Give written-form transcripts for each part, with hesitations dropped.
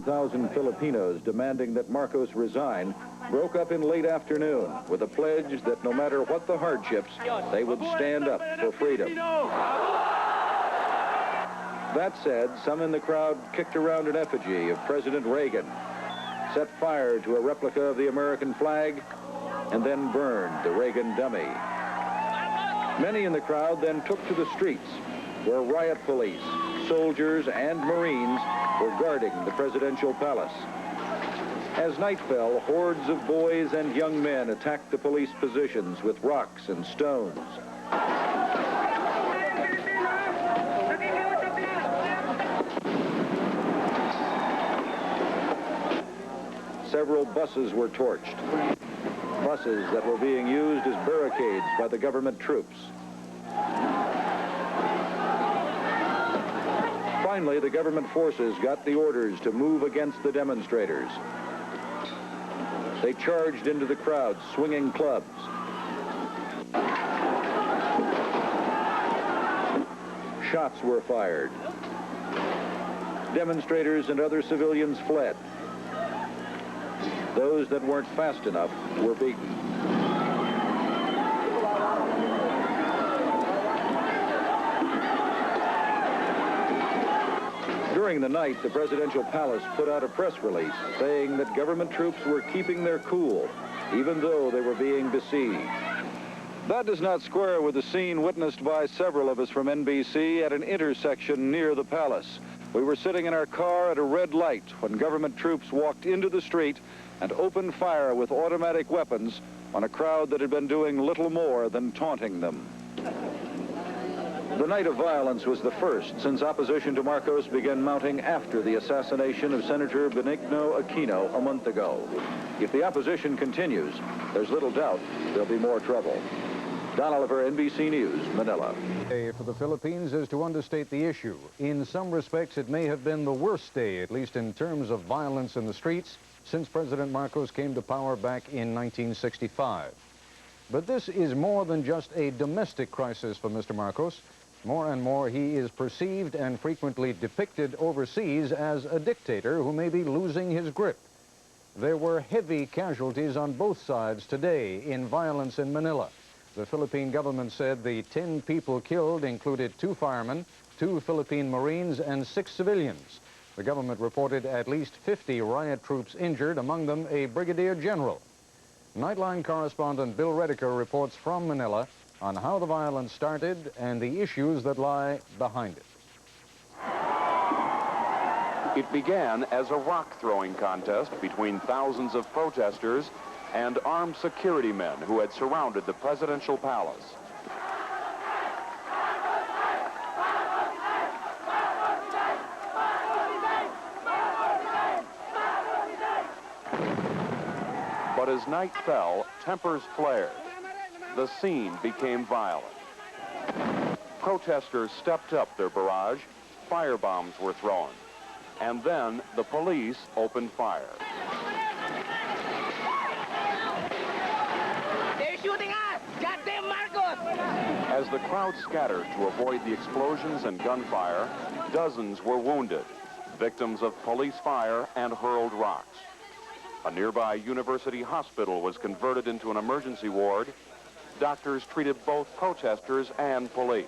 100,000 Filipinos demanding that Marcos resign broke up in late afternoon with a pledge that no matter what the hardships, they would stand up for freedom. That said, some in the crowd kicked around an effigy of President Reagan, set fire to a replica of the American flag, and then burned the Reagan dummy. Many in the crowd then took to the streets, where riot police, soldiers, and Marines were guarding the presidential palace. As night fell, hordes of boys and young men attacked the police positions with rocks and stones. Several buses were torched, buses that were being used as barricades by the government troops. Finally, the government forces got the orders to move against the demonstrators. They charged into the crowd, swinging clubs. Shots were fired. Demonstrators and other civilians fled. Those that weren't fast enough were beaten. During the night, the presidential palace put out a press release saying that government troops were keeping their cool, even though they were being besieged. That does not square with the scene witnessed by several of us from NBC at an intersection near the palace. We were sitting in our car at a red light when government troops walked into the street and opened fire with automatic weapons on a crowd that had been doing little more than taunting them. The night of violence was the first since opposition to Marcos began mounting after the assassination of Senator Benigno Aquino a month ago. If the opposition continues, there's little doubt there'll be more trouble. Don Oliver, NBC News, Manila. Day for the Philippines is to understate the issue. In some respects, it may have been the worst day, at least in terms of violence in the streets, since President Marcos came to power back in 1965. But this is more than just a domestic crisis for Mr. Marcos. More and more, he is perceived and frequently depicted overseas as a dictator who may be losing his grip. There were heavy casualties on both sides today in violence in Manila. The Philippine government said the 10 people killed included 2 firemen, 2 Philippine Marines, and 6 civilians. The government reported at least 50 riot troops injured, among them a brigadier general. Nightline correspondent Bill Redeker reports from Manila on how the violence started and the issues that lie behind it. It began as a rock-throwing contest between thousands of protesters and armed security men who had surrounded the presidential palace. But as night fell, tempers flared. The scene became violent. Protesters stepped up their barrage, firebombs were thrown, and then the police opened fire. They're shooting us! Goddamn Marcos! As the crowd scattered to avoid the explosions and gunfire, dozens were wounded, victims of police fire and hurled rocks. A nearby university hospital was converted into an emergency ward. Doctors treated both protesters and police.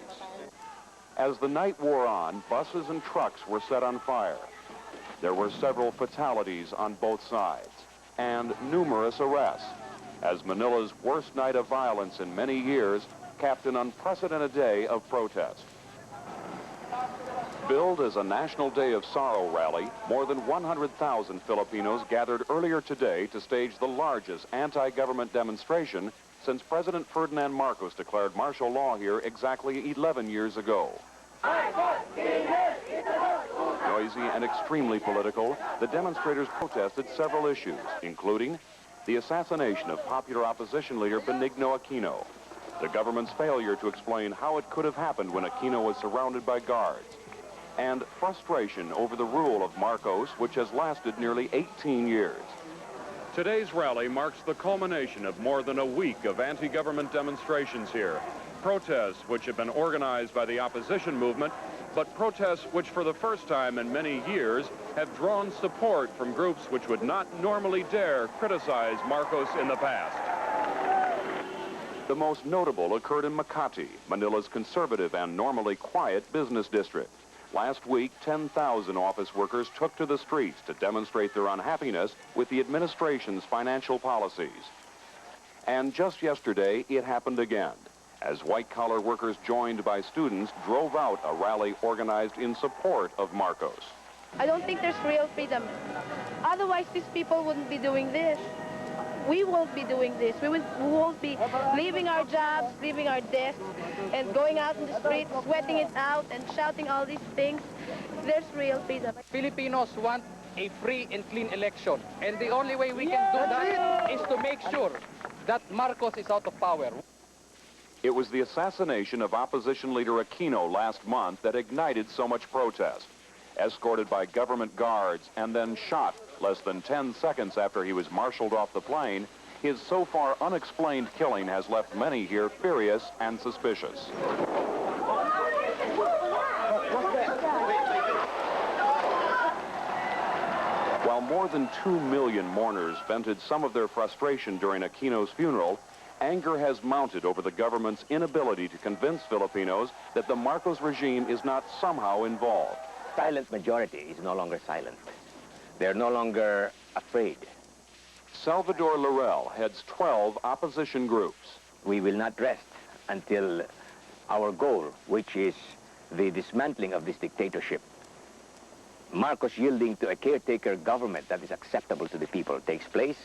As the night wore on, buses and trucks were set on fire. There were several fatalities on both sides and numerous arrests, as Manila's worst night of violence in many years capped an unprecedented day of protest. Billed as a National Day of Sorrow rally, more than 100,000 Filipinos gathered earlier today to stage the largest anti-government demonstration since President Ferdinand Marcos declared martial law here exactly 11 years ago. Noisy and extremely political, the demonstrators protested several issues, including the assassination of popular opposition leader Benigno Aquino, the government's failure to explain how it could have happened when Aquino was surrounded by guards, and frustration over the rule of Marcos, which has lasted nearly 18 years. Today's rally marks the culmination of more than a week of anti-government demonstrations here. Protests, which have been organized by the opposition movement, but protests which for the first time in many years have drawn support from groups which would not normally dare criticize Marcos in the past. The most notable occurred in Makati, Manila's conservative and normally quiet business district. Last week, 10,000 office workers took to the streets to demonstrate their unhappiness with the administration's financial policies. And just yesterday, it happened again, as white-collar workers joined by students drove out a rally organized in support of Marcos. I don't think there's real freedom. Otherwise, these people wouldn't be doing this. We won't be doing this. We won't be leaving our jobs, leaving our desks, and going out in the streets, sweating it out, and shouting all these things. There's real freedom. Filipinos want a free and clean election. And the only way we can do that is to make sure that Marcos is out of power. It was the assassination of opposition leader Aquino last month that ignited so much protest. Escorted by government guards and then shot less than 10 seconds after he was marshaled off the plane, his so far unexplained killing has left many here furious and suspicious. While more than 2 million mourners vented some of their frustration during Aquino's funeral, anger has mounted over the government's inability to convince Filipinos that the Marcos regime is not somehow involved. Silent majority is no longer silent. They're no longer afraid. Salvador Laurel heads 12 opposition groups. We will not rest until our goal, which is the dismantling of this dictatorship, Marcos yielding to a caretaker government that is acceptable to the people, takes place.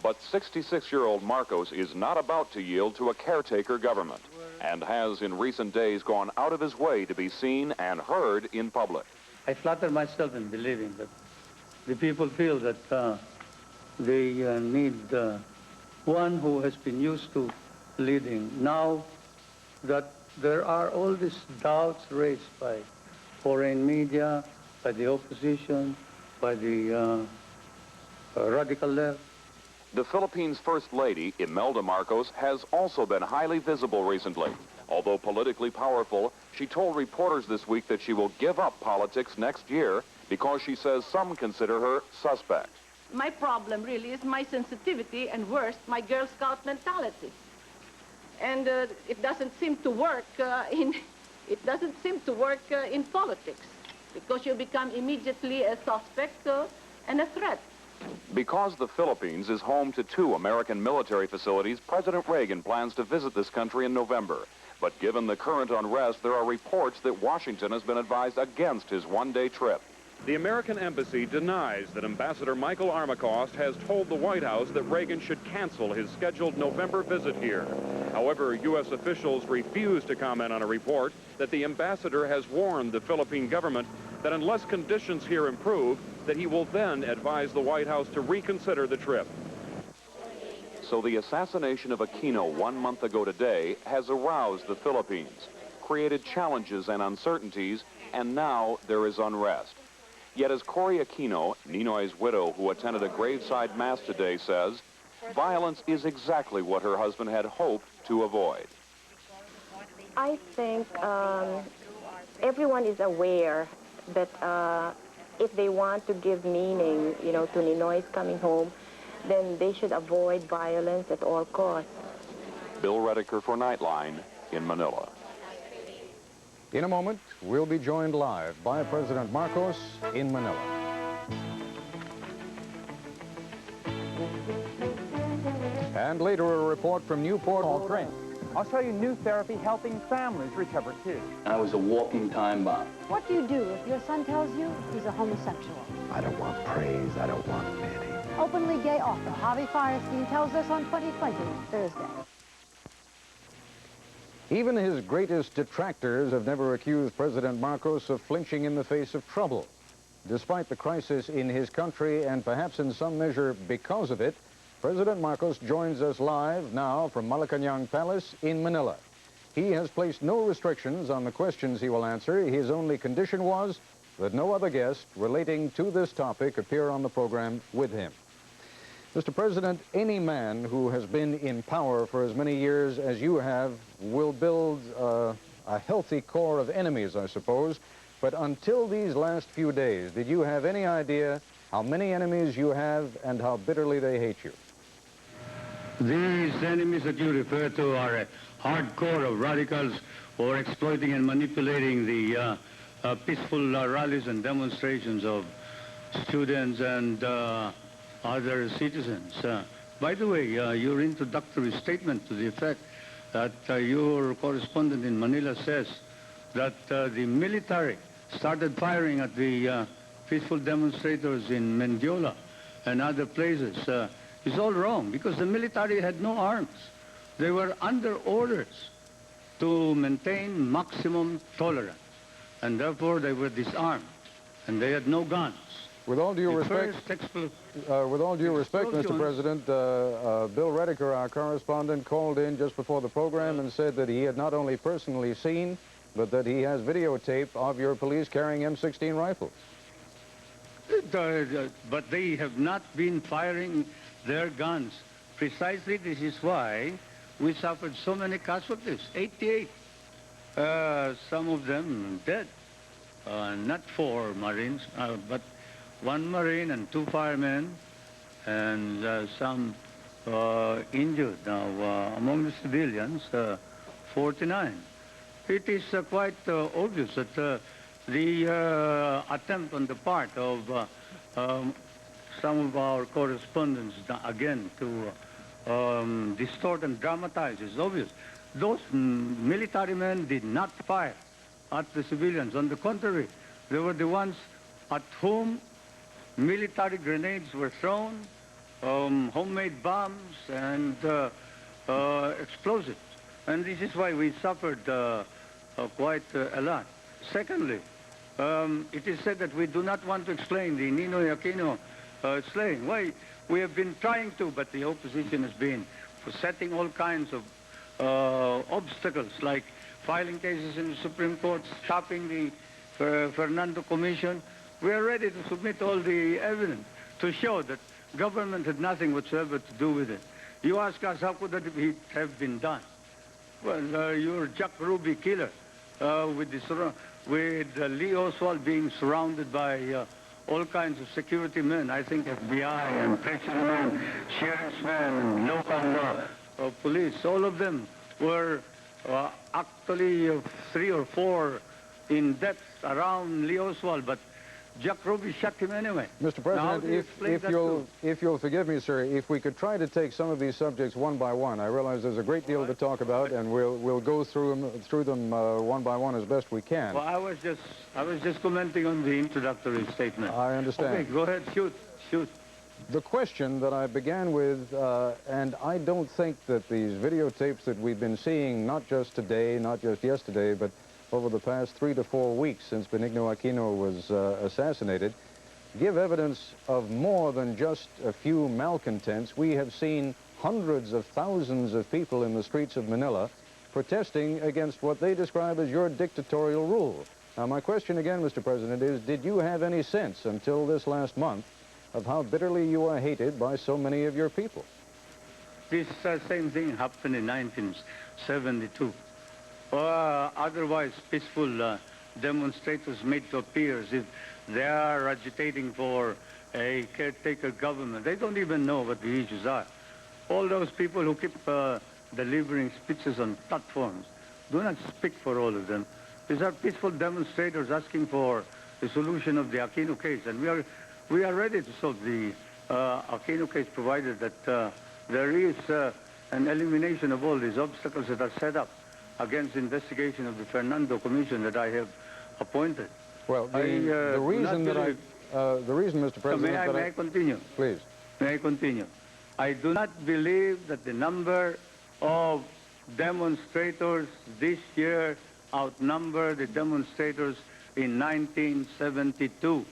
But 66-year-old Marcos is not about to yield to a caretaker government and has in recent days gone out of his way to be seen and heard in public. I flatter myself in believing that the people feel that they need one who has been used to leading. Now that there are all these doubts raised by foreign media, by the opposition, by the radical left. The Philippines' First Lady, Imelda Marcos, has also been highly visible recently. Although politically powerful, she told reporters this week that she will give up politics next year because she says some consider her suspect. My problem really is my sensitivity and worse, my Girl Scout mentality. And it doesn't seem to work in politics because you become immediately a suspect and a threat. Because the Philippines is home to 2 American military facilities, President Reagan plans to visit this country in November. But given the current unrest, there are reports that Washington has been advised against his one-day trip. The American embassy denies that Ambassador Michael Armacost has told the White House that Reagan should cancel his scheduled November visit here. However, U.S. officials refuse to comment on a report that the ambassador has warned the Philippine government that unless conditions here improve, that he will then advise the White House to reconsider the trip. So the assassination of Aquino 1 month ago today has aroused the Philippines, created challenges and uncertainties, and now there is unrest. Yet as Cory Aquino, Ninoy's widow who attended a graveside mass today, says, violence is exactly what her husband had hoped to avoid. I think everyone is aware that if they want to give meaning, to Ninoy's coming home, then they should avoid violence at all costs. Bill Rediker for Nightline in Manila. In a moment, we'll be joined live by President Marcos in Manila. And later, a report from Newport. I'll show you new therapy helping families recover, too. I was a walking time bomb. What do you do if your son tells you he's a homosexual? I don't want praise. I don't want pity. Openly gay author Harvey Fierstein tells us on 2020, Thursday. Even his greatest detractors have never accused President Marcos of flinching in the face of trouble. Despite the crisis in his country, and perhaps in some measure because of it, President Marcos joins us live now from Malacañang Palace in Manila. He has placed no restrictions on the questions he will answer. His only condition was that no other guest relating to this topic appear on the program with him. Mr. President, any man who has been in power for as many years as you have will build a healthy core of enemies, I suppose. But until these last few days, did you have any idea how many enemies you have and how bitterly they hate you? These enemies that you refer to are a hardcore of radicals who are exploiting and manipulating the peaceful rallies and demonstrations of students and other citizens. By the way, your introductory statement to the effect that your correspondent in Manila says that the military started firing at the peaceful demonstrators in Mendiola and other places is all wrong, because the military had no arms. They were under orders to maintain maximum tolerance, and therefore they were disarmed, and they had no guns. With all due respect, Mr. President, Bill Rediker, our correspondent, called in just before the program and said that he had not only personally seen, but that he has videotape of your police carrying M16 rifles. But they have not been firing their guns. Precisely this is why we suffered so many casualties, 88. Some of them dead. Not 4 Marines, but 1 Marine and 2 firemen, and some injured. Now, among the civilians, 49. It is quite obvious that the attempt on the part of some of our correspondents, again, to distort and dramatize is obvious. Those military men did not fire at the civilians. On the contrary, they were the ones at whom military grenades were thrown, homemade bombs, and explosives. And this is why we suffered quite a lot. Secondly, it is said that we do not want to explain the Ninoy Aquino slaying. Why? We have been trying to, but the opposition has been setting all kinds of obstacles, like filing cases in the Supreme Court, stopping the Fernando Commission. We are ready to submit all the evidence to show that government had nothing whatsoever to do with it. You ask us, how could that have been done? Well, your Jack Ruby killer, with Lee Oswald being surrounded by all kinds of security men, I think FBI and treasury men, sheriff's men, and local police, all of them were actually 3 or 4 in depth around Lee Oswald, but Jack Ruby shot him anyway. Mr. President, if you'll forgive me, sir, if we could try to take some of these subjects one by one. I realize there's a great deal to talk about, and we'll go through them one by one as best we can. Well, I was just commenting on the introductory statement. I understand. Okay, go ahead, shoot. The question that I began with, and I don't think that these videotapes that we've been seeing, not just today, not just yesterday, but over the past 3 to 4 weeks since Benigno Aquino was assassinated, give evidence of more than just a few malcontents. We have seen hundreds of thousands of people in the streets of Manila protesting against what they describe as your dictatorial rule. Now, my question again, Mr. President, is did you have any sense until this last month of how bitterly you are hated by so many of your people? This same thing happened in 1972. Otherwise peaceful demonstrators made to appear as if they are agitating for a caretaker government. They don't even know what the issues are. All those people who keep delivering speeches on platforms do not speak for all of them. These are peaceful demonstrators asking for the solution of the Aquino case, and we are ready to solve the Aquino case, provided that there is an elimination of all these obstacles that are set up against investigation of the Fernando Commission that I have appointed. Well, the reason, Mr. President, may I continue? Please. May I continue? I do not believe that the number of demonstrators this year outnumber the demonstrators in 1972.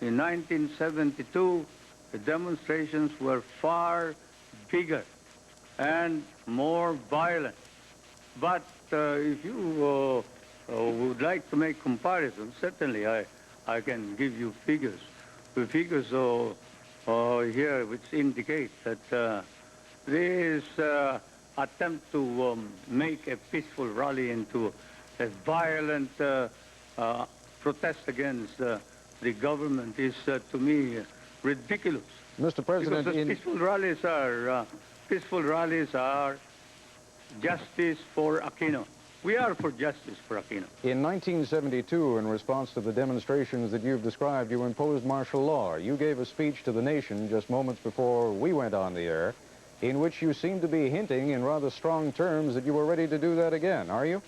In 1972, the demonstrations were far bigger and more violent. But if you would like to make comparisons, certainly I can give you figures. The figures here which indicate that this attempt to make a peaceful rally into a violent protest against the government is, to me, ridiculous. Mr. President, because peaceful rallies are justice for Aquino. We are for justice for Aquino. In 1972, in response to the demonstrations that you've described, you imposed martial law. You gave a speech to the nation just moments before we went on the air, in which you seemed to be hinting in rather strong terms that you were ready to do that again. Are you?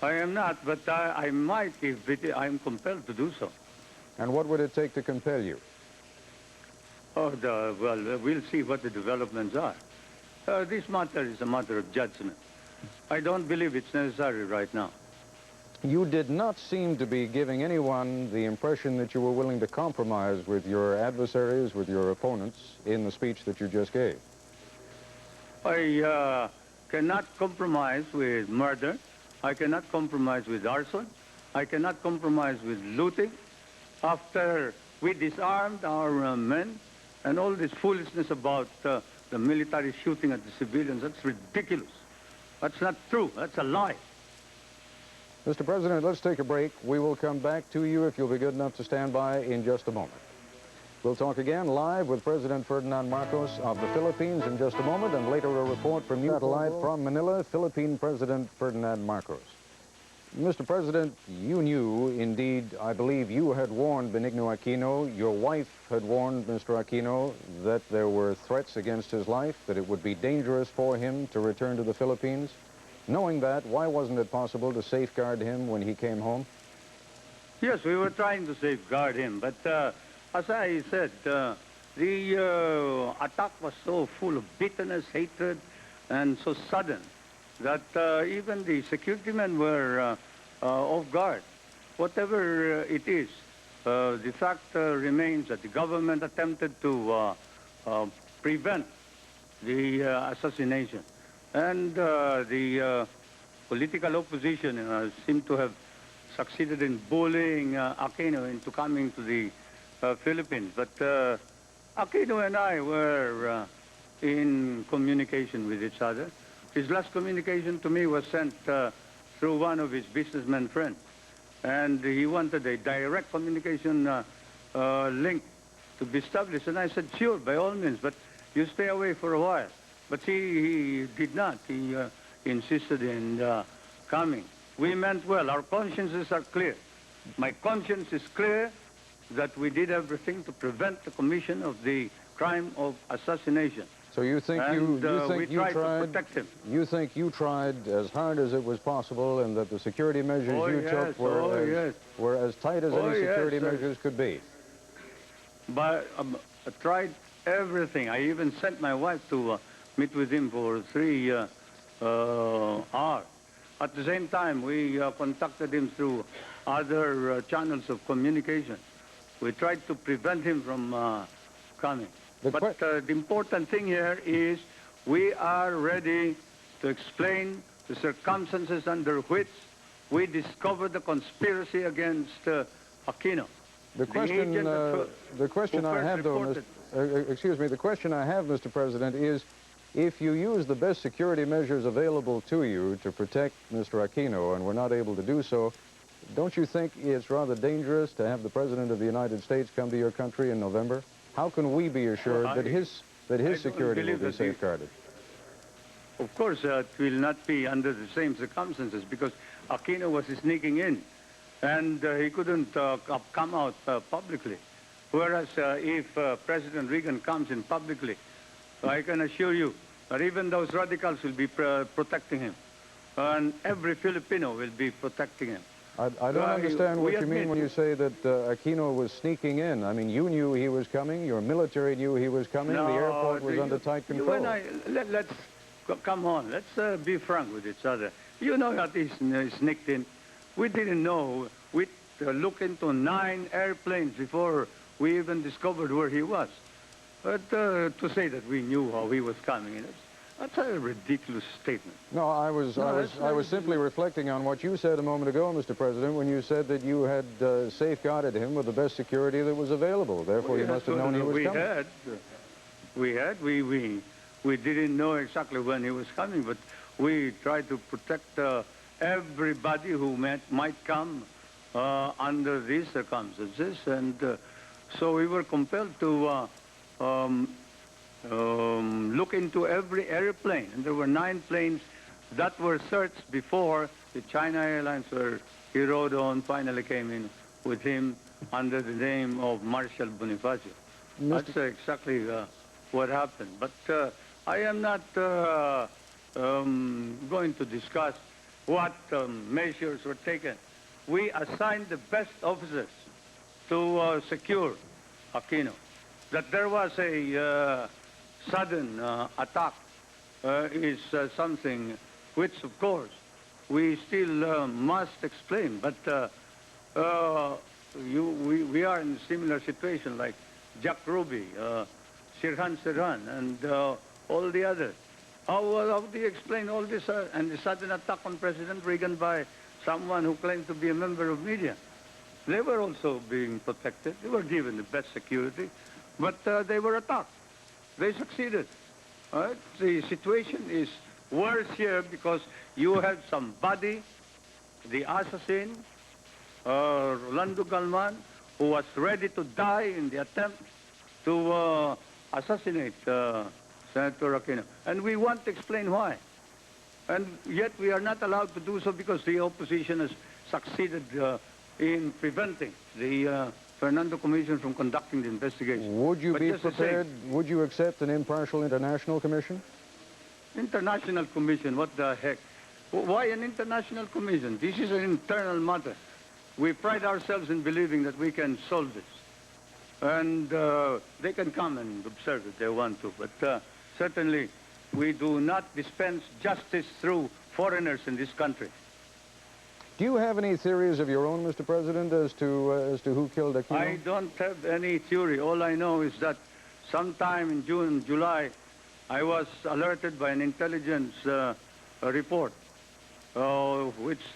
I am not, but I might if I'm compelled to do so. And what would it take to compel you? Oh, well, we'll see what the developments are. This matter is a matter of judgment. I don't believe it's necessary right now. You did not seem to be giving anyone the impression that you were willing to compromise with your adversaries, with your opponents, in the speech that you just gave. I cannot compromise with murder. I cannot compromise with arson. I cannot compromise with looting. After we disarmed our men and all this foolishness about the military shooting at the civilians, that's ridiculous. That's not true. That's a lie. Mr. President, let's take a break. We will come back to you if you'll be good enough to stand by in just a moment. We'll talk again live with President Ferdinand Marcos of the Philippines in just a moment, and later a report from satellite from Manila, Philippine President Ferdinand Marcos. Mr. President, you knew, indeed, I believe you had warned Benigno Aquino, your wife had warned Mr. Aquino that there were threats against his life, that it would be dangerous for him to return to the Philippines. Knowing that, why wasn't it possible to safeguard him when he came home? Yes, we were trying to safeguard him, but as I said, the attack was so full of bitterness, hatred, and so sudden that even the security men were off guard. Whatever it is, the fact remains that the government attempted to prevent the assassination. And the political opposition seemed to have succeeded in bullying Aquino into coming to the Philippines. But Aquino and I were in communication with each other. His last communication to me was sent through one of his businessman friends. And he wanted a direct communication link to be established. And I said, sure, by all means, but you stay away for a while. But he did not. He insisted in coming. We meant well. Our consciences are clear. My conscience is clear that we did everything to prevent the commission of the crime of assassination. So you think and, you tried to protect him. You think you tried as hard as it was possible, and that the security measures took were as tight as any security measures could be? But I tried everything. I even sent my wife to meet with him for 3 hours. At the same time, we contacted him through other channels of communication. We tried to prevent him from coming. But the important thing here is we are ready to explain the circumstances under which we discovered the conspiracy against Aquino. The question I have, though, the question I have, Mr. President, is if you use the best security measures available to you to protect Mr. Aquino and we're not able to do so, don't you think it's rather dangerous to have the President of the United States come to your country in November? How can we be assured that his security will be safeguarded? Of course, it will not be under the same circumstances because Aquino was sneaking in and he couldn't come out publicly. Whereas if President Reagan comes in publicly, I can assure you that even those radicals will be protecting him. And every Filipino will be protecting him. I don't understand what you mean when you say that Aquino was sneaking in. I mean, you knew he was coming, your military knew he was coming, the airport was under tight control. Let's come on, let's be frank with each other. You know that he sneaked in. We didn't know. We looked into 9 airplanes before we even discovered where he was. But to say that we knew how he was coming, that's a ridiculous statement. No, I was simply reflecting on what you said a moment ago, Mr. President, when you said that you had safeguarded him with the best security that was available. Therefore, you must have known he was coming. We didn't know exactly when he was coming, but we tried to protect everybody who might come under these circumstances, and so we were compelled to look into every airplane, and there were 9 planes that were searched before the China Airlines, where he rode on, finally came in with him under the name of Marshal Bonifacio. That's exactly what happened. But I am not going to discuss what measures were taken. We assigned the best officers to secure Aquino. That there was a sudden attack is something which, of course, we still must explain. But we are in a similar situation like Jack Ruby, Sirhan Sirhan, and all the others. How do you explain all this and the sudden attack on President Reagan by someone who claimed to be a member of media? They were also being protected. They were given the best security, but they were attacked. They succeeded. The situation is worse here because you had somebody, the assassin, Rolando Galman, who was ready to die in the attempt to assassinate Senator Aquino. And we want to explain why. And yet we are not allowed to do so because the opposition has succeeded in preventing the Fernando Commission from conducting the investigation. Would you be prepared, would you accept an impartial international commission? International commission, what the heck? Why an international commission? This is an internal matter. We pride ourselves in believing that we can solve this. And they can come and observe if they want to. But certainly, we do not dispense justice through foreigners in this country. Do you have any theories of your own, Mr. President, as to who killed Aquino? I don't have any theory. All I know is that sometime in June, July, I was alerted by an intelligence report, which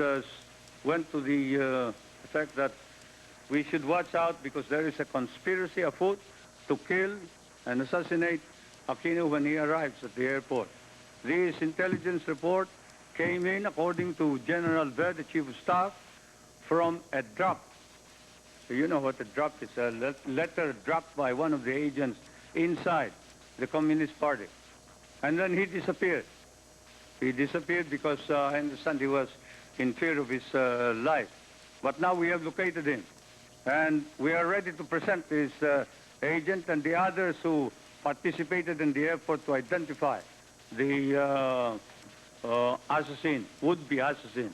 went to the effect that we should watch out because there is a conspiracy afoot to kill and assassinate Aquino when he arrives at the airport. This intelligence report came in, according to General Ver, the Chief of Staff, from a drop. So you know what a drop is, a letter dropped by one of the agents inside the Communist Party. And then he disappeared. He disappeared because I understand he was in fear of his life. But now we have located him. And we are ready to present this agent and the others who participated in the effort to identify the assassin, would-be assassin.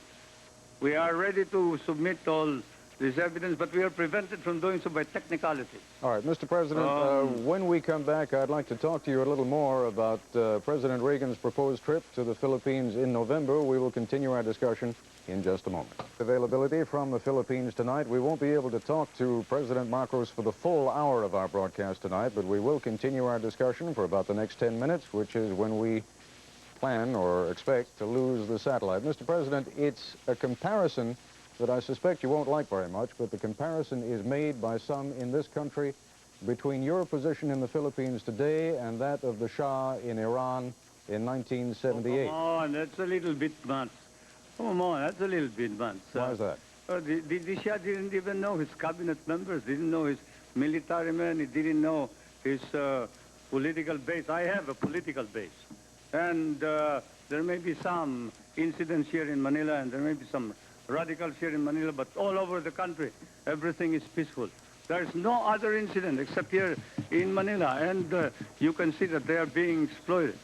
We are ready to submit all this evidence, but we are prevented from doing so by technicality. All right, Mr. President, when we come back, I'd like to talk to you a little more about President Reagan's proposed trip to the Philippines in November. We will continue our discussion in just a moment. Availability from the Philippines tonight. We won't be able to talk to President Marcos for the full hour of our broadcast tonight, but we will continue our discussion for about the next 10 minutes, which is when we plan or expect to lose the satellite. Mr. President, it's a comparison that I suspect you won't like very much, but the comparison is made by some in this country between your position in the Philippines today and that of the Shah in Iran in 1978. Oh, come on, that's a little bit much. Come on, that's a little bit much. Why is that? The Shah didn't even know his cabinet members, didn't know his military men, he didn't know his political base. I have a political base. And there may be some incidents here in Manila, and there may be some radicals here in Manila, but all over the country, everything is peaceful. There's no other incident except here in Manila, and you can see that they are being exploited.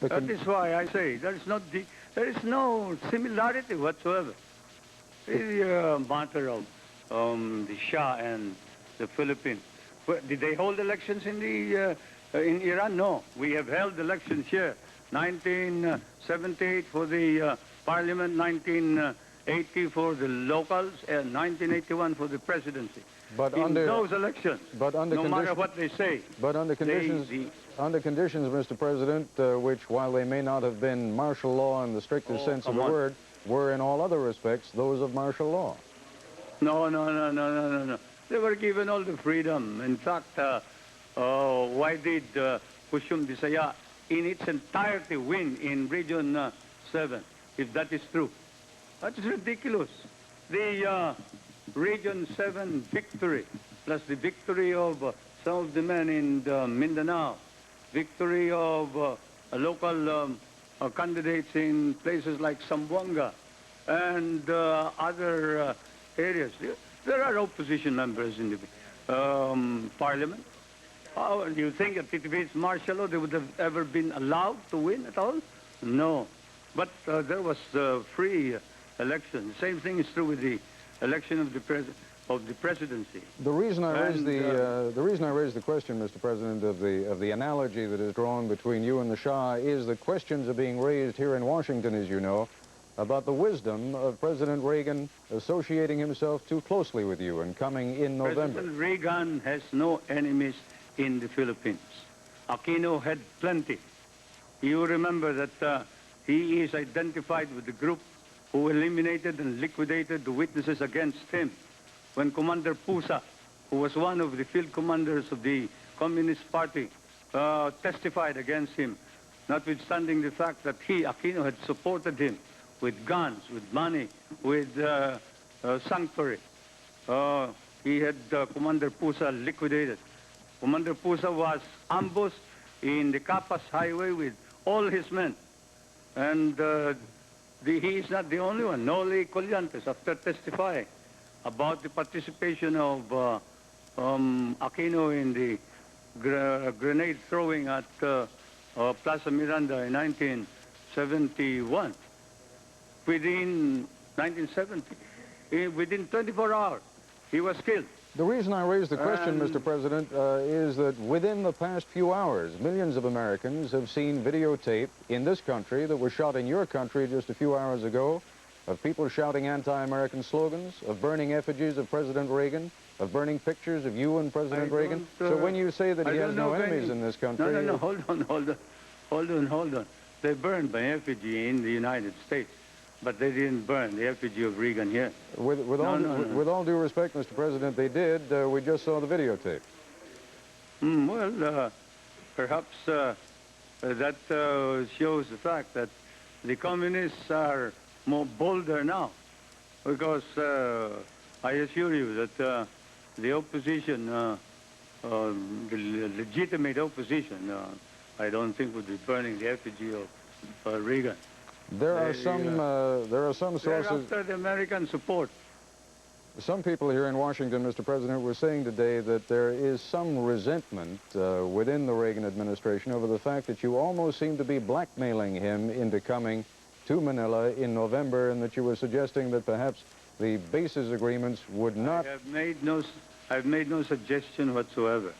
That is why I say there is no similarity whatsoever. It's a matter of the Shah and the Philippines. Did they hold elections in Iran? No. We have held elections here. 1978 for the parliament, 1980 for the locals, and 1981 for the presidency. But in those elections, no matter what they say. But under conditions, Mr. President, which, while they may not have been martial law in the strictest sense of the word, were in all other respects those of martial law. No. They were given all the freedom. In fact, why did Kusyum Bisaya in its entirety win in Region 7, if that is true? That's ridiculous. The Region 7 victory, plus the victory of some of the men in Mindanao, victory of local candidates in places like Zamboanga and other areas. There are opposition members in the parliament. Oh, you think that if it's martial law, they would have ever been allowed to win at all? No. But there was free election. The same thing is true with the election of the presidency. The reason I raised the question, Mr. President, of the analogy that is drawn between you and the Shah is that questions are being raised here in Washington, as you know, about the wisdom of President Reagan associating himself too closely with you and coming in November. President Reagan has no enemies in the Philippines. Aquino had plenty. You remember that he is identified with the group who eliminated and liquidated the witnesses against him when Commander Pusa, who was one of the field commanders of the Communist Party, testified against him, notwithstanding the fact that he, Aquino, had supported him with guns, with money, with sanctuary. He had Commander Pusa liquidated. Commander Pusa was ambushed in the Capas Highway with all his men. And he is not the only one. Noli Collantes, after testifying about the participation of Aquino in the grenade throwing at Plaza Miranda in 1971, within 1970, within 24 hours, he was killed. The reason I raised the question, Mr. President, is that within the past few hours, millions of Americans have seen videotape in this country that was shot in your country just a few hours ago of people shouting anti-American slogans, of burning effigies of President Reagan, of burning pictures of you and President Reagan. So when you say that he has no enemies in this country... No, hold on. They burned my effigy in the United States. But they didn't burn the effigy of Reagan here. With all due respect, Mr. President, they did. We just saw the videotape. Well, perhaps that shows the fact that the communists are more bolder now. Because I assure you that the opposition, the legitimate opposition, I don't think would be burning the effigy of Reagan. There are some sources... They're after the American support. Some people here in Washington, Mr. President, were saying today that there is some resentment within the Reagan administration over the fact that you almost seem to be blackmailing him into coming to Manila in November, and that you were suggesting that perhaps the bases agreements would not... I've made no suggestion whatsoever.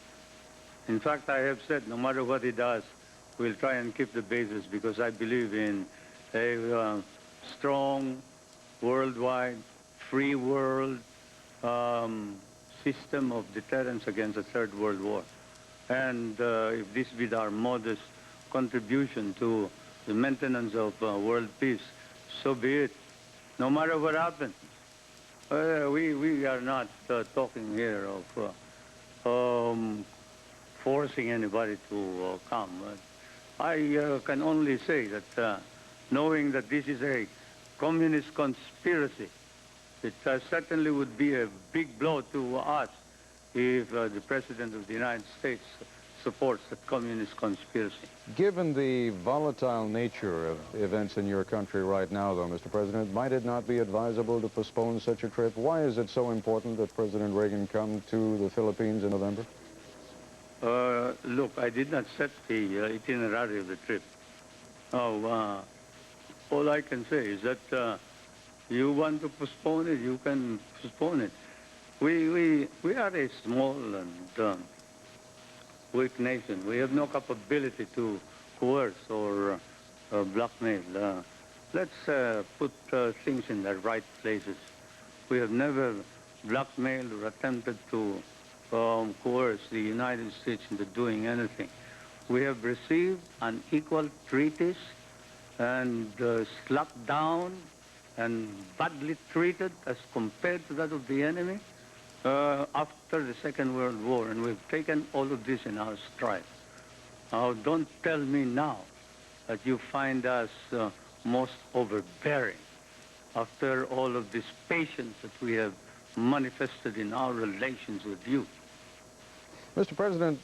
In fact, I have said no matter what he does, we'll try and keep the bases, because I believe in a strong, worldwide, free world system of deterrence against a third world war. And if this be our modest contribution to the maintenance of world peace, so be it. No matter what happens. We are not talking here of forcing anybody to come. I can only say that knowing that this is a communist conspiracy, it certainly would be a big blow to us if the President of the United States supports the communist conspiracy. Given the volatile nature of events in your country right now, though, Mr. President, might it not be advisable to postpone such a trip? Why is it so important that President Reagan come to the Philippines in November? Look, I did not set the itinerary of the trip. All I can say is that you want to postpone it, you can postpone it. We are a small and weak nation. We have no capability to coerce or blackmail. Let's put things in their right places. We have never blackmailed or attempted to coerce the United States into doing anything. We have received unequal treaties and slapped down and badly treated as compared to that of the enemy after the Second World War, and we've taken all of this in our stride. Now, don't tell me now that you find us most overbearing after all of this patience that we have manifested in our relations with you. Mr. President,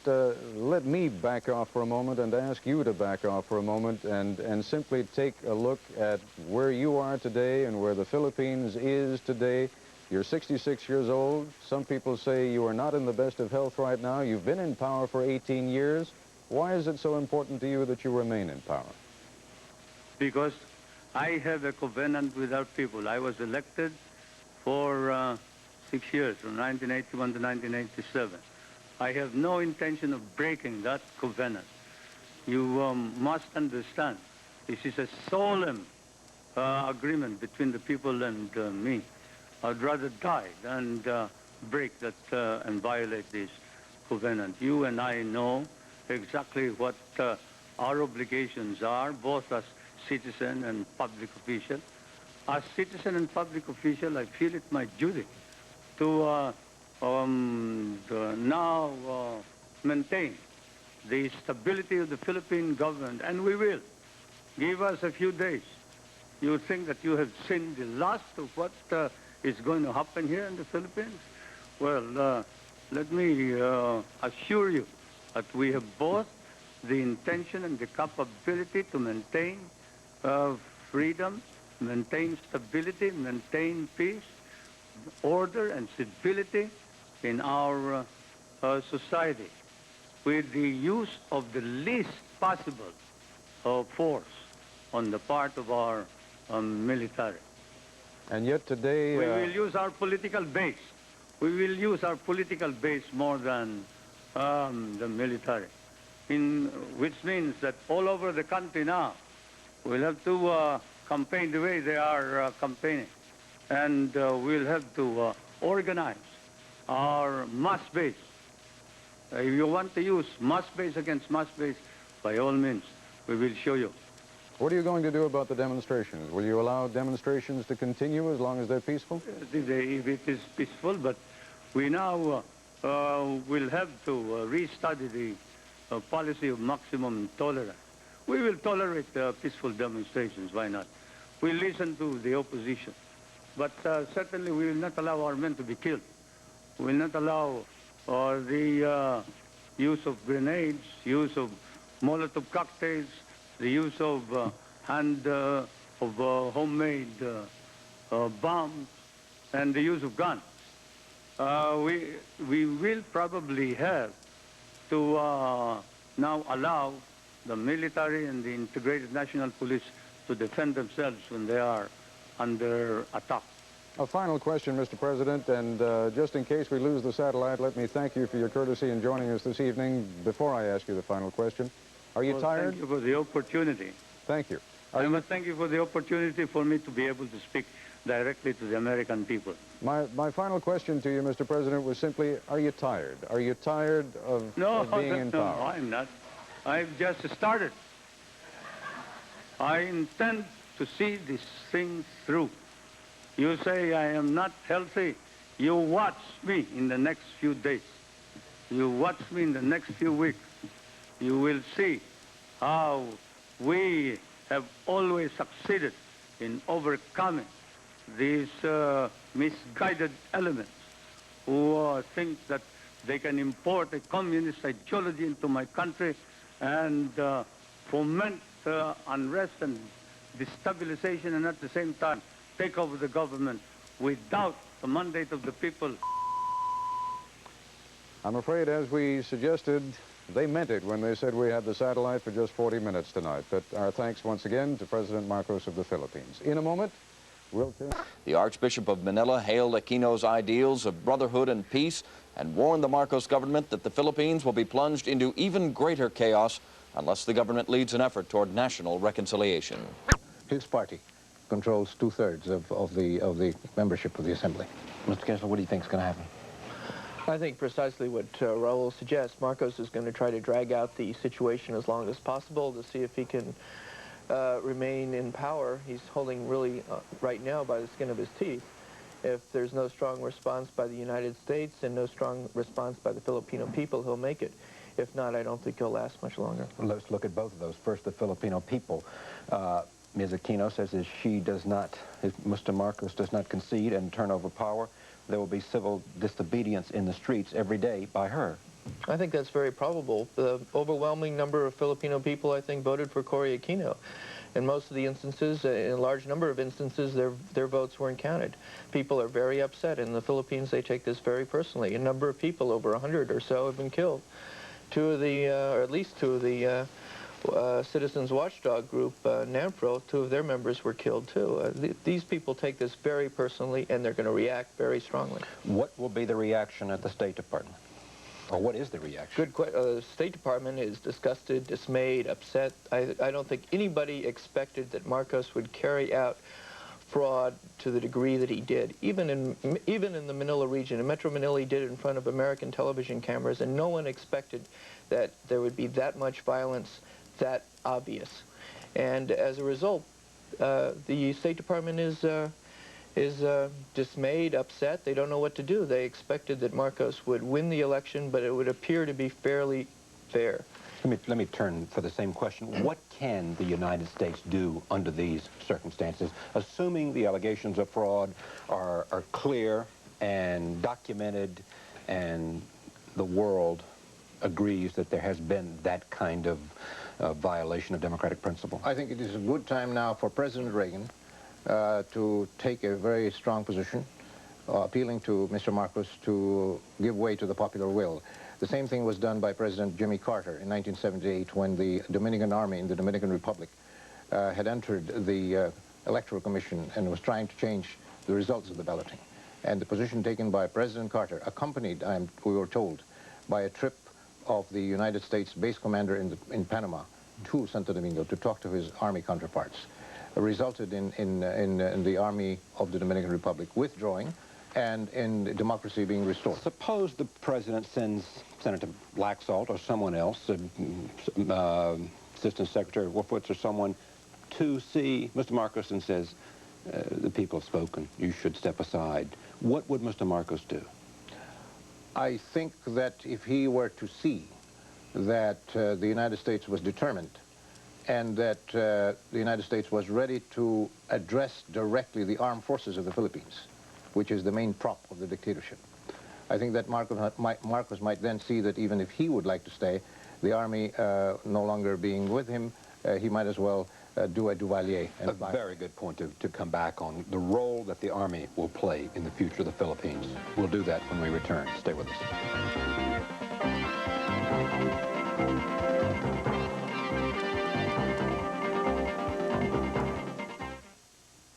let me back off for a moment and ask you to back off for a moment and simply take a look at where you are today and where the Philippines is today. You're 66 years old. Some people say you are not in the best of health right now. You've been in power for 18 years. Why is it so important to you that you remain in power? Because I have a covenant with our people. I was elected for 6 years, from 1981 to 1987. I have no intention of breaking that covenant. You must understand, this is a solemn agreement between the people and me. I'd rather die than break that and violate this covenant. You and I know exactly what our obligations are, both as citizen and public official. As citizen and public official, I feel it my duty to now maintain the stability of the Philippine government, and we will. Give us a few days. You think that you have seen the last of what is going to happen here in the Philippines? Well, let me assure you that we have both the intention and the capability to maintain freedom, maintain stability, maintain peace, order and civility in our society with the use of the least possible force on the part of our military. And yet today... we will use our political base. We will use our political base more than the military, which means that all over the country now, we'll have to campaign the way they are campaigning. And we'll have to organize our mass base. If you want to use mass base against mass base, by all means, we will show you. What are you going to do about the demonstrations? Will you allow demonstrations to continue as long as they're peaceful? If it is peaceful, but we now will have to restudy the policy of maximum tolerance. We will tolerate peaceful demonstrations, why not? We'll listen to the opposition. But certainly we will not allow our men to be killed. We will not allow the use of grenades, use of Molotov cocktails, the use of homemade bombs, and the use of guns. We will probably have to now allow the military and the integrated national police to defend themselves when they are under attack. A final question, Mr. President, and just in case we lose the satellite, let me thank you for your courtesy in joining us this evening. Before I ask you the final question, are you tired? Thank you for the opportunity. Thank you. I must thank you for the opportunity for me to be able to speak directly to the American people. My final question to you, Mr. President, was simply, are you tired? Are you tired of being in power? No, I'm not. I've just started. I intend to see this thing through. You say I am not healthy. You watch me in the next few days. You watch me in the next few weeks. You will see how we have always succeeded in overcoming these misguided elements who think that they can import a communist ideology into my country and foment unrest and destabilization, and at the same time take over the government without the mandate of the people. I'm afraid, as we suggested, they meant it when they said we had the satellite for just 40 minutes tonight. But our thanks once again to President Marcos of the Philippines. In a moment, we'll turn... The Archbishop of Manila hailed Aquino's ideals of brotherhood and peace and warned the Marcos government that the Philippines will be plunged into even greater chaos unless the government leads an effort toward national reconciliation. His party controls 2/3 of the membership of the Assembly. Mr. Kessler, what do you think is going to happen? I think precisely what Raul suggests. Marcos is going to try to drag out the situation as long as possible to see if he can remain in power. He's holding really right now by the skin of his teeth. If there's no strong response by the United States and no strong response by the Filipino people, he'll make it. If not, I don't think he'll last much longer. Let's look at both of those. First, the Filipino people. Ms. Aquino says if she does not, if Mr. Marcos does not concede and turn over power, there will be civil disobedience in the streets every day by her. I think that's very probable. The overwhelming number of Filipino people, I think, voted for Cory Aquino. In most of the instances, in a large number of instances, their votes weren't counted. People are very upset. In the Philippines, they take this very personally. A number of people, over 100 or so, have been killed. Or at least two of the Citizens Watchdog group, NAMPRO, two of their members were killed too. These people take this very personally, and they're going to react very strongly. What will be the reaction at the State Department? Or what is the reaction? Good question. The State Department is disgusted, dismayed, upset. I don't think anybody expected that Marcos would carry out fraud to the degree that he did. Even in the Manila region, in Metro Manila, he did it in front of American television cameras, and no one expected that there would be that much violence that obvious. And as a result, the State Department is dismayed, upset. They don't know what to do. They expected that Marcos would win the election, but it would appear to be fairly fair. Let me turn for the same question. What can the United States do under these circumstances, assuming the allegations of fraud are clear and documented, and the world agrees that there has been that kind of violation of democratic principle? I think it is a good time now for President Reagan to take a very strong position, appealing to Mr. Marcos to give way to the popular will. The same thing was done by President Jimmy Carter in 1978 when the Dominican Army in the Dominican Republic had entered the Electoral Commission and was trying to change the results of the balloting. And the position taken by President Carter, accompanied, we were told, by a trip of the United States base commander in Panama to Santo Domingo to talk to his army counterparts, resulted in the Army of the Dominican Republic withdrawing and in democracy being restored. Suppose the president sends Senator Laxalt or someone else, Assistant Secretary Wolfowitz or someone, to see Mr. Marcos and says, the people have spoken, you should step aside. What would Mr. Marcos do? I think that if he were to see that the United States was determined and that the United States was ready to address directly the armed forces of the Philippines, which is the main prop of the dictatorship, I think that Marcos might then see that even if he would like to stay, the army no longer being with him, he might as well do a Duvalier. And a very good point to come back on, the role that the army will play in the future of the Philippines. We'll do that when we return. Stay with us.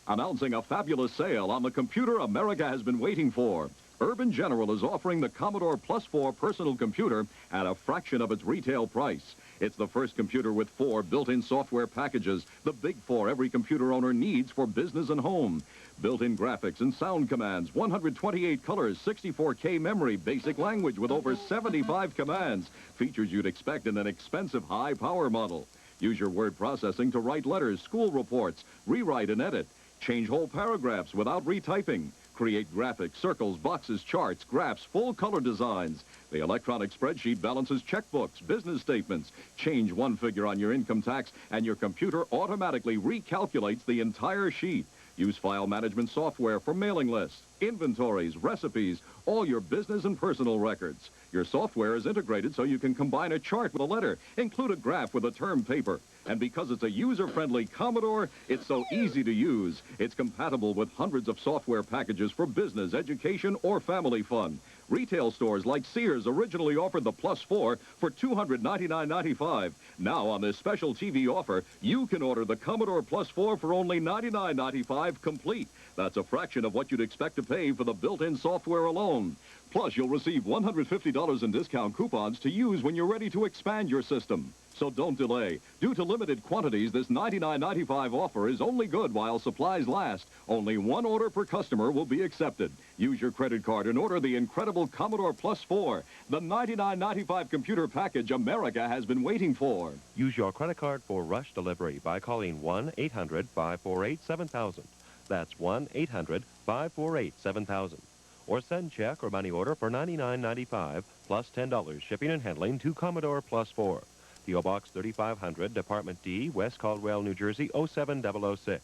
Announcing a fabulous sale on the computer America has been waiting for. Urban General is offering the Commodore Plus 4 personal computer at a fraction of its retail price. It's the first computer with 4 built-in software packages, the big 4 every computer owner needs for business and home. Built-in graphics and sound commands, 128 colors, 64K memory, basic language with over 75 commands. Features you'd expect in an expensive high-power model. Use your word processing to write letters, school reports, rewrite and edit. Change whole paragraphs without retyping. Create graphics, circles, boxes, charts, graphs, full color designs. The electronic spreadsheet balances checkbooks, business statements. Change one figure on your income tax, and your computer automatically recalculates the entire sheet. Use file management software for mailing lists, inventories, recipes, all your business and personal records. Your software is integrated so you can combine a chart with a letter, include a graph with a term paper. And because it's a user-friendly Commodore, it's so easy to use. It's compatible with hundreds of software packages for business, education, or family fun. Retail stores like Sears originally offered the Plus 4 for $299.95. Now on this special TV offer, you can order the Commodore Plus 4 for only $99.95 complete. That's a fraction of what you'd expect to pay for the built-in software alone. Plus, you'll receive $150 in discount coupons to use when you're ready to expand your system. So don't delay. Due to limited quantities, this $99.95 offer is only good while supplies last. Only one order per customer will be accepted. Use your credit card and order the incredible Commodore Plus 4, the $99.95 computer package America has been waiting for. Use your credit card for rush delivery by calling 1-800-548-7000. That's 1-800-548-7000. Or send check or money order for $99.95 plus $10 shipping and handling to Commodore Plus 4. P.O. Box 3500, Department D, West Caldwell, New Jersey, 07006.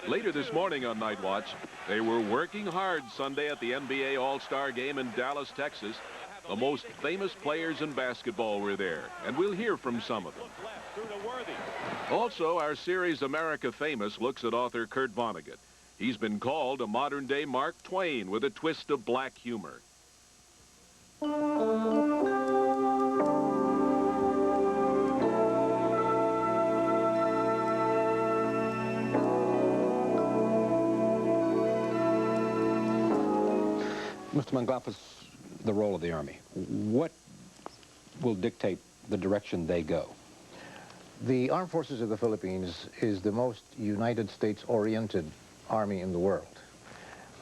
Later this morning on Night Watch, they were working hard Sunday at the NBA All-Star Game in Dallas, Texas. The most famous players in basketball were there, and we'll hear from some of them. Also, our series America Famous looks at author Kurt Vonnegut. He's been called a modern-day Mark Twain with a twist of black humor. Mr. Manglapus, the role of the Army. What will dictate the direction they go? The Armed Forces of the Philippines is the most United States-oriented army in the world.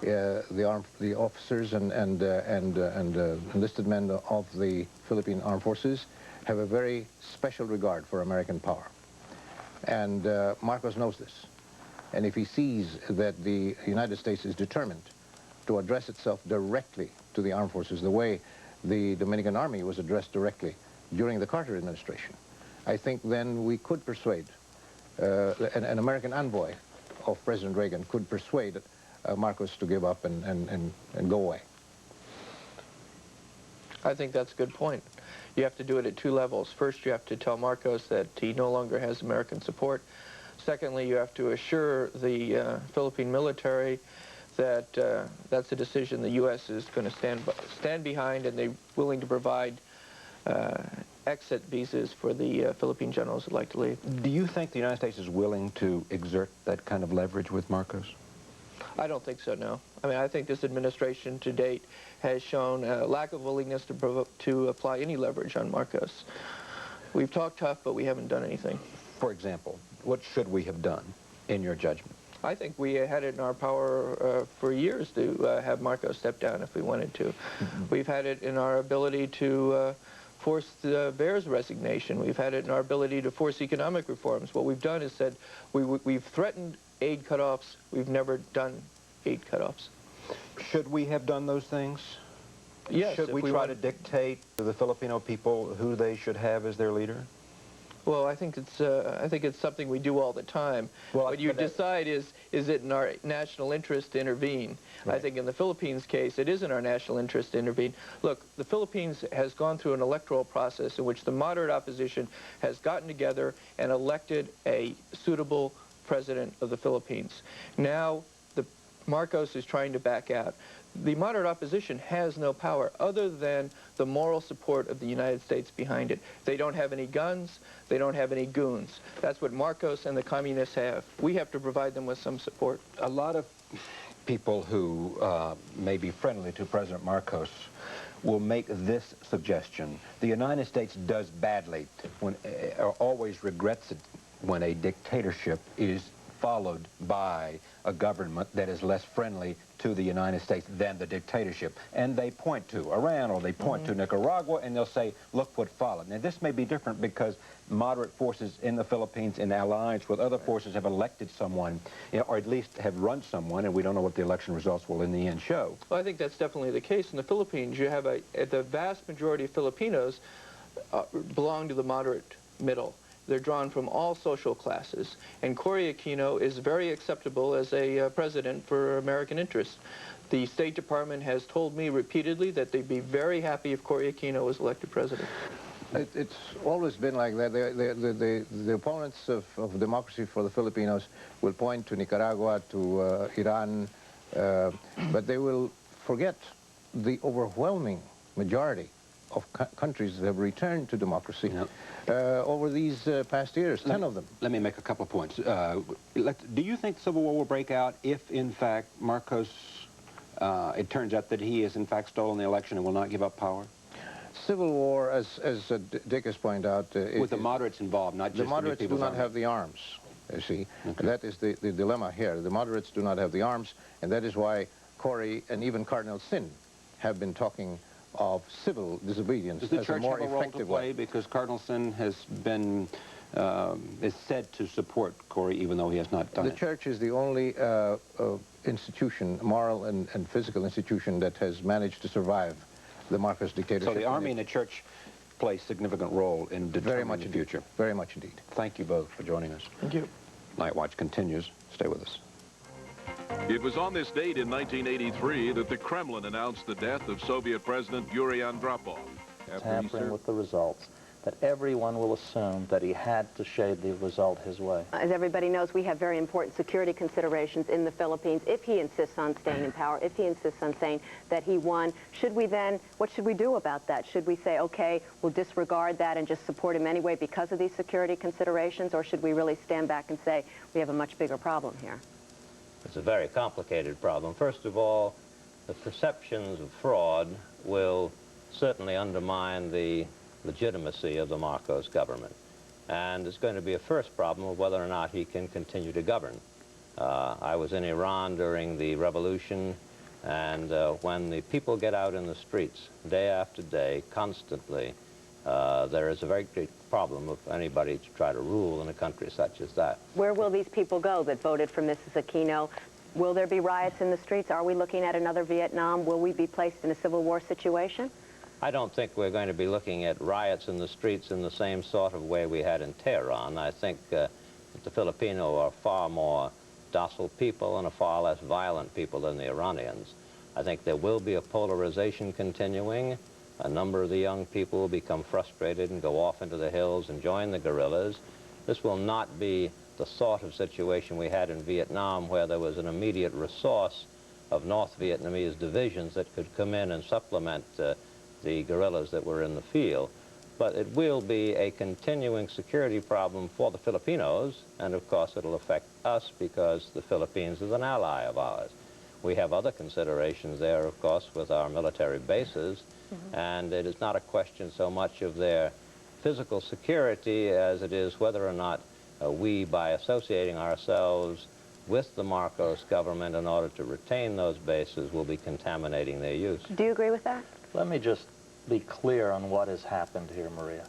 The officers and enlisted men of the Philippine Armed Forces have a very special regard for American power. And Marcos knows this. And if he sees that the United States is determined to address itself directly to the armed forces, the way the Dominican Army was addressed directly during the Carter administration, I think then we could persuade, an American envoy of President Reagan could persuade Marcos to give up and go away. I think that's a good point. You have to do it at two levels. First, you have to tell Marcos that he no longer has American support. Secondly, you have to assure the Philippine military that that's a decision the U.S. is going to stand behind, and they're willing to provide exit visas for the Philippine generals who'd like to leave. Do you think the United States is willing to exert that kind of leverage with Marcos? I don't think so, no. I mean, I think this administration to date has shown a lack of willingness to apply any leverage on Marcos. We've talked tough, but we haven't done anything. For example, what should we have done, in your judgment? I think we had it in our power for years to have Marcos step down if we wanted to. We've had it in our ability to force the Bears' resignation. We've had it in our ability to force economic reforms. What we've done is said we've threatened aid cutoffs. We've never done aid cutoffs. Should we have done those things? Yes. Should we try to dictate to the Filipino people who they should have as their leader? Well, I think it's something we do all the time. Well, what you decide is it in our national interest to intervene? Right. I think in the Philippines case, it is in our national interest to intervene. Look, the Philippines has gone through an electoral process in which the moderate opposition has gotten together and elected a suitable president of the Philippines. Now, Marcos is trying to back out. The moderate opposition has no power other than the moral support of the United States behind it. They don't have any guns. They don't have any goons. That's what Marcos and the communists have. We have to provide them with some support. A lot of people who may be friendly to President Marcos will make this suggestion. The United States does badly when, or always regrets it when a dictatorship is followed by a government that is less friendly to the United States than the dictatorship. And they point to Iran, or they point to Nicaragua, and they'll say, look what followed. Now, this may be different because moderate forces in the Philippines in alliance with other forces have elected someone, or at least have run someone, and we don't know what the election results will in the end show. Well, I think that's definitely the case. In the Philippines, you have the vast majority of Filipinos belong to the moderate middle. They're drawn from all social classes. And Cory Aquino is very acceptable as a president for American interests. The State Department has told me repeatedly that they'd be very happy if Cory Aquino was elected president. It's always been like that. The opponents of democracy for the Filipinos will point to Nicaragua, to Iran, but they will forget the overwhelming majority of countries that have returned to democracy over these past years, 10 of them. Let me make a couple of points. Do you think civil war will break out if, in fact, Marcos, it turns out that he has, in fact, stolen the election and will not give up power? Civil war, as Dick has pointed out... with the moderates involved, not just the moderates do not have the arms, you see. Okay. That is the dilemma here. The moderates do not have the arms, and that is why Cory and even Cardinal Sin have been talking of civil disobedience as a more effective way. Does the church have a role to play? Because Cardinal Sin has been, is said to support Cory, even though he has not done it. The church is the only institution, moral and physical institution, that has managed to survive the Marcos dictatorship. So the army and the church play a significant role in determining the future. Very much indeed. Thank you both for joining us. Thank you. Night Watch continues. Stay with us. It was on this date in 1983 that the Kremlin announced the death of Soviet President Yuri Andropov. Tampering with the results, that everyone will assume that he had to shade the result his way. As everybody knows, we have very important security considerations in the Philippines. If he insists on staying in power, if he insists on saying that he won, should we then, what should we do about that? Should we say, okay, we'll disregard that and just support him anyway because of these security considerations, or should we really stand back and say we have a much bigger problem here? It's a very complicated problem. First of all, the perceptions of fraud will certainly undermine the legitimacy of the Marcos government. And it's going to be a first problem of whether or not he can continue to govern. I was in Iran during the revolution, and when the people get out in the streets day after day, constantly, there is a very great problem of anybody to try to rule in a country such as that. Where will these people go that voted for Mrs. Aquino? Will there be riots in the streets? Are we looking at another Vietnam? Will we be placed in a civil war situation? I don't think we're going to be looking at riots in the streets in the same sort of way we had in Tehran. I think that the Filipino are far more docile people and a far less violent people than the Iranians. I think there will be a polarization continuing. A number of the young people will become frustrated and go off into the hills and join the guerrillas. This will not be the sort of situation we had in Vietnam, where there was an immediate resource of North Vietnamese divisions that could come in and supplement the guerrillas that were in the field. But it will be a continuing security problem for the Filipinos, and of course it'll affect us because the Philippines is an ally of ours. We have other considerations there, of course, with our military bases, and it is not a question so much of their physical security as it is whether or not we, by associating ourselves with the Marcos government in order to retain those bases, will be contaminating their use. Do you agree with that? Let me just be clear on what has happened here, Maria.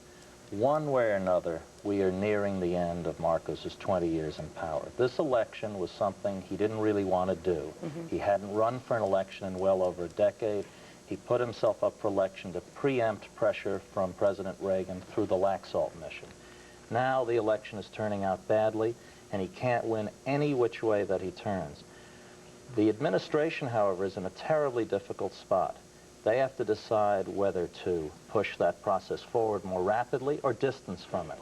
One way or another, we are nearing the end of Marcos's 20 years in power. This election was something he didn't really want to do. He hadn't run for an election in well over a decade. He put himself up for election to preempt pressure from President Reagan through the Laxalt mission. Now the election is turning out badly, and he can't win any which way that he turns. The administration, however, is in a terribly difficult spot. They have to decide whether to push that process forward more rapidly or distance from it.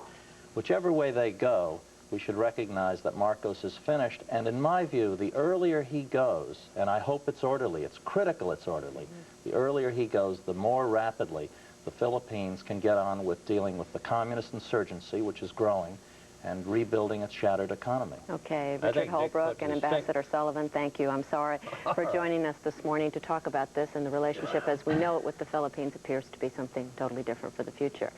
Whichever way they go, we should recognize that Marcos is finished, and in my view, the earlier he goes, and I hope it's orderly, it's critical it's orderly, the earlier he goes, the more rapidly the Philippines can get on with dealing with the communist insurgency, which is growing, and rebuilding its shattered economy. Okay, Richard Holbrooke and Ambassador Sullivan, thank you. I'm sorry for joining us this morning to talk about this, and the relationship as we know it with the Philippines appears to be something totally different for the future.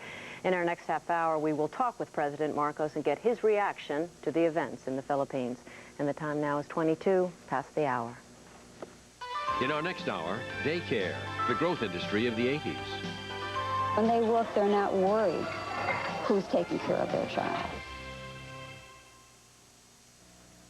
In our next half hour, we will talk with President Marcos and get his reaction to the events in the Philippines. And the time now is 22 past the hour. In our next hour, daycare, the growth industry of the 80s. When they work, they're not worried who's taking care of their child.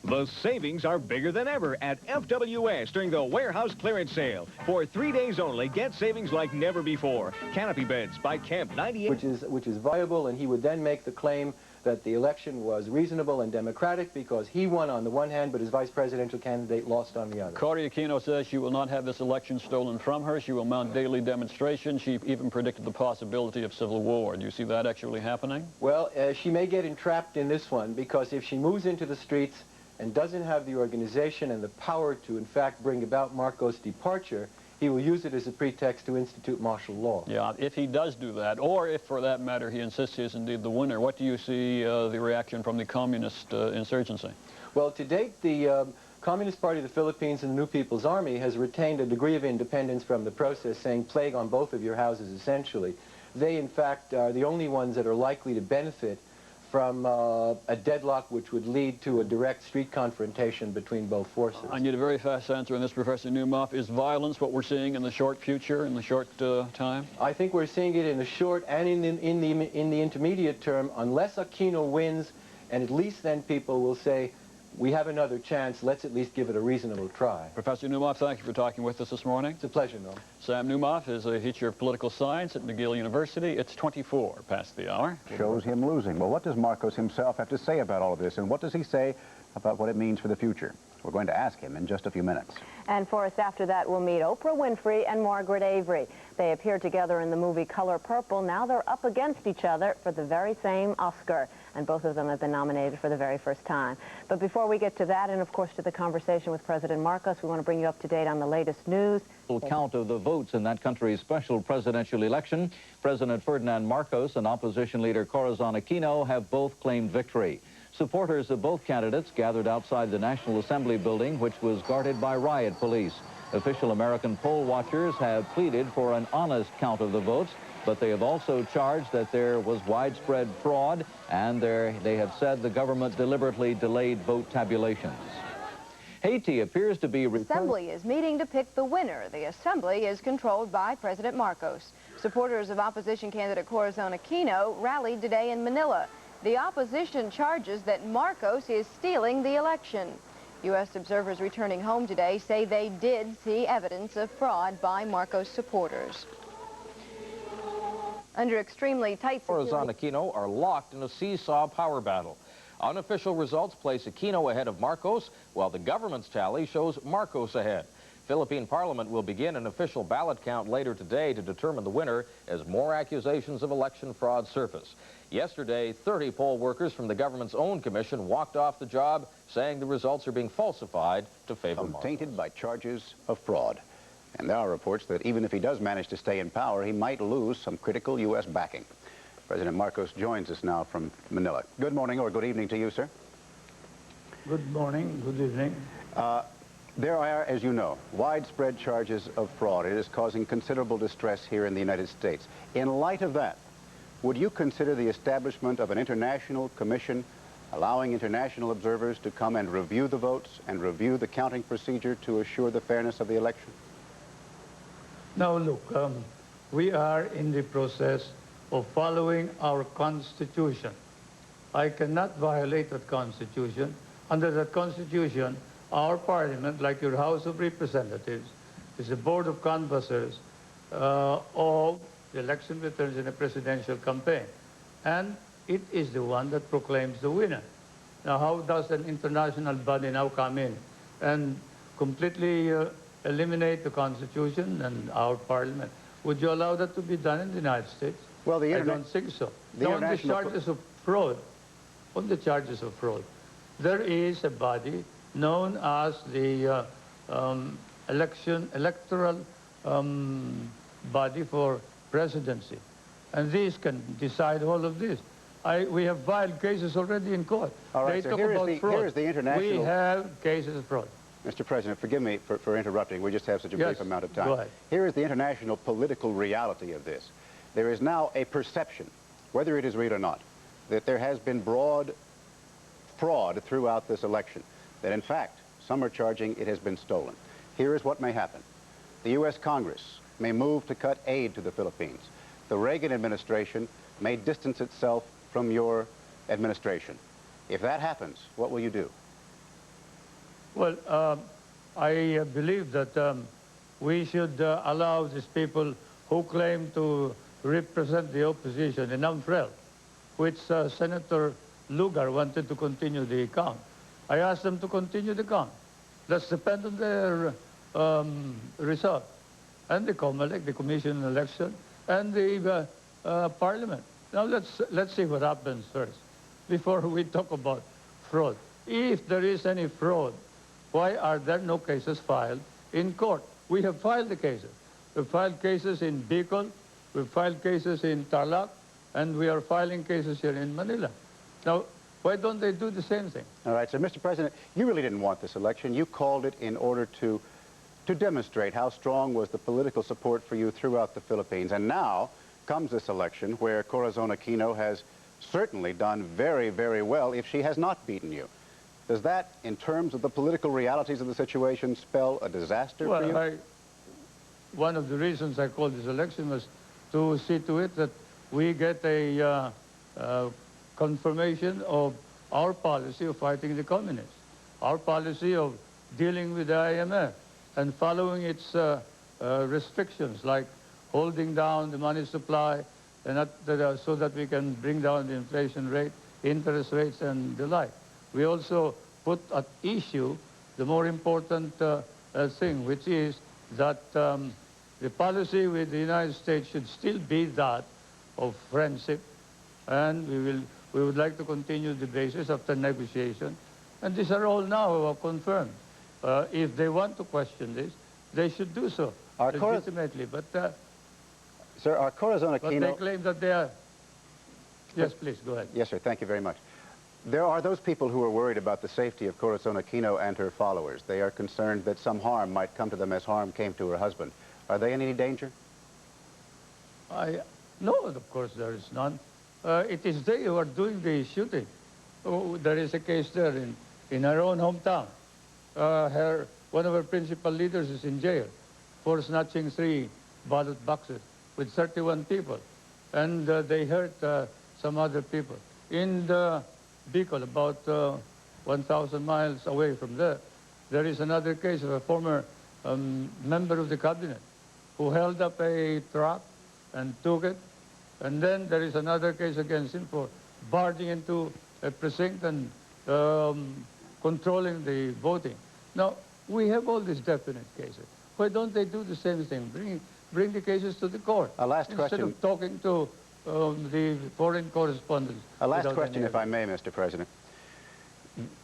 The savings are bigger than ever at FWS during the warehouse clearance sale. For 3 days only, get savings like never before. Canopy beds by Kemp 98. Which is viable, and he would then make the claim that the election was reasonable and democratic because he won on the one hand, but his vice presidential candidate lost on the other. Cory Aquino says she will not have this election stolen from her. She will mount daily demonstrations. She even predicted the possibility of civil war. Do you see that actually happening? Well, she may get entrapped in this one because if she moves into the streets and doesn't have the organization and the power to, in fact, bring about Marcos' departure, he will use it as a pretext to institute martial law. Yeah, if he does do that, or if, for that matter, he insists he is indeed the winner, what do you see the reaction from the communist insurgency? Well, to date, the Communist Party of the Philippines and the New People's Army has retained a degree of independence from the process, saying plague on both of your houses, essentially. They, in fact, are the only ones that are likely to benefit from a deadlock which would lead to a direct street confrontation between both forces. I need a very fast answer on this, Professor Newmoff. Is violence what we're seeing in the short future, in the short time? I think we're seeing it in the short and in the intermediate term, unless Aquino wins, and at least then people will say, we have another chance. Let's at least give it a reasonable try. Professor Newmoff, thank you for talking with us this morning. It's a pleasure, Noam. Sam Newmoff is a teacher of political science at McGill University. It's 24 past the hour. Shows him losing. Well, what does Marcos himself have to say about all of this, and what does he say about what it means for the future? We're going to ask him in just a few minutes. And for us after that, we'll meet Oprah Winfrey and Margaret Avery. They appeared together in the movie Color Purple. Now they're up against each other for the very same Oscar. And both of them have been nominated for the very first time. But before we get to that, and of course to the conversation with President Marcos, we want to bring you up to date on the latest news. Count of the votes in that country's special presidential election, President Ferdinand Marcos and opposition leader Corazon Aquino have both claimed victory. Supporters of both candidates gathered outside the National Assembly building, which was guarded by riot police. Official American poll watchers have pleaded for an honest count of the votes, but they have also charged that there was widespread fraud, and they have said the government deliberately delayed vote tabulations. Haiti appears to be... The Assembly is meeting to pick the winner. The Assembly is controlled by President Marcos. Supporters of opposition candidate Corazon Aquino rallied today in Manila. The opposition charges that Marcos is stealing the election. U.S. observers returning home today say they did see evidence of fraud by Marcos supporters. Under extremely tight security... Corazon Aquino are locked in a seesaw power battle. Unofficial results place Aquino ahead of Marcos, while the government's tally shows Marcos ahead. Philippine Parliament will begin an official ballot count later today to determine the winner as more accusations of election fraud surface. Yesterday, 30 poll workers from the government's own commission walked off the job, saying the results are being falsified to favor Marcos. Tainted by charges of fraud. And there are reports that even if he does manage to stay in power, he might lose some critical U.S. backing. President Marcos joins us now from Manila. Good morning or good evening to you, sir. Good morning, good evening. There are, as you know, widespread charges of fraud. It is causing considerable distress here in the United States. In light of that, would you consider the establishment of an international commission allowing international observers to come and review the votes and review the counting procedure to assure the fairness of the election? Now look, we are in the process of following our Constitution. I cannot violate that Constitution. Under that Constitution, our Parliament, like your House of Representatives, is a board of canvassers of the election returns in a presidential campaign. And it is the one that proclaims the winner. Now, how does an international body now come in and completely eliminate the Constitution and our Parliament? Would you allow that to be done in the United States? Well, I don't think so. Now, on the charges of fraud, there is a body known as the electoral body for presidency. And these can decide all of this. We have filed cases already in court. All right, they so talk about fraud. here is the international... We have cases of fraud. Mr. President, forgive me for interrupting. We just have such a brief amount of time. Go ahead. Here is the international political reality of this. There is now a perception, whether it is real or not, that there has been broad fraud throughout this election, that in fact, some are charging it has been stolen. Here is what may happen. The U.S. Congress may move to cut aid to the Philippines. The Reagan administration may distance itself from your administration. If that happens, what will you do? Well, I believe that we should allow these people who claim to represent the opposition in umbrella, which Senator Lugar wanted to continue the count. I asked them to continue the count. Let's depend on their result. And the COMELEC, the Commission on Election, and the Parliament. Now let's see what happens first, before we talk about fraud. If there is any fraud, why are there no cases filed in court? We have filed the cases. We've filed cases in Bicol, we've filed cases in Tarlac, and we are filing cases here in Manila. Now, why don't they do the same thing? All right, so Mr. President, you really didn't want this election. You called it in order to demonstrate how strong was the political support for you throughout the Philippines. And now comes this election where Corazon Aquino has certainly done very, very well if she has not beaten you. Does that, in terms of the political realities of the situation, spell a disaster for you? One of the reasons I called this election was to see to it that we get a confirmation of our policy of fighting the communists. our policy of dealing with the IMF and following its restrictions, like holding down the money supply and so that we can bring down the inflation rate, interest rates, and the like. We also put at issue the more important thing, which is that the policy with the United States should still be that of friendship, and we would like to continue the basis after negotiation. And these are all now confirmed. If they want to question this, they should do so legitimately. But sir, our Corazon Aquino... But they claim that they are... Yes, please, go ahead. Yes, sir, thank you very much. There are those people who are worried about the safety of Corazon Aquino and her followers. They are concerned that some harm might come to them as harm came to her husband. Are they in any danger? No, of course there is none. It is they who are doing the shooting. Oh, there is a case there in her own hometown. One of her principal leaders is in jail for snatching 3 ballot boxes with 31 people. And they hurt some other people. In the Bicol, about 1,000 miles away from there, there is another case of a former member of the cabinet who held up a truck and took it. And then there is another case against him for barging into a precinct and controlling the voting. Now, we have all these definite cases. Why don't they do the same thing? Bring the cases to the court. A last instead question. of talking to the foreign correspondents. A last question, if I may, Mr. President.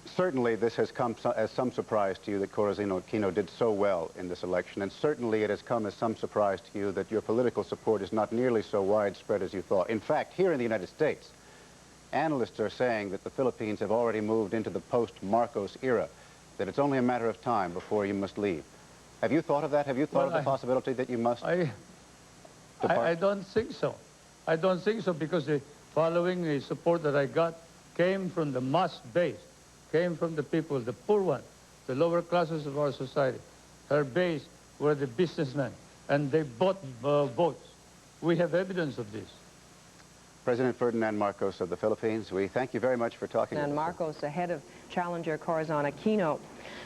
Certainly this has come as some surprise to you that Corazon Aquino did so well in this election, and certainly it has come as some surprise to you that your political support is not nearly so widespread as you thought. In fact, here in the United States, analysts are saying that the Philippines have already moved into the post-Marcos era, that it's only a matter of time before you must leave. Have you thought of that? Have you thought of the possibility that you must depart? I don't think so. I don't think so, because following the support that I got came from the mass base, came from the people, the poor ones, the lower classes of our society. Her base were the businessmen, and they bought votes. We have evidence of this. President Ferdinand Marcos of the Philippines, we thank you very much for talking with us. And Marcos ahead of challenger Corazon Aquino.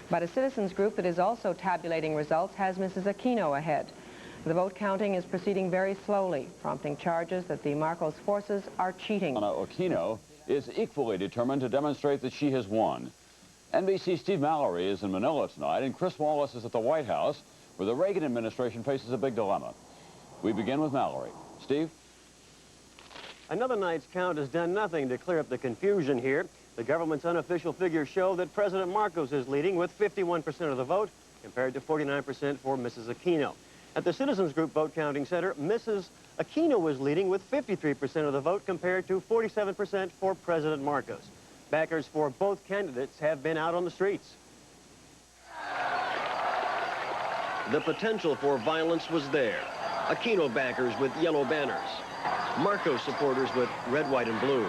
But a citizens group that is also tabulating results has Mrs. Aquino ahead. The vote counting is proceeding very slowly, prompting charges that the Marcos forces are cheating. Aquino is equally determined to demonstrate that she has won. NBC's Steve Mallory is in Manila tonight, and Chris Wallace is at the White House, where the Reagan administration faces a big dilemma. We begin with Mallory. Steve? Another night's count has done nothing to clear up the confusion here. The government's unofficial figures show that President Marcos is leading with 51% of the vote, compared to 49% for Mrs. Aquino. At the Citizens Group Vote Counting Center, Mrs. Aquino was leading with 53% of the vote, compared to 47% for President Marcos. Backers for both candidates have been out on the streets. The potential for violence was there. Aquino backers with yellow banners. Marcos supporters with red, white, and blue.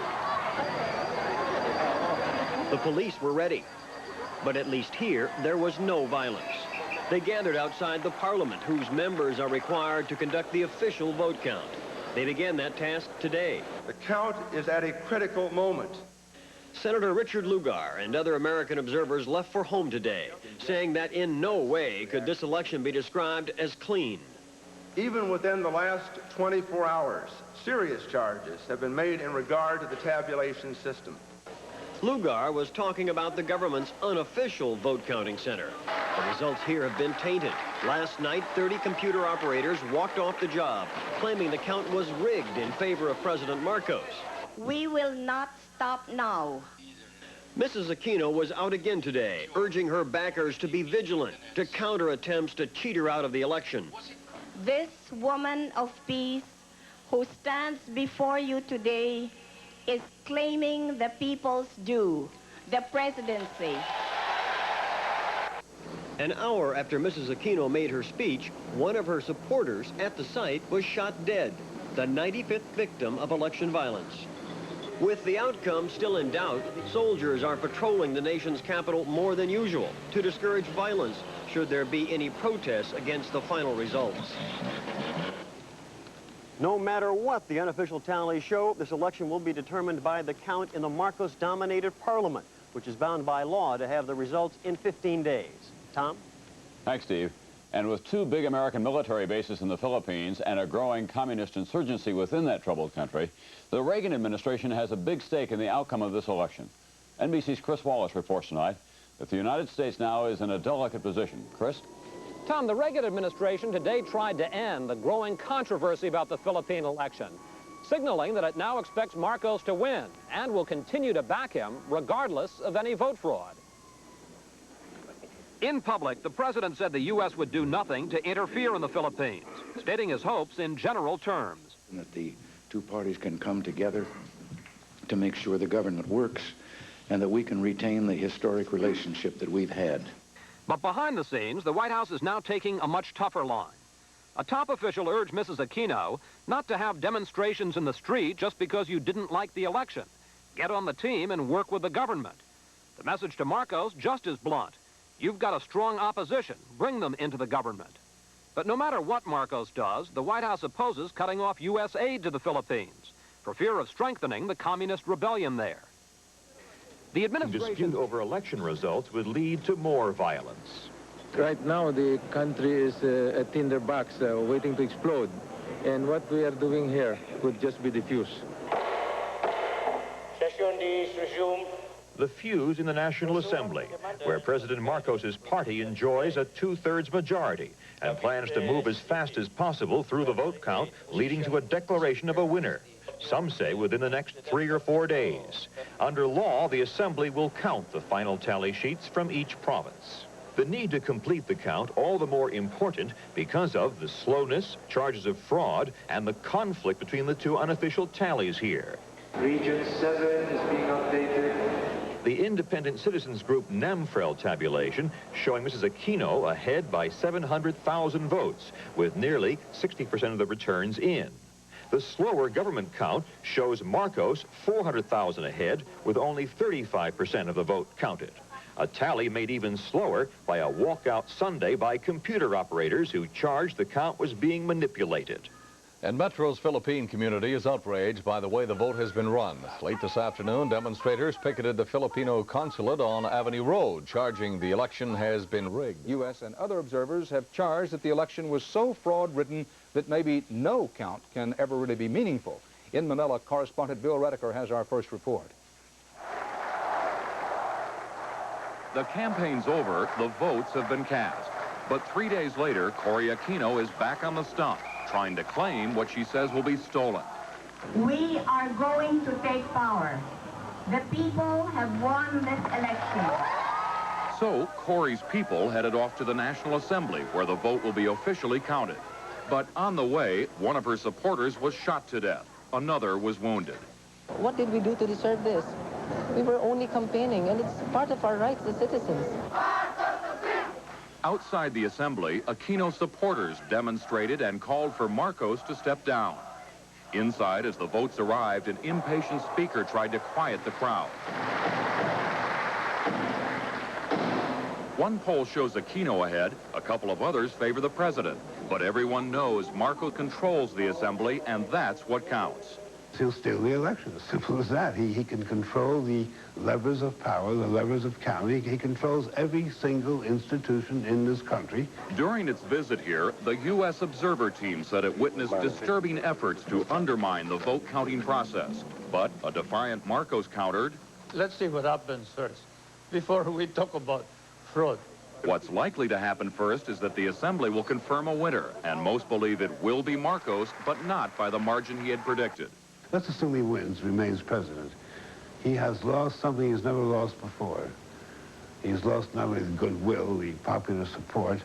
The police were ready. But at least here, there was no violence. They gathered outside the parliament, whose members are required to conduct the official vote count. They began that task today. The count is at a critical moment. Senator Richard Lugar and other American observers left for home today, saying that in no way could this election be described as clean. Even within the last 24 hours, serious charges have been made in regard to the tabulation system. Lugar was talking about the government's unofficial vote counting center. The results here have been tainted. Last night, 30 computer operators walked off the job, claiming the count was rigged in favor of President Marcos. We will not stop now. Mrs. Aquino was out again today, urging her backers to be vigilant, to counter attempts to cheat her out of the election. This woman of peace who stands before you today is claiming the people's due, the presidency. An hour after Mrs. Aquino made her speech, one of her supporters at the site was shot dead, the 95th victim of election violence. With the outcome still in doubt, soldiers are patrolling the nation's capital more than usual to discourage violence should there be any protests against the final results. No matter what the unofficial tallies show, this election will be determined by the count in the Marcos-dominated parliament. which is bound by law to have the results in 15 days. Tom? Thanks, Steve. And with 2 big American military bases in the Philippines and a growing communist insurgency within that troubled country, the Reagan administration has a big stake in the outcome of this election. NBC's Chris Wallace reports tonight that the United States now is in a delicate position. Chris? Tom, the Reagan administration today tried to end the growing controversy about the Philippine election, signaling that it now expects Marcos to win and will continue to back him regardless of any vote fraud. In public, the president said the U.S. would do nothing to interfere in the Philippines, stating his hopes in general terms. That the two parties can come together to make sure the government works and that we can retain the historic relationship that we've had. But behind the scenes, the White House is now taking a much tougher line. A top official urged Mrs. Aquino not to have demonstrations in the street just because you didn't like the election. Get on the team and work with the government. The message to Marcos just as blunt. You've got a strong opposition. Bring them into the government. But no matter what Marcos does, the White House opposes cutting off U.S. aid to the Philippines for fear of strengthening the communist rebellion there. The administration... Dispute over election results would lead to more violence. Right now, the country is a tinderbox waiting to explode. And what we are doing here could just be the fuse. Session is resumed. The fuse in the National Assembly, where President Marcos's party enjoys a 2/3 majority and plans to move as fast as possible through the vote count, leading to a declaration of a winner. Some say within the next 3 or 4 days. Under law, the Assembly will count the final tally sheets from each province. The need to complete the count all the more important because of the slowness, charges of fraud, and the conflict between the two unofficial tallies here. Region 7 is being updated. The independent citizens group NAMFREL tabulation showing Mrs. Aquino ahead by 700,000 votes, with nearly 60% of the returns in. The slower government count shows Marcos 400,000 ahead, with only 35% of the vote counted. A tally made even slower by a walkout Sunday by computer operators who charged the count was being manipulated. And Metro's Philippine community is outraged by the way the vote has been run. Late this afternoon, demonstrators picketed the Filipino consulate on Avenue Road, charging the election has been rigged. U.S. and other observers have charged that the election was so fraud-ridden that maybe no count can ever really be meaningful. In Manila, correspondent Bill Redeker has our first report. The campaign's over, the votes have been cast. But 3 days later, Cory Aquino is back on the stump, trying to claim what she says will be stolen. We are going to take power. The people have won this election. So, Cory's people headed off to the National Assembly, where the vote will be officially counted. But on the way, one of her supporters was shot to death. Another was wounded. What did we do to deserve this? We were only campaigning, and it's part of our rights as citizens. Outside the assembly, Aquino supporters demonstrated and called for Marcos to step down. Inside, as the votes arrived, an impatient speaker tried to quiet the crowd. One poll shows Aquino ahead, a couple of others favor the president. But everyone knows Marcos controls the assembly, and that's what counts. He'll steal the election, as simple as that. He can control the levers of power, the levers of county. He controls every single institution in this country. During its visit here, the U.S. observer team said it witnessed disturbing efforts to undermine the vote counting process. But a defiant Marcos countered, Let's see what happens first, before we talk about fraud. What's likely to happen first is that the assembly will confirm a winner, and most believe it will be Marcos, but not by the margin he had predicted. Let's assume he wins, remains president. He has lost something he's never lost before. He's lost not only the goodwill, the popular support,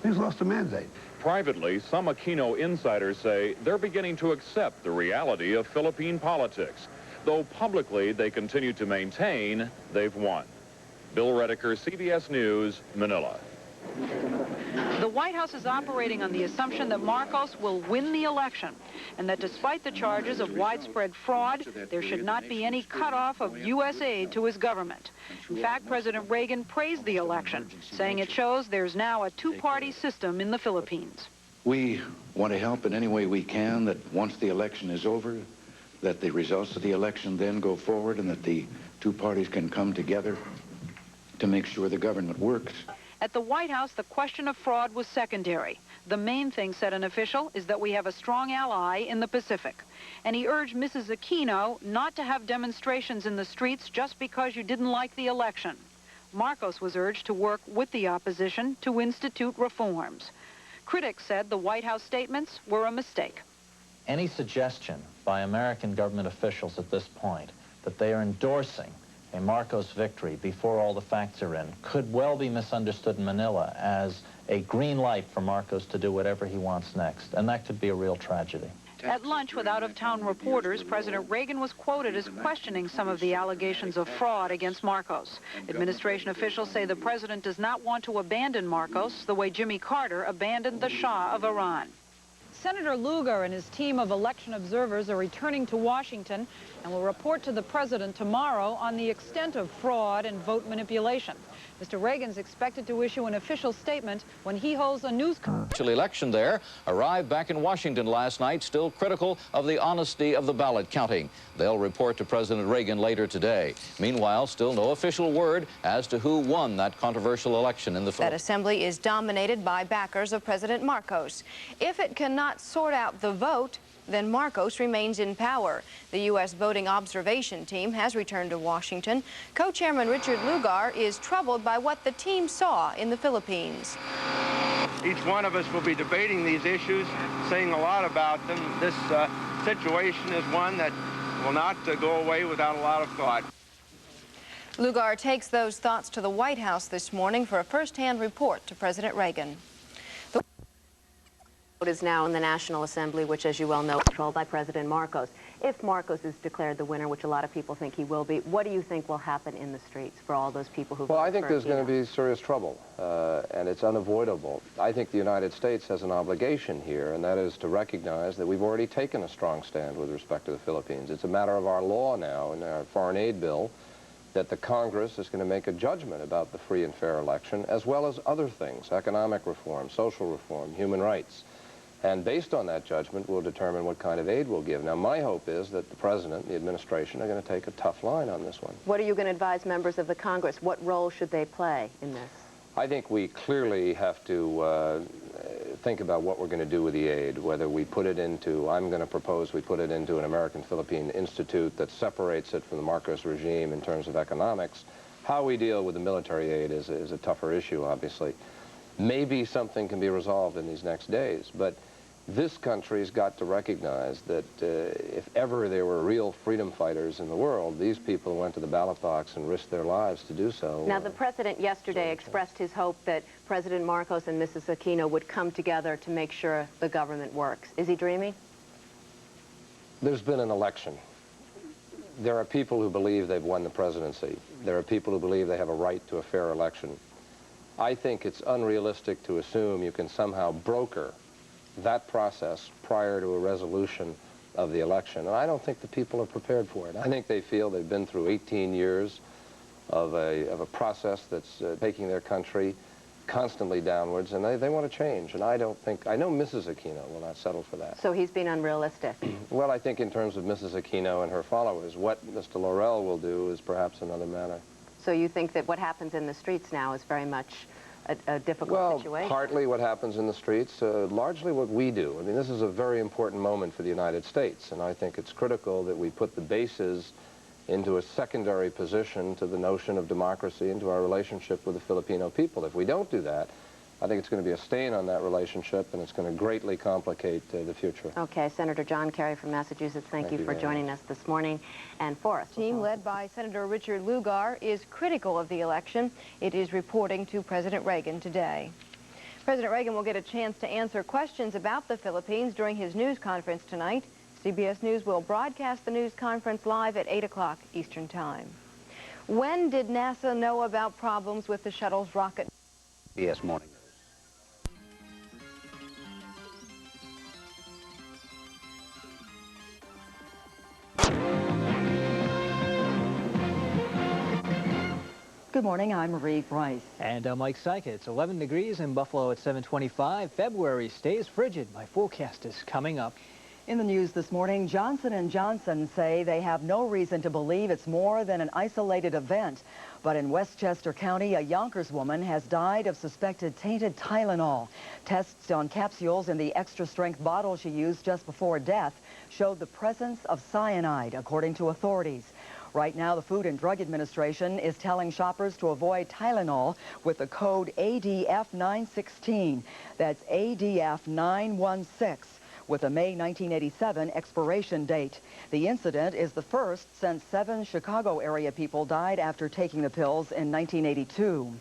he's lost a mandate. Privately, some Aquino insiders say they're beginning to accept the reality of Philippine politics, though publicly they continue to maintain they've won. Bill Redeker, CBS News, Manila. The White House is operating on the assumption that Marcos will win the election and that despite the charges of widespread fraud, there should not be any cutoff of U.S. aid to his government. In fact, President Reagan praised the election, saying it shows there's now a two-party system in the Philippines. We want to help in any way we can, that once the election is over, that the results of the election then go forward and that the two parties can come together to make sure the government works. At the White House, the question of fraud was secondary. The main thing, said an official, is that we have a strong ally in the Pacific. And he urged Mrs. Aquino not to have demonstrations in the streets just because you didn't like the election. Marcos was urged to work with the opposition to institute reforms. Critics said the White House statements were a mistake. Any suggestion by American government officials at this point that they are endorsing a Marcos victory before all the facts are in could well be misunderstood in Manila as a green light for Marcos to do whatever he wants next, and that could be a real tragedy. At lunch with out-of-town reporters, President Reagan was quoted as questioning some of the allegations of fraud against Marcos. Administration officials say the president does not want to abandon Marcos the way Jimmy Carter abandoned the Shah of Iran. Senator Lugar and his team of election observers are returning to Washington and will report to the president tomorrow on the extent of fraud and vote manipulation. Mr. Reagan's expected to issue an official statement when he holds a news conference. Election there arrived back in Washington last night, still critical of the honesty of the ballot counting. They'll report to President Reagan later today. Meanwhile, still no official word as to who won that controversial election in the Philippines. That assembly is dominated by backers of President Marcos. If it cannot sort out the vote, then Marcos remains in power. The U.S. voting observation team has returned to Washington. Co-chairman Richard Lugar is troubled by what the team saw in the Philippines. Each one of us will be debating these issues, saying a lot about them. This situation is one that will not go away without a lot of thought. Lugar takes those thoughts to the White House this morning for a first-hand report to President Reagan. Vote is now in the National Assembly, which, as you well know, is controlled by President Marcos. If Marcos is declared the winner, which a lot of people think he will be, what do you think will happen in the streets for all those people who voted? Well, I think there's going to be serious trouble, and it's unavoidable. I think the United States has an obligation here, and that is to recognize that we've already taken a strong stand with respect to the Philippines. It's a matter of our law now in our foreign aid bill that the Congress is going to make a judgment about the free and fair election, as well as other things, economic reform, social reform, human rights. And based on that judgment, we'll determine what kind of aid we'll give. Now, my hope is that the President and the administration are going to take a tough line on this one. What are you going to advise members of the Congress? What role should they play in this? I think we clearly have to think about what we're going to do with the aid, whether we put it into, I'm going to propose we put it into an American-Philippine Institute that separates it from the Marcos regime in terms of economics. How we deal with the military aid is a tougher issue, obviously. Maybe something can be resolved in these next days, but this country's got to recognize that if ever there were real freedom fighters in the world, these people went to the ballot box and risked their lives to do so. Now, the president yesterday expressed his hope that President Marcos and Mrs. Aquino would come together to make sure the government works. Is he dreaming? There's been an election. There are people who believe they've won the presidency. There are people who believe they have a right to a fair election. I think it's unrealistic to assume you can somehow broker that process prior to a resolution of the election. And I don't think the people are prepared for it. I think they feel they've been through 18 years of a process that's taking their country constantly downwards, and they want to change. And I know Mrs. Aquino will not settle for that. So he's been unrealistic. Well, I think in terms of Mrs. Aquino and her followers, what Mr. Laurel will do is perhaps another matter. So you think that what happens in the streets now is very much a difficult situation? Well, partly what happens in the streets, largely what we do. I mean, this is a very important moment for the United States, and I think it's critical that we put the bases into a secondary position to the notion of democracy and to our relationship with the Filipino people. If we don't do that, I think it's going to be a stain on that relationship, and it's going to greatly complicate the future. Okay, Senator John Kerry from Massachusetts, thank you for joining us this morning. And Forrest. The team led by Senator Richard Lugar is critical of the election. It is reporting to President Reagan today. President Reagan will get a chance to answer questions about the Philippines during his news conference tonight. CBS News will broadcast the news conference live at 8 o'clock Eastern Time. When did NASA know about problems with the shuttle's rocket? CBS Morning. Good morning, I'm Marie Bryce. And I'm Mike Syka. It's 11 degrees in Buffalo at 7:25. February stays frigid. My forecast is coming up. In the news this morning, Johnson & Johnson say they have no reason to believe it's more than an isolated event. But in Westchester County, a Yonkers woman has died of suspected tainted Tylenol. Tests on capsules in the extra-strength bottle she used just before death showed the presence of cyanide, according to authorities. Right now, the Food and Drug Administration is telling shoppers to avoid Tylenol with the code ADF916. That's ADF916. With a May 1987 expiration date. The incident is the first since 7 Chicago area people died after taking the pills in 1982.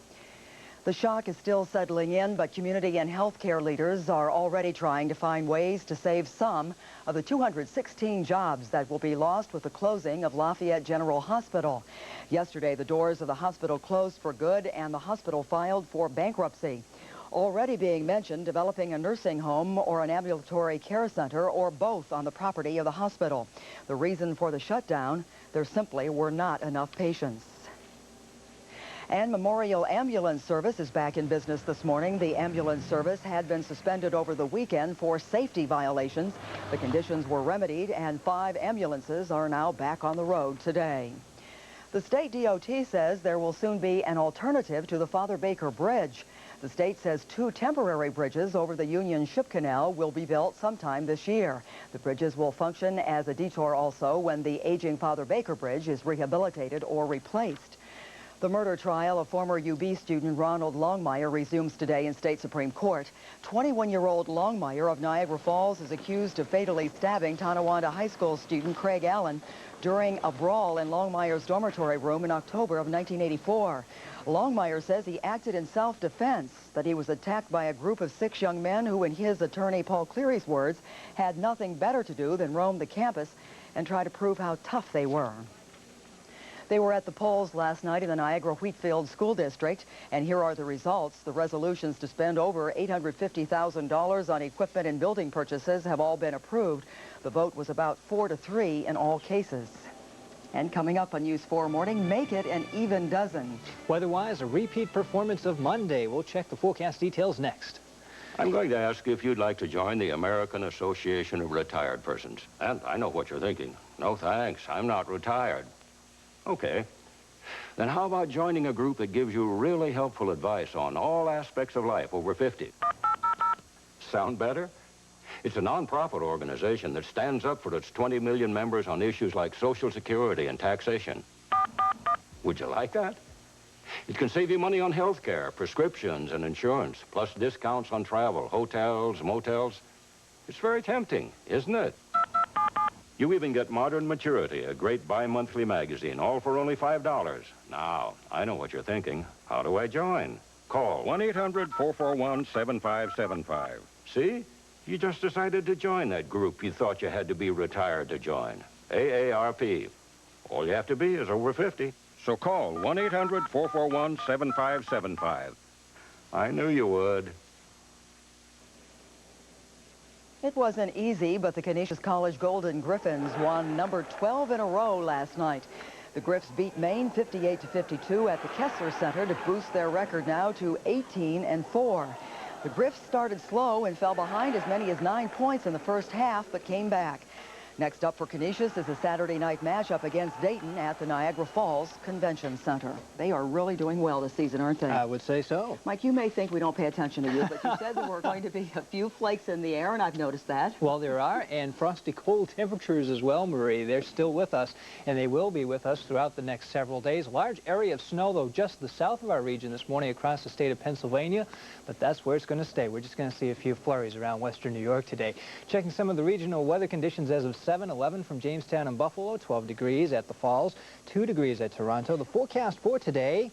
The shock is still settling in, but community and healthcare leaders are already trying to find ways to save some of the 216 jobs that will be lost with the closing of Lafayette General Hospital. Yesterday, the doors of the hospital closed for good and the hospital filed for bankruptcy. Already being mentioned, developing a nursing home or an ambulatory care center or both on the property of the hospital. The reason for the shutdown, there simply were not enough patients. And Memorial Ambulance Service is back in business this morning. The ambulance service had been suspended over the weekend for safety violations. The conditions were remedied and 5 ambulances are now back on the road today. The state DOT says there will soon be an alternative to the Father Baker Bridge. The state says 2 temporary bridges over the Union Ship Canal will be built sometime this year. The bridges will function as a detour also when the aging Father Baker Bridge is rehabilitated or replaced. The murder trial of former UB student Ronald Longmire resumes today in state Supreme Court. 21-year-old Longmire of Niagara Falls is accused of fatally stabbing Tonawanda High School student Craig Allen during a brawl in Longmire's dormitory room in October of 1984. Longmire says he acted in self-defense, that he was attacked by a group of 6 young men who, in his attorney Paul Cleary's words, had nothing better to do than roam the campus and try to prove how tough they were. They were at the polls last night in the Niagara-Wheatfield School District, and here are the results. The resolutions to spend over $850,000 on equipment and building purchases have all been approved. The vote was about 4-3 in all cases. And coming up on News 4 Morning, make it an even dozen. Weather-wise, a repeat performance of Monday. We'll check the forecast details next. I'm going to ask if you'd like to join the American Association of Retired Persons. And I know what you're thinking. No thanks, I'm not retired. Okay. Then how about joining a group that gives you really helpful advice on all aspects of life over 50? Sound better? It's a non-profit organization that stands up for its 20 million members on issues like Social Security and taxation. Would you like that? It can save you money on health care, prescriptions, and insurance, plus discounts on travel, hotels, motels. It's very tempting, isn't it? You even get Modern Maturity, a great bi-monthly magazine, all for only $5. Now, I know what you're thinking. How do I join? Call 1-800-441-7575. See? You just decided to join that group you thought you had to be retired to join. AARP. All you have to be is over 50. So call 1-800-441-7575. I knew you would. It wasn't easy, but the Canisius College Golden Griffins won number 12 in a row last night. The Griffs beat Maine 58-52 at the Kessler Center to boost their record now to 18-4. The Griffs started slow and fell behind as many as 9 points in the first half, but came back. Next up for Canisius is a Saturday night matchup against Dayton at the Niagara Falls Convention Center. They are really doing well this season, aren't they? I would say so. Mike, you may think we don't pay attention to you, but you said there were going to be a few flakes in the air, and I've noticed that. Well, there are, and frosty cold temperatures as well, Marie. They're still with us, and they will be with us throughout the next several days. Large area of snow, though, just the south of our region this morning across the state of Pennsylvania, but that's where it's going to stay. We're just going to see a few flurries around western New York today. Checking some of the regional weather conditions as of 7-11 from Jamestown and Buffalo, 12 degrees at the Falls, 2 degrees at Toronto. The forecast for today,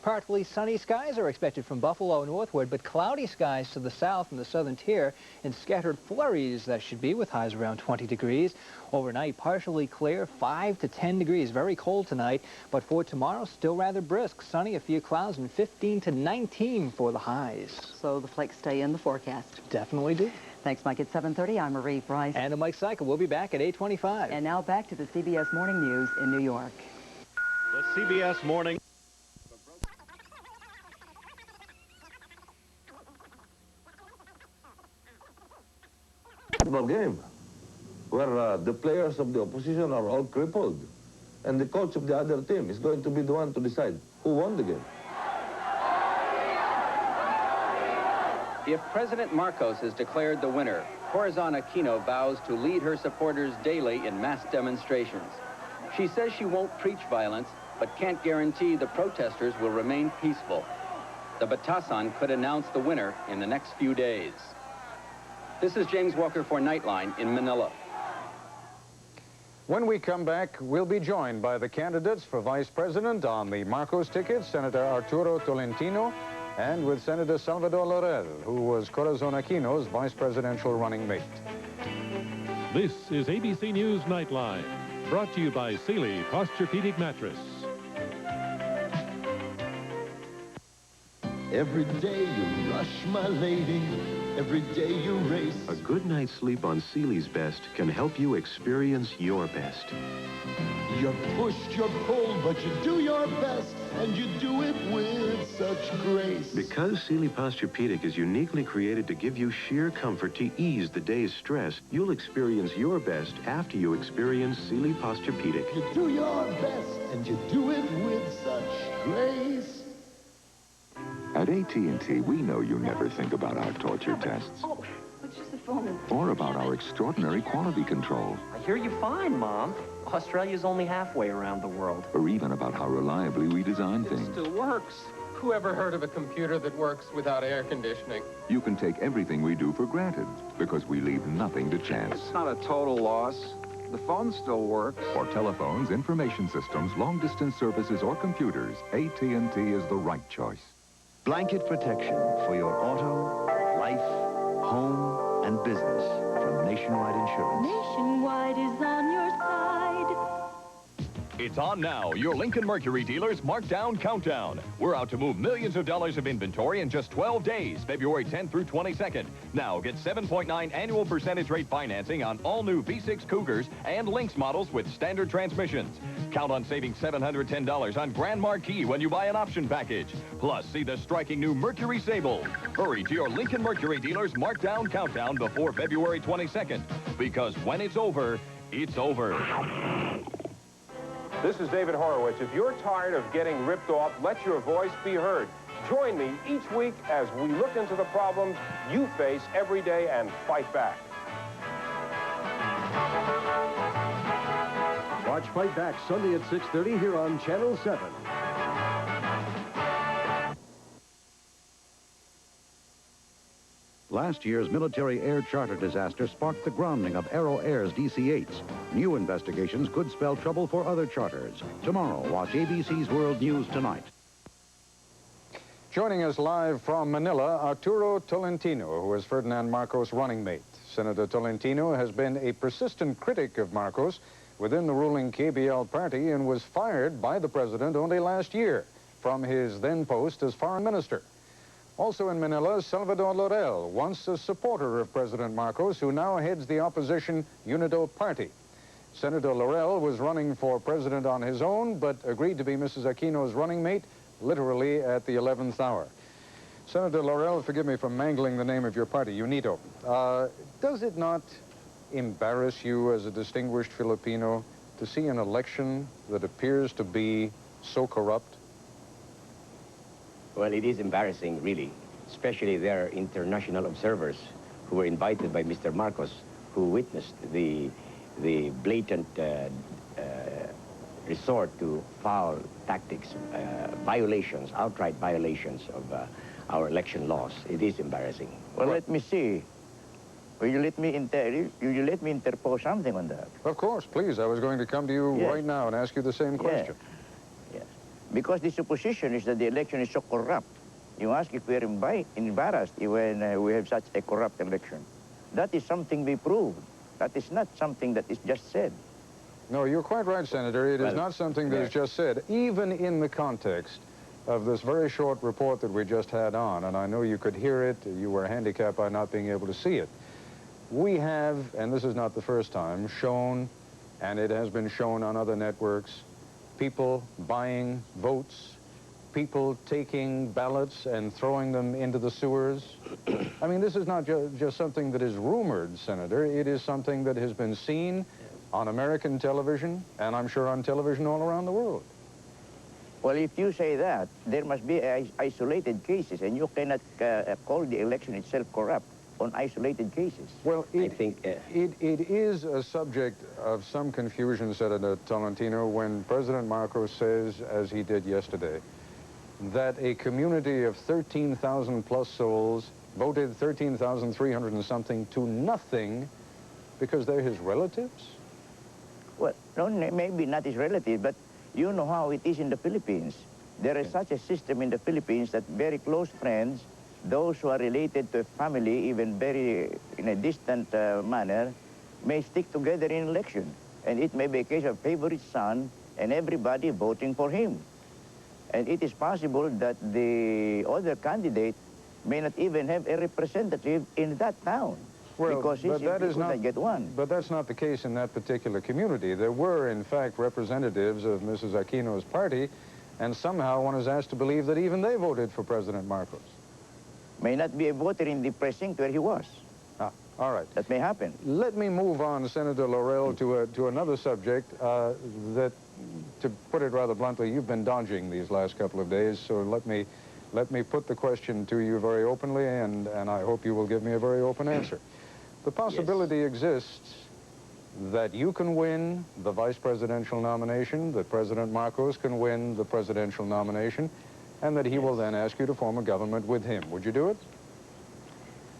partly sunny skies are expected from Buffalo northward, but cloudy skies to the south and the southern tier, and scattered flurries that should be with highs around 20 degrees. Overnight, partially clear, 5 to 10 degrees. Very cold tonight, but for tomorrow, still rather brisk. Sunny, a few clouds, and 15 to 19 for the highs. So the flakes stay in the forecast. Definitely do. Thanks, Mike. At 7:30, I'm Marie Bryce. And I'm Mike Cycle. We'll be back at 8:25. And now back to the CBS Morning News in New York. The CBS Morning. About game. where the players of the opposition are all crippled. And the coach of the other team is going to be the one to decide who won the game. If President Marcos is declared the winner, Corazon Aquino vows to lead her supporters daily in mass demonstrations. She says she won't preach violence, but can't guarantee the protesters will remain peaceful. The Batasan could announce the winner in the next few days. This is James Walker for Nightline in Manila. When we come back, we'll be joined by the candidates for vice president on the Marcos ticket, Senator Arturo Tolentino, and with Senator Salvador Laurel, who was Corazon Aquino's vice presidential running mate. This is ABC News Nightline, brought to you by Sealy Posturepedic Mattress. Every day you rush, my lady. Every day you race. A good night's sleep on Sealy's Best can help you experience your best. You're pushed, you're pulled, but you do your best, and you do it with such grace. Because Sealy Posturepedic is uniquely created to give you sheer comfort to ease the day's stress, you'll experience your best after you experience Sealy Posturepedic. You do your best, and you do it with such grace. At AT&T, we know you never think about our torture tests. Oh, it's just the phone. Or about our extraordinary quality control. I hear you fine, Mom. Australia's only halfway around the world. Or even about how reliably we design things. It still works. Who ever heard of a computer that works without air conditioning? You can take everything we do for granted, because we leave nothing to chance. It's not a total loss. The phone still works. For telephones, information systems, long-distance services, or computers, AT&T is the right choice. Blanket protection for your auto, life, home, and business from Nationwide Insurance. Nationwide is on your side. It's on now. Your Lincoln Mercury dealers Markdown Countdown. We're out to move millions of dollars of inventory in just 12 days, February 10th through 22nd. Now get 7.9 annual percentage rate financing on all new V6 Cougars and Lynx models with standard transmissions. Count on saving $710 on Grand Marquis when you buy an option package. Plus, see the striking new Mercury Sable. Hurry to your Lincoln Mercury dealers Markdown Countdown before February 22nd. Because when it's over, it's over. This is David Horowitz. If you're tired of getting ripped off, let your voice be heard. Join me each week as we look into the problems you face every day and fight back. Watch Fight Back Sunday at 6:30 here on Channel 7. Last year's military air charter disaster sparked the grounding of Aero Air's DC-8s. New investigations could spell trouble for other charters. Tomorrow, watch ABC's World News Tonight. Joining us live from Manila, Arturo Tolentino, who is Ferdinand Marcos' running mate. Senator Tolentino has been a persistent critic of Marcos within the ruling KBL party and was fired by the president only last year from his then post as foreign minister. Also in Manila, Salvador Laurel, once a supporter of President Marcos, who now heads the opposition Unido party. Senator Laurel was running for president on his own, but agreed to be Mrs. Aquino's running mate, literally at the 11th hour. Senator Laurel, forgive me for mangling the name of your party, Unido. Does it not embarrass you as a distinguished Filipino to see an election that appears to be so corrupt? Well, it is embarrassing, really, especially there are international observers who were invited by Mr. Marcos, who witnessed the blatant resort to foul tactics, violations, outright violations of our election laws. It is embarrassing. Well, let me see. Will you let me interpose something on that? Of course, please. I was going to come to you right now and ask you the same question. Yes. Because the supposition is that the election is so corrupt. You ask if we're embarrassed when we have such a corrupt election. That is something we proved. That is not something that is just said. No, you're quite right, Senator. It is not something that is just said, even in the context of this very short report that we just had on, and I know you could hear it, you were handicapped by not being able to see it. We have, and this is not the first time, shown, and it has been shown on other networks, people buying votes people taking ballots and throwing them into the sewers? I mean, this is not just something that is rumored, Senator. It is something that has been seen on American television, and I'm sure on television all around the world. Well, if you say that, there must be isolated cases, and you cannot call the election itself corrupt on isolated cases. Well, I think it is a subject of some confusion, Senator Tolentino, when President Marcos says, as he did yesterday, that a community of 13,000 plus souls voted 13,300 and something to nothing because they're his relatives? Well, no, maybe not his relatives, but you know how it is in the Philippines. There is such a system in the Philippines that very close friends, those who are related to a family, even very in a distant manner, may stick together in election. And it may be a case of favorite son and everybody voting for him. And it is possible that the other candidate may not even have a representative in that town. Well, because he simply couldn't get one. But that's not the case in that particular community. There were, in fact, representatives of Mrs. Aquino's party, and somehow one is asked to believe that even they voted for President Marcos. May not be a voter in the precinct where he was. Ah, all right. That may happen. Let me move on, Senator Laurel, to another subject that, to put it rather bluntly, you've been dodging these last couple of days, so let me put the question to you very openly, and I hope you will give me a very open answer. The possibility exists that you can win the vice presidential nomination, that President Marcos can win the presidential nomination, and that he will then ask you to form a government with him. Would you do it?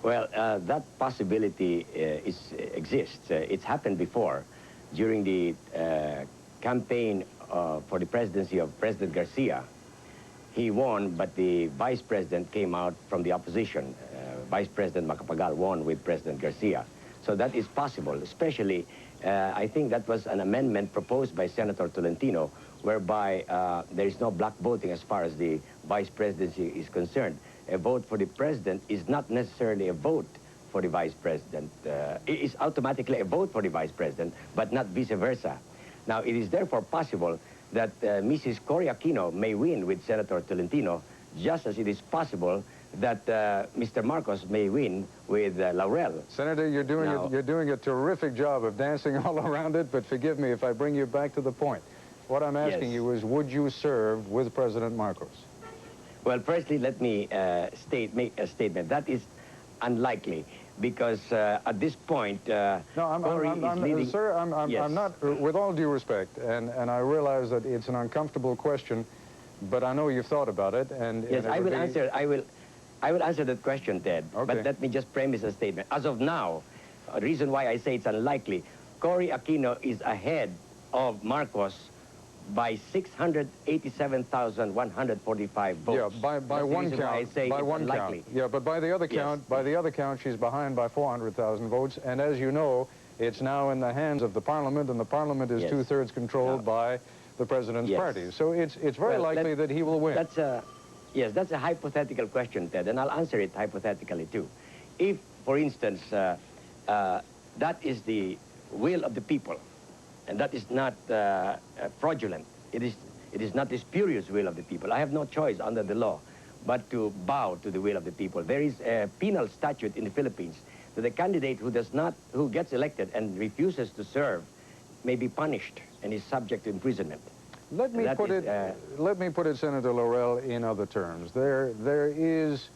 Well, that possibility exists. It's happened before. During the campaign for the presidency of President Garcia, he won, but the vice president came out from the opposition. Vice President Macapagal won with President Garcia. So that is possible, especially, I think that was an amendment proposed by Senator Tolentino, whereby there is no block voting as far as the vice presidency is concerned. A vote for the president is not necessarily a vote for the vice president. It is automatically a vote for the vice president, but not vice versa. Now, it is therefore possible that Mrs. Cory Aquino may win with Senator Tolentino, just as it is possible that Mr. Marcos may win with Laurel. Senator, you're doing a terrific job of dancing all around it, but forgive me if I bring you back to the point. What I'm asking you is, would you serve with President Marcos? Well, firstly, let me make a statement. That is unlikely, because at this point, no, Cory is leading... Sir, I'm not, with all due respect, and I realize that it's an uncomfortable question, but I know you've thought about it, and... Yes, I will answer that question, Ted. Okay. But let me just premise a statement. As of now, the reason why I say it's unlikely, Cory Aquino is ahead of Marcos by 687,145 votes. Yeah, by one count. I say by one unlikely. count. Yeah, but by the other count, she's behind by 400,000 votes. And as you know, it's now in the hands of the Parliament, and the Parliament is two-thirds controlled by the President's party. So it's very likely that he will win. Yes, that's a hypothetical question, Ted, and I'll answer it hypothetically, too. If, for instance, that is the will of the people, and that is not fraudulent, it is not the spurious will of the people, I have no choice under the law but to bow to the will of the people. There is a penal statute in the Philippines that the candidate who gets elected and refuses to serve may be punished and is subject to imprisonment. Let me put it, Senator Laurel, in other terms. There is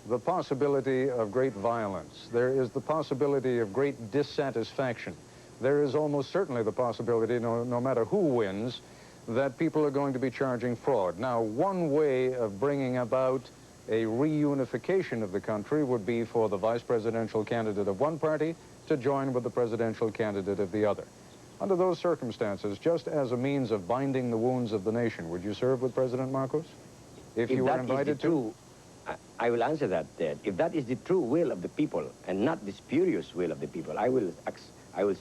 the possibility of great violence. There is the possibility of great dissatisfaction. There is almost certainly the possibility, no matter who wins, that people are going to be charging fraud. Now, one way of bringing about a reunification of the country would be for the vice presidential candidate of one party to join with the presidential candidate of the other. Under those circumstances, just as a means of binding the wounds of the nation, would you serve with President Marcos? If you were invited to? I will answer that, Ted. If that is the true will of the people and not the spurious will of the people, I will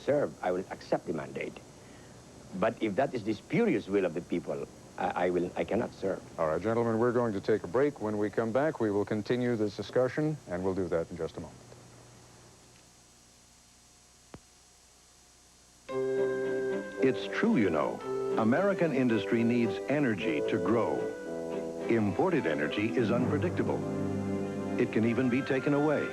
serve, I will accept the mandate. But if that is the spurious will of the people, I cannot serve. All right, gentlemen, we're going to take a break. When we come back, we will continue this discussion, and we'll do that in just a moment. It's true, you know. American industry needs energy to grow. Imported energy is unpredictable. It can even be taken away.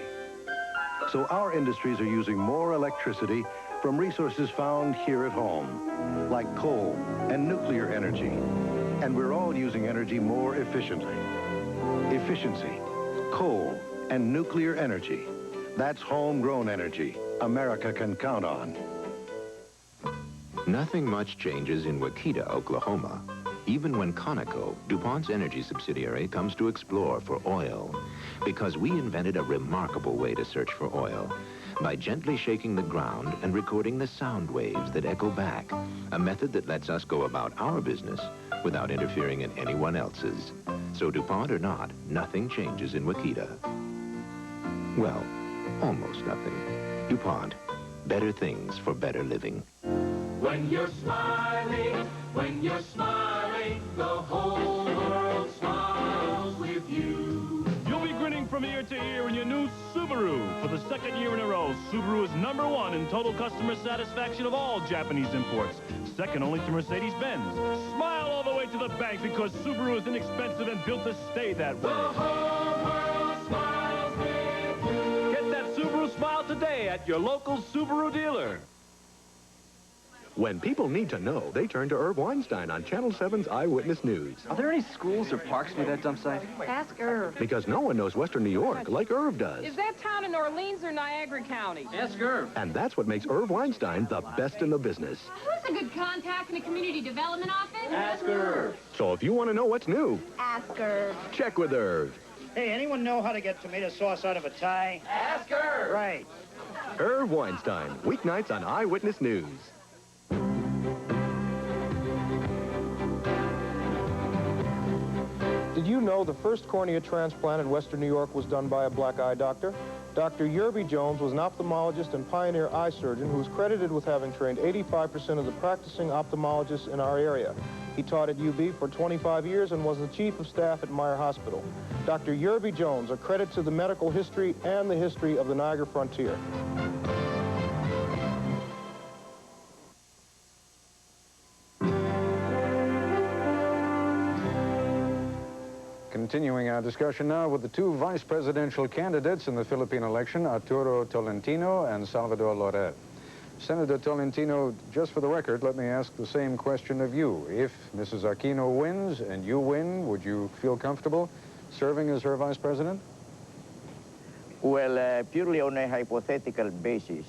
So our industries are using more electricity from resources found here at home, like coal and nuclear energy. And we're all using energy more efficiently. Efficiency, coal, and nuclear energy. That's homegrown energy America can count on. Nothing much changes in Wakita, Oklahoma, even when Conoco, DuPont's energy subsidiary, comes to explore for oil. Because we invented a remarkable way to search for oil by gently shaking the ground and recording the sound waves that echo back, a method that lets us go about our business without interfering in anyone else's. So DuPont or not, nothing changes in Wakita. Well, almost nothing. DuPont, better things for better living. When you're smiling, the whole world smiles with you. You'll be grinning from ear to ear in your new Subaru. For the second year in a row, Subaru is #1 in total customer satisfaction of all Japanese imports. Second only to Mercedes-Benz. Smile all the way to the bank because Subaru is inexpensive and built to stay that way. The whole world smiles with you. Get that Subaru smile today at your local Subaru dealer. When people need to know, they turn to Irv Weinstein on Channel 7's Eyewitness News. Are there any schools or parks near that dump site? Ask Irv. Because no one knows Western New York like Irv does. Is that town in Orleans or Niagara County? Ask Irv. And that's what makes Irv Weinstein the best in the business. Who's a good contact in a community development office? Ask Irv. So if you want to know what's new, Ask Irv. check with Irv. Hey, anyone know how to get tomato sauce out of a tie? Ask Irv. Right. Irv Weinstein, weeknights on Eyewitness News. Did you know the first cornea transplant in Western New York was done by a black eye doctor? Dr. Yerby Jones was an ophthalmologist and pioneer eye surgeon who is credited with having trained 85% of the practicing ophthalmologists in our area. He taught at UB for 25 years and was the chief of staff at Meyer Hospital. Dr. Yerby Jones, a credit to the medical history and the history of the Niagara frontier. Continuing our discussion now with the two vice presidential candidates in the Philippine election, Arturo Tolentino and Salvador Laurel. Senator Tolentino, just for the record, let me ask the same question of you. If Mrs. Aquino wins and you win, would you feel comfortable serving as her vice president? Well, purely on a hypothetical basis,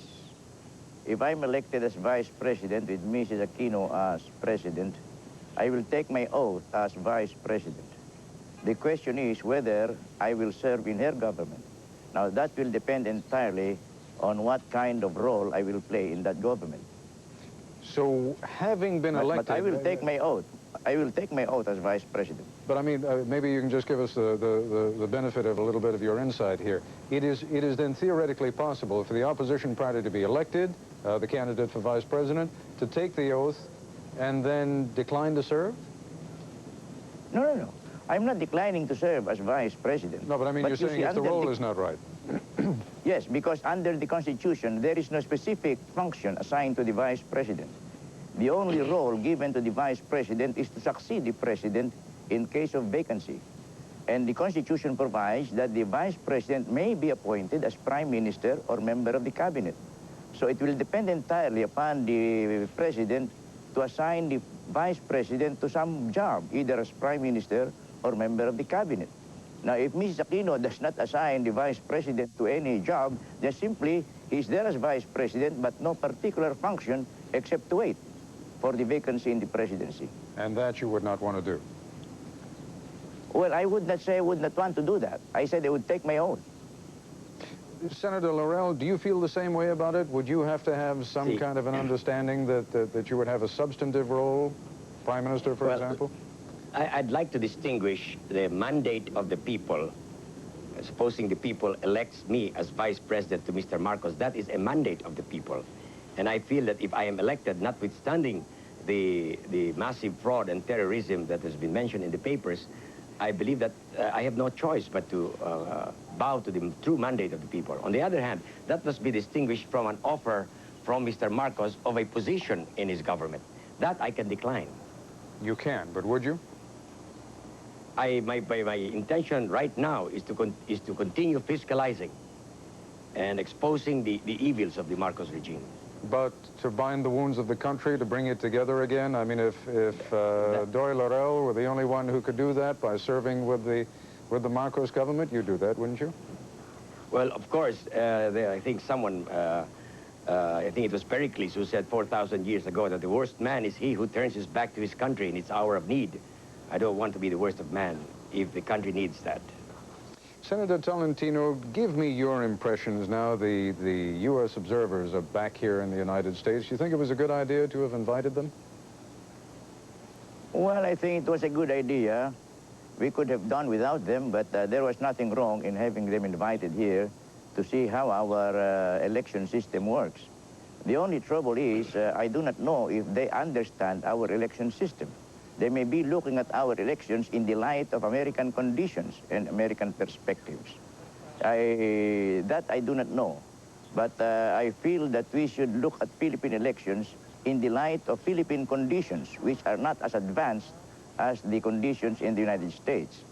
if I'm elected as vice president with Mrs. Aquino as president, I will take my oath as vice president. The question is whether I will serve in her government. Now, that will depend entirely on what kind of role I will play in that government. So, having been elected... But I will take my oath. I will take my oath as vice president. But I mean, maybe you can just give us the benefit of a little bit of your insight here. It is then theoretically possible for the opposition party to be elected, the candidate for vice president, to take the oath and then decline to serve? No. I'm not declining to serve as vice president. No, but I mean, you're saying if the role is not right. Yes, because under the Constitution, there is no specific function assigned to the vice president. The only role given to the vice president is to succeed the president in case of vacancy. And the Constitution provides that the vice president may be appointed as prime minister or member of the cabinet. So it will depend entirely upon the president to assign the vice president to some job, either as prime minister or member of the cabinet. Now, if Mrs. Aquino does not assign the vice president to any job, then simply he's there as vice president, but no particular function except to wait for the vacancy in the presidency. And that you would not want to do? Well, I would not say I would not want to do that. I said I would take my own. Senator Laurel, do you feel the same way about it? Would you have to have some kind of an understanding that you would have a substantive role, prime minister, for example? I'd like to distinguish the mandate of the people. Supposing the people elects me as vice president to Mr. Marcos, that is a mandate of the people. And I feel that if I am elected, notwithstanding the massive fraud and terrorism that has been mentioned in the papers, I believe that I have no choice but to bow to the true mandate of the people. On the other hand, that must be distinguished from an offer from Mr. Marcos of a position in his government. That I can decline. You can, but would you? my intention right now is to continue fiscalizing and exposing the evils of the Marcos regime. But to bind the wounds of the country, to bring it together again, I mean, if Doy Laurel were the only one who could do that by serving with the Marcos government, you'd do that, wouldn't you? Well, of course, I think someone, I think it was Pericles who said 4,000 years ago that the worst man is he who turns his back to his country in its hour of need. I don't want to be the worst of man if the country needs that. Senator Tolentino, give me your impressions now. The U.S. observers are back here in the United States. Do you think it was a good idea to have invited them? Well, I think it was a good idea. We could have done without them, but there was nothing wrong in having them invited here to see how our election system works. The only trouble is I do not know if they understand our election system. They may be looking at our elections in the light of American conditions and American perspectives. That I do not know. But I feel that we should look at Philippine elections in the light of Philippine conditions, which are not as advanced as the conditions in the United States.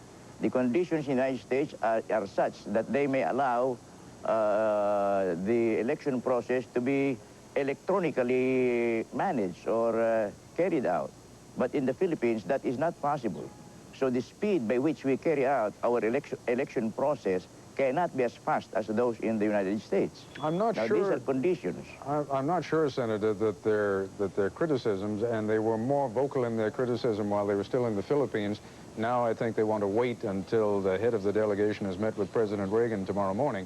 The conditions in the United States are such that they may allow the election process to be electronically managed or carried out. But in the Philippines, that is not possible. So the speed by which we carry out our election process cannot be as fast as those in the United States. I'm not now, sure. These are conditions. I'm not sure, Senator, that their criticisms, and they were more vocal in their criticism while they were still in the Philippines. Now I think they want to wait until the head of the delegation has met with President Reagan tomorrow morning.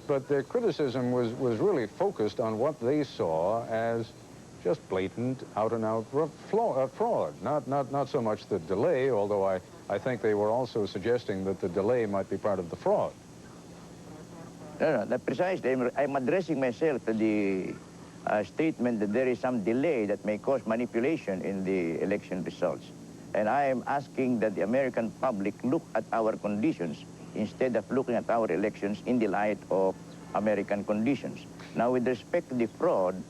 But their criticism was really focused on what they saw as just blatant, out-and-out fraud. Not so much the delay, although I think they were also suggesting that the delay might be part of the fraud. No, precisely. I'm addressing myself to the statement that there is some delay that may cause manipulation in the election results. And I am asking that the American public look at our conditions instead of looking at our elections in the light of American conditions. Now, with respect to the fraud,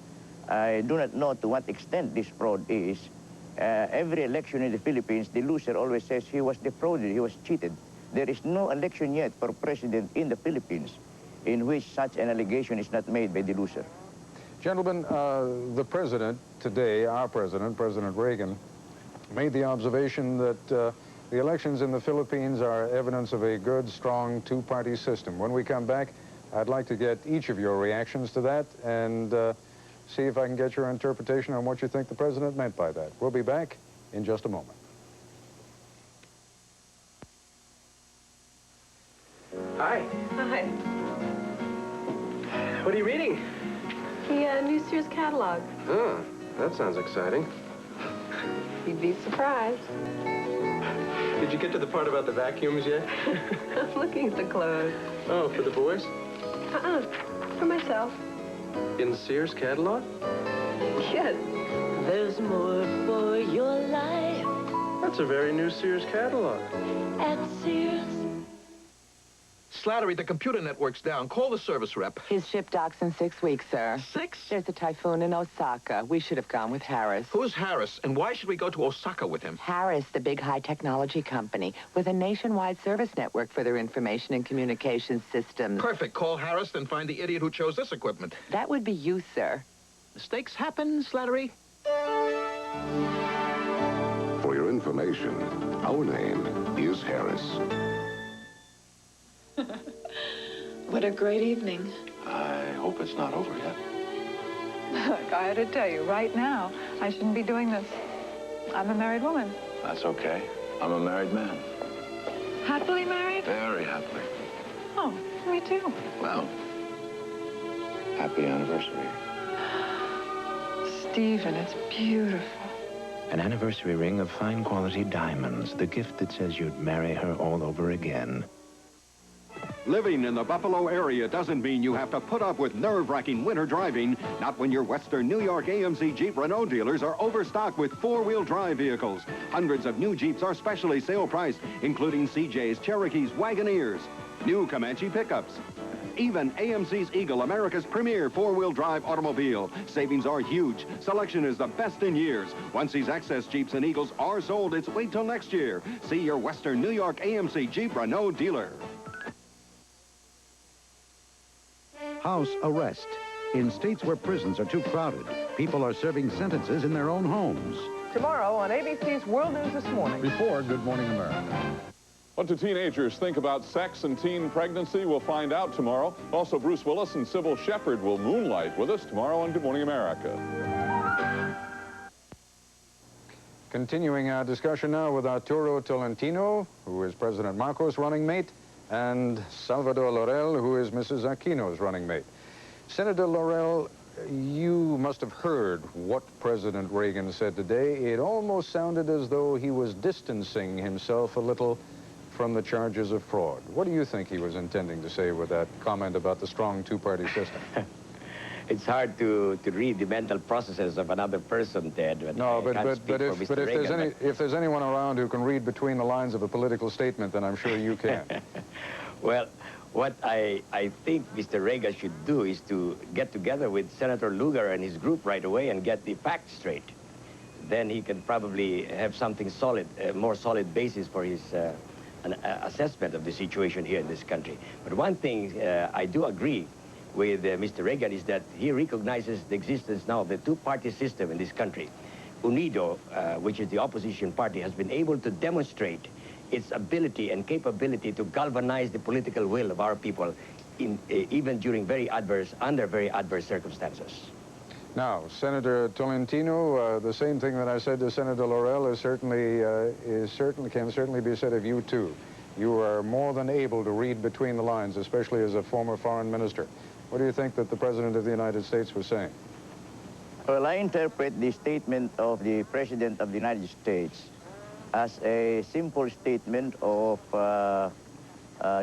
I do not know to what extent this fraud is. Every election in the Philippines, the loser always says he was defrauded, he was cheated. There is no election yet for president in the Philippines in which such an allegation is not made by the loser. Gentlemen, the president today, our president, President Reagan, made the observation that the elections in the Philippines are evidence of a good, strong two-party system. When we come back, I'd like to get each of your reactions to that and see if I can get your interpretation on what you think the president meant by that. We'll be back in just a moment. Hi. Hi. What are you reading? The new Sears catalog. Oh, that sounds exciting. You'd be surprised. Did you get to the part about the vacuums yet? I'm looking at the clothes. Oh, for the boys? For myself. In the Sears catalog? Yes. There's more for your life That's a very new Sears catalog. at Sears. Slattery, the computer network's down. Call the service rep. His ship docks in 6 weeks, sir. 6? There's a typhoon in Osaka. We should have gone with Harris. Who's Harris, and why should we go to Osaka with him? Harris, the big high-technology company, with a nationwide service network for their information and communications systems. Perfect. Call Harris, then find the idiot who chose this equipment. That would be you, sir. Mistakes happen, Slattery. For your information, our name is Harris. What a great evening. I hope it's not over yet. Look, I had to tell you, right now, I shouldn't be doing this. I'm a married woman. That's okay. I'm a married man. Happily married? Very happily. Oh, me too. Well, happy anniversary. Stephen, it's beautiful. An anniversary ring of fine quality diamonds, the gift that says you'd marry her all over again. Living in the Buffalo area doesn't mean you have to put up with nerve-wracking winter driving, not when your Western New York AMC Jeep Renault dealers are overstocked with four-wheel drive vehicles. Hundreds of new Jeeps are specially sale priced, including CJs, Cherokees, Wagoneers, new Comanche pickups, Even AMC's Eagle, America's premier four-wheel drive automobile. Savings are huge. Selection is the best in years. Once these excess Jeeps and Eagles are sold, it's wait till next year. See your Western New York AMC Jeep Renault dealer. House arrest. In states where prisons are too crowded, people are serving sentences in their own homes. Tomorrow on ABC's World News This Morning. Before Good Morning America. What do teenagers think about sex and teen pregnancy? We'll find out tomorrow. Also, Bruce Willis and Sybil Shepherd will moonlight with us tomorrow on Good Morning America. Continuing our discussion now with Arturo Tolentino, who is President Marcos' running mate, and Salvador Laurel, who is Mrs. Aquino's running mate. Senator Laurel, you must have heard what President Reagan said today. It almost sounded as though he was distancing himself a little from the charges of fraud. What do you think he was intending to say with that comment about the strong two-party system? It's hard to read the mental processes of another person, Ted. No, but if there's anyone around who can read between the lines of a political statement, then I'm sure you can. Well, what I think Mr. Reagan should do is to get together with Senator Lugar and his group right away and get the facts straight. Then he can probably have something solid, more solid basis for his an assessment of the situation here in this country. But one thing I do agree with Mr. Reagan is that he recognizes the existence now of the two-party system in this country. UNIDO, which is the opposition party, has been able to demonstrate its ability and capability to galvanize the political will of our people even during under very adverse circumstances. Now, Senator Tolentino, the same thing that I said to Senator Laurel can certainly be said of you too. You are more than able to read between the lines, especially as a former foreign minister. What do you think that the President of the United States was saying? Well, I interpret the statement of the President of the United States as a simple statement of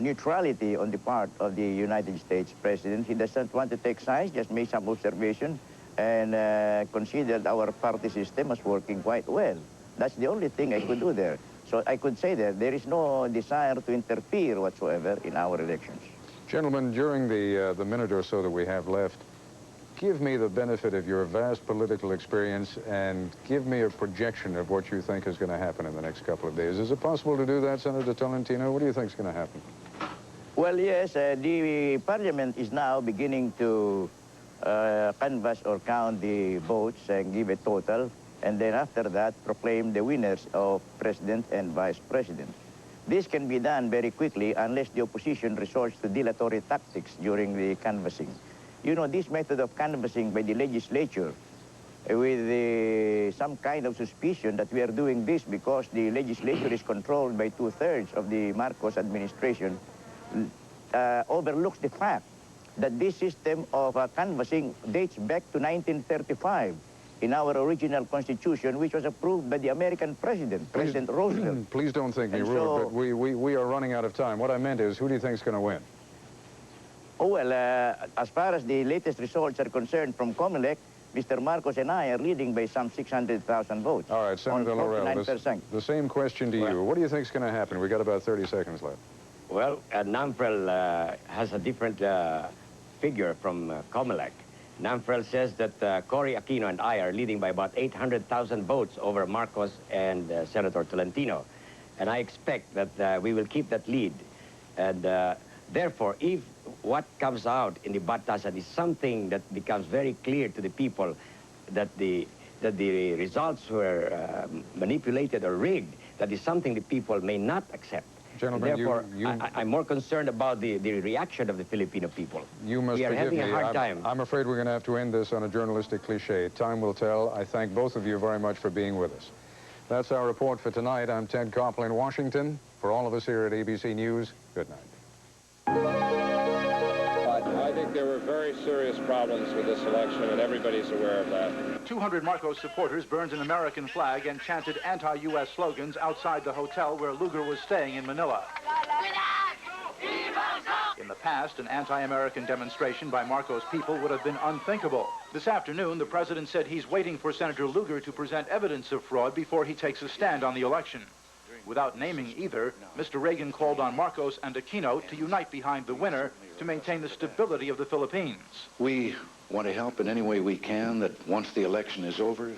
neutrality on the part of the United States President. He doesn't want to take sides, just make some observation and considered our party system as working quite well. That's the only thing I could do there. So I could say that there is no desire to interfere whatsoever in our elections. Gentlemen, during the minute or so that we have left, give me the benefit of your vast political experience and give me a projection of what you think is going to happen in the next couple of days. Is it possible to do that, Senator Tolentino? What do you think is going to happen? Well, yes, the Parliament is now beginning to canvass or count the votes and give a total, and then after that proclaim the winners of President and Vice President. This can be done very quickly unless the opposition resorts to dilatory tactics during the canvassing. You know, this method of canvassing by the legislature with some kind of suspicion that we are doing this because the legislature is controlled by 2/3 of the Marcos administration overlooks the fact that this system of canvassing dates back to 1935 in our original Constitution, which was approved by the American President, President Roosevelt. Please don't think me rude, but we are running out of time. What I meant is, who do you think is going to win? Oh, well, as far as the latest results are concerned from COMELEC, Mr. Marcos and I are leading by some 600,000 votes. All right, Senator Laurel, the same question to you. What do you think is going to happen? We've got about 30 seconds left. Well, NAMFREL has a different figure from COMELEC. NAMFREL says that Cory Aquino and I are leading by about 800,000 votes over Marcos and Senator Tolentino. And I expect that we will keep that lead. And therefore, if what comes out in the batasan is something that becomes very clear to the people that the results were manipulated or rigged, that is something the people may not accept. Gentlemen, therefore, I'm more concerned about the reaction of the Filipino people. You must we are forgive having me. a hard time. I'm afraid we're going to have to end this on a journalistic cliche. Time will tell. I thank both of you very much for being with us. That's our report for tonight. I'm Ted Koppel in Washington. For all of us here at ABC News, good night. I think there were very serious problems with this election, and everybody's aware of that. 200 Marcos supporters burned an American flag and chanted anti-U.S. slogans outside the hotel where Lugar was staying in Manila. In the past, an anti-American demonstration by Marcos people would have been unthinkable. This afternoon, the president said he's waiting for Senator Lugar to present evidence of fraud before he takes a stand on the election. Without naming either, Mr. Reagan called on Marcos and Aquino to unite behind the winner to maintain the stability of the Philippines. We want to help in any way we can, that once the election is over,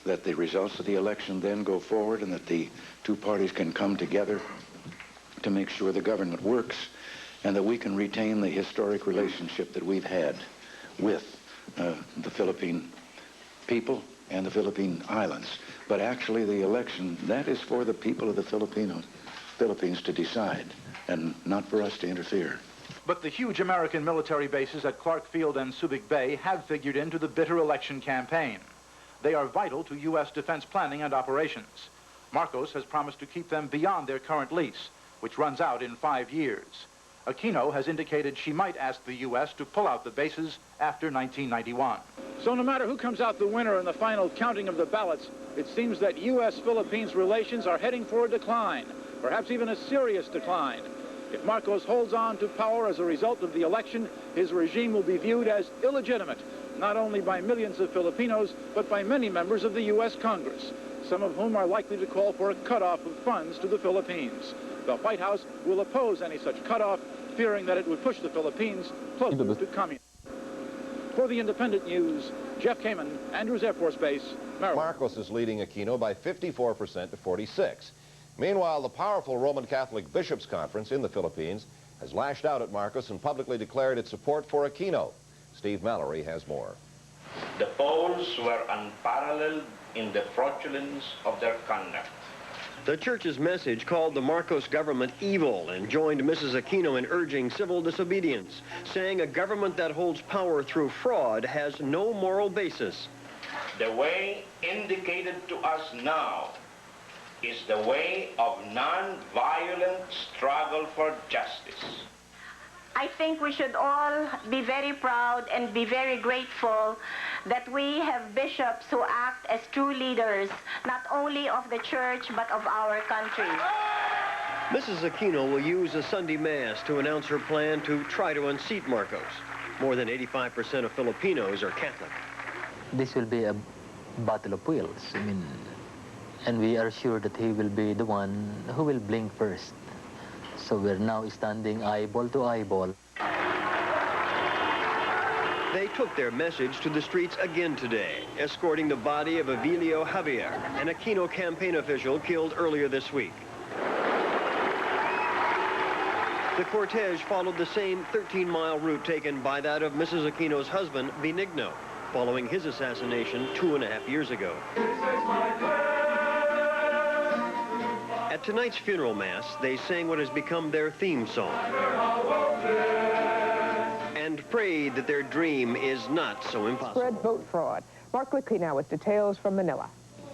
that the results of the election then go forward and that the two parties can come together to make sure the government works and that we can retain the historic relationship that we've had with the Philippine people and the Philippine Islands. But actually the election, that is for the people of the Philippines to decide and not for us to interfere. But the huge American military bases at Clark Field and Subic Bay have figured into the bitter election campaign. They are vital to U.S. defense planning and operations. Marcos has promised to keep them beyond their current lease, which runs out in 5 years. Aquino has indicated she might ask the U.S. to pull out the bases after 1991. So no matter who comes out the winner in the final counting of the ballots, it seems that U.S.-Philippines relations are heading for a decline, perhaps even a serious decline. If Marcos holds on to power as a result of the election, his regime will be viewed as illegitimate, not only by millions of Filipinos, but by many members of the U.S. Congress, some of whom are likely to call for a cutoff of funds to the Philippines. The White House will oppose any such cutoff, fearing that it would push the Philippines closer to communism. For the Independent News, Jeff Kamen, Andrews Air Force Base, Maryland. Marcos is leading Aquino by 54% to 46%. Meanwhile, the powerful Roman Catholic Bishops' Conference in the Philippines has lashed out at Marcos and publicly declared its support for Aquino. Steve Mallory has more. The polls were unparalleled in the fraudulence of their conduct. The church's message called the Marcos government evil and joined Mrs. Aquino in urging civil disobedience, saying a government that holds power through fraud has no moral basis. The way indicated to us now is the way of non-violent struggle for justice. I think we should all be very proud and be very grateful that we have bishops who act as true leaders, not only of the church, but of our country. Mrs. Aquino will use a Sunday Mass to announce her plan to try to unseat Marcos. More than 85% of Filipinos are Catholic. This will be a battle of wills, and we are sure that he will be the one who will blink first. So we're now standing eyeball to eyeball. They took their message to the streets again today, escorting the body of Avilio Javier, an Aquino campaign official killed earlier this week. The cortege followed the same 13-mile route taken by that of Mrs. Aquino's husband, Benigno, following his assassination 2.5 years ago. At tonight's funeral mass, they sang what has become their theme song and prayed that their dream is not so impossible. Spread vote fraud. Mark Lickey now with details from Manila.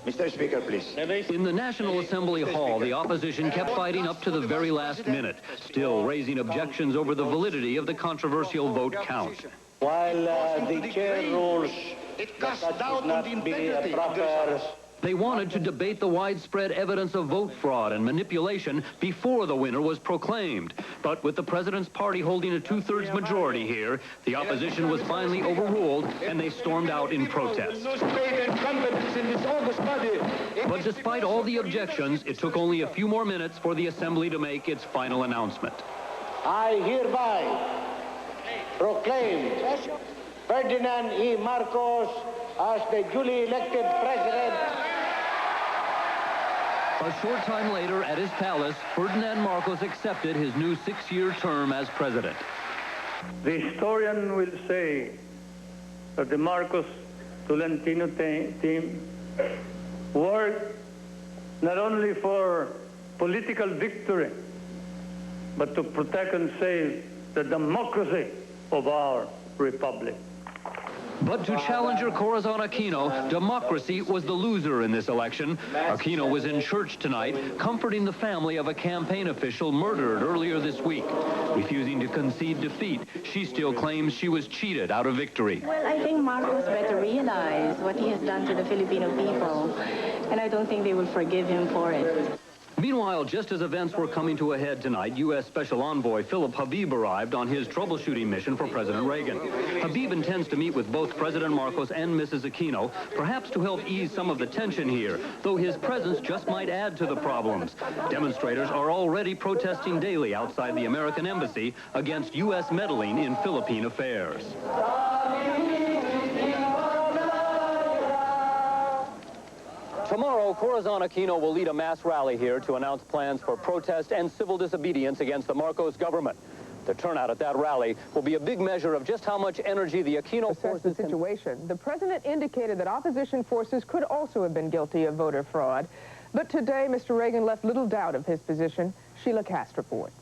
Mr. Speaker, please. In the National Assembly Hall, the opposition kept fighting up to the very last minute, still raising objections over the validity of the controversial vote count. While the chair rules that should not be a proper... They wanted to debate the widespread evidence of vote fraud and manipulation before the winner was proclaimed. But with the president's party holding a 2/3 majority here, the opposition was finally overruled and they stormed out in protest. But despite all the objections, it took only a few more minutes for the assembly to make its final announcement. I hereby proclaim Ferdinand E. Marcos as the duly elected president. A short time later, at his palace, Ferdinand Marcos accepted his new 6-year term as president. The historian will say that the Marcos Tolentino team worked not only for political victory, but to protect and save the democracy of our republic. But to challenger Corazon Aquino, democracy was the loser in this election. Aquino was in church tonight, comforting the family of a campaign official murdered earlier this week. Refusing to concede defeat, she still claims she was cheated out of victory. Well, I think Marcos better realize what he has done to the Filipino people, and I don't think they will forgive him for it. Meanwhile, just as events were coming to a head tonight, U.S. Special Envoy Philip Habib arrived on his troubleshooting mission for President Reagan. Habib intends to meet with both President Marcos and Mrs. Aquino, perhaps to help ease some of the tension here, though his presence just might add to the problems. Demonstrators are already protesting daily outside the American embassy against U.S. meddling in Philippine affairs. Tomorrow, Corazon Aquino will lead a mass rally here to announce plans for protest and civil disobedience against the Marcos government. The turnout at that rally will be a big measure of just how much energy the Aquino forces... the situation. The president indicated that opposition forces could also have been guilty of voter fraud. But today, Mr. Reagan left little doubt of his position. Sheila Cast reports.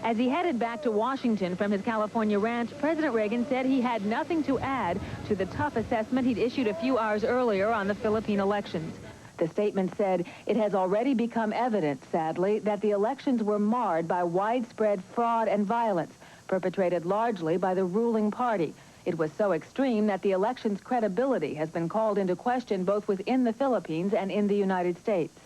As he headed back to Washington from his California ranch, President Reagan said he had nothing to add to the tough assessment he'd issued a few hours earlier on the Philippine elections. The statement said, it has already become evident, sadly, that the elections were marred by widespread fraud and violence, perpetrated largely by the ruling party. It was so extreme that the election's credibility has been called into question both within the Philippines and in the United States.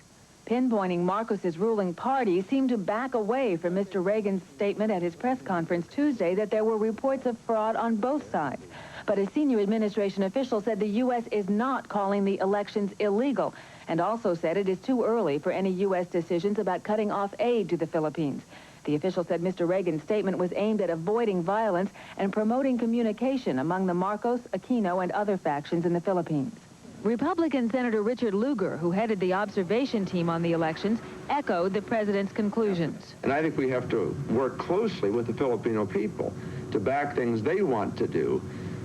Pinpointing Marcos's ruling party seemed to back away from Mr. Reagan's statement at his press conference Tuesday that there were reports of fraud on both sides. But a senior administration official said the U.S. is not calling the elections illegal, and also said it is too early for any U.S. decisions about cutting off aid to the Philippines. The official said Mr. Reagan's statement was aimed at avoiding violence and promoting communication among the Marcos, Aquino, and other factions in the Philippines. Republican Senator Richard Lugar, who headed the observation team on the elections, echoed the president's conclusions. And I think we have to work closely with the Filipino people to back things they want to do,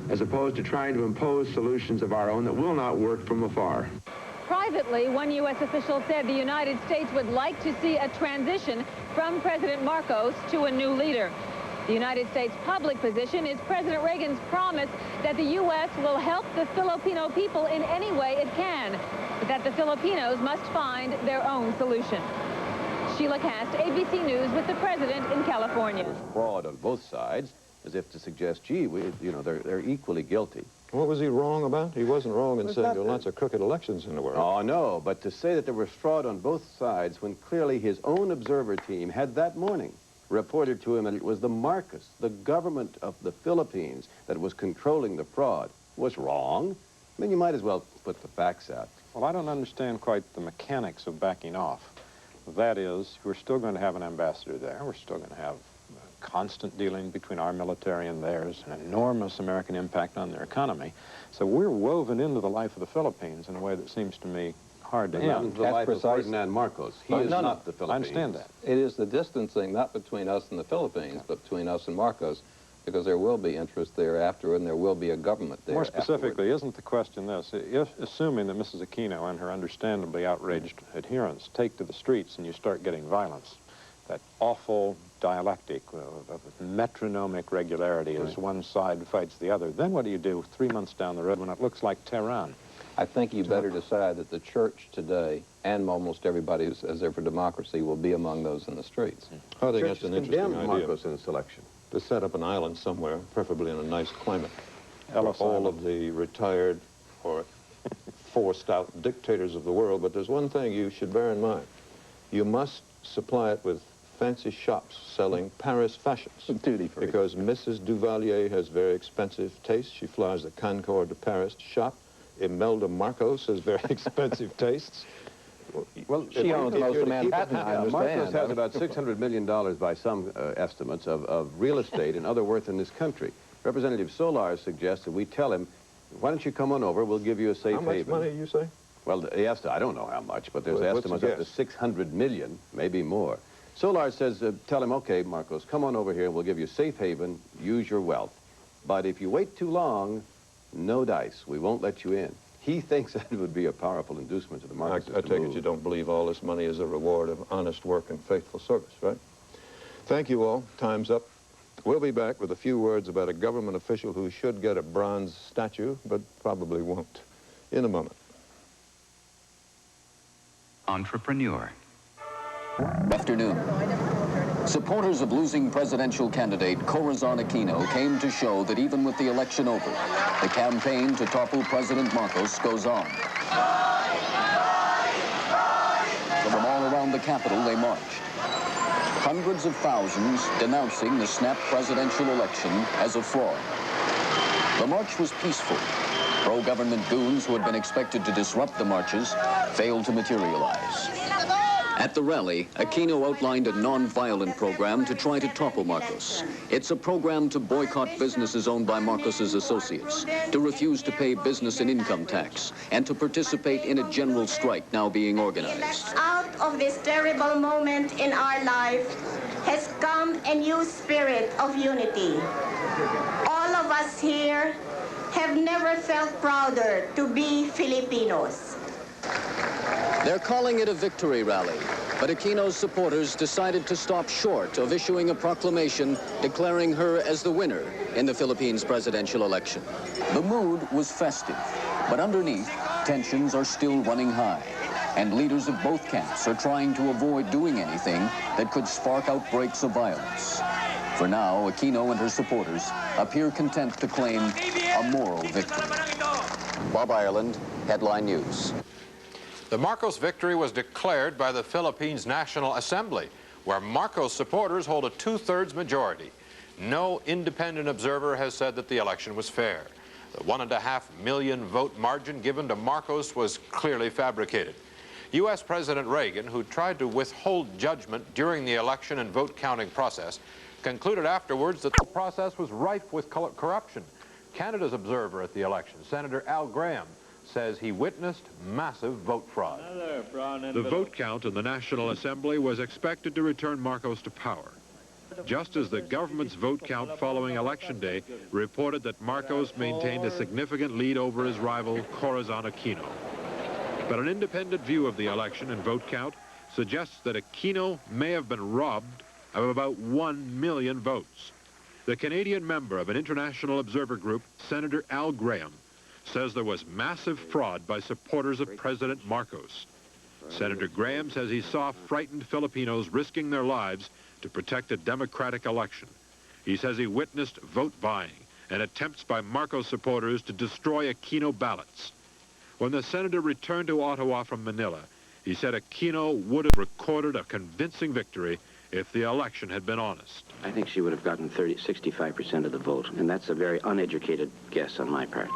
as opposed to trying to impose solutions of our own that will not work from afar. Privately, one U.S. official said the United States would like to see a transition from President Marcos to a new leader. The United States' public position is President Reagan's promise that the U.S. will help the Filipino people in any way it can, but that the Filipinos must find their own solution. Sheila Cast, ABC News, with the president in California. Fraud on both sides, as if to suggest, gee, they're equally guilty. What was he wrong about? He wasn't wrong in saying there are lots of crooked elections in the world. Oh, no, but to say that there was fraud on both sides when clearly his own observer team had that morning reported to him that it was the Marcos, the government of the Philippines, that was controlling the fraud, was wrong. I mean, you might as well put the facts out. Well, I don't understand quite the mechanics of backing off. That is, we're still going to have an ambassador there. We're still going to have constant dealing between our military and theirs, an enormous American impact on their economy. So we're woven into the life of the Philippines in a way that seems to me hard to end. The life of Ferdinand Marcos. He is not the Philippines. I understand that. It is the distancing, not between us and the Philippines, but between us and Marcos, because there will be interest thereafter, and there will be a government there. More specifically, isn't the question this? If, assuming that Mrs. Aquino and her understandably outraged adherents take to the streets and you start getting violence, that awful dialectic of metronomic regularity as one side fights the other, then what do you do 3 months down the road when it looks like Tehran? I think you better decide that the church today, and almost everybody who says they're for democracy, will be among those in the streets. I think that's an interesting idea. Marcos in this election. To set up an island somewhere, preferably in a nice climate, for all of the retired or forced out dictators of the world. But there's one thing you should bear in mind. You must supply it with fancy shops selling Paris fashions. Duty-free. Because Mrs. Duvalier has very expensive taste. She flies the Concorde to Paris to shop. Imelda Marcos has very expensive tastes. Well, she owns most of Manhattan, I understand. Marcos has about $600 million by some estimates of real estate and other worth in this country. Representative Solar suggests that we tell him, why don't you come on over, we'll give you a safe haven. How much money, you say? Well, he has to, I don't know how much, but there's estimates up to 600 million, maybe more. Solar says, tell him, okay, Marcos, come on over here and we'll give you safe haven, use your wealth. But if you wait too long, no dice, we won't let you in. He thinks that would be a powerful inducement to the Marcos. I take it you don't believe all this money is a reward of honest work and faithful service, right? Thank you all. Time's up. We'll be back with a few words about a government official who should get a bronze statue, but probably won't, in a moment. Entrepreneur. Afternoon. Supporters of losing presidential candidate Corazon Aquino came to show that even with the election over, the campaign to topple President Marcos goes on. From all around the Capitol, they marched. Hundreds of thousands denouncing the snap presidential election as a fraud. The march was peaceful. Pro-government goons who had been expected to disrupt the marches failed to materialize. At the rally, Aquino outlined a non-violent program to try to topple Marcos. It's a program to boycott businesses owned by Marcos's associates, to refuse to pay business and income tax, and to participate in a general strike now being organized. Out of this terrible moment in our life has come a new spirit of unity. All of us here have never felt prouder to be Filipinos. They're calling it a victory rally, but Aquino's supporters decided to stop short of issuing a proclamation declaring her as the winner in the Philippines presidential election. The mood was festive, but underneath, tensions are still running high, and leaders of both camps are trying to avoid doing anything that could spark outbreaks of violence. For now, Aquino and her supporters appear content to claim a moral victory. Bob Ireland, Headline News. The Marcos victory was declared by the Philippines National Assembly, where Marcos supporters hold a 2/3 majority. No independent observer has said that the election was fair. The 1.5 million vote margin given to Marcos was clearly fabricated. U.S. President Reagan, who tried to withhold judgment during the election and vote counting process, concluded afterwards that the process was rife with corruption. Canada's observer at the election, Senator Al Graham, says he witnessed massive vote fraud. The vote count in the National Assembly was expected to return Marcos to power, just as the government's vote count following Election Day reported that Marcos maintained a significant lead over his rival, Corazon Aquino. But an independent view of the election and vote count suggests that Aquino may have been robbed of about 1 million votes. The Canadian member of an international observer group, Senator Al Graham, says there was massive fraud by supporters of President Marcos. Senator Graham says he saw frightened Filipinos risking their lives to protect a democratic election. He says he witnessed vote buying and attempts by Marcos supporters to destroy Aquino ballots. When the senator returned to Ottawa from Manila, he said Aquino would have recorded a convincing victory if the election had been honest. I think she would have gotten 65% of the vote, and that's a very uneducated guess on my part.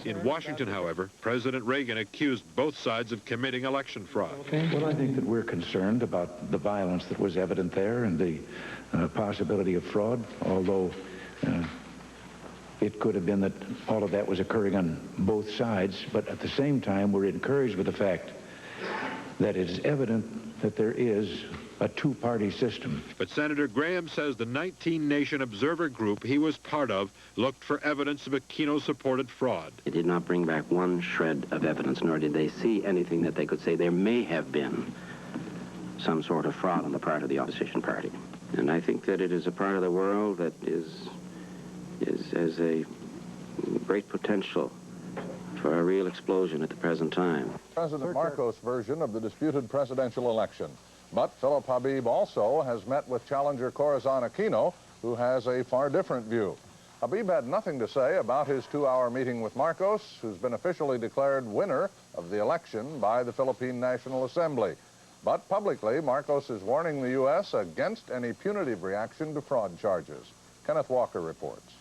In Washington, however, President Reagan accused both sides of committing election fraud. Well, I think that we're concerned about the violence that was evident there and the possibility of fraud, although it could have been that all of that was occurring on both sides. But at the same time, we're encouraged with the fact that it is evident that there is a two-party system. But Senator Graham says the 19-nation observer group he was part of looked for evidence of Aquino-supported fraud. They did not bring back one shred of evidence, nor did they see anything that they could say there may have been some sort of fraud on the part of the opposition party. And I think that it is a part of the world that has a great potential for a real explosion at the present time. President Marcos' version of the disputed presidential election. But Philip Habib also has met with challenger Corazon Aquino, who has a far different view. Habib had nothing to say about his 2-hour meeting with Marcos, who's been officially declared winner of the election by the Philippine National Assembly. But publicly, Marcos is warning the U.S. against any punitive reaction to fraud charges. Kenneth Walker reports.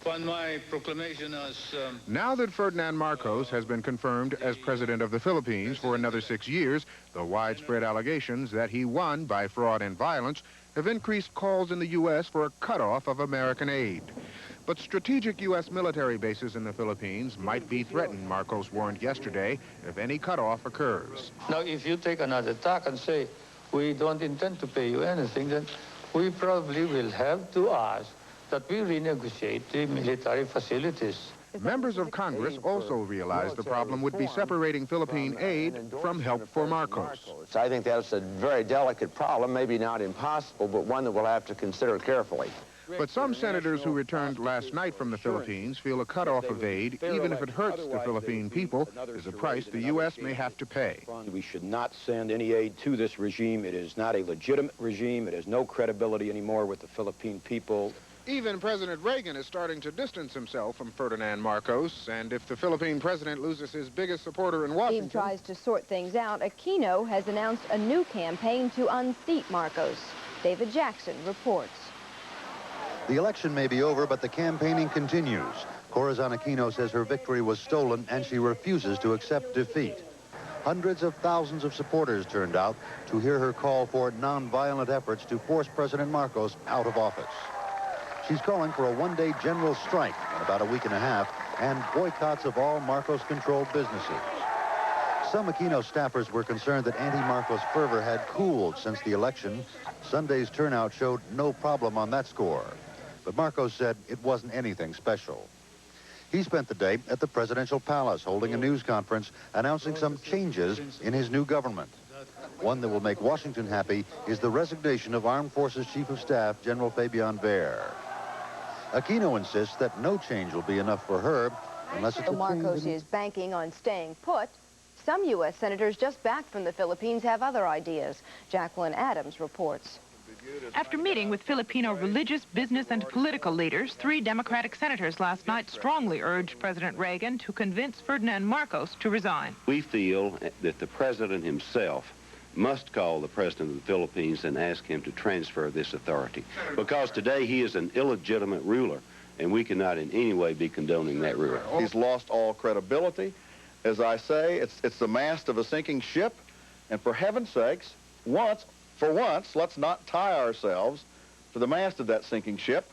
On my proclamation as... Now that Ferdinand Marcos has been confirmed as president of the Philippines for another 6 years, the widespread allegations that he won by fraud and violence have increased calls in the U.S. for a cutoff of American aid. But strategic U.S. military bases in the Philippines might be threatened, Marcos warned yesterday, if any cutoff occurs. Now, if you take another tack and say, we don't intend to pay you anything, then we probably will have to ask that we renegotiate the military facilities. Members of Congress also realized the problem would be separating Philippine aid from help for Marcos. I think that's a very delicate problem, maybe not impossible, but one that we'll have to consider carefully. But some senators who returned last night from the Philippines feel a cutoff of aid, even if it hurts the Philippine people, is a price the U.S. may have to pay. We should not send any aid to this regime. It is not a legitimate regime. It has no credibility anymore with the Philippine people. Even President Reagan is starting to distance himself from Ferdinand Marcos, and if the Philippine president loses his biggest supporter in Washington... Steve tries to sort things out. Aquino has announced a new campaign to unseat Marcos. David Jackson reports. The election may be over, but the campaigning continues. Corazon Aquino says her victory was stolen, and she refuses to accept defeat. Hundreds of thousands of supporters turned out to hear her call for nonviolent efforts to force President Marcos out of office. She's calling for a one-day general strike in about a week and a half and boycotts of all Marcos-controlled businesses. Some Aquino staffers were concerned that anti-Marcos fervor had cooled since the election. Sunday's turnout showed no problem on that score. But Marcos said it wasn't anything special. He spent the day at the presidential palace holding a news conference announcing some changes in his new government. One that will make Washington happy is the resignation of Armed Forces Chief of Staff General Fabian Ver. Aquino insists that no change will be enough for her unless it's a Marcos is banking on staying put. Some U.S. senators just back from the Philippines have other ideas. Jacqueline Adams reports. After meeting with Filipino religious, business, and political leaders, 3 Democratic senators last night strongly urged President Reagan to convince Ferdinand Marcos to resign. We feel that the president himself must call the president of the Philippines and ask him to transfer this authority, because today he is an illegitimate ruler, and we cannot in any way be condoning that rule. He's lost all credibility. As I say, it's the mast of a sinking ship, and for heaven's sakes, for once, let's not tie ourselves to the mast of that sinking ship.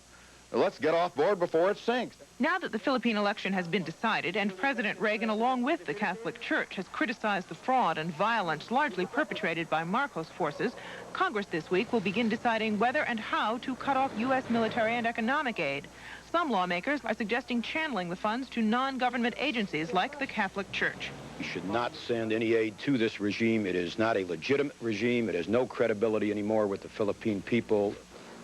Let's get off board before it sinks. Now that the Philippine election has been decided and President Reagan, along with the Catholic Church, has criticized the fraud and violence largely perpetrated by Marcos forces, Congress this week will begin deciding whether and how to cut off U.S. military and economic aid. Some lawmakers are suggesting channeling the funds to non-government agencies like the Catholic Church. We should not send any aid to this regime. It is not a legitimate regime. It has no credibility anymore with the Philippine people.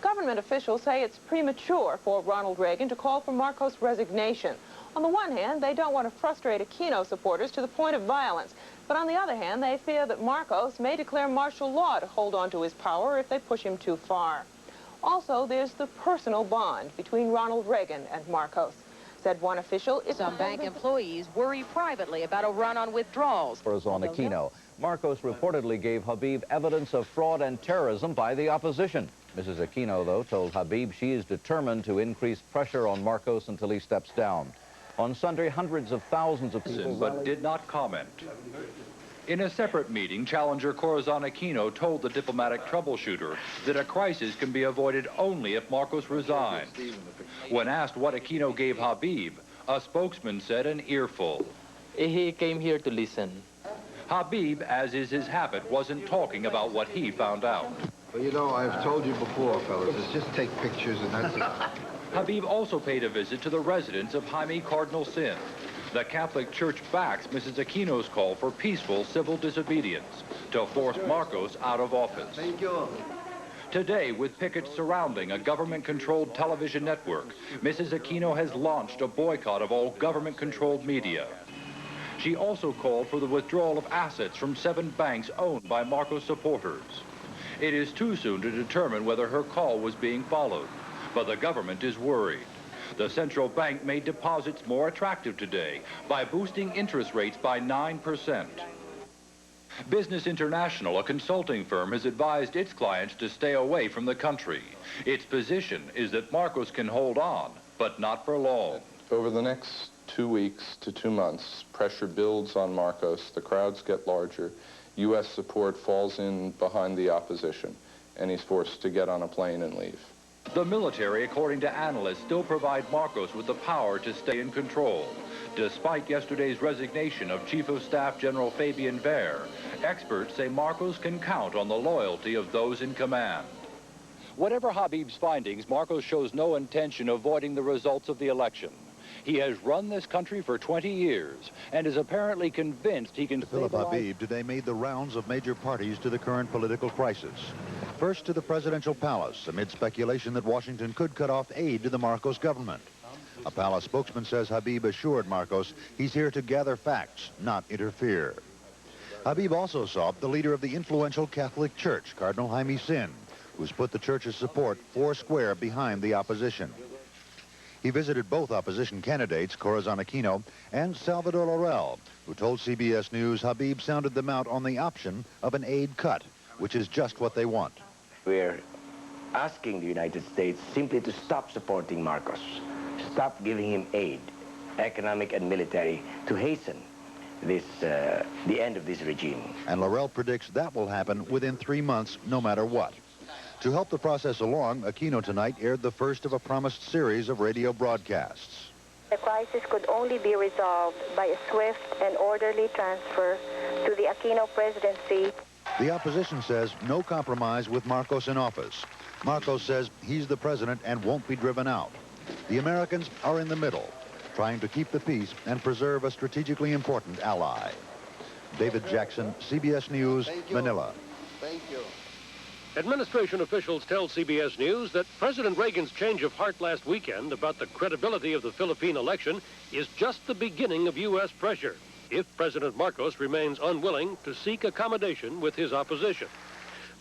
Government officials say it's premature for Ronald Reagan to call for Marcos' resignation. On the one hand, they don't want to frustrate Aquino supporters to the point of violence. But on the other hand, they fear that Marcos may declare martial law to hold on to his power if they push him too far. Also, there's the personal bond between Ronald Reagan and Marcos. Said one official, some bank employees worry privately about a run on withdrawals. Corazon Aquino. Marcos reportedly gave Habib evidence of fraud and terrorism by the opposition. Mrs. Aquino, though, told Habib she is determined to increase pressure on Marcos until he steps down. On Sunday, hundreds of thousands of people... But did not comment. In a separate meeting, challenger Corazon Aquino told the diplomatic troubleshooter that a crisis can be avoided only if Marcos resigns. When asked what Aquino gave Habib, a spokesman said an earful. He came here to listen. Habib, as is his habit, wasn't talking about what he found out. Well, you know, I've told you before, fellas, it's just take pictures and that's it. Habib also paid a visit to the residence of Jaime Cardinal Sin. The Catholic Church backs Mrs. Aquino's call for peaceful civil disobedience to force Marcos out of office. Thank you. Today, with pickets surrounding a government-controlled television network, Mrs. Aquino has launched a boycott of all government-controlled media. She also called for the withdrawal of assets from 7 banks owned by Marcos supporters. It is too soon to determine whether her call was being followed, but the government is worried. The central bank made deposits more attractive today by boosting interest rates by 9%. Business International, a consulting firm, has advised its clients to stay away from the country. Its position is that Marcos can hold on, but not for long. Over the next 2 weeks to 2 months, pressure builds on Marcos, the crowds get larger, U.S. support falls in behind the opposition, and he's forced to get on a plane and leave. The military, according to analysts, still provide Marcos with the power to stay in control. Despite yesterday's resignation of Chief of Staff General Fabian Ver, experts say Marcos can count on the loyalty of those in command. Whatever Habib's findings, Marcos shows no intention of avoiding the results of the election. He has run this country for 20 years and is apparently convinced he can... Philip Habib today made the rounds of major parties to the current political crisis. First to the presidential palace, amid speculation that Washington could cut off aid to the Marcos government. A palace spokesman says Habib assured Marcos he's here to gather facts, not interfere. Habib also saw the leader of the influential Catholic Church, Cardinal Jaime Sin, who's put the church's support foursquare behind the opposition. He visited both opposition candidates, Corazon Aquino and Salvador Laurel, who told CBS News Habib sounded them out on the option of an aid cut, which is just what they want. We're asking the United States simply to stop supporting Marcos, stop giving him aid, economic and military, to hasten the end of this regime. And Laurel predicts that will happen within 3 months, no matter what. To help the process along, Aquino tonight aired the first of a promised series of radio broadcasts. The crisis could only be resolved by a swift and orderly transfer to the Aquino presidency. The opposition says no compromise with Marcos in office. Marcos says he's the president and won't be driven out. The Americans are in the middle, trying to keep the peace and preserve a strategically important ally. David Jackson, CBS News, Manila. Thank you. Administration officials tell CBS News that President Reagan's change of heart last weekend about the credibility of the Philippine election is just the beginning of U.S. pressure if President Marcos remains unwilling to seek accommodation with his opposition.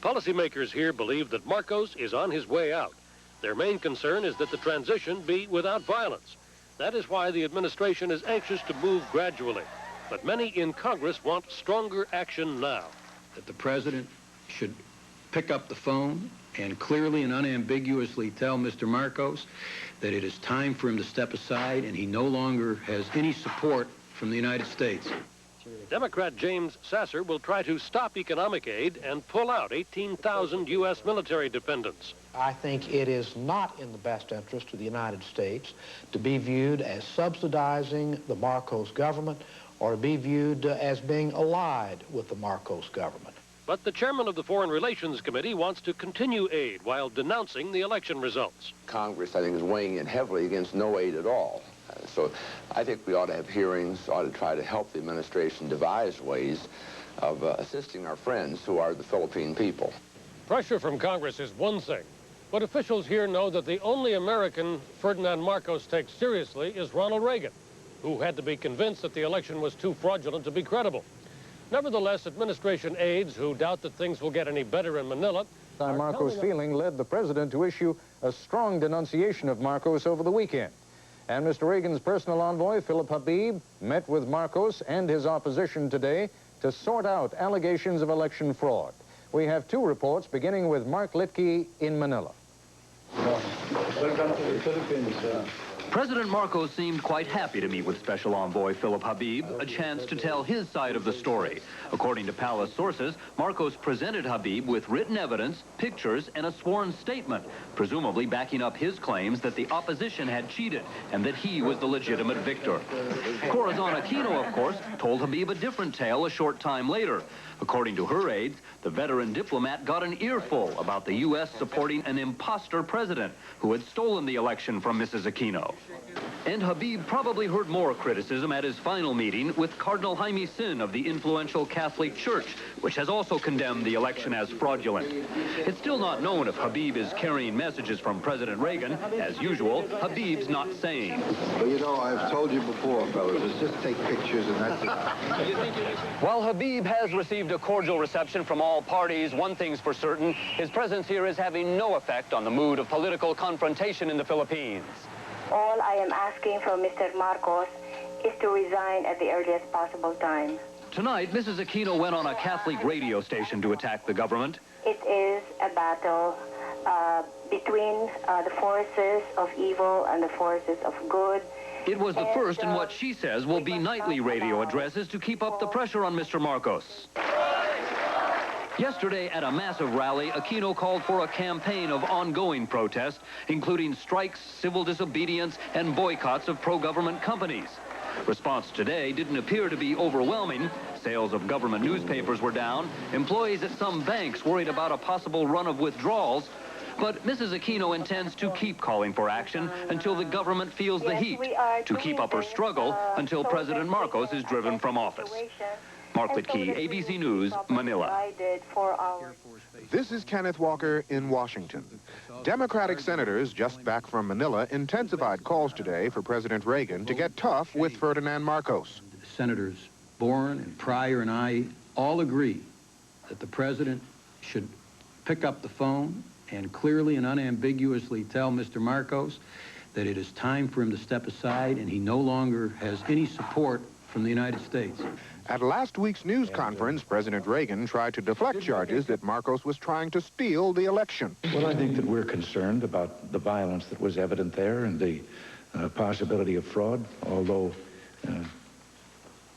Policymakers here believe that Marcos is on his way out. Their main concern is that the transition be without violence. That is why the administration is anxious to move gradually. But many in Congress want stronger action now. That the president should pick up the phone and clearly and unambiguously tell Mr. Marcos that it is time for him to step aside and he no longer has any support from the United States. Democrat James Sasser will try to stop economic aid and pull out 18,000 U.S. military dependents. I think it is not in the best interest of the United States to be viewed as subsidizing the Marcos government or to be viewed as being allied with the Marcos government. But the chairman of the Foreign Relations Committee wants to continue aid while denouncing the election results. Congress, I think, is weighing in heavily against no aid at all. So I think we ought to have hearings, ought to try to help the administration devise ways of assisting our friends who are the Philippine people. Pressure from Congress is one thing, but officials here know that the only American Ferdinand Marcos takes seriously is Ronald Reagan, who had to be convinced that the election was too fraudulent to be credible. Nevertheless, administration aides who doubt that things will get any better in Manila. Marcos' feeling led the president to issue a strong denunciation of Marcos over the weekend. And Mr. Reagan's personal envoy, Philip Habib, met with Marcos and his opposition today to sort out allegations of election fraud. We have two reports, beginning with Mark Litke in Manila. Welcome to the Philippines. President Marcos seemed quite happy to meet with Special Envoy Philip Habib, a chance to tell his side of the story. According to palace sources, Marcos presented Habib with written evidence, pictures, and a sworn statement, presumably backing up his claims that the opposition had cheated and that he was the legitimate victor. Corazon Aquino, of course, told Habib a different tale a short time later. According to her aides, the veteran diplomat got an earful about the U.S. supporting an imposter president who had stolen the election from Mrs. Aquino. And Habib probably heard more criticism at his final meeting with Cardinal Jaime Sin of the influential Catholic Church, which has also condemned the election as fraudulent. It's still not known if Habib is carrying messages from President Reagan. As usual, Habib's not saying. Well, you know, I've told you before, fellas, it's just take pictures and that's it. While Habib has received a cordial reception from all parties, one thing's for certain, his presence here is having no effect on the mood of political confrontation in the Philippines. All I am asking from Mr. Marcos is to resign at the earliest possible time. Tonight, Mrs. Aquino went on a Catholic radio station to attack the government. It is a battle between the forces of evil and the forces of good. It was the first in what she says will be nightly radio addresses to keep up the pressure on Mr. Marcos. Yesterday, at a massive rally, Aquino called for a campaign of ongoing protest, including strikes, civil disobedience, and boycotts of pro-government companies. Response today didn't appear to be overwhelming. Sales of government newspapers were down. Employees at some banks worried about a possible run of withdrawals. But Mrs. Aquino intends to keep calling for action until the government feels the heat, to keep up her struggle until President Marcos is driven from office. Mark Litke, ABC News, Manila. This is Kenneth Walker in Washington. Democratic senators just back from Manila intensified calls today for President Reagan to get tough with Ferdinand Marcos. Senators Bourne and Pryor and I all agree that the president should pick up the phone and clearly and unambiguously tell Mr. Marcos that it is time for him to step aside and he no longer has any support from the United States. At last week's news conference, President Reagan tried to deflect charges that Marcos was trying to steal the election. Well, I think that we're concerned about the violence that was evident there and the possibility of fraud, although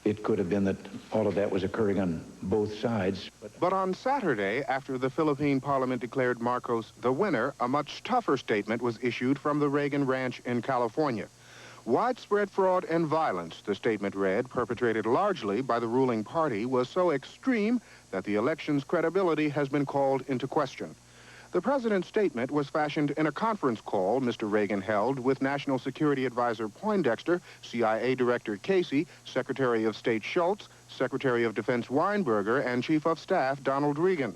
it could have been that all of that was occurring on both sides. But on Saturday, after the Philippine Parliament declared Marcos the winner, a much tougher statement was issued from the Reagan Ranch in California. Widespread fraud and violence, the statement read, perpetrated largely by the ruling party, was so extreme that the election's credibility has been called into question. The president's statement was fashioned in a conference call Mr. Reagan held with National Security Advisor Poindexter, CIA Director Casey, Secretary of State Schultz, Secretary of Defense Weinberger, and Chief of Staff Donald Regan.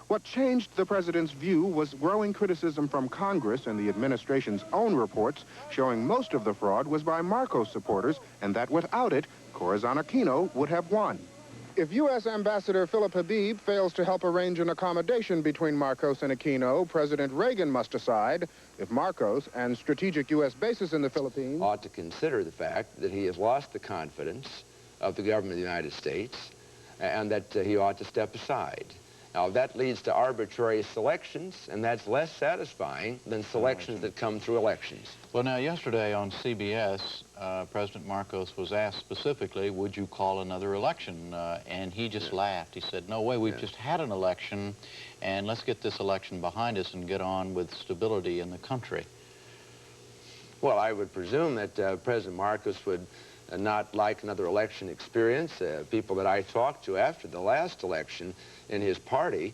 What changed the president's view was growing criticism from Congress and the administration's own reports showing most of the fraud was by Marcos supporters and that without it, Corazon Aquino would have won. If U.S. Ambassador Philip Habib fails to help arrange an accommodation between Marcos and Aquino, President Reagan must decide if Marcos and strategic U.S. bases in the Philippines ought to consider the fact that he has lost the confidence of the government of the United States and that he ought to step aside. Now, that leads to arbitrary selections, and that's less satisfying than selections that come through elections. Well, now, yesterday on CBS, President Marcos was asked specifically, would you call another election? And he just laughed. He said, no way, we've just had an election, and let's get this election behind us and get on with stability in the country. Well, I would presume that President Marcos would not like another election experience. People that I talked to after the last election in his party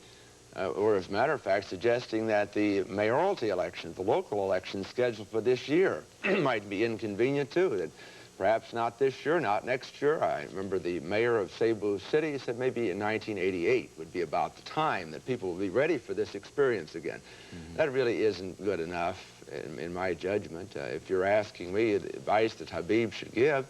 were, as a matter of fact, suggesting that the mayoralty election, the local election scheduled for this year, might be inconvenient too, that perhaps not this year, not next year. I remember the mayor of Cebu City said maybe in 1988 would be about the time that people will be ready for this experience again. That really isn't good enough in my judgment. If you're asking me the advice that Habib should give,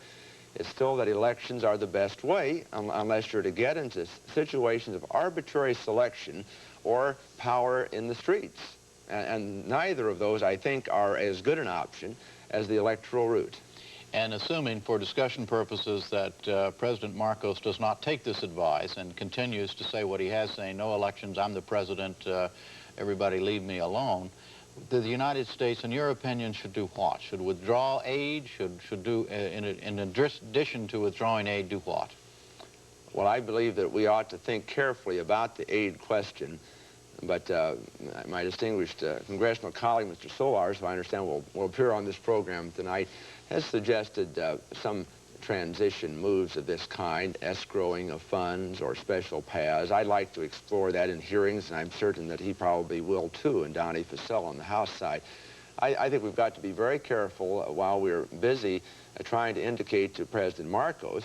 it's still that elections are the best way unless you're to get into situations of arbitrary selection or power in the streets. And neither of those, I think, are as good an option as the electoral route. And assuming, for discussion purposes, that President Marcos does not take this advice and continues to say what he has, saying, no elections, I'm the president, everybody leave me alone, the United States, in your opinion, should do what? Should withdraw aid? Should do, in addition to withdrawing aid, do what? Well, I believe that we ought to think carefully about the aid question. But my distinguished congressional colleague, Mr. Solars, who I understand will appear on this program tonight, has suggested some transition moves of this kind, escrowing of funds or special paths. I'd like to explore that in hearings, and I'm certain that he probably will too, and Donnie Fasell on the House side. I think we've got to be very careful while we're busy trying to indicate to President Marcos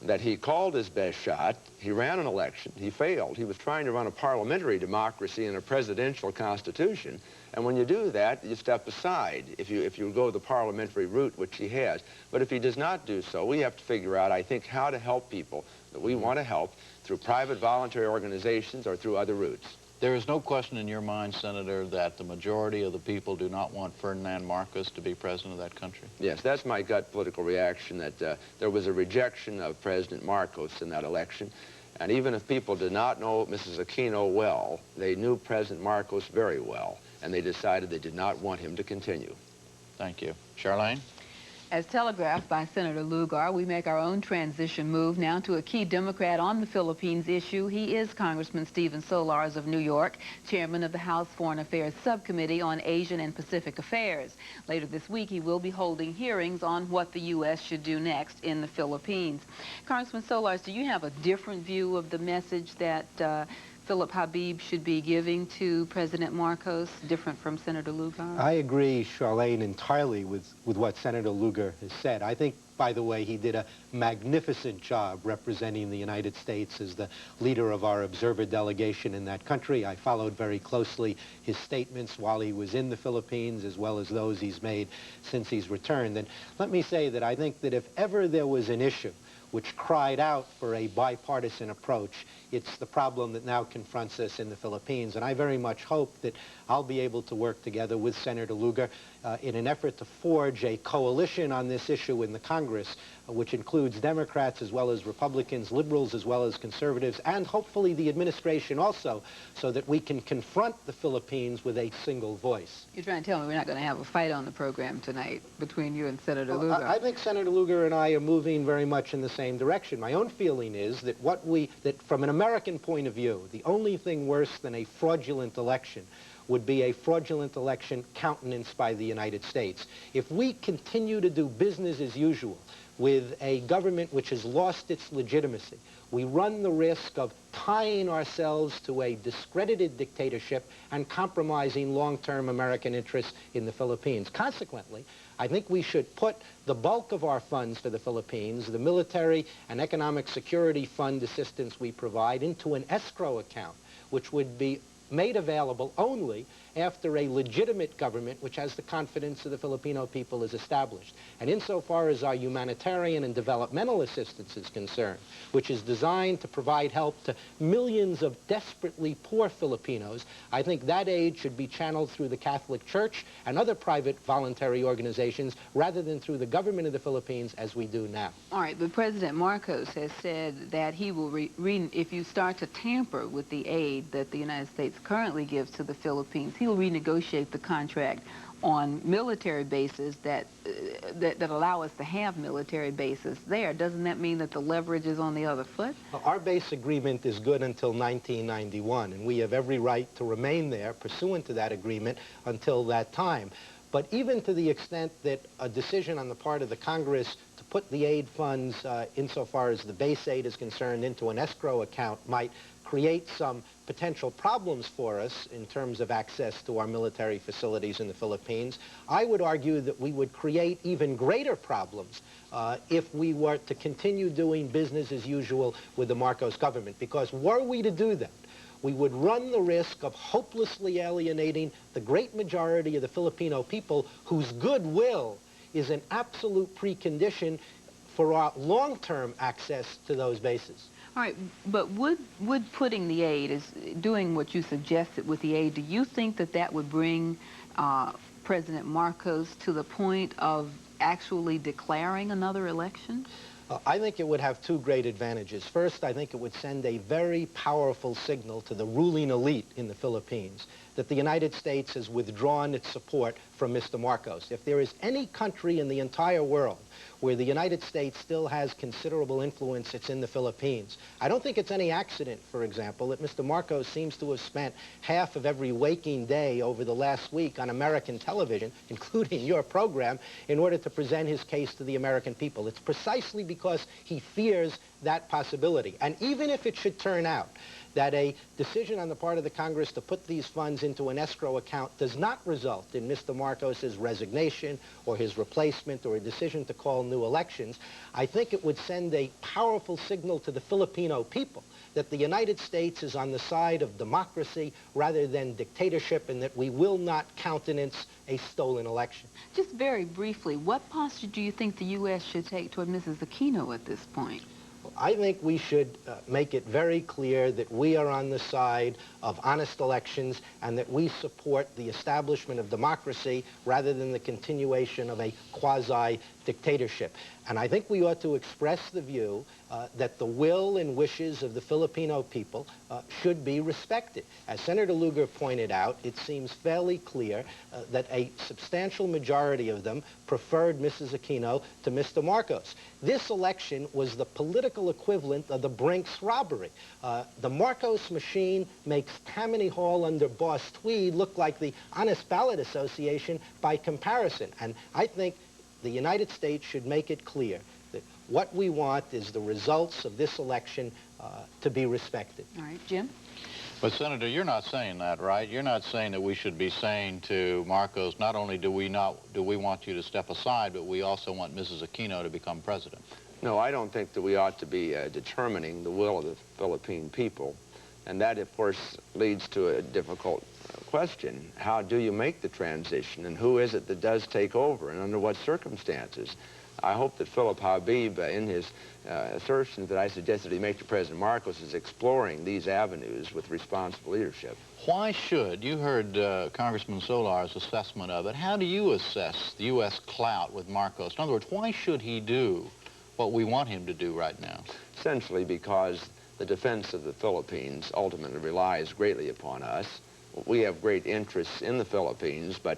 that he called his best shot. He ran an election. He failed. He was trying to run a parliamentary democracy in a presidential constitution. And when you do that, you step aside if you go the parliamentary route, which he has. But if he does not do so, we have to figure out, I think, how to help people that we want to help through private voluntary organizations or through other routes. There is no question in your mind, Senator, that the majority of the people do not want Ferdinand Marcos to be president of that country? Yes, that's my gut political reaction, that there was a rejection of President Marcos in that election. And even if people did not know Mrs. Aquino well, they knew President Marcos very well, and they decided they did not want him to continue. Thank you. Charlene? As telegraphed by Senator Lugar, we make our own transition move now to a key Democrat on the Philippines issue. He is Congressman Stephen Solars of New York, chairman of the House Foreign Affairs Subcommittee on Asian and Pacific Affairs. Later this week, he will be holding hearings on what the U.S. should do next in the Philippines. Congressman Solars, do you have a different view of the message that Philip Habib should be giving to President Marcos, different from Senator Lugar? I agree, Charlene, entirely with what Senator Lugar has said. I think, by the way, he did a magnificent job representing the United States as the leader of our observer delegation in that country. I followed very closely his statements while he was in the Philippines, as well as those he's made since he's returned. And let me say that I think that if ever there was an issue which cried out for a bipartisan approach, It's the problem that now confronts us in the Philippines. And I very much hope that I'll be able to work together with Senator Lugar in an effort to forge a coalition on this issue in the Congress, which includes Democrats as well as Republicans, liberals as well as conservatives, and hopefully the administration also, so that we can confront the Philippines with a single voice. You're trying to tell me we're not going to have a fight on the program tonight between you and Senator Lugar? I think Senator Lugar and I are moving very much in the same direction. My own feeling is that that from an American point of view, the only thing worse than a fraudulent election would be a fraudulent election countenanced by the United States. If we continue to do business as usual with a government which has lost its legitimacy, we run the risk of tying ourselves to a discredited dictatorship and compromising long-term American interests in the Philippines. Consequently, I think we should put the bulk of our funds for the Philippines, the military and economic security fund assistance we provide, into an escrow account, which would be made available only after a legitimate government which has the confidence of the Filipino people is established. And insofar as our humanitarian and developmental assistance is concerned, which is designed to provide help to millions of desperately poor Filipinos, I think that aid should be channeled through the Catholic Church and other private voluntary organizations rather than through the government of the Philippines as we do now. All right, but President Marcos has said that he will, if you start to tamper with the aid that the United States currently gives to the Philippines, he'll renegotiate the contract on military bases that allow us to have military bases there. Doesn't that mean that the leverage is on the other foot? Well, our base agreement is good until 1991, and we have every right to remain there pursuant to that agreement until that time. But even to the extent that a decision on the part of the Congress to put the aid funds, insofar as the base aid is concerned, into an escrow account might create some potential problems for us in terms of access to our military facilities in the Philippines, I would argue that we would create even greater problems if we were to continue doing business as usual with the Marcos government. Because were we to do that, we would run the risk of hopelessly alienating the great majority of the Filipino people whose goodwill is an absolute precondition for our long-term access to those bases. All right, but would putting the aid, is doing what you suggested with the aid, do you think that that would bring President Marcos to the point of actually declaring another election? I think it would have two great advantages. First, I think it would send a very powerful signal to the ruling elite in the Philippines that the United States has withdrawn its support from Mr. Marcos. If there is any country in the entire world where the United States still has considerable influence, it's in the Philippines. I don't think it's any accident, for example, that Mr. Marcos seems to have spent half of every waking day over the last week on American television, including your program, in order to present his case to the American people. It's precisely because he fears that possibility. And even if it should turn out that a decision on the part of the Congress to put these funds into an escrow account does not result in Mr. Marcos's resignation or his replacement or a decision to call new elections, I think it would send a powerful signal to the Filipino people that the United States is on the side of democracy rather than dictatorship, and that we will not countenance a stolen election. Just very briefly, what posture do you think the U.S. should take toward Mrs. Aquino at this point? I think we should make it very clear that we are on the side of honest elections and that we support the establishment of democracy rather than the continuation of a quasi-dictatorship. And I think we ought to express the view that the will and wishes of the Filipino people should be respected. As Senator Lugar pointed out, it seems fairly clear that a substantial majority of them preferred Mrs. Aquino to Mr. Marcos. This election was the political equivalent of the Brinks robbery. The Marcos machine makes Tammany Hall under Boss Tweed look like the Honest Ballot Association by comparison. And I think the United States should make it clear that what we want is the results of this election to be respected. All right, Jim? But, Senator, you're not saying that, right? You're not saying that we should be saying to Marcos, not only do we want you to step aside, but we also want Mrs. Aquino to become president. No, I don't think that we ought to be determining the will of the Philippine people. And that, of course, leads to a difficult question. How do you make the transition, and who is it that does take over, and under what circumstances? I hope that Philip Habib, in his assertions that I suggested he make to President Marcos, is exploring these avenues with responsible leadership. Why should, you heard Congressman Solar's assessment of it, how do you assess the U.S. clout with Marcos? In other words, why should he do what we want him to do right now? Essentially because the defense of the Philippines ultimately relies greatly upon us. We have great interests in the Philippines, but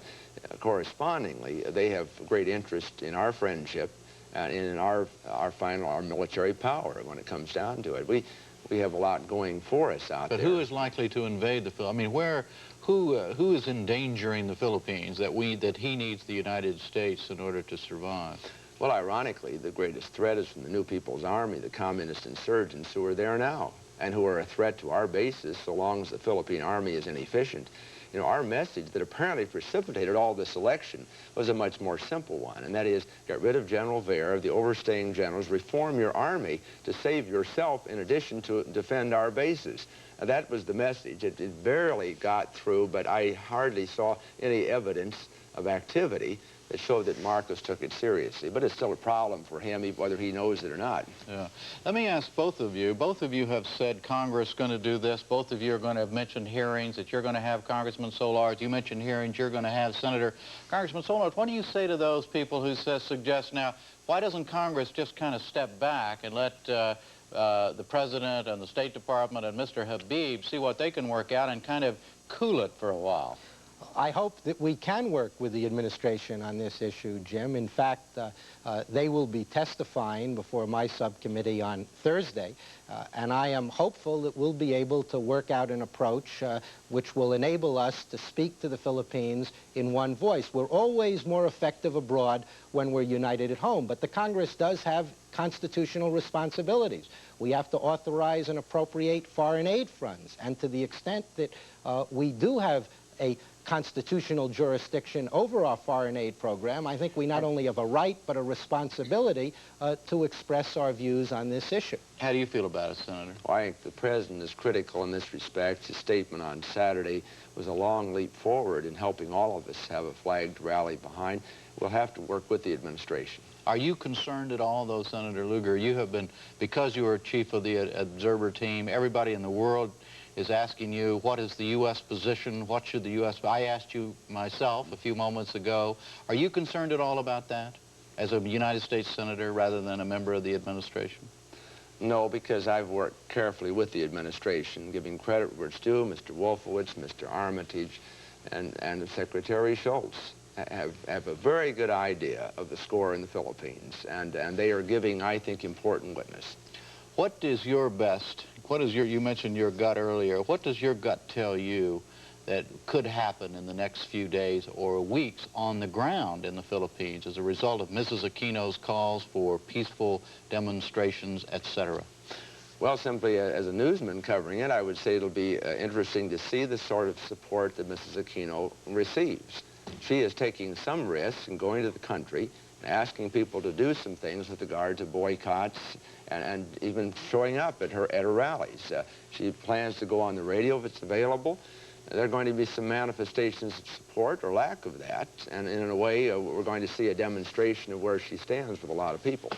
correspondingly, they have great interest in our friendship and in our military power when it comes down to it. We have a lot going for us out there. But who is likely to invade the Philippines? I mean, who is endangering the Philippines that he needs the United States in order to survive? Well, ironically, the greatest threat is from the New People's Army, the communist insurgents who are there now, and who are a threat to our bases so long as the Philippine Army is inefficient. You know, our message that apparently precipitated all this election was a much more simple one, and that is, get rid of General Vera, the overstaying generals, reform your army to save yourself in addition to defend our bases. That was the message. It barely got through, but I hardly saw any evidence of activity that showed that Marcos took it seriously. But it's still a problem for him, whether he knows it or not. Yeah. Let me ask both of you. Both of you have said Congress is going to do this. Both of you are going to have mentioned hearings, that you're going to have Congressman Solarz. You mentioned hearings, you're going to have Senator. Congressman Solarz, what do you say to those people who suggest now, why doesn't Congress just kind of step back and let the President and the State Department and Mr. Habib see what they can work out and kind of cool it for a while? I hope that we can work with the administration on this issue, Jim. In fact, they will be testifying before my subcommittee on Thursday, and I am hopeful that we'll be able to work out an approach which will enable us to speak to the Philippines in one voice. We're always more effective abroad when we're united at home, but the Congress does have constitutional responsibilities. We have to authorize and appropriate foreign aid funds, and to the extent that we do have a constitutional jurisdiction over our foreign aid program, I think we not only have a right but a responsibility to express our views on this issue. How do you feel about it, Senator? Well, I think the President is critical in this respect. His statement on Saturday was a long leap forward in helping all of us have a flag to rally behind. We'll have to work with the administration. Are you concerned at all, though, Senator Lugar? You have been, because you are chief of the observer team, everybody in the world is asking you, what is the U.S. position? What should the U.S. I asked you myself a few moments ago. Are you concerned at all about that as a United States Senator rather than a member of the administration? No, because I've worked carefully with the administration, giving credit where it's due. Mr. Wolfowitz, Mr. Armitage, and Secretary Schultz have a very good idea of the score in the Philippines, and they are giving, I think, important witness. What is your best? What is you mentioned your gut earlier. What does your gut tell you that could happen in the next few days or weeks on the ground in the Philippines as a result of Mrs. Aquino's calls for peaceful demonstrations, etc.? Well, simply as a newsman covering it, I would say it'll be interesting to see the sort of support that Mrs. Aquino receives. She is taking some risks in going to the country and asking people to do some things with regard to boycotts and even showing up at her rallies. She plans to go on the radio if it's available. There are going to be some manifestations of support or lack of that, and in a way we're going to see a demonstration of where she stands with a lot of people.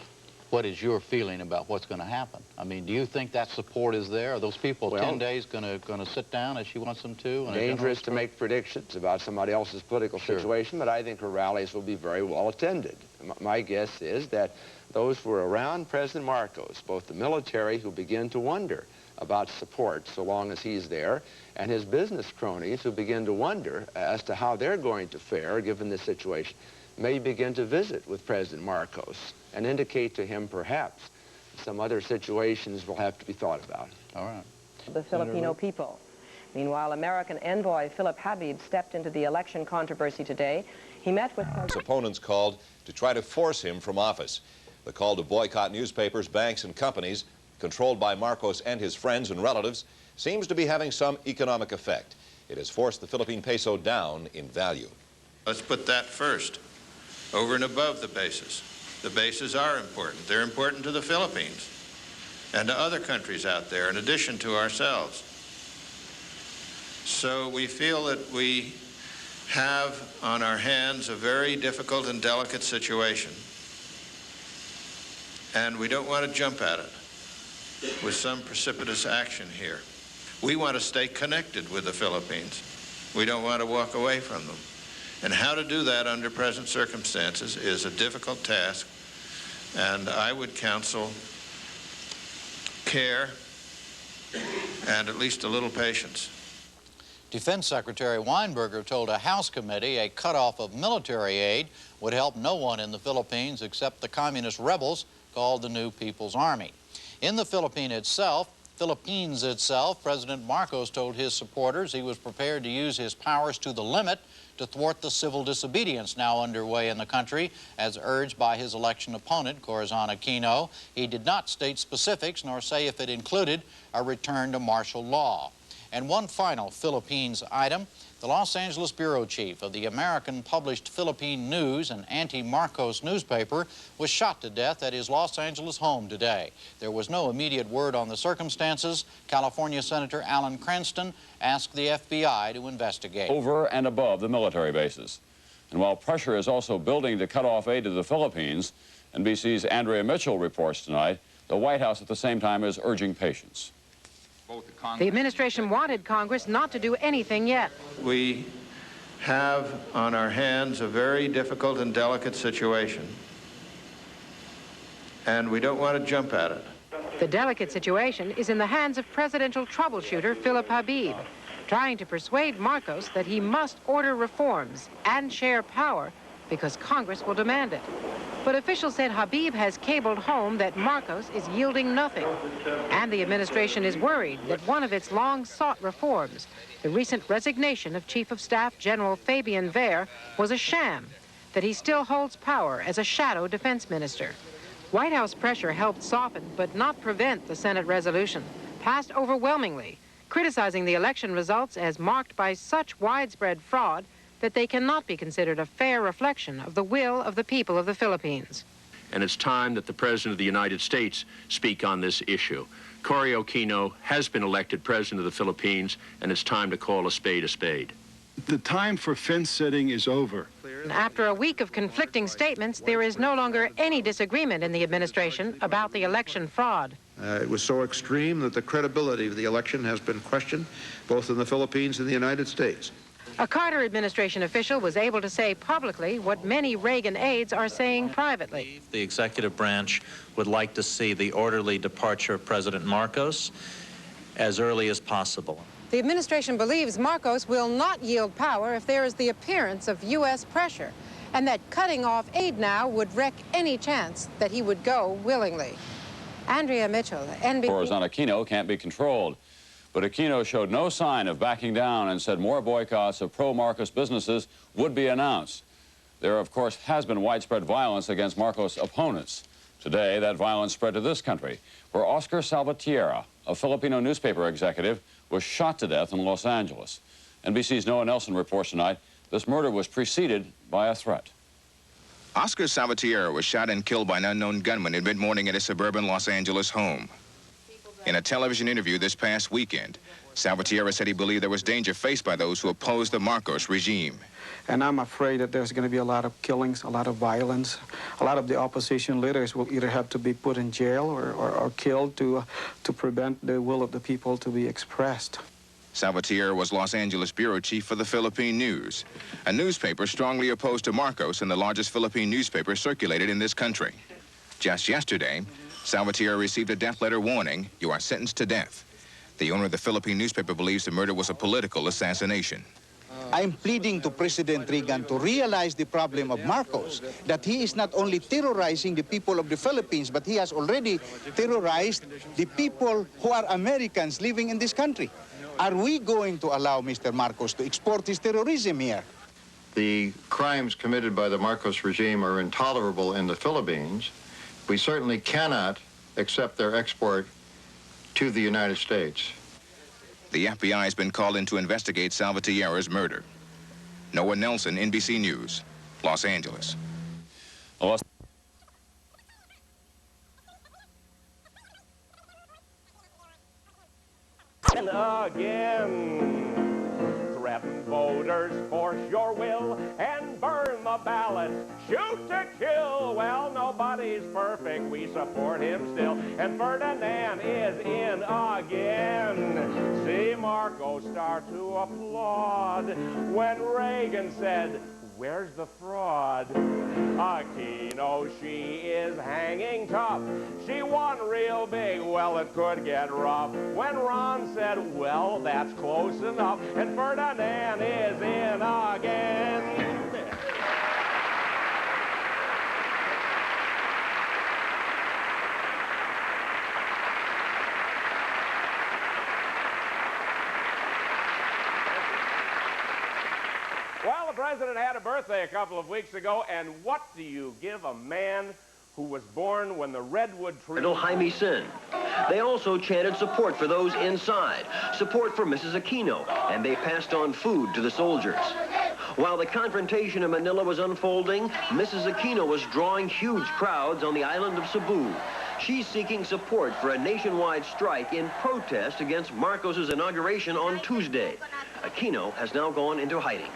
What is your feeling about what's going to happen? I mean, do you think that support is there? Are those people 10 days going to sit down as she wants them to? Dangerous to make predictions about somebody else's political situation, but I think her rallies will be very well attended. My guess is that those who are around President Marcos, both the military who begin to wonder about support so long as he's there, and his business cronies who begin to wonder as to how they're going to fare given this situation, may begin to visit with President Marcos and indicate to him perhaps some other situations will have to be thought about. All right. The Filipino people. Meanwhile, American envoy Philip Habib stepped into the election controversy today. He met with his opponents called to try to force him from office. The call to boycott newspapers, banks, and companies controlled by Marcos and his friends and relatives seems to be having some economic effect. It has forced the Philippine peso down in value. Let's put that first, over and above the bases. The bases are important. They're important to the Philippines and to other countries out there in addition to ourselves. So we feel that we have on our hands a very difficult and delicate situation. And we don't want to jump at it with some precipitous action here. We want to stay connected with the Philippines. We don't want to walk away from them. And how to do that under present circumstances is a difficult task, and I would counsel care and at least a little patience. Defense Secretary Weinberger told a House committee a cutoff of military aid would help no one in the Philippines except the communist rebels called the New People's Army. In the Philippines itself, President Marcos told his supporters he was prepared to use his powers to the limit to thwart the civil disobedience now underway in the country, as urged by his election opponent, Corazon Aquino. He did not state specifics nor say if it included a return to martial law. And one final Philippines item. The Los Angeles bureau chief of the American published Philippine News, an anti-Marcos newspaper, was shot to death at his Los Angeles home today. There was no immediate word on the circumstances. California Senator Alan Cranston asked the FBI to investigate. Over and above the military bases. And while pressure is also building to cut off aid to the Philippines, NBC's Andrea Mitchell reports tonight, the White House at the same time is urging patience. The administration wanted Congress not to do anything yet. We have on our hands a very difficult and delicate situation, and we don't want to jump at it. The delicate situation is in the hands of presidential troubleshooter Philip Habib, trying to persuade Marcos that he must order reforms and share power because Congress will demand it. But officials said Habib has cabled home that Marcos is yielding nothing. And the administration is worried that one of its long-sought reforms, the recent resignation of Chief of Staff General Fabian Ver, was a sham, that he still holds power as a shadow defense minister. White House pressure helped soften but not prevent the Senate resolution, passed overwhelmingly, criticizing the election results as marked by such widespread fraud that they cannot be considered a fair reflection of the will of the people of the Philippines. And it's time that the President of the United States speak on this issue. Cory Aquino has been elected President of the Philippines, and it's time to call a spade a spade. The time for fence-sitting is over. After a week of conflicting statements, there is no longer any disagreement in the administration about the election fraud. It was so extreme that the credibility of the election has been questioned, both in the Philippines and the United States. A Carter administration official was able to say publicly what many Reagan aides are saying privately. The executive branch would like to see the orderly departure of President Marcos as early as possible. The administration believes Marcos will not yield power if there is the appearance of U.S. pressure, and that cutting off aid now would wreck any chance that he would go willingly. Andrea Mitchell, NBC. Corazon Aquino can't be controlled. But Aquino showed no sign of backing down and said more boycotts of pro-Marcos businesses would be announced. There, of course, has been widespread violence against Marcos' opponents. Today, that violence spread to this country, where Oscar Salvatierra, a Filipino newspaper executive, was shot to death in Los Angeles. NBC's Noah Nelson reports tonight this murder was preceded by a threat. Oscar Salvatierra was shot and killed by an unknown gunman in mid-morning at his suburban Los Angeles home. In a television interview this past weekend, Salvatierra said he believed there was danger faced by those who opposed the Marcos regime. And I'm afraid that there's going to be a lot of killings, a lot of violence. A lot of the opposition leaders will either have to be put in jail or killed to prevent the will of the people to be expressed. Salvatierra was Los Angeles bureau chief for the Philippine News, a newspaper strongly opposed to Marcos and the largest Philippine newspaper circulated in this country. Just yesterday, Salvatierra received a death letter warning, "You are sentenced to death." The owner of the Philippine newspaper believes the murder was a political assassination. I'm pleading to President Reagan to realize the problem of Marcos, that he is not only terrorizing the people of the Philippines, but he has already terrorized the people who are Americans living in this country. Are we going to allow Mr. Marcos to export his terrorism here? The crimes committed by the Marcos regime are intolerable in the Philippines. We certainly cannot accept their export to the United States. The FBI has been called in to investigate Salvatierra's murder. Noah Nelson, NBC News, Los Angeles. And again, threaten voters, force your will, and burn the the ballots. Shoot to kill. Well, nobody's perfect. We support him still. And Ferdinand is in again. See Marcos start to applaud when Reagan said, "Where's the fraud?" Aquino, she is hanging tough. She won real big, well, it could get rough. When Ron said, well, that's close enough, and Ferdinand is in again. Well, the president had a birthday a couple of weeks ago, and what do you give a man who was born when the redwood tree... Jaime Sin. They also chanted support for those inside, support for Mrs. Aquino, and they passed on food to the soldiers. While the confrontation in Manila was unfolding, Mrs. Aquino was drawing huge crowds on the island of Cebu. She's seeking support for a nationwide strike in protest against Marcos's inauguration on Tuesday. Aquino has now gone into hiding.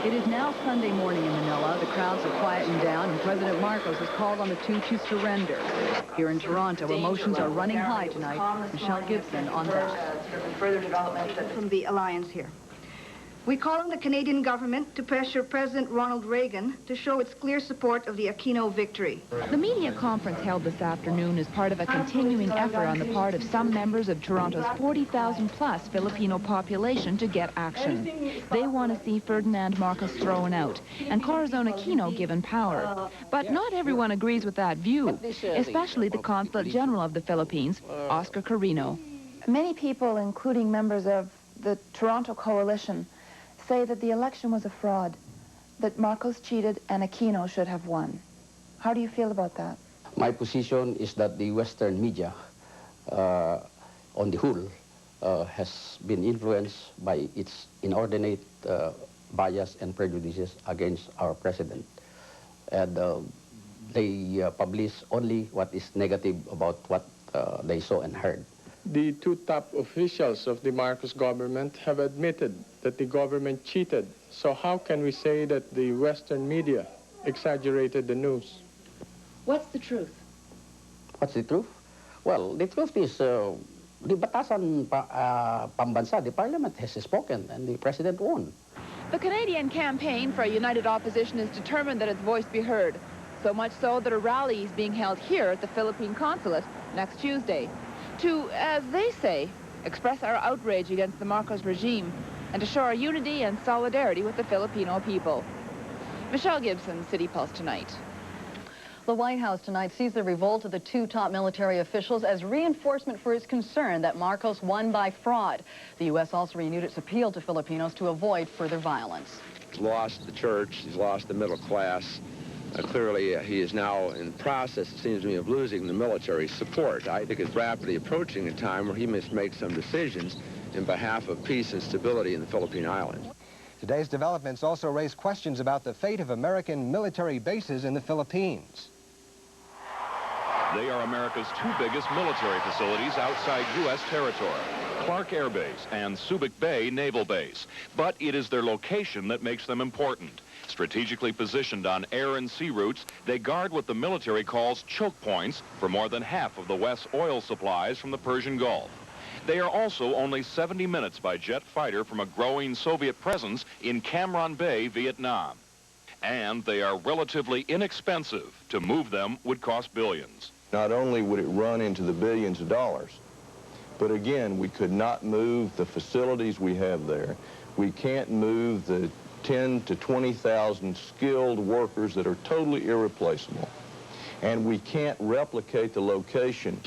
It is now Sunday morning in Manila. The crowds are quieting down, and President Marcos has called on the two to surrender. Here in Toronto, emotions are running high tonight. Michelle Gibson on that. Further development from the alliance here. We call on the Canadian government to pressure President Ronald Reagan to show its clear support of the Aquino victory. The media conference held this afternoon is part of a continuing effort on the part of some members of Toronto's 40,000-plus Filipino population to get action. They want to see Ferdinand Marcos thrown out and Corazon Aquino given power. But not everyone agrees with that view, especially the Consulate General of the Philippines, Oscar Carino. Many people, including members of the Toronto Coalition, say that the election was a fraud, that Marcos cheated and Aquino should have won. How do you feel about that? My position is that the Western media, on the whole, has been influenced by its inordinate bias and prejudices against our president. And they publish only what is negative about what they saw and heard. The two top officials of the Marcos government have admitted that the government cheated. So how can we say that the Western media exaggerated the news? What's the truth? What's the truth? Well, the truth is, the batasan pambansa, the parliament has spoken and the president won. The Canadian campaign for a united opposition is determined that its voice be heard. So much so that a rally is being held here at the Philippine consulate next Tuesday to, as they say, express our outrage against the Marcos regime and to show our unity and solidarity with the Filipino people. Michelle Gibson, City Pulse Tonight. The White House tonight sees the revolt of the two top military officials as reinforcement for its concern that Marcos won by fraud. The U.S. also renewed its appeal to Filipinos to avoid further violence. He's lost the church, he's lost the middle class. Clearly, he is now in process, it seems to me, of losing the military support. I think it's rapidly approaching a time where he must make some decisions in behalf of peace and stability in the Philippine Islands. Today's developments also raise questions about the fate of American military bases in the Philippines. They are America's two biggest military facilities outside U.S. territory, Clark Air Base and Subic Bay Naval Base. But it is their location that makes them important. Strategically positioned on air and sea routes, they guard what the military calls choke points for more than half of the West's oil supplies from the Persian Gulf. They are also only 70 minutes by jet fighter from a growing Soviet presence in Cam Ranh Bay, Vietnam. And they are relatively inexpensive. To move them would cost billions. Not only would it run into the billions of dollars, but again, we could not move the facilities we have there. We can't move the 10 to 20,000 skilled workers that are totally irreplaceable. And we can't replicate the location.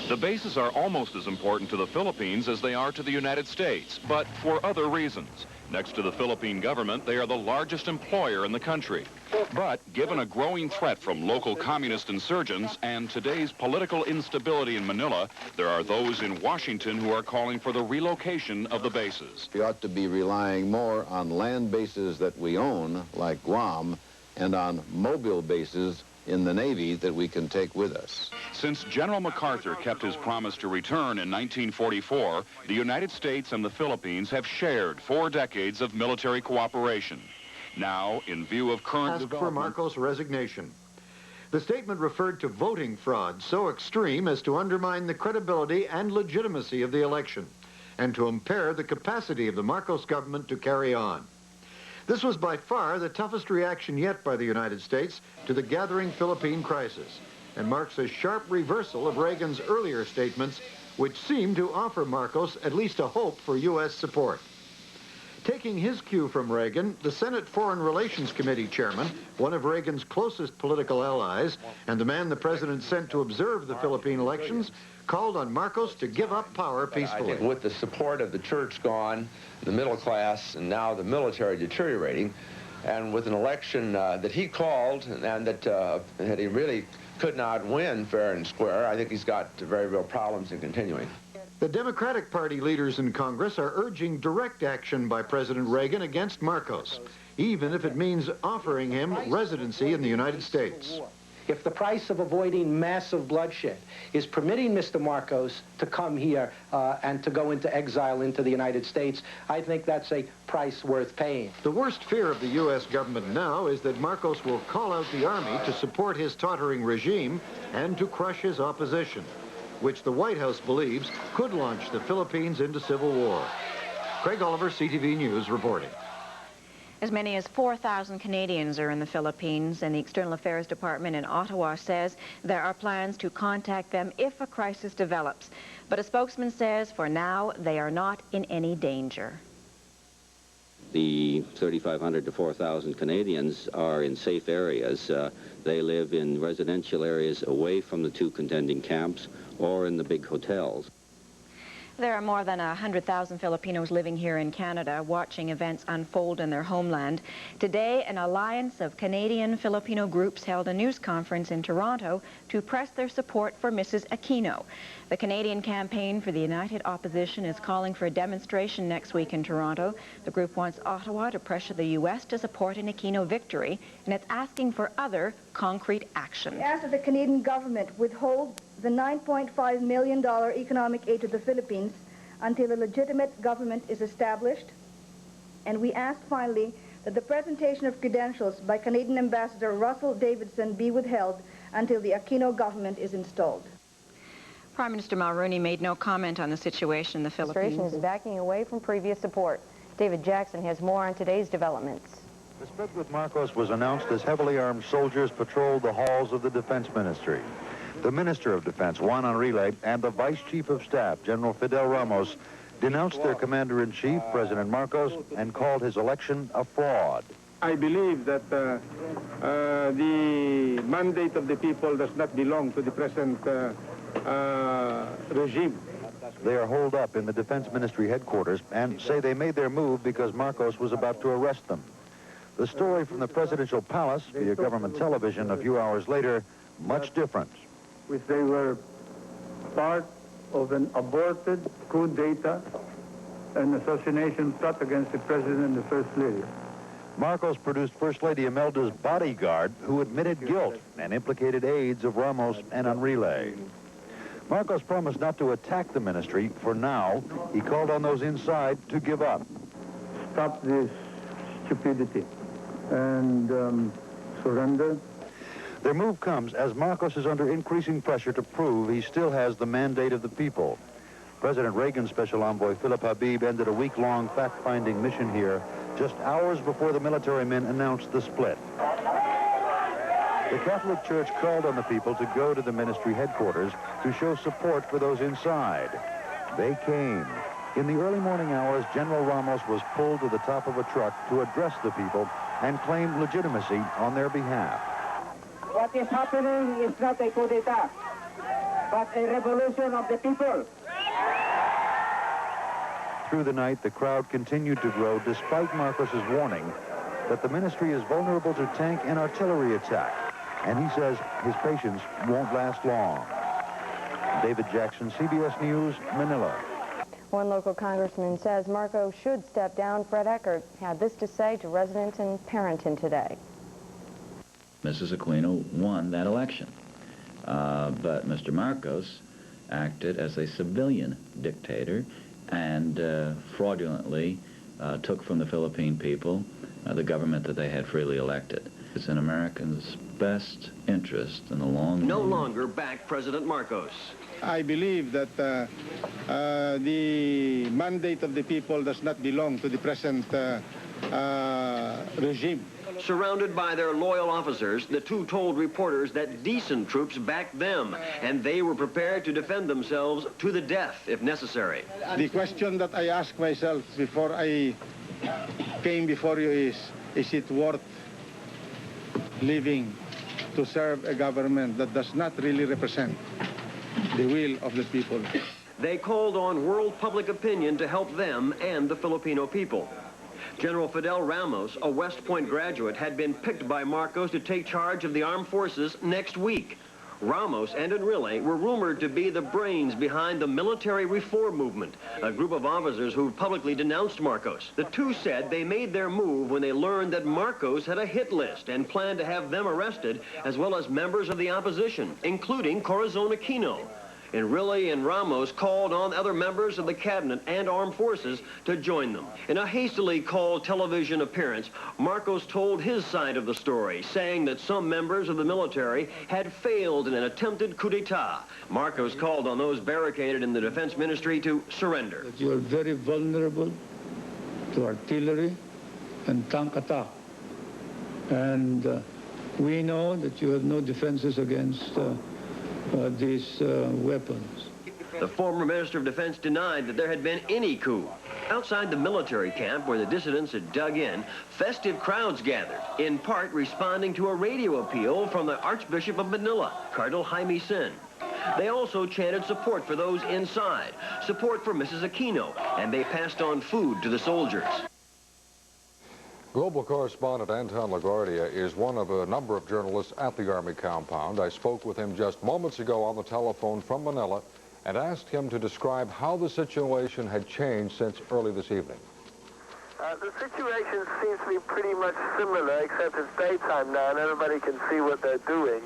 The bases are almost as important to the Philippines as they are to the United States, but for other reasons. Next to the Philippine government, they are the largest employer in the country. But given a growing threat from local communist insurgents and today's political instability in Manila, there are those in Washington who are calling for the relocation of the bases. We ought to be relying more on land bases that we own, like Guam, and on mobile bases in the Navy that we can take with us. Since General MacArthur kept his promise to return in 1944, the United States and the Philippines have shared 4 decades of military cooperation. Now, in view of current asked for Marcos' resignation. The statement referred to voting fraud so extreme as to undermine the credibility and legitimacy of the election and to impair the capacity of the Marcos government to carry on. This was by far the toughest reaction yet by the United States to the gathering Philippine crisis and marks a sharp reversal of Reagan's earlier statements, which seemed to offer Marcos at least a hope for U.S. support. Taking his cue from Reagan, the Senate Foreign Relations Committee chairman, one of Reagan's closest political allies, and the man the president sent to observe the Philippine elections, called on Marcos to give up power peacefully. I think with the support of the church gone, the middle class, and now the military deteriorating, and with an election that he called and that he really could not win fair and square, I think he's got very real problems in continuing. The Democratic Party leaders in Congress are urging direct action by President Reagan against Marcos, even if it means offering him residency in the United States. If the price of avoiding massive bloodshed is permitting Mr. Marcos to come here and to go into exile into the United States, I think that's a price worth paying. The worst fear of the U.S. government now is that Marcos will call out the army to support his tottering regime and to crush his opposition, which the White House believes could launch the Philippines into civil war. Craig Oliver, CTV News, reporting. As many as 4,000 Canadians are in the Philippines, and the External Affairs Department in Ottawa says there are plans to contact them if a crisis develops. But a spokesman says for now they are not in any danger. The 3,500 to 4,000 Canadians are in safe areas. They live in residential areas away from the 2 contending camps or in the big hotels. There are more than 100,000 Filipinos living here in Canada, watching events unfold in their homeland. Today, an alliance of Canadian Filipino groups held a news conference in Toronto to press their support for Mrs. Aquino. The Canadian Campaign for the United Opposition is calling for a demonstration next week in Toronto. The group wants Ottawa to pressure the U.S. to support an Aquino victory, and it's asking for other concrete action. We ask that the Canadian government withhold the $9.5 million economic aid to the Philippines until a legitimate government is established. And we ask, finally, that the presentation of credentials by Canadian Ambassador Russell Davidson be withheld until the Aquino government is installed. Prime Minister Mulroney made no comment on the situation in the Philippines. The administration is backing away from previous support. David Jackson has more on today's developments. The split with Marcos was announced as heavily armed soldiers patrolled the halls of the Defense Ministry. The Minister of Defense, Juan Enrile, and the Vice Chief of Staff, General Fidel Ramos, denounced their Commander-in-Chief, President Marcos, and called his election a fraud. I believe that the mandate of the people does not belong to the present regime. They are holed up in the Defense Ministry headquarters and say they made their move because Marcos was about to arrest them. The story from the presidential palace via government television a few hours later, much different. Which they were part of an aborted coup d'etat and assassination plot against the president and the first lady. Marcos produced First Lady Imelda's bodyguard, who admitted guilt and implicated aides of Ramos and Enrile. Marcos promised not to attack the ministry. For now, he called on those inside to give up. Stop this stupidity and surrender. Their move comes as Marcos is under increasing pressure to prove he still has the mandate of the people. President Reagan's special envoy, Philip Habib, ended a week-long fact-finding mission here just hours before the military men announced the split. The Catholic Church called on the people to go to the ministry headquarters to show support for those inside. They came. In the early morning hours, General Ramos was pulled to the top of a truck to address the people and claim legitimacy on their behalf. What is happening is not a coup d'etat, but a revolution of the people. Through the night, the crowd continued to grow despite Marcos's warning that the ministry is vulnerable to tank and artillery attack. And he says his patience won't last long. David Jackson, CBS News, Manila. One local congressman says Marcos should step down. Fred Eckert had this to say to residents in Parenton today. Mrs. Aquino won that election. But Mr. Marcos acted as a civilian dictator and fraudulently took from the Philippine people the government that they had freely elected. It's in Americans' best interest in the long run. No longer back President Marcos. I believe that the mandate of the people does not belong to the present regime. Surrounded by their loyal officers, the two told reporters that decent troops backed them, and they were prepared to defend themselves to the death if necessary. The question that I ask myself before I came before you is it worth living to serve a government that does not really represent the will of the people? They called on world public opinion to help them and the Filipino people. General Fidel Ramos, a West Point graduate, had been picked by Marcos to take charge of the armed forces next week. Ramos and Enrile were rumored to be the brains behind the military reform movement, a group of officers who publicly denounced Marcos. The two said they made their move when they learned that Marcos had a hit list and planned to have them arrested, as well as members of the opposition, including Corazon Aquino. Enrile and Ramos called on other members of the cabinet and armed forces to join them. In a hastily called television appearance, Marcos told his side of the story, saying that some members of the military had failed in an attempted coup d'etat. Marcos called on those barricaded in the defense ministry to surrender. You are very vulnerable to artillery and tank attack. And we know that you have no defenses against these weapons. The former Minister of Defense denied that there had been any coup. Outside the military camp where the dissidents had dug in, festive crowds gathered, in part responding to a radio appeal from the Archbishop of Manila, Cardinal Jaime Sin. They also chanted support for those inside, support for Mrs. Aquino, and they passed on food to the soldiers. Global correspondent Anton LaGuardia is one of a number of journalists at the Army compound. I spoke with him just moments ago on the telephone from Manila and asked him to describe how the situation had changed since early this evening. The situation seems to be pretty much similar, except it's daytime now and everybody can see what they're doing.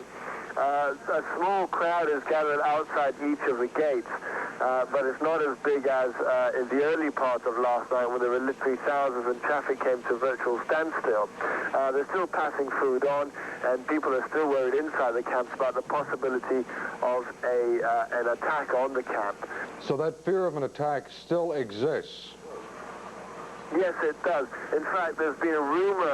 A small crowd is gathered outside each of the gates, but it's not as big as in the early part of last night when there were literally thousands and traffic came to virtual standstill. They're still passing food on, and people are still worried inside the camps about the possibility of an attack on the camp. So that fear of an attack still exists? Yes, it does. In fact, there's been a rumor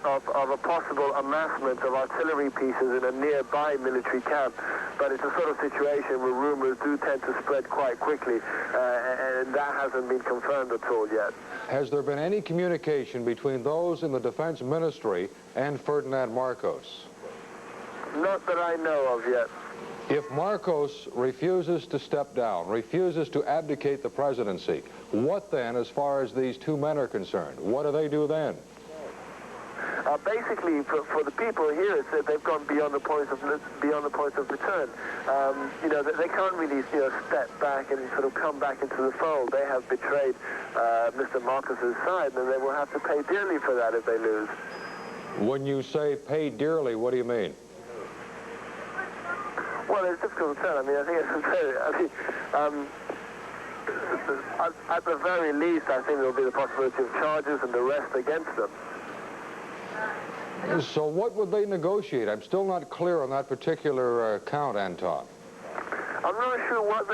of a possible amassment of artillery pieces in a nearby military camp, but it's a sort of situation where rumors do tend to spread quite quickly, and that hasn't been confirmed at all yet. Has there been any communication between those in the Defense Ministry and Ferdinand Marcos? Not that I know of yet. If Marcos refuses to step down, refuses to abdicate the presidency, what then, as far as these two men are concerned? What do they do then? Basically, for the people here, it's that they've gone beyond the point of return. You know, they can't really step back and sort of come back into the fold. They have betrayed Mr. Marcos's side, and they will have to pay dearly for that if they lose. When you say pay dearly, what do you mean? Well, it's difficult to tell. I mean, I think it's very, at the very least, I think there will be the possibility of charges and arrest against them. So what would they negotiate? I'm still not clear on that particular count, Anton. I'm not sure what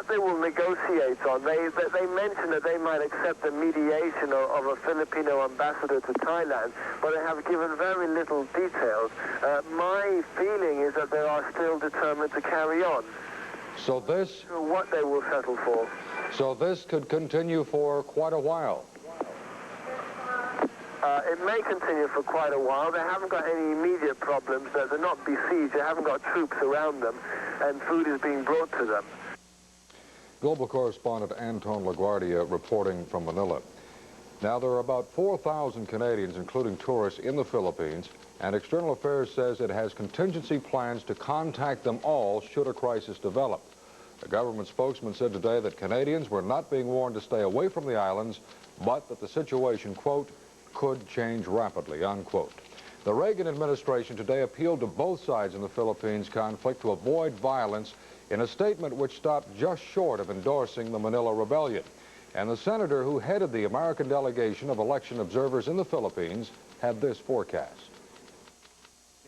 they will negotiate on. They mentioned that they might accept the mediation of a Filipino ambassador to Thailand, but they have given very little details. My feeling is that they are still determined to carry on. So this... I'm not sure what they will settle for. So this could continue for quite a while. It may continue for quite a while. They haven't got any immediate problems. They're not besieged. They haven't got troops around them, and food is being brought to them. Global correspondent Anton LaGuardia reporting from Manila. Now, there are about 4,000 Canadians, including tourists, in the Philippines, and External Affairs says it has contingency plans to contact them all should a crisis develop. The government spokesman said today that Canadians were not being warned to stay away from the islands, but that the situation, quote, could change rapidly, unquote. The Reagan administration today appealed to both sides in the Philippines conflict to avoid violence in a statement which stopped just short of endorsing the Manila Rebellion. And the senator who headed the American delegation of election observers in the Philippines had this forecast.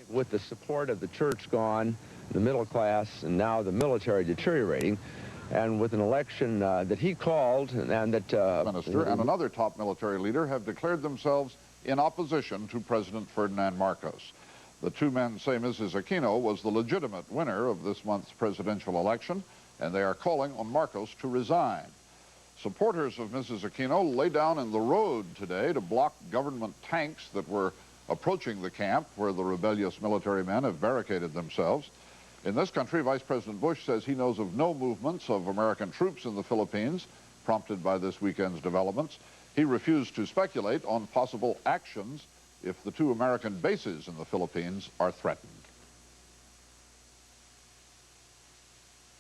With the support of the church gone, the middle class, and now the military deteriorating, and with an election that he called and that... Minister and another top military leader have declared themselves in opposition to President Ferdinand Marcos. The two men say Mrs. Aquino was the legitimate winner of this month's presidential election, and they are calling on Marcos to resign. Supporters of Mrs. Aquino lay down in the road today to block government tanks that were approaching the camp where the rebellious military men have barricaded themselves. In this country, Vice President Bush says he knows of no movements of American troops in the Philippines, prompted by this weekend's developments. He refused to speculate on possible actions if the two American bases in the Philippines are threatened.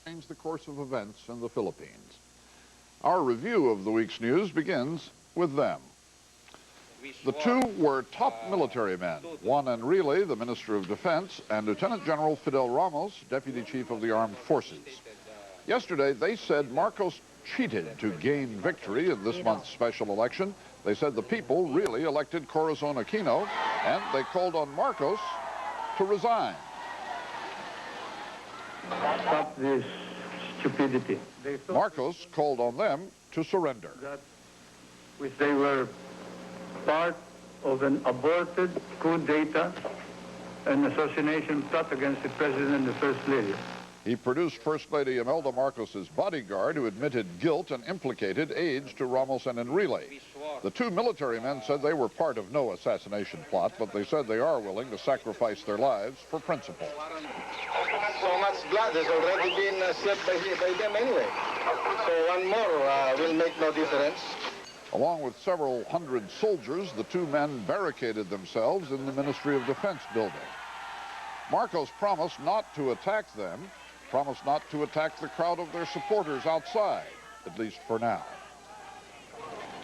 Change the course of events in the Philippines. Our review of the week's news begins with them. The two were top military men, Juan Enrile, the Minister of Defense, and Lieutenant General Fidel Ramos, Deputy Chief of the Armed Forces. Yesterday, they said Marcos cheated to gain victory in this month's special election. They said the people really elected Corazon Aquino, and they called on Marcos to resign. Stop this stupidity. Marcos called on them to surrender. Which they were part of an aborted coup d'etat and assassination plot against the President and the First Lady. He produced First Lady Imelda Marcos's bodyguard, who admitted guilt and implicated aides to Ramos and Enrile. The two military men said they were part of no assassination plot, but they said they are willing to sacrifice their lives for principle. So much blood has already been shed by them anyway. So one more will make no difference. Along with several hundred soldiers, the two men barricaded themselves in the Ministry of Defense building. Marcos promised not to attack them, promised not to attack the crowd of their supporters outside, at least for now.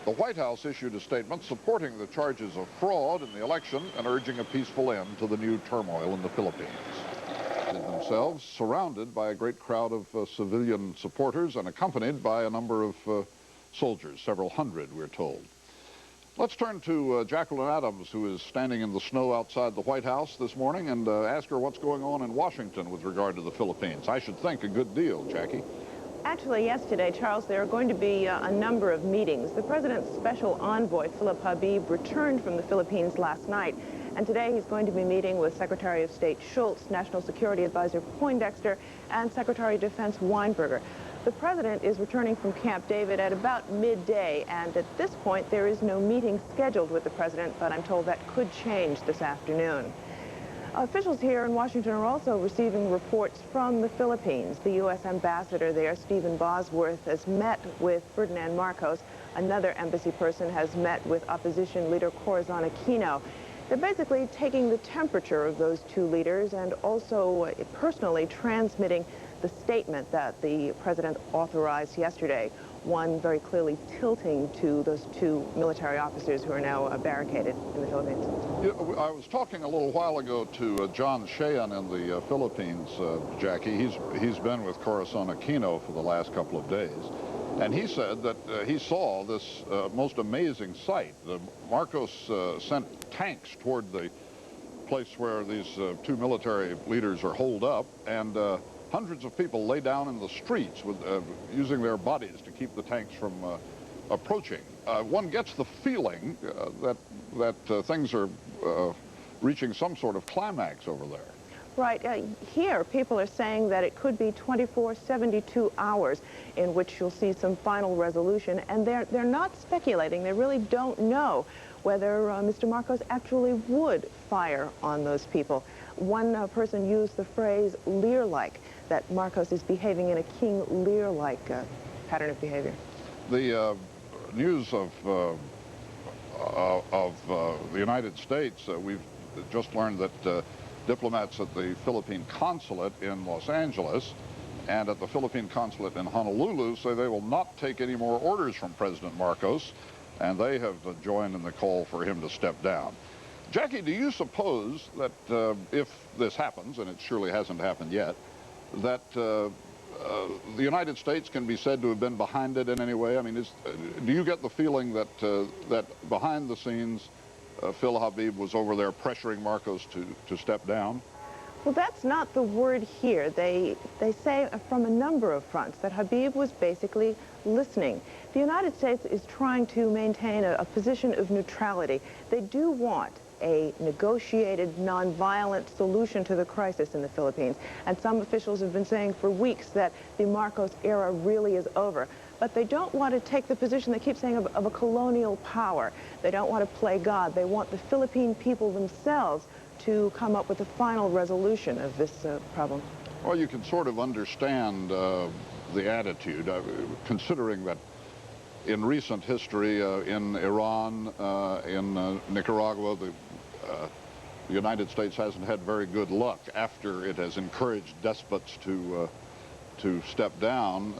The White House issued a statement supporting the charges of fraud in the election and urging a peaceful end to the new turmoil in the Philippines. Themselves surrounded by a great crowd of civilian supporters and accompanied by a number of soldiers, several hundred, we're told. Let's turn to Jacqueline Adams, who is standing in the snow outside the White House this morning, and ask her what's going on in Washington with regard to the Philippines. I should think a good deal, Jackie. Actually, yesterday, Charles, there are going to be a number of meetings. The president's special envoy, Philip Habib, returned from the Philippines last night, and today he's going to be meeting with Secretary of State Schultz, National Security Advisor Poindexter, and Secretary of Defense Weinberger. The president is returning from Camp David at about midday, and at this point there is no meeting scheduled with the president, but I'm told that could change this afternoon. Officials here in Washington are also receiving reports from the Philippines. The U.S. ambassador there, Stephen Bosworth, has met with Ferdinand Marcos. Another embassy person has met with opposition leader Corazon Aquino. They're basically taking the temperature of those two leaders and also personally transmitting the statement that the president authorized yesterday, one very clearly tilting to those two military officers who are now barricaded in the Philippines. Yeah, I was talking a little while ago to John Sheehan in the Philippines, Jackie. He's been with Corazon Aquino for the last couple of days, and he said that he saw this most amazing sight. Marcos sent tanks toward the place where these two military leaders are holed up, and hundreds of people lay down in the streets with, using their bodies to keep the tanks from approaching. One gets the feeling that things are reaching some sort of climax over there. Right. Here, people are saying that it could be 24, 72 hours in which you'll see some final resolution, and they're not speculating. They really don't know whether Mr. Marcos actually would fire on those people. One person used the phrase Lear-like, that Marcos is behaving in a King Lear-like pattern of behavior. The news of the United States, we've just learned that diplomats at the Philippine consulate in Los Angeles and at the Philippine consulate in Honolulu say they will not take any more orders from President Marcos, and they have joined in the call for him to step down. Jackie, do you suppose that if this happens, and it surely hasn't happened yet, that the United States can be said to have been behind it in any way? I mean, do you get the feeling that that behind the scenes, Phil Habib was over there pressuring Marcos to step down? Well, that's not the word here. They say from a number of fronts that Habib was basically listening. The United States is trying to maintain a position of neutrality. They do want a negotiated, nonviolent solution to the crisis in the Philippines. And some officials have been saying for weeks that the Marcos era really is over. But they don't want to take the position, they keep saying, of a colonial power. They don't want to play God. They want the Philippine people themselves to come up with a final resolution of this problem. Well, you can sort of understand the attitude, considering that in recent history, in Iran, in Nicaragua, the United States hasn't had very good luck after it has encouraged despots to step down.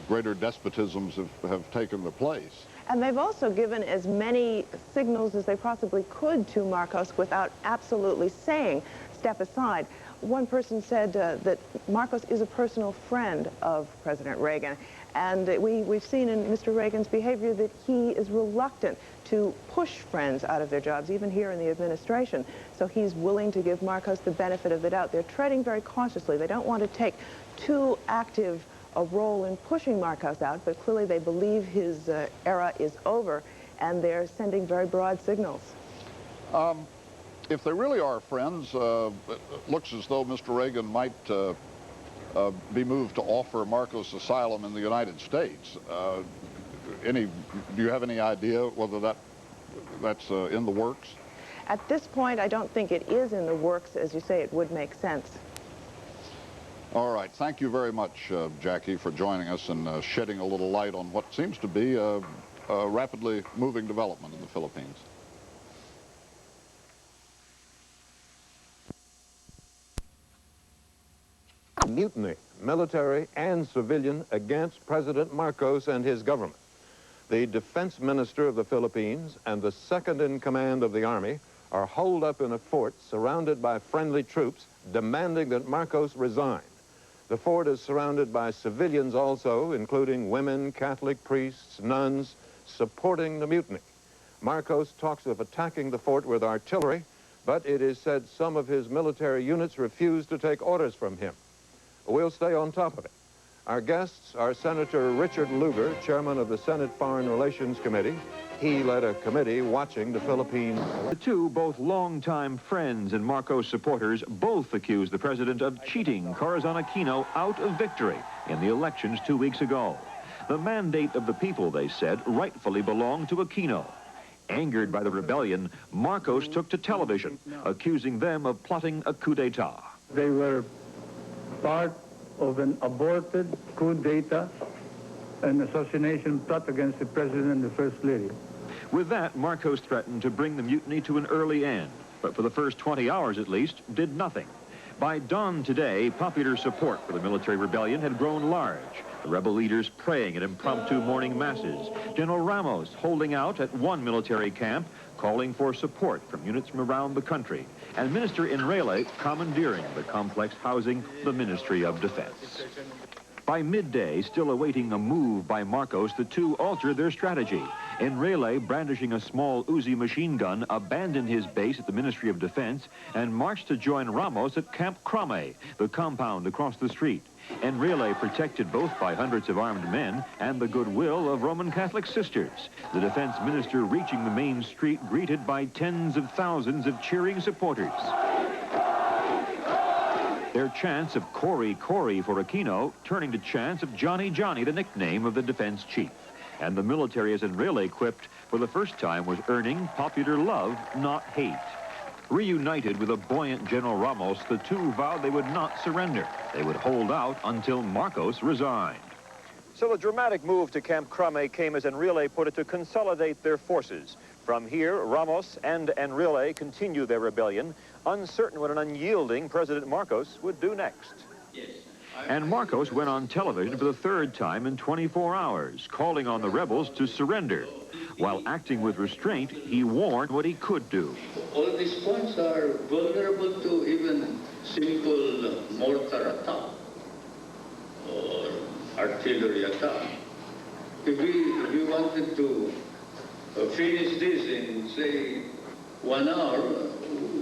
Greater despotisms have taken the place. And they've also given as many signals as they possibly could to Marcos without absolutely saying, step aside. One person said that Marcos is a personal friend of President Reagan. And we've seen in Mr. Reagan's behavior that he is reluctant to push friends out of their jobs, even here in the administration. So he's willing to give Marcos the benefit of the doubt. They're treading very cautiously. They don't want to take too active a role in pushing Marcos out, but clearly they believe his era is over, and they're sending very broad signals. If they really are friends, it looks as though Mr. Reagan might be moved to offer Marcos asylum in the United States. Do you have any idea whether that's in the works? At this point, I don't think it is in the works. As you say, it would make sense. All right. Thank you very much, Jackie, for joining us and shedding a little light on what seems to be a rapidly moving development in the Philippines. Mutiny, military and civilian, against President Marcos and his government. The defense minister of the Philippines and the second in command of the army are holed up in a fort surrounded by friendly troops demanding that Marcos resign. The fort is surrounded by civilians also, including women, Catholic priests, nuns, supporting the mutiny. Marcos talks of attacking the fort with artillery, but it is said some of his military units refuse to take orders from him. We'll stay on top of it. Our guests are Senator Richard Lugar, chairman of the Senate Foreign Relations Committee. He led a committee watching the Philippines. The two, both longtime friends and Marcos supporters, both accused the president of cheating Corazon Aquino out of victory in the elections 2 weeks ago. The mandate of the people, they said, rightfully belonged to Aquino. Angered by the rebellion, Marcos took to television, accusing them of plotting a coup d'etat. They were part of an aborted coup d'etat, an assassination plot against the president and the first lady. With that, Marcos threatened to bring the mutiny to an early end, but for the first 20 hours at least, did nothing. By dawn today, popular support for the military rebellion had grown large. The rebel leaders praying at impromptu morning masses. General Ramos holding out at one military camp, calling for support from units from around the country. And Minister Enrile commandeering the complex housing the Ministry of Defense. By midday, still awaiting a move by Marcos, the two altered their strategy. Enrile, brandishing a small Uzi machine gun, abandoned his base at the Ministry of Defense and marched to join Ramos at Camp Crame, the compound across the street. Enrile protected both by hundreds of armed men and the goodwill of Roman Catholic sisters. The defense minister reaching the main street greeted by tens of thousands of cheering supporters. Their chants of Cory, Cory for Aquino turning to chants of Johnny, Johnny, the nickname of the defense chief. And the military, as Enrile quipped, for the first time was earning popular love, not hate. Reunited with a buoyant General Ramos, the two vowed they would not surrender. They would hold out until Marcos resigned. So the dramatic move to Camp Crame came, as Enrile put it, to consolidate their forces. From here, Ramos and Enrile continue their rebellion, uncertain what an unyielding President Marcos would do next. And Marcos went on television for the third time in 24 hours, calling on the rebels to surrender. While acting with restraint, he warned what he could do. all these points are vulnerable to even simple mortar attack or artillery attack. If we wanted to finish this in, say, 1 hour,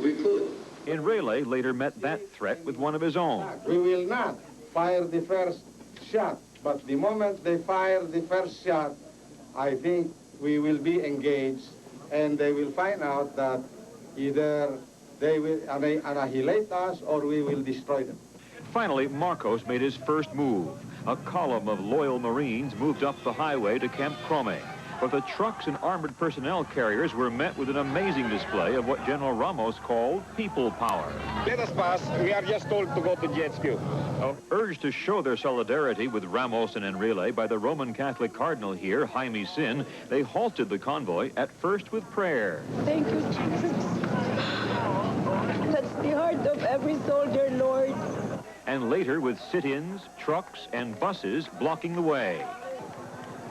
we could. Enrile later met that threat with one of his own. We will not fire the first shot, but the moment they fire the first shot, I think we will be engaged, and they will find out that either they will annihilate us or we will destroy them. Finally, Marcos made his first move. A column of loyal Marines moved up the highway to Camp Crome. But the trucks and armored personnel carriers were met with an amazing display of what General Ramos called people power. Let us pass. We are just told to go to JHQ. Urged to show their solidarity with Ramos and Enrile by the Roman Catholic Cardinal here, Jaime Sin, they halted the convoy, at first with prayer. Thank you, Jesus. That's the heart of every soldier, Lord. And later with sit-ins, trucks, and buses blocking the way.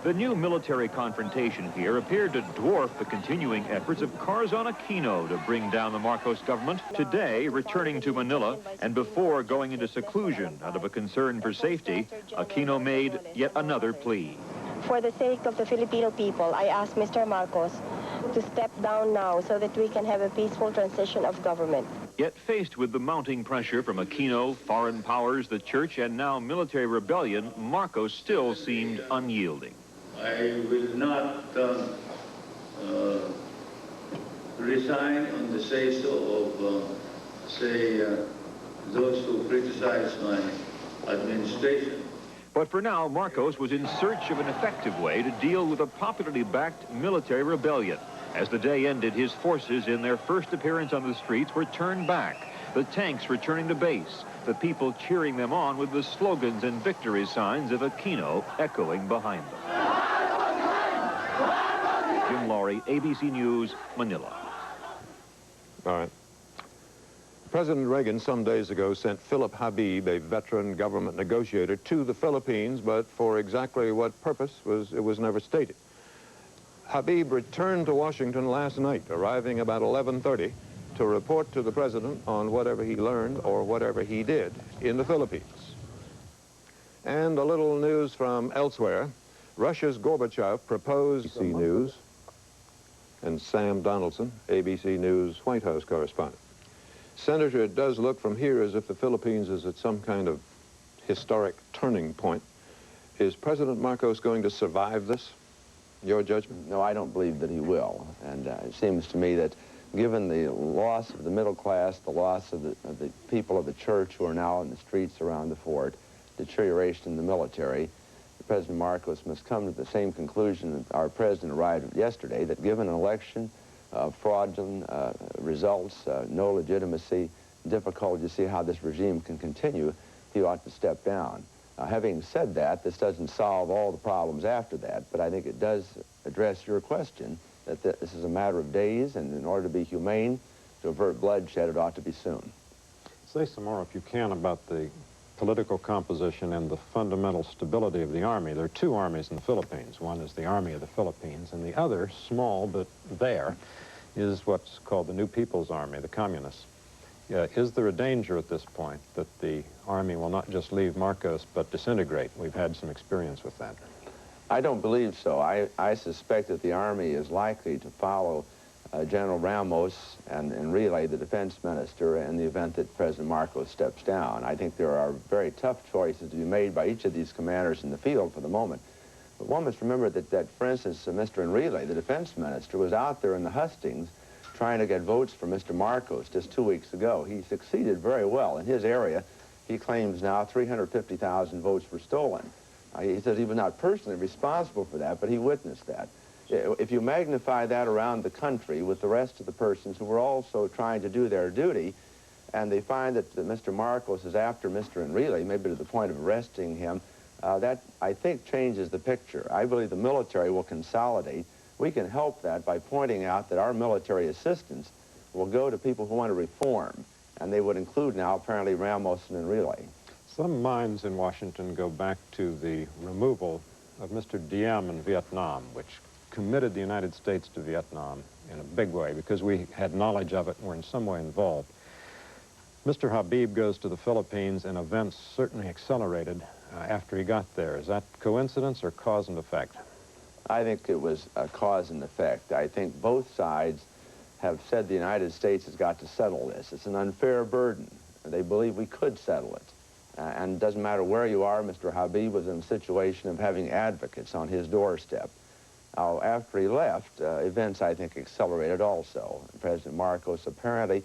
The new military confrontation here appeared to dwarf the continuing efforts of Corazon Aquino to bring down the Marcos government. Today, returning to Manila, and before going into seclusion out of a concern for safety, Aquino made yet another plea. For the sake of the Filipino people, I ask Mr. Marcos to step down now so that we can have a peaceful transition of government. Yet faced with the mounting pressure from Aquino, foreign powers, the church, and now military rebellion, Marcos still seemed unyielding. I will not resign on the say-so of, those who criticize my administration. But for now, Marcos was in search of an effective way to deal with a popularly backed military rebellion. As the day ended, his forces in their first appearance on the streets were turned back, the tanks returning to base, the people cheering them on with the slogans and victory signs of Aquino echoing behind them. Jim Laurie, ABC News, Manila. All right. President Reagan some days ago sent Philip Habib, a veteran government negotiator, to the Philippines, but for exactly what purpose was never stated. Habib returned to Washington last night, arriving about 11:30, to report to the president on whatever he learned or whatever he did in the Philippines. And a little news from elsewhere. Russia's Gorbachev proposed ABC News, and Sam Donaldson, ABC News White House correspondent. Senator, it does look from here as if the Philippines is at some kind of historic turning point. Is President Marcos going to survive this? Your judgment? No, I don't believe that he will. And it seems to me that given the loss of the middle class, the loss of the people of the church who are now in the streets around the fort, deterioration in the military, President Marcos must come to the same conclusion that our president arrived at yesterday, that given an election, fraudulent results, no legitimacy, difficult to see how this regime can continue, he ought to step down. Having said that, this doesn't solve all the problems after that, but I think it does address your question that this is a matter of days, and in order to be humane, to avert bloodshed, it ought to be soon. Say some more, if you can, about the political composition and the fundamental stability of the Army. There are two armies in the Philippines. One is the Army of the Philippines, and the other, small but there, is what's called the New People's Army, the Communists. Is there a danger at this point that the Army will not just leave Marcos but disintegrate? We've had some experience with that. I don't believe so. I suspect that the Army is likely to follow General Ramos and relay the defense minister in the event that President Marcos steps down. I think there are very tough choices to be made by each of these commanders in the field for the moment. But one must remember that for instance, Mr. Enrile, the defense minister, was out there in the hustings trying to get votes for Mr. Marcos just 2 weeks ago. He succeeded very well. In his area, he claims now 350,000 votes were stolen. He says he was not personally responsible for that, but he witnessed that. If you magnify that around the country with the rest of the persons who were also trying to do their duty, and they find that Mr. Marcos is after Mr. Enrile, maybe to the point of arresting him, that, I think, changes the picture. I believe the military will consolidate. We can help that by pointing out that our military assistance will go to people who want to reform, and they would include now, apparently, Ramos and Enrile. Some minds in Washington go back to the removal of Mr. Diem in Vietnam, which committed the United States to Vietnam in a big way because we had knowledge of it and were in some way involved. Mr. Habib goes to the Philippines and events certainly accelerated after he got there. Is that coincidence or cause and effect? I think it was a cause and effect. I think both sides have said the United States has got to settle this. It's an unfair burden. They believe we could settle it. And it doesn't matter where you are, Mr. Habib was in a situation of having advocates on his doorstep. Now, after he left, events, I think, accelerated also. President Marcos apparently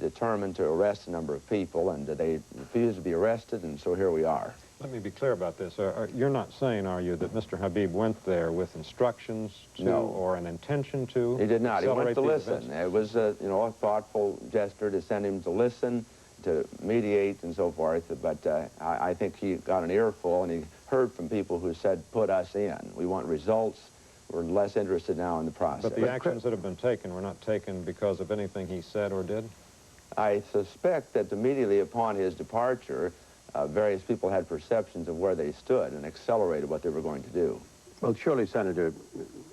determined to arrest a number of people, and they refused to be arrested, and so here we are. Let me be clear about this. You're not saying, are you, that Mr. Habib went there with instructions to No. or an intention to? He did not. He went accelerate to these listen. events? It was, you know, a thoughtful gesture to send him to listen, to mediate and so forth, but I think he got an earful, and he heard from people who said, put us in. We want results. We're less interested now in the process. But the actions that have been taken were not taken because of anything he said or did? I suspect that immediately upon his departure, various people had perceptions of where they stood and accelerated what they were going to do. Well, surely, Senator,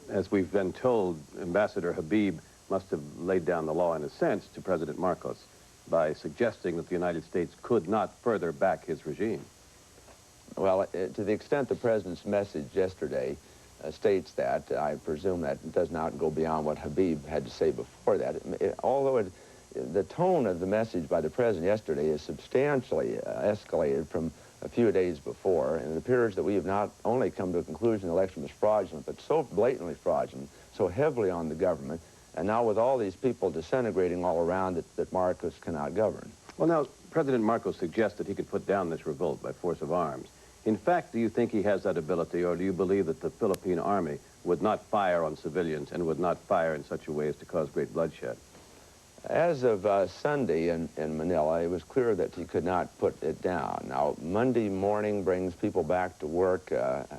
as we've been told, Ambassador Habib must have laid down the law in a sense to President Marcos by suggesting that the United States could not further back his regime. Well, to the extent the president's message yesterday states that, I presume that does not go beyond what Habib had to say before that. Although the tone of the message by the president yesterday is substantially escalated from a few days before, and it appears that we have not only come to a conclusion the election was fraudulent, but so blatantly fraudulent, so heavily on the government, and now with all these people disintegrating all around it, that Marcos cannot govern. Well, now, President Marcos suggested he could put down this revolt by force of arms. In fact, do you think he has that ability, or do you believe that the Philippine army would not fire on civilians and would not fire in such a way as to cause great bloodshed? As of Sunday in Manila, it was clear that he could not put it down. Now, Monday morning brings people back to work.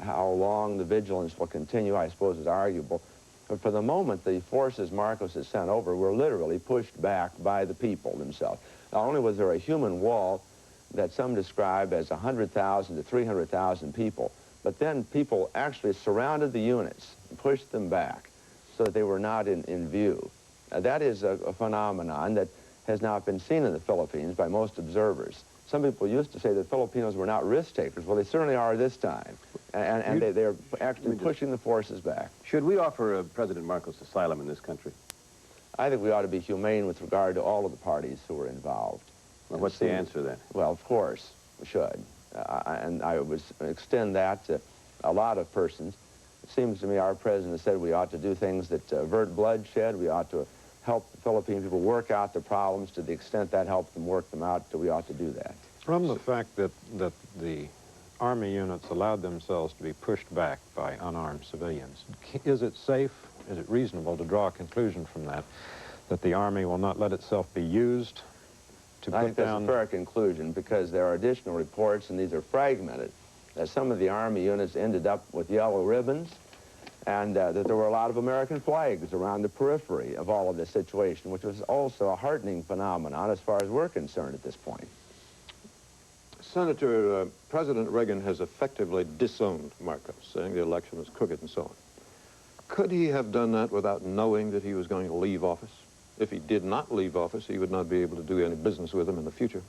How long the vigilance will continue, I suppose, is arguable. But for the moment, the forces Marcos has sent over were literally pushed back by the people themselves. Not only was there a human wall that some describe as 100,000 to 300,000 people, but then people actually surrounded the units and pushed them back so that they were not in view. That is a phenomenon that has not been seen in the Philippines by most observers. Some people used to say that Filipinos were not risk takers. Well, they certainly are this time. And they're actually pushing the forces back. Should we offer President Marcos asylum in this country? I think we ought to be humane with regard to all of the parties who are involved. Well, what's the answer then? Well, of course, we should. And I would extend that to a lot of persons. It seems to me our president said we ought to do things that avert bloodshed. We ought to help the Philippine people work out the problems to the extent that helps them work them out. We ought to do that. From the fact that the Army units allowed themselves to be pushed back by unarmed civilians, is it safe, is it reasonable to draw a conclusion from that, that the Army will not let itself be used to put down... I think that's a fair conclusion, because there are additional reports, and these are fragmented, that some of the Army units ended up with yellow ribbons, and that there were a lot of American flags around the periphery of all of this situation, which was also a heartening phenomenon as far as we're concerned at this point. Senator, President Reagan has effectively disowned Marcos, saying the election was crooked and so on. Could he have done that without knowing that he was going to leave office? If he did not leave office, he would not be able to do any business with him in the future.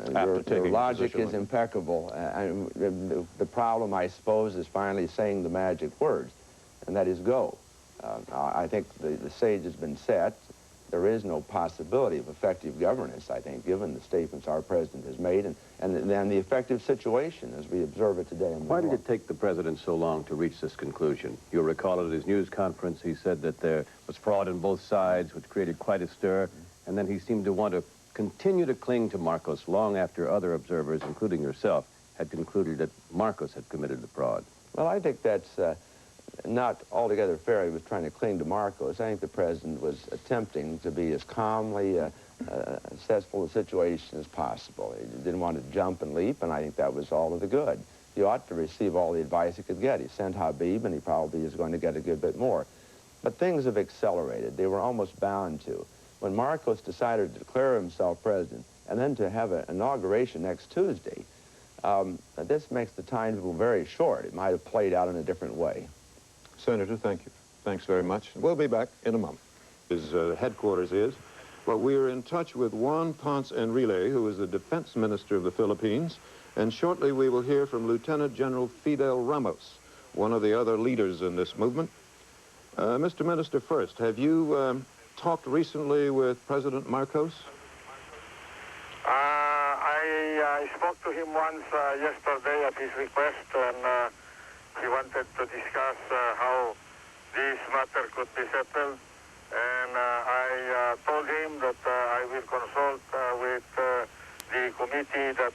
Your logic is impeccable. The problem, I suppose, is finally saying the magic words, and that is go. I think the stage has been set. There is no possibility of effective governance, I think, given the statements our president has made and the effective situation as we observe it today. Why did it take the president so long to reach this conclusion? You'll recall at his news conference he said that there was fraud on both sides, which created quite a stir, and then he seemed to want to continue to cling to Marcos long after other observers, including yourself, had concluded that Marcos had committed the fraud. Well, I think that's not altogether fair. He was trying to cling to Marcos. I think the president was attempting to be as calmly assessful the situation as possible. He didn't want to jump and leap, and I think that was all of the good. He ought to receive all the advice he could get. He sent Habib, and he probably is going to get a good bit more. But things have accelerated. They were almost bound to. When Marcos decided to declare himself president and then to have an inauguration next Tuesday, this makes the timetable very short. It might have played out in a different way. Senator, thank you. Thanks very much. We'll be back in a moment. his headquarters is. But we are in touch with Juan Ponce Enrile, who is the defense minister of the Philippines, and shortly we will hear from Lieutenant General Fidel Ramos, one of the other leaders in this movement. Mr. Minister, first, have you talked recently with President Marcos? I spoke to him once yesterday at his request, and he wanted to discuss how this matter could be settled. And I told him that I will consult with the committee that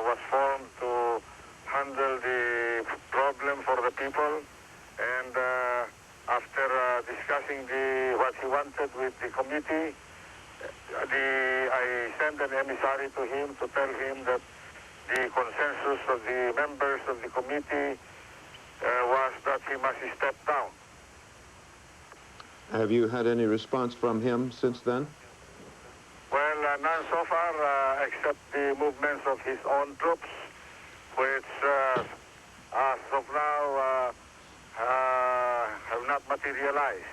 was formed to handle the problem for the people. And after discussing what he wanted with the committee, I sent an emissary to him to tell him that the consensus of the members of the committee was that he must step down. Have you had any response from him since then? Well, none so far, except the movements of his own troops, which as of now have not materialized.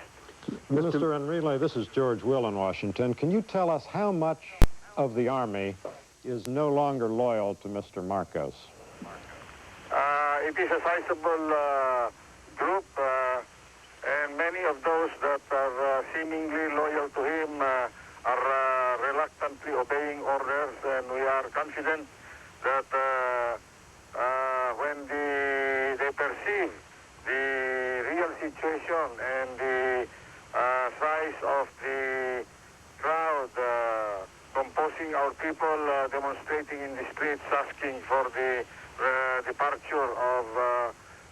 Mr. Enrile, this is George Will in Washington. Can you tell us how much of the Army is no longer loyal to Mr. Marcos? It is a sizable group, and many of those that are seemingly loyal to him are reluctantly obeying orders, and we are confident that when they perceive the real situation and the size of the crowd composing our people demonstrating in the streets asking for the departure of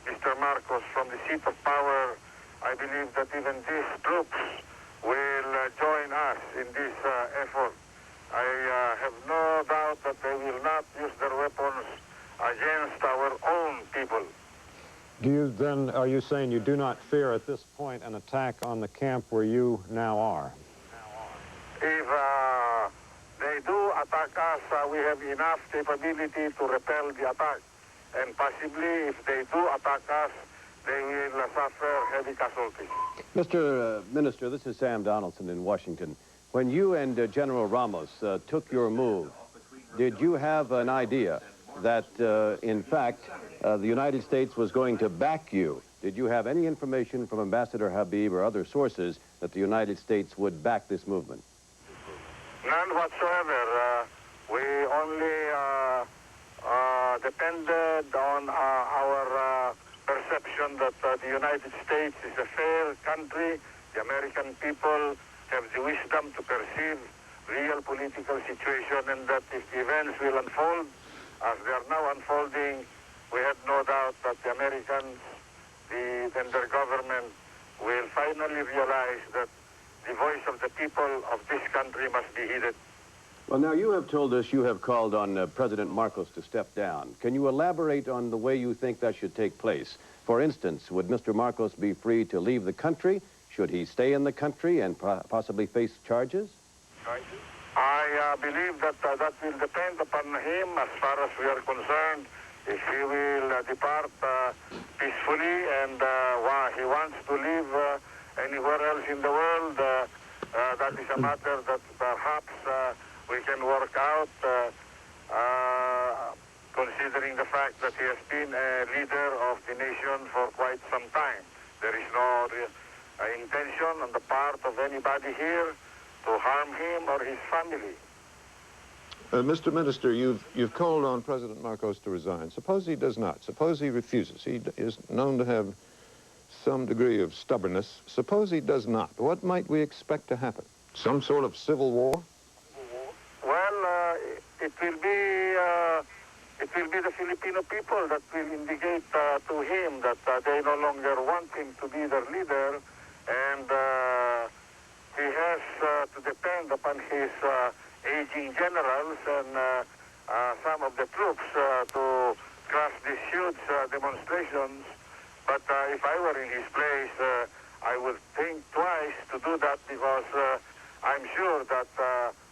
Mr. Marcos from the seat of power, I believe that even these troops will join us in this effort. I have no doubt that they will not use their weapons against our own people. Are you saying you do not fear at this point an attack on the camp where you now are? If they do attack us, we have enough capability to repel the attack. And possibly, if they do attack us, they will suffer heavy casualties. Mr. Minister, this is Sam Donaldson in Washington. When you and General Ramos took your move, did you have an idea that, in fact, the United States was going to back you? Did you have any information from Ambassador Habib or other sources that the United States would back this movement? None whatsoever. We only depended on our perception that the United States is a fair country. The American people have the wisdom to perceive real political situation, and that if the events will unfold as they are now unfolding, we had no doubt that the Americans and their government will finally realize that the voice of the people of this country must be heeded. Well, now, you have told us you have called on President Marcos to step down. Can you elaborate on the way you think that should take place? For instance, would Mr. Marcos be free to leave the country? Should he stay in the country and possibly face charges? I believe that that will depend upon him as far as we are concerned. If he will depart peacefully and he wants to live anywhere else in the world, that is a matter that perhaps we can work out, considering the fact that he has been a leader of the nation for quite some time. There is no intention on the part of anybody here to harm him or his family. Mr. Minister, you've called on President Marcos to resign. Suppose he does not. Suppose he refuses. He is known to have some degree of stubbornness. Suppose he does not. What might we expect to happen? Some sort of civil war? Well, it will be the Filipino people that will indicate to him that they no longer want him to be their leader, and he has to depend upon his aging generals and some of the troops to crush these huge demonstrations. But if I were in his place, I would think twice to do that, because I'm sure that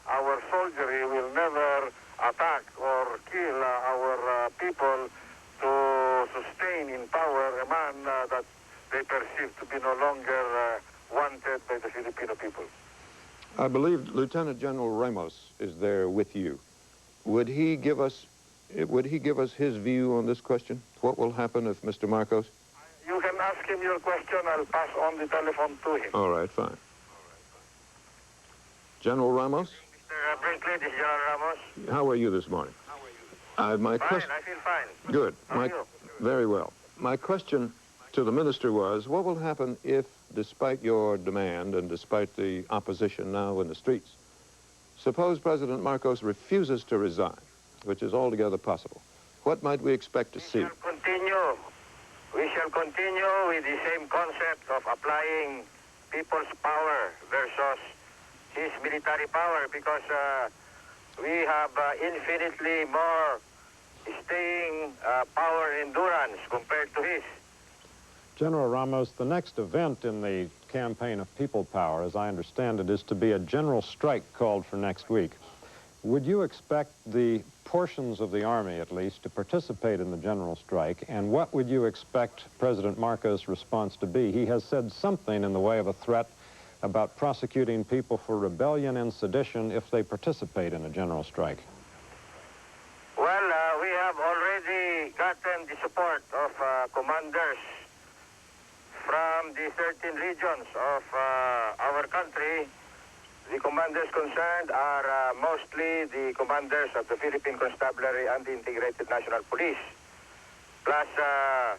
our soldiery will never attack or kill our people to sustain in power a man that they perceive to be no longer wanted by the Filipino people. I believe Lieutenant General Ramos is there with you. Would he give us his view on this question? What will happen if Mr. Marcos? You can ask him your question. I'll pass on the telephone to him. All right, fine. General Ramos? Mr. Brinkley, this is General Ramos. How are you this morning? My Fine, question. I feel fine. Good. How are you? Very well. My question to the minister was, what will happen if, despite your demand and despite the opposition now in the streets, suppose President Marcos refuses to resign, which is altogether possible? What might we expect to see? We shall continue with the same concept of applying people's power versus his military power, because we have infinitely more staying power endurance compared to his. General Ramos, the next event in the campaign of people power, as I understand it, is to be a general strike called for next week. Would you expect the portions of the Army, at least, to participate in the general strike, and what would you expect President Marcos' response to be? He has said something in the way of a threat about prosecuting people for rebellion and sedition if they participate in a general strike. Well, we have already gotten the support of commanders from the 13 regions of our country. The commanders concerned are mostly the commanders of the Philippine Constabulary and the Integrated National Police, plus a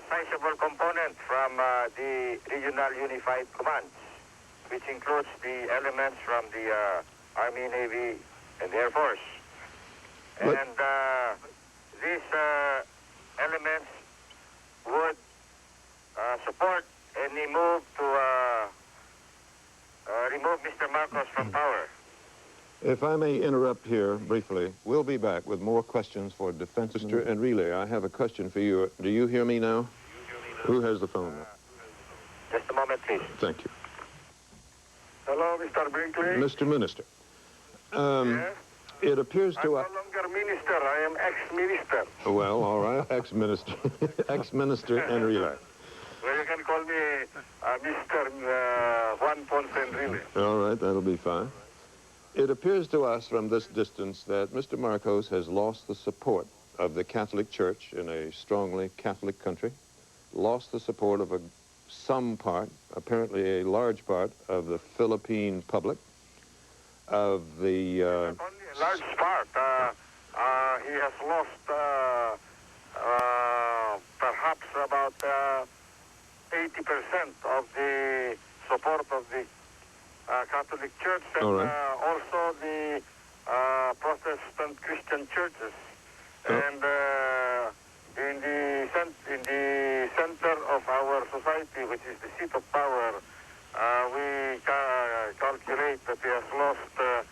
sizable component from the Regional Unified Commands, which includes the elements from the Army, Navy, and the Air Force. And these elements would support any move to remove Mr. Marcos from power. If I may interrupt here briefly, we'll be back with more questions for Defense Minister and Relay. I have a question for you. Do you hear me now? Who has the phone now? Just a moment, please. Thank you. Hello, Mr. Brinkley. Mr. Minister, Yes? it appears I'm to no us... longer minister. I am ex-minister. Well, all right, ex-minister, ex-minister and Relay. Well, you can call me Mr. Juan Ponce Enrile. All right, that'll be fine. It appears to us from this distance that Mr. Marcos has lost the support of the Catholic Church in a strongly Catholic country, lost the support of some part, apparently a large part, of the Philippine public, of the... Only a large part. He has lost perhaps about 80% of the support of the Catholic Church and also the Protestant Christian churches. And in the center of our society, which is the seat of power, we calculate that he has lost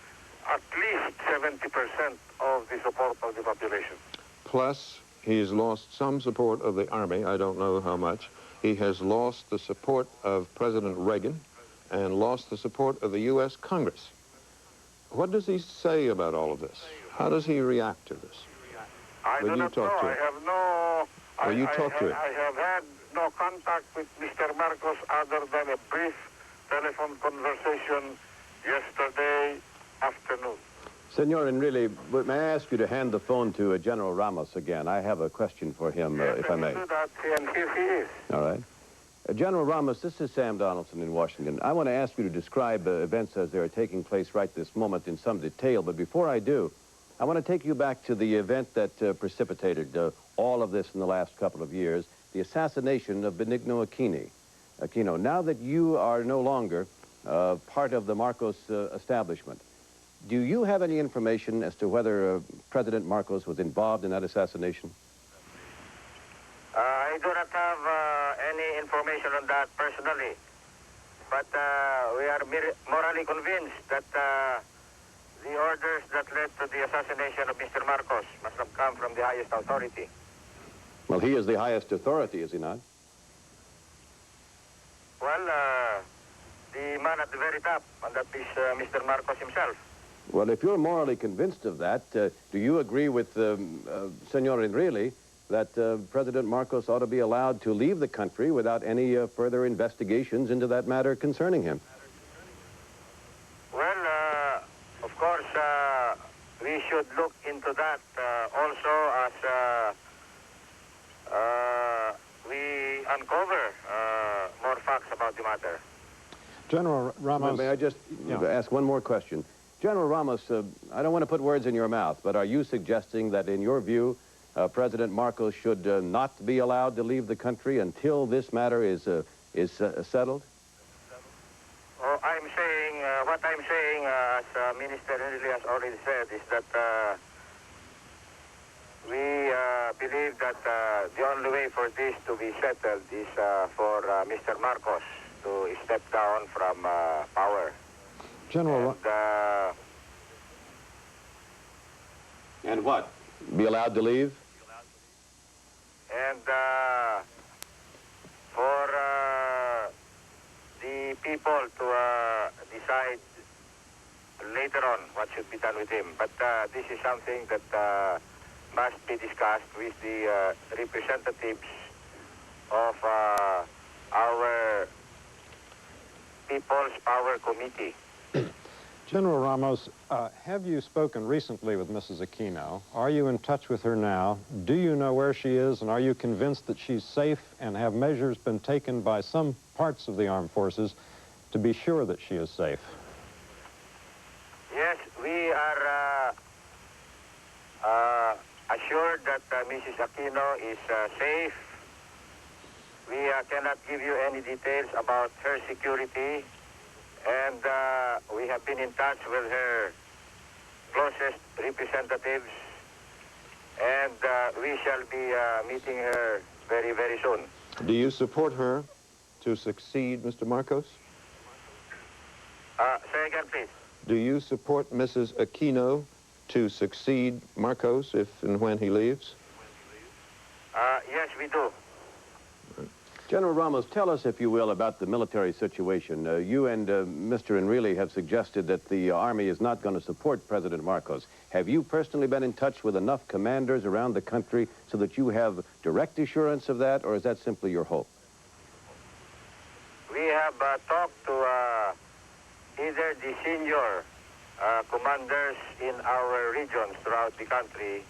at least 70% of the support of the population. Plus, he's lost some support of the Army, I don't know how much. He has lost the support of President Reagan and lost the support of the U.S. Congress. What does he say about all of this? How does he react to this? I do not know. I have no... Will you talk to him? I have had no contact with Mr. Marcos other than a brief telephone conversation yesterday afternoon. Senor Enrile, may I ask you to hand the phone to General Ramos again? I have a question for him, if I may. Do that, and here he is. All right. General Ramos, this is Sam Donaldson in Washington. I want to ask you to describe events as they are taking place right this moment in some detail, but before I do, I want to take you back to the event that precipitated all of this in the last couple of years, the assassination of Benigno Aquino. Now that you are no longer part of the Marcos establishment, do you have any information as to whether President Marcos was involved in that assassination? I do not have any information on that personally, but we are morally convinced that the orders that led to the assassination of Mr. Marcos must have come from the highest authority. Well, he is the highest authority, is he not? Well, the man at the very top, and that is Mr. Marcos himself. Well, if you're morally convinced of that, do you agree with Senor Enrile that President Marcos ought to be allowed to leave the country without any further investigations into that matter concerning him? Well, of course, we should look into that also as we uncover more facts about the matter. General Ramos... May I just ask one more question? General Ramos, I don't want to put words in your mouth, but are you suggesting that, in your view, President Marcos should not be allowed to leave the country until this matter is settled? Oh, I'm saying, what I'm saying, as Minister Henry has already said, is that we believe that the only way for this to be settled is for Mr. Marcos to step down from power. General... And what? Be allowed to leave? And for the people to decide later on what should be done with him. But this is something that must be discussed with the representatives of our People's Power Committee. General Ramos, have you spoken recently with Mrs. Aquino? Are you in touch with her now? Do you know where she is, and are you convinced that she's safe, and have measures been taken by some parts of the armed forces to be sure that she is safe? Yes, we are assured that Mrs. Aquino is safe. We cannot give you any details about her security, and we have been in touch with her closest representatives, and we shall be meeting her very, very soon. Do you support her to succeed Mr. Marcos? Say again, please. Do you support Mrs. Aquino to succeed Marcos if and when he leaves? Yes, we do. General Ramos, tell us, if you will, about the military situation. You and Mr. Enrile have suggested that the Army is not going to support President Marcos. Have you personally been in touch with enough commanders around the country so that you have direct assurance of that, or is that simply your hope? We have talked to either the senior commanders in our regions throughout the country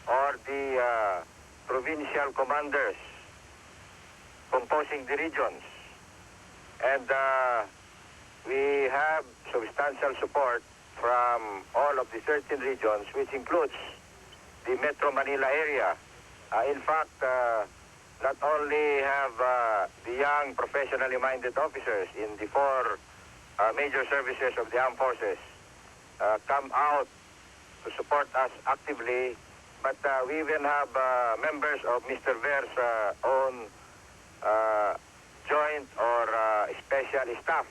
or the provincial commanders composing the regions. And we have substantial support from all of the 13 regions, which includes the Metro Manila area. In fact, not only have the young professionally minded officers in the 4 major services of the armed forces come out to support us actively, but we even have members of Mr. Ver's own joint or special staff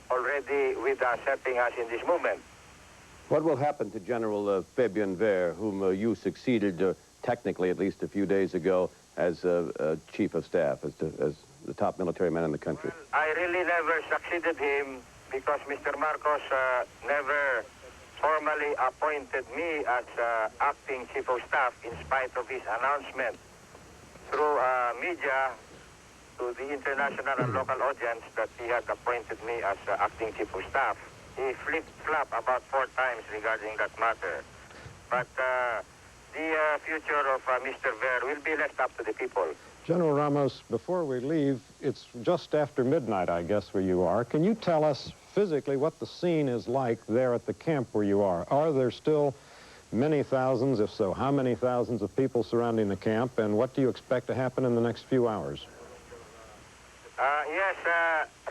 already with us, helping us in this movement. What will happen to General Fabian Ver, whom you succeeded, technically at least a few days ago, as Chief of Staff, as the top military man in the country? Well, I really never succeeded him because Mr. Marcos never formally appointed me as acting Chief of Staff in spite of his announcement through media to the international and local audience that he had appointed me as acting Chief of Staff. He flip-flopped about 4 times regarding that matter. But the future of Mr. Ver will be left up to the people. General Ramos, before we leave, it's just after midnight, I guess, where you are. Can you tell us physically what the scene is like there at the camp where you are? Are there still many thousands? If so, how many thousands of people surrounding the camp? And what do you expect to happen in the next few hours? Yes,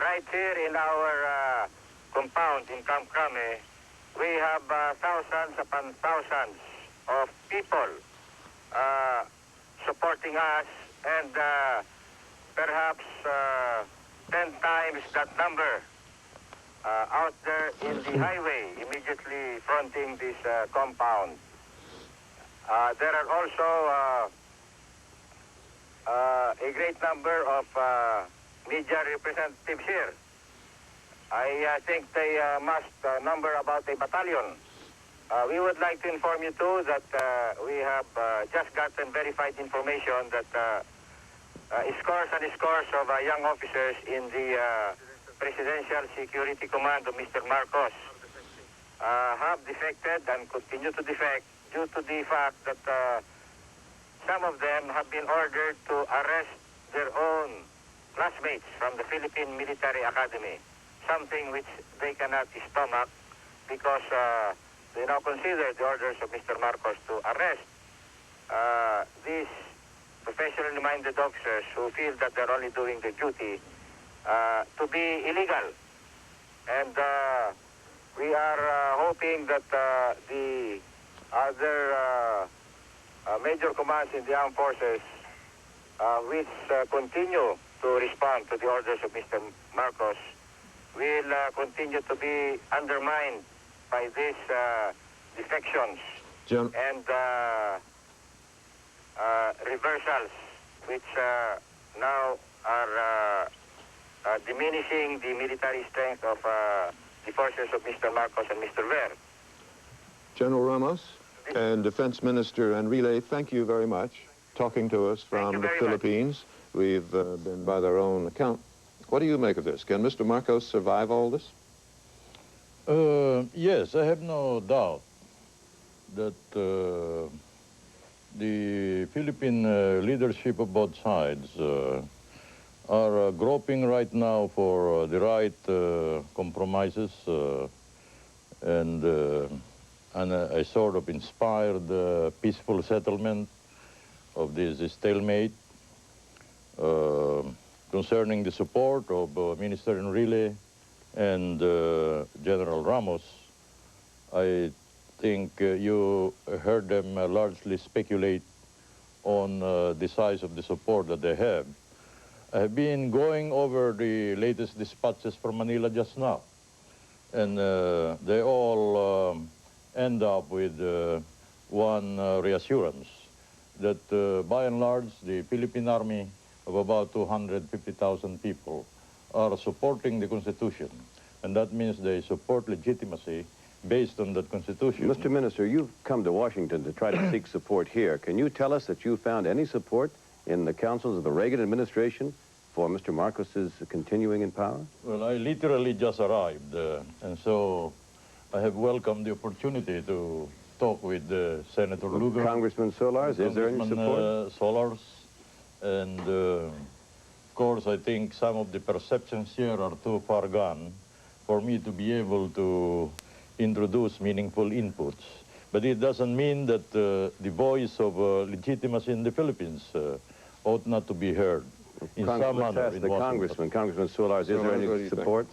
right here in our compound in Camp Crame, we have thousands upon thousands of people supporting us, and perhaps 10 times that number out there in the highway immediately fronting this compound. There are also a great number of media representatives here. I think they must number about a battalion. We would like to inform you too that we have just gotten verified information that scores and scores of young officers in the Presidential Security Command of Mr. Marcos have defected and continue to defect due to the fact that some of them have been ordered to arrest their own classmates from the Philippine Military Academy, something which they cannot stomach because they now consider the orders of Mr. Marcos to arrest these professionally minded officers who feel that they're only doing their duty to be illegal. And we are hoping that the other major commands in the armed forces which continue to respond to the orders of Mr. Marcos will continue to be undermined by these defections and reversals, which now are diminishing the military strength of the forces of Mr. Marcos and Mr. Ver. General Ramos and Defense Minister Enrile, thank you very much. Talking to us from the Philippines. We've been by their own account. What do you make of this? Can Mr. Marcos survive all this? Yes, I have no doubt that the Philippine leadership of both sides are groping right now for the right compromises and a sort of inspired peaceful settlement of this stalemate. Concerning the support of Minister Enrile and General Ramos, I think you heard them largely speculate on the size of the support that they have. I have been going over the latest dispatches from Manila just now, and they all end up with one reassurance that by and large the Philippine Army of about 250,000 people are supporting the Constitution, and that means they support legitimacy based on that Constitution. Mr. Minister, you've come to Washington to try to seek support here. Can you tell us that you found any support in the councils of the Reagan administration for Mr. Marcos's continuing in power? Well, I literally just arrived, and so I have welcomed the opportunity to talk with Senator Lugar. Congressman Solars, is there any support? Solars, and of course I think some of the perceptions here are too far gone for me to be able to introduce meaningful inputs. But it doesn't mean that the voice of legitimacy in the Philippines ought not to be heard in some manner in Washington. Congressman Solars, is there any support?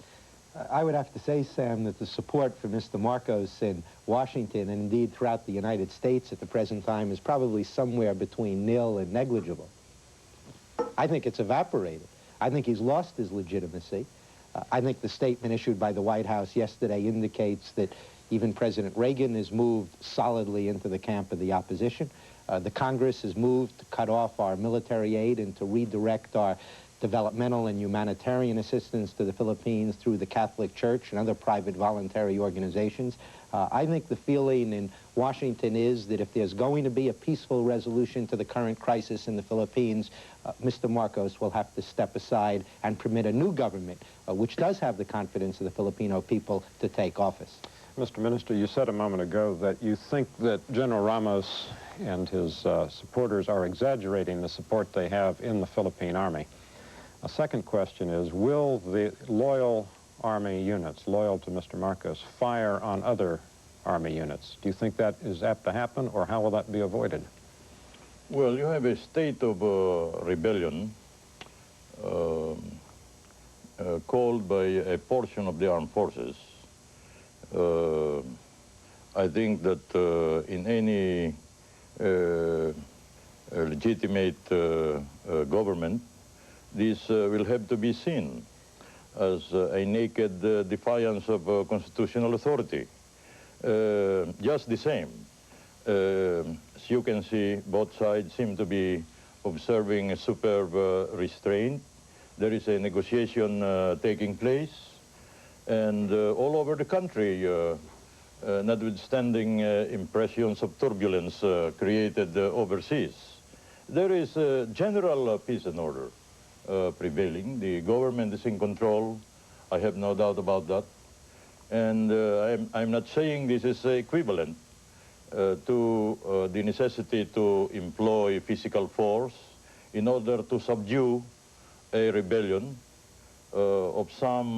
I would have to say, Sam, that the support for Mr. Marcos in Washington, and indeed throughout the United States at the present time, is probably somewhere between nil and negligible. I think it's evaporated. I think he's lost his legitimacy. I think the statement issued by the White House yesterday indicates that even President Reagan has moved solidly into the camp of the opposition. The Congress has moved to cut off our military aid and to redirect our developmental and humanitarian assistance to the Philippines through the Catholic Church and other private voluntary organizations. I think the feeling in Washington is that if there's going to be a peaceful resolution to the current crisis in the Philippines, Mr. Marcos will have to step aside and permit a new government, which does have the confidence of the Filipino people, to take office. Mr. Minister, you said a moment ago that you think that General Ramos and his supporters are exaggerating the support they have in the Philippine Army. A second question is, will the loyal Army units, loyal to Mr. Marcos, fire on other Army units? Do you think that is apt to happen, or how will that be avoided? Well, you have a state of rebellion called by a portion of the armed forces. I think that in any legitimate government, this will have to be seen as a naked defiance of constitutional authority. Just the same, as you can see, both sides seem to be observing a superb restraint. There is a negotiation taking place, and all over the country, notwithstanding impressions of turbulence created overseas. There is general peace and order prevailing. The government is in control. I have no doubt about that. And I'm not saying this is equivalent to the necessity to employ physical force in order to subdue a rebellion of some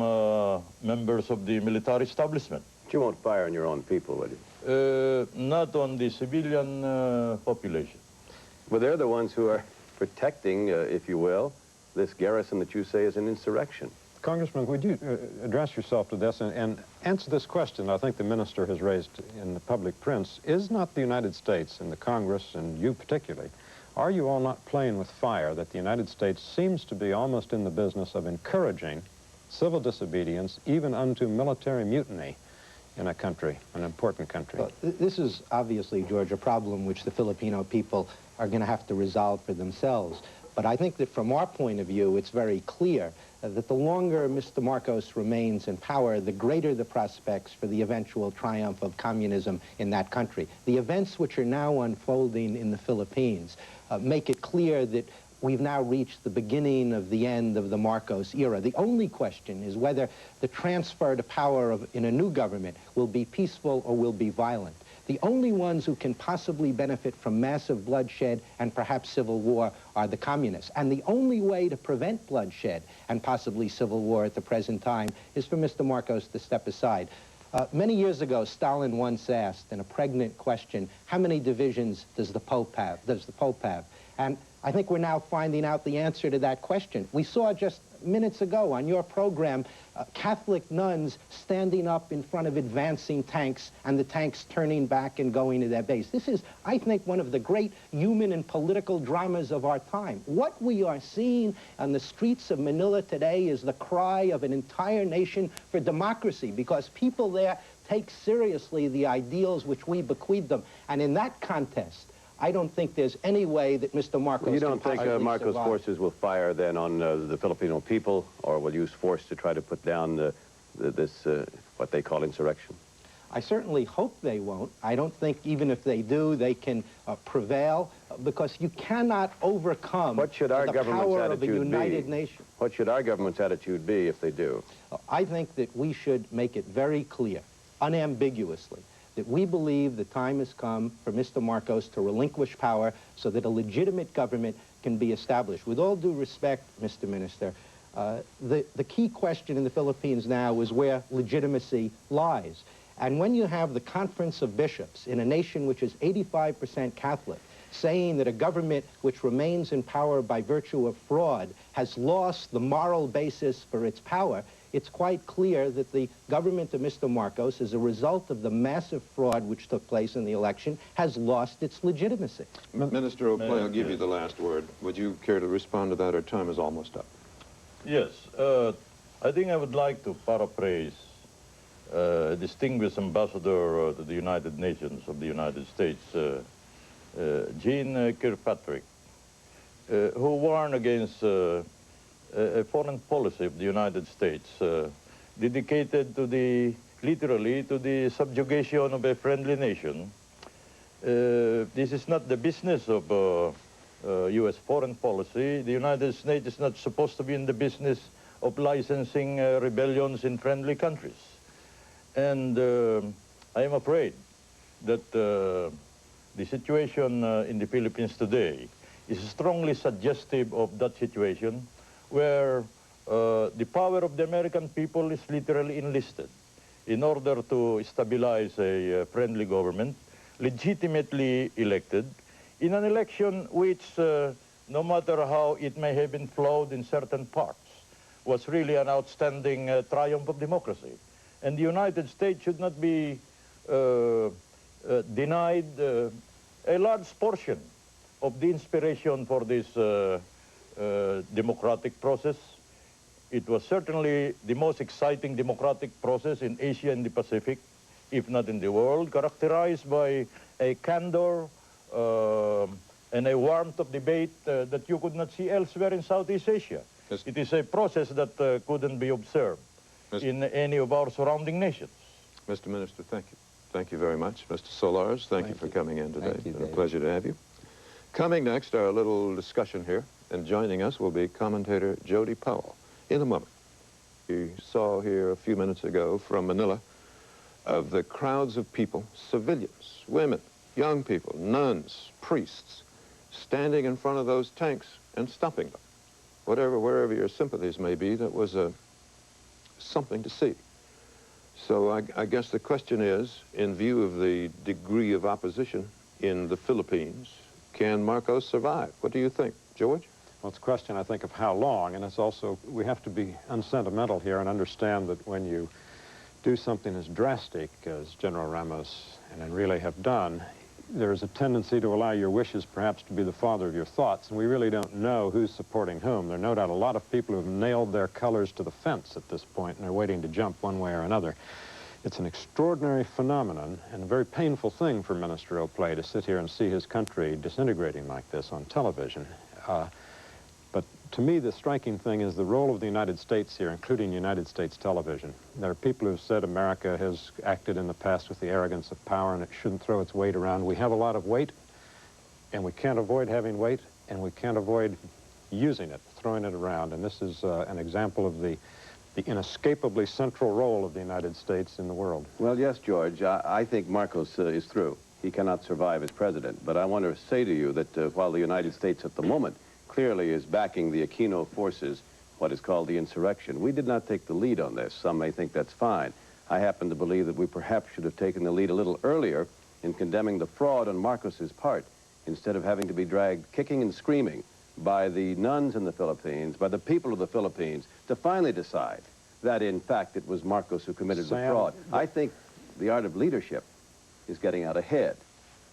members of the military establishment. But you won't fire on your own people, will you? Not on the civilian population. Well, they're the ones who are protecting, if you will, this garrison that you say is an insurrection. Congressman, would you address yourself to this and answer this question I think the minister has raised in the public prints? Is not the United States and the Congress, and you particularly, are you all not playing with fire that the United States seems to be almost in the business of encouraging civil disobedience, even unto military mutiny in a country, an important country? Well, this is obviously, George, a problem which the Filipino people are going to have to resolve for themselves. But I think that from our point of view, it's very clear that the longer Mr. Marcos remains in power, the greater the prospects for the eventual triumph of communism in that country. The events which are now unfolding in the Philippines make it clear that we've now reached the beginning of the end of the Marcos era. The only question is whether the transfer to power in a new government will be peaceful or will be violent. The only ones who can possibly benefit from massive bloodshed and perhaps civil war are the communists. And the only way to prevent bloodshed and possibly civil war at the present time is for Mr. Marcos to step aside. Many years ago, Stalin once asked in a pregnant question, how many divisions does the Pope have? And I think we're now finding out the answer to that question. We saw just minutes ago on your program Catholic nuns standing up in front of advancing tanks and the tanks turning back and going to their base. This is, I think, one of the great human and political dramas of our time. What we are seeing on the streets of Manila today is the cry of an entire nation for democracy, because people there take seriously the ideals which we bequeath them. And in that contest, I don't think there's any way that Mr. Marcos You don't think Marcos' survive. forces will fire then on the Filipino people, or will use force to try to put down this, what they call insurrection? I certainly hope they won't. I don't think even if they do, they can prevail, because you cannot overcome What should our the government's power of a attitude united be? nation. What should our government's attitude be if they do? I think that we should make it very clear, unambiguously, that we believe the time has come for Mr. Marcos to relinquish power so that a legitimate government can be established. With all due respect, Mr. Minister, the key question in the Philippines now is where legitimacy lies. And when you have the Conference of Bishops in a nation which is 85% Catholic, saying that a government which remains in power by virtue of fraud has lost the moral basis for its power, it's quite clear that the government of Mr. Marcos, as a result of the massive fraud which took place in the election, has lost its legitimacy. Minister O'Play, I'll give you the last word. Would you care to respond to that? Our time is almost up. Yes. I think I would like to paraphrase distinguished ambassador to the United Nations of the United States, Jean Kirkpatrick, who warned against a foreign policy of the United States dedicated to literally to the subjugation of a friendly nation. This is not the business of U.S. foreign policy. The United States is not supposed to be in the business of licensing rebellions in friendly countries. And I am afraid that the situation in the Philippines today is strongly suggestive of that situation, where the power of the American people is literally enlisted in order to stabilize a friendly government, legitimately elected, in an election which, no matter how it may have been flawed in certain parts, was really an outstanding triumph of democracy. And the United States should not be denied a large portion of the inspiration for this democratic process. It was certainly the most exciting democratic process in Asia and the Pacific, if not in the world, characterized by a candor and a warmth of debate that you could not see elsewhere in Southeast Asia. Yes. It is a process that couldn't be observed in any of our surrounding nations. Mr. Minister, thank you. Thank you very much. Mr. Solars, thank you for coming in today. Thank you, It's been a Dave. pleasure to have you. Coming next, our little discussion here, and joining us will be commentator Jody Powell in a moment. We saw here a few minutes ago from Manila of the crowds of people, civilians, women, young people, nuns, priests, standing in front of those tanks and stopping them. Wherever your sympathies may be, that was something to see. So I guess the question is, in view of the degree of opposition in the Philippines, can Marcos survive? What do you think, George? Well, it's a question, I think, of how long, and it's also, we have to be unsentimental here and understand that when you do something as drastic as General Ramos and Enrile have done, there's a tendency to allow your wishes perhaps to be the father of your thoughts, and we really don't know who's supporting whom. There are no doubt a lot of people who have nailed their colors to the fence at this point and are waiting to jump one way or another. It's an extraordinary phenomenon and a very painful thing for Minister O'Play to sit here and see his country disintegrating like this on television. But to me, the striking thing is the role of the United States here, including United States television. There are people who have said America has acted in the past with the arrogance of power and it shouldn't throw its weight around. We have a lot of weight, and we can't avoid having weight, and we can't avoid using it, throwing it around. And this is an example of the inescapably central role of the United States in the world. Well, yes, George, I think Marcos is through. He cannot survive as president. But I want to say to you that while the United States at the moment clearly is backing the Aquino forces, what is called the insurrection, we did not take the lead on this. Some may think that's fine. I happen to believe that we perhaps should have taken the lead a little earlier in condemning the fraud on Marcos's part, instead of having to be dragged kicking and screaming by the nuns in the Philippines, by the people of the Philippines, to finally decide that, in fact, it was Marcos who committed the fraud. I think the art of leadership is getting out ahead.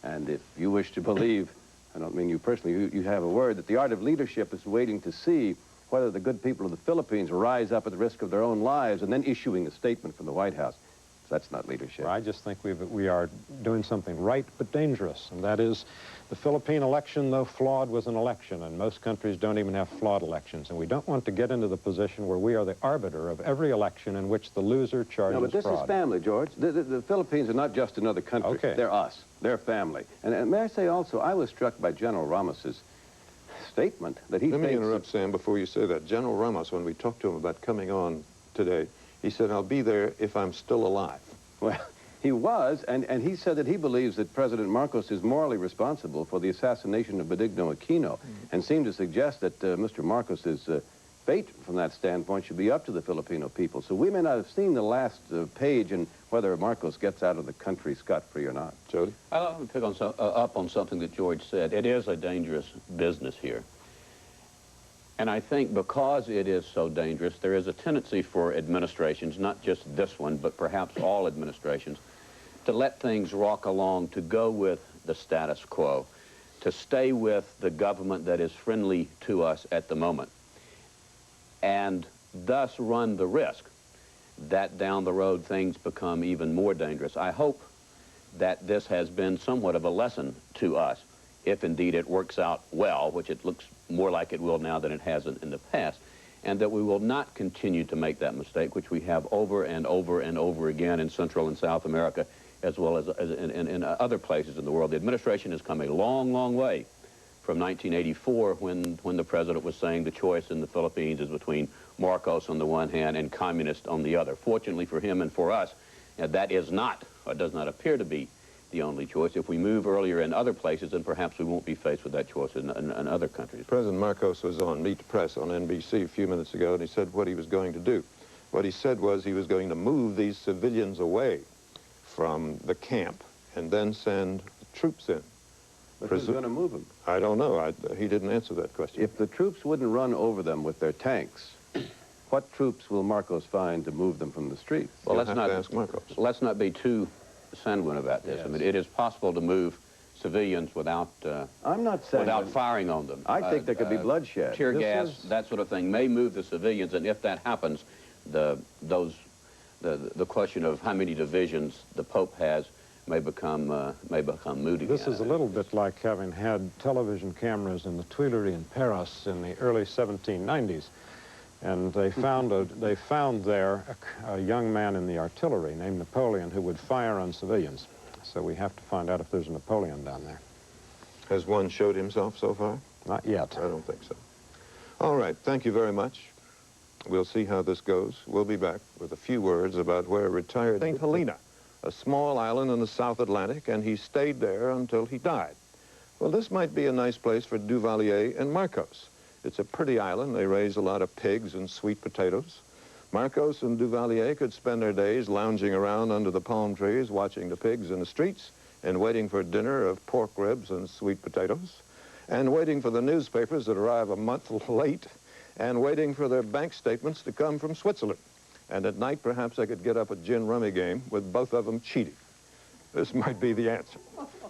And if you wish to believe, I don't mean you personally, you have a word, that the art of leadership is waiting to see whether the good people of the Philippines rise up at the risk of their own lives and then issuing a statement from the White House. That's not leadership. Well, I just think we are doing something right but dangerous, and that is the Philippine election, though flawed, was an election, and most countries don't even have flawed elections, and we don't want to get into the position where we are the arbiter of every election in which the loser charges fraud. No, but this is family, George. The Philippines are not just another country. Okay. They're us. They're family. And may I say also, I was struck by General Ramos's statement that he Let me interrupt, Sam, before you say that. General Ramos, when we talked to him about coming on today, he said, I'll be there if I'm still alive. Well, he was, and he said that he believes that President Marcos is morally responsible for the assassination of Benigno Aquino, and seemed to suggest that Mr. Marcos's fate from that standpoint should be up to the Filipino people. So we may not have seen the last page in whether Marcos gets out of the country scot-free or not. Jody? I want to pick on up on something that George said. It is a dangerous business here. And I think because it is so dangerous, there is a tendency for administrations, not just this one, but perhaps all administrations, to let things rock along, to go with the status quo, to stay with the government that is friendly to us at the moment, and thus run the risk that down the road things become even more dangerous. I hope that this has been somewhat of a lesson to us, if indeed it works out well, which it looks more like it will now than it has in the past, and that we will not continue to make that mistake, which we have over and over and over again in Central and South America, as well as in other places in the world. The administration has come a long, long way from 1984, when the president was saying the choice in the Philippines is between Marcos on the one hand and communist on the other. Fortunately for him and for us, that is not, or does not appear to be, the only choice. If we move earlier in other places, then perhaps we won't be faced with that choice in other countries. President Marcos was on Meet the Press on NBC a few minutes ago, and he said what he was going to do. What he said was he was going to move these civilians away from the camp and then send troops in. But who's going to move them? I don't know. He didn't answer that question. If the troops wouldn't run over them with their tanks, what troops will Marcos find to move them from the streets? Well, let's not be too sanguine about this. Yes. I mean, it is possible to move civilians without I'm not saying without firing on them. I think there could be bloodshed. Tear gas, that sort of thing may move the civilians, and if that happens, the question of how many divisions the Pope has may become moot again. This is a little bit like having had television cameras in the Tuileries in Paris in the early 1790s. And they found there a young man in the artillery named Napoleon who would fire on civilians. So we have to find out if there's a Napoleon down there. Has one showed himself so far? Not yet. I don't think so. All right, thank you very much. We'll see how this goes. We'll be back with a few words about where retired St. Helena, a small island in the South Atlantic, and he stayed there until he died. Well, this might be a nice place for Duvalier and Marcos. It's a pretty island. They raise a lot of pigs and sweet potatoes. Marcos and Duvalier could spend their days lounging around under the palm trees, watching the pigs in the streets, and waiting for dinner of pork ribs and sweet potatoes, and waiting for the newspapers that arrive a month late, and waiting for their bank statements to come from Switzerland. And at night, perhaps I could get up a gin rummy game with both of them cheating. This might be the answer.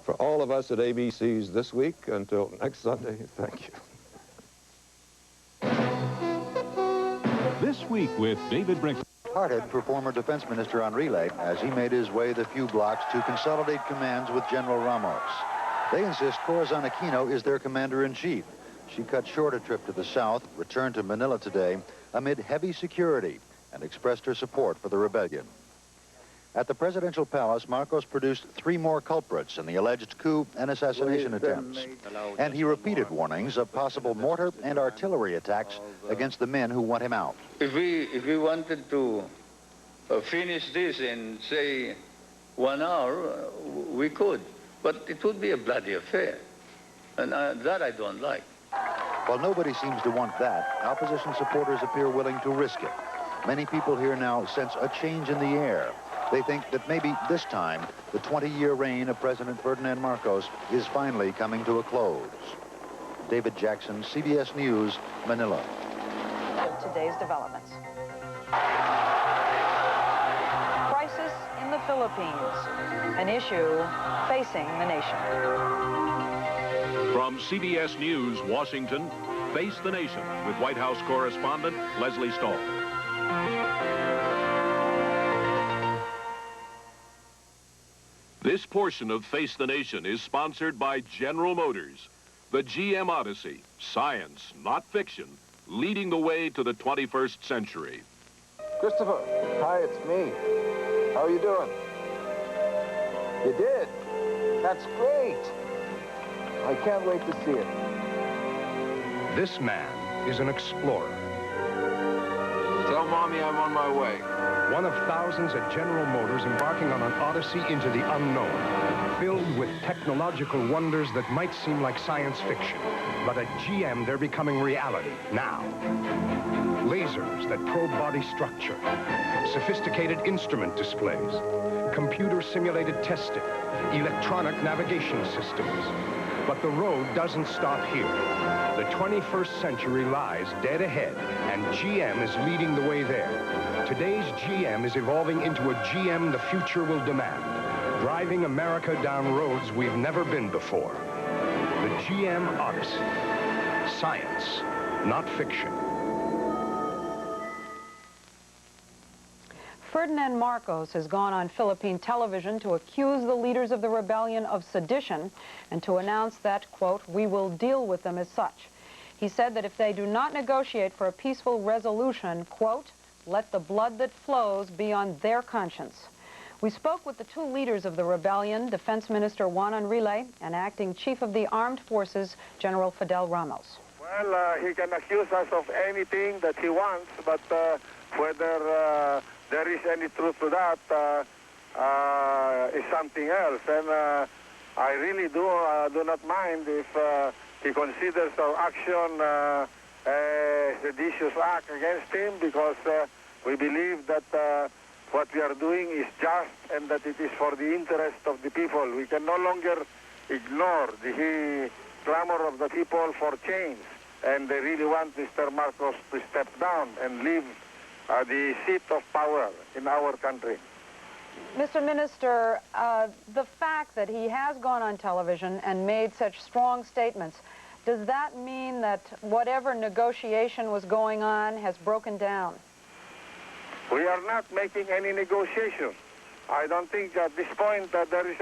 For all of us at ABC's this week, until next Sunday, thank you. This week with David Brinkman. Hearted for former Defense Minister Enrile as he made his way the few blocks to consolidate commands with General Ramos. They insist Corazon Aquino is their commander-in-chief. She cut short a trip to the south, returned to Manila today amid heavy security, and expressed her support for the rebellion. At the presidential palace, Marcos produced 3 more culprits in the alleged coup and assassination attempts. And he repeated warnings of possible mortar and artillery attacks against the men who want him out. If we wanted to finish this in, say, 1 hour, we could. But it would be a bloody affair. And that I don't like. While nobody seems to want that, opposition supporters appear willing to risk it. Many people here now sense a change in the air. They think that maybe this time, the 20-year reign of President Ferdinand Marcos is finally coming to a close. David Jackson, CBS News, Manila. Today's developments. Crisis in the Philippines, an issue facing the nation. From CBS News, Washington, Face the Nation with White House correspondent Leslie Stahl. This portion of Face the Nation is sponsored by General Motors. The GM Odyssey, science, not fiction, leading the way to the 21st century. Christopher, hi, it's me. How are you doing? You did? That's great. I can't wait to see it. This man is an explorer. Tell Mommy I'm on my way. One of thousands at General Motors embarking on an odyssey into the unknown, filled with technological wonders that might seem like science fiction. But at GM, they're becoming reality now. Lasers that probe body structure, sophisticated instrument displays, computer-simulated testing, electronic navigation systems. But the road doesn't stop here. The 21st century lies dead ahead, and GM is leading the way there. Today's GM is evolving into a GM the future will demand, driving America down roads we've never been before. The GM Odyssey. Science, not fiction. Ferdinand Marcos has gone on Philippine television to accuse the leaders of the rebellion of sedition and to announce that, quote, we will deal with them as such. He said that if they do not negotiate for a peaceful resolution, quote, let the blood that flows be on their conscience. We spoke with the 2 leaders of the rebellion, Defense Minister Juan Enrile and Acting Chief of the Armed Forces, General Fidel Ramos. Well, he can accuse us of anything that he wants, but whether there is any truth to that is something else. And I really do not mind if he considers our action a seditious act against him, because we believe that what we are doing is just and that it is for the interest of the people. We can no longer ignore the clamor of the people for change, and they really want Mr. Marcos to step down and leave the seat of power in our country. Mr. Minister, the fact that he has gone on television and made such strong statements, does that mean that whatever negotiation was going on has broken down? We are not making any negotiation. I don't think at this point that there is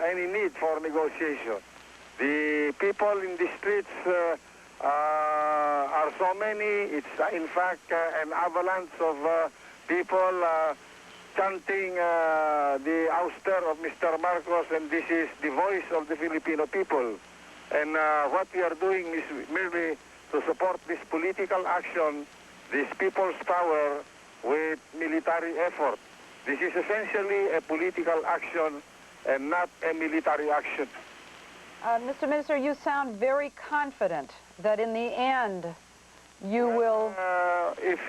any need for negotiation. The people in the streets are so many. It's in fact an avalanche of people chanting the ouster of Mr. Marcos, and this is the voice of the Filipino people. And what we are doing is merely to support this political action, this people's power, with military effort. This is essentially a political action and not a military action. Mr. Minister, you sound very confident that in the end you will... If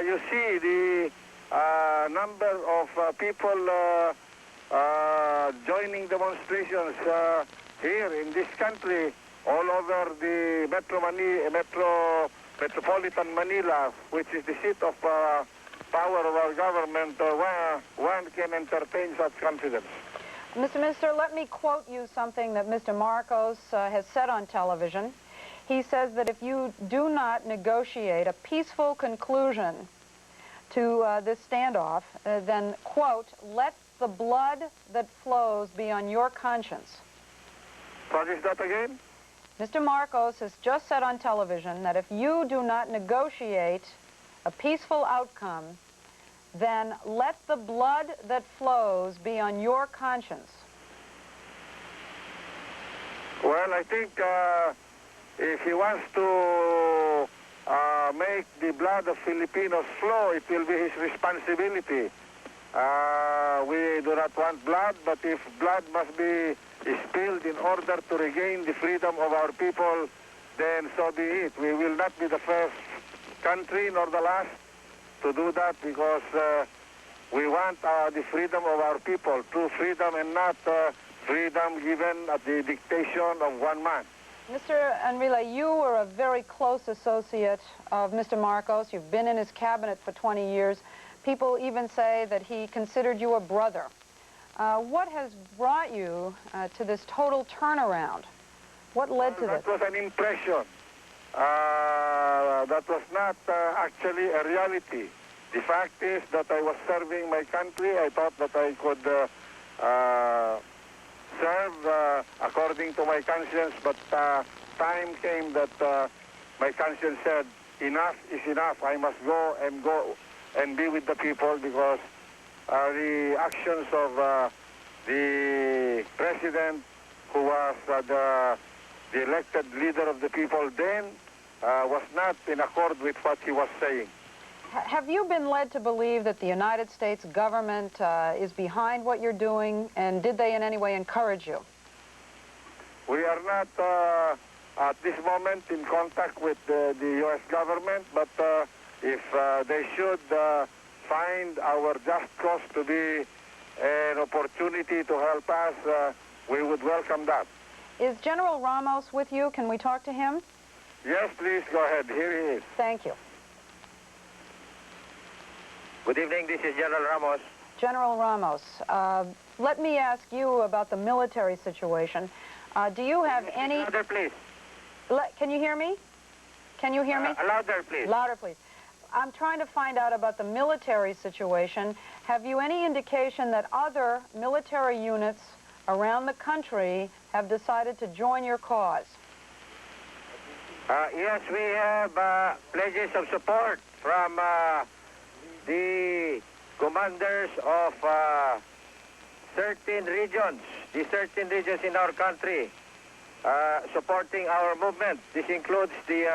you see the number of people joining demonstrations here in this country, all over the metropolitan Manila, which is the seat of power of our government, one can entertain such confidence. Mr. Minister, let me quote you something that Mr. Marcos has said on television. He says that if you do not negotiate a peaceful conclusion to this standoff, then, quote, let the blood that flows be on your conscience. What is that again? Mr. Marcos has just said on television that if you do not negotiate a peaceful outcome, then let the blood that flows be on your conscience. Well, I think if he wants to make the blood of Filipinos flow, it will be his responsibility. We do not want blood, but if blood must be spilled in order to regain the freedom of our people, then so be it. We will not be the first country nor the last to do that, because we want the freedom of our people, true freedom, and not freedom given at the dictation of one man. Mr. Enrile, you were a very close associate of Mr. Marcos. You've been in his cabinet for 20 years. People even say that he considered you a brother. What has brought you to this total turnaround? What led to this? That was an impression. That was not actually a reality. The fact is that I was serving my country. I thought that I could serve according to my conscience, but time came that my conscience said, enough is enough. I must go and be with the people, because the actions of the president, who was the elected leader of the people then, was not in accord with what he was saying. Have you been led to believe that the United States government is behind what you're doing, and did they in any way encourage you? We are not at this moment in contact with the U.S. government, but if they should find our just cause to be an opportunity to help us, we would welcome that. Is General Ramos with you? Can we talk to him? Yes, please, go ahead. Here he is. Thank you. Good evening, this is General Ramos. General Ramos, let me ask you about the military situation. Do you have any... Louder, please. Can you hear me? Can you hear me? Louder, please. Louder, please. I'm trying to find out about the military situation. Have you any indication that other military units around the country have decided to join your cause? Yes, we have pledges of support from the commanders of 13 regions, the 13 regions in our country, supporting our movement. This includes the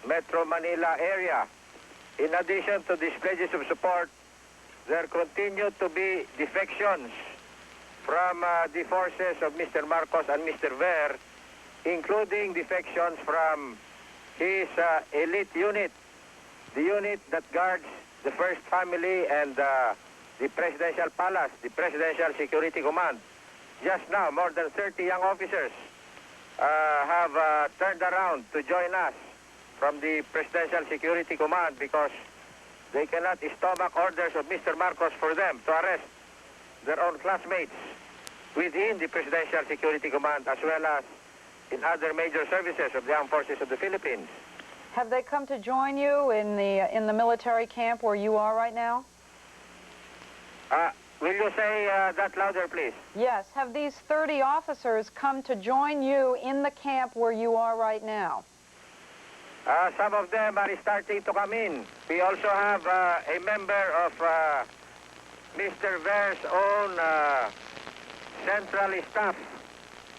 Metro Manila area. In addition to these pledges of support, there continue to be defections from the forces of Mr. Marcos and Mr. Ver, including defections from his elite unit, the unit that guards the First Family and the Presidential Palace, the Presidential Security Command. Just now, more than 30 young officers have turned around to join us from the Presidential Security Command, because they cannot stomach orders of Mr. Marcos for them to arrest their own classmates within the Presidential Security Command, as well as in other major services of the Armed Forces of the Philippines. Have they come to join you in the military camp where you are right now? Will you say that louder, please? Yes. Have these 30 officers come to join you in the camp where you are right now? Some of them are starting to come in. We also have a member of Mr. Ver's own central staff,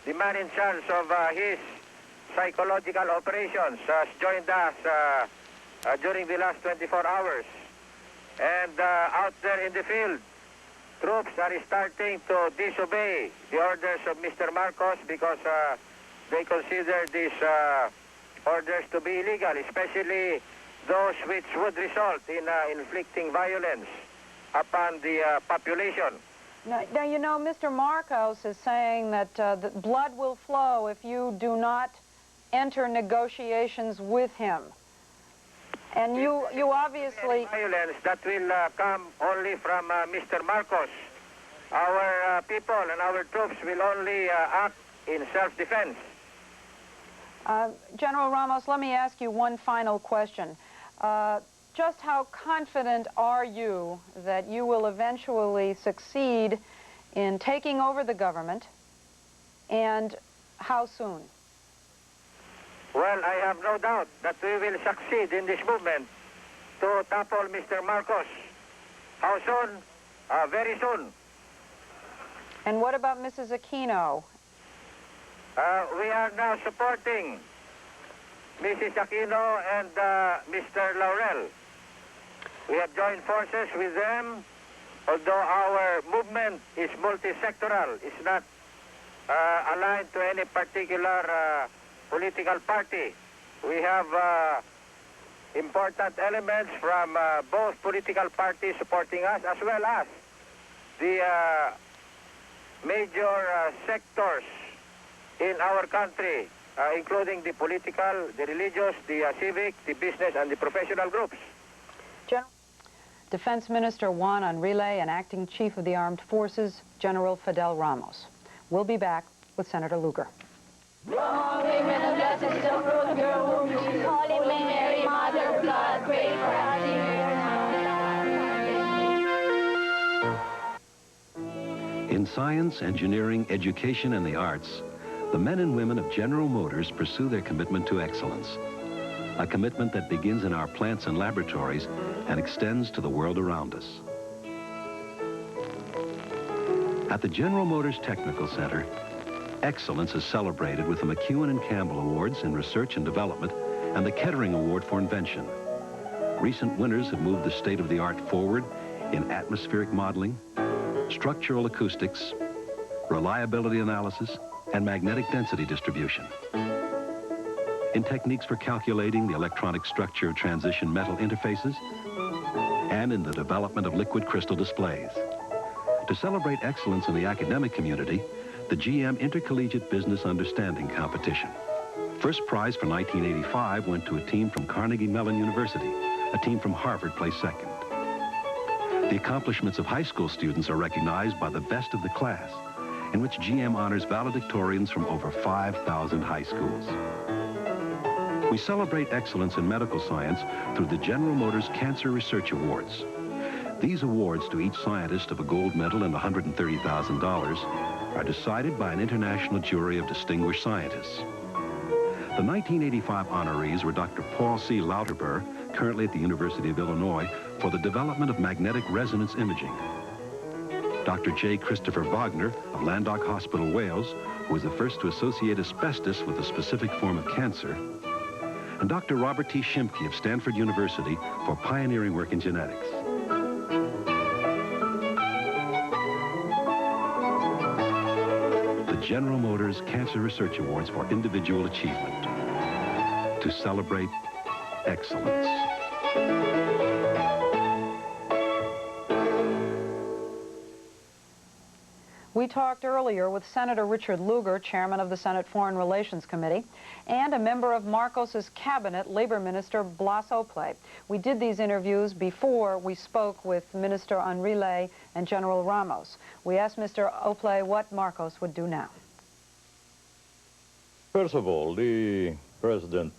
the man in charge of his psychological operations, has joined us during the last 24 hours. And out there in the field, troops are starting to disobey the orders of Mr. Marcos because they consider these orders to be illegal, especially those which would result in inflicting violence upon the population. Now, you know, Mr. Marcos is saying that that blood will flow if you do not enter negotiations with him. And you obviously... Violence that will come only from Mr. Marcos. Our people and our troops will only act in self-defense. General Ramos, let me ask you one final question. Just how confident are you that you will eventually succeed in taking over the government, and how soon? Well, I have no doubt that we will succeed in this movement to topple Mr. Marcos. How soon? Very soon. And what about Mrs. Aquino? We are now supporting Mrs. Aquino and Mr. Laurel. We have joined forces with them, although our movement is multi-sectoral. It's not aligned to any particular political party. We have important elements from both political parties supporting us, as well as the major sectors in our country, including the political, the religious, the civic, the business, and the professional groups. General Defense Minister Juan Enrile and Acting Chief of the Armed Forces, General Fidel Ramos. We'll be back with Senator Lugar. Holy Mary, Mother of God, pray for us sinners. In science, engineering, education, and the arts, the men and women of General Motors pursue their commitment to excellence. A commitment that begins in our plants and laboratories and extends to the world around us. At the General Motors Technical Center, excellence is celebrated with the McEwen and Campbell Awards in Research and Development and the Kettering Award for Invention. Recent winners have moved the state-of-the-art forward in atmospheric modeling, structural acoustics, reliability analysis, and magnetic density distribution. In techniques for calculating the electronic structure of transition metal interfaces, and in the development of liquid crystal displays. To celebrate excellence in the academic community, the GM Intercollegiate Business Understanding Competition. First prize for 1985 went to a team from Carnegie Mellon University. A team from Harvard placed second. The accomplishments of high school students are recognized by the best of the class, in which GM honors valedictorians from over 5,000 high schools. We celebrate excellence in medical science through the General Motors Cancer Research Awards. These awards to each scientist of a gold medal and $130,000 are decided by an international jury of distinguished scientists. The 1985 honorees were Dr. Paul C. Lauterbur, currently at the University of Illinois, for the development of magnetic resonance imaging. Dr. J. Christopher Wagner of Landock Hospital, Wales, who was the first to associate asbestos with a specific form of cancer, and Dr. Robert T. Shimke of Stanford University for pioneering work in genetics. The General Motors Cancer Research Awards for Individual Achievement, to celebrate excellence. We talked earlier with Senator Richard Lugar, chairman of the Senate Foreign Relations Committee, and a member of Marcos's cabinet, Labor Minister Blas Ople. We did these interviews before we spoke with Minister Enrile and General Ramos. We asked Mr. Ople what Marcos would do now. First of all, the president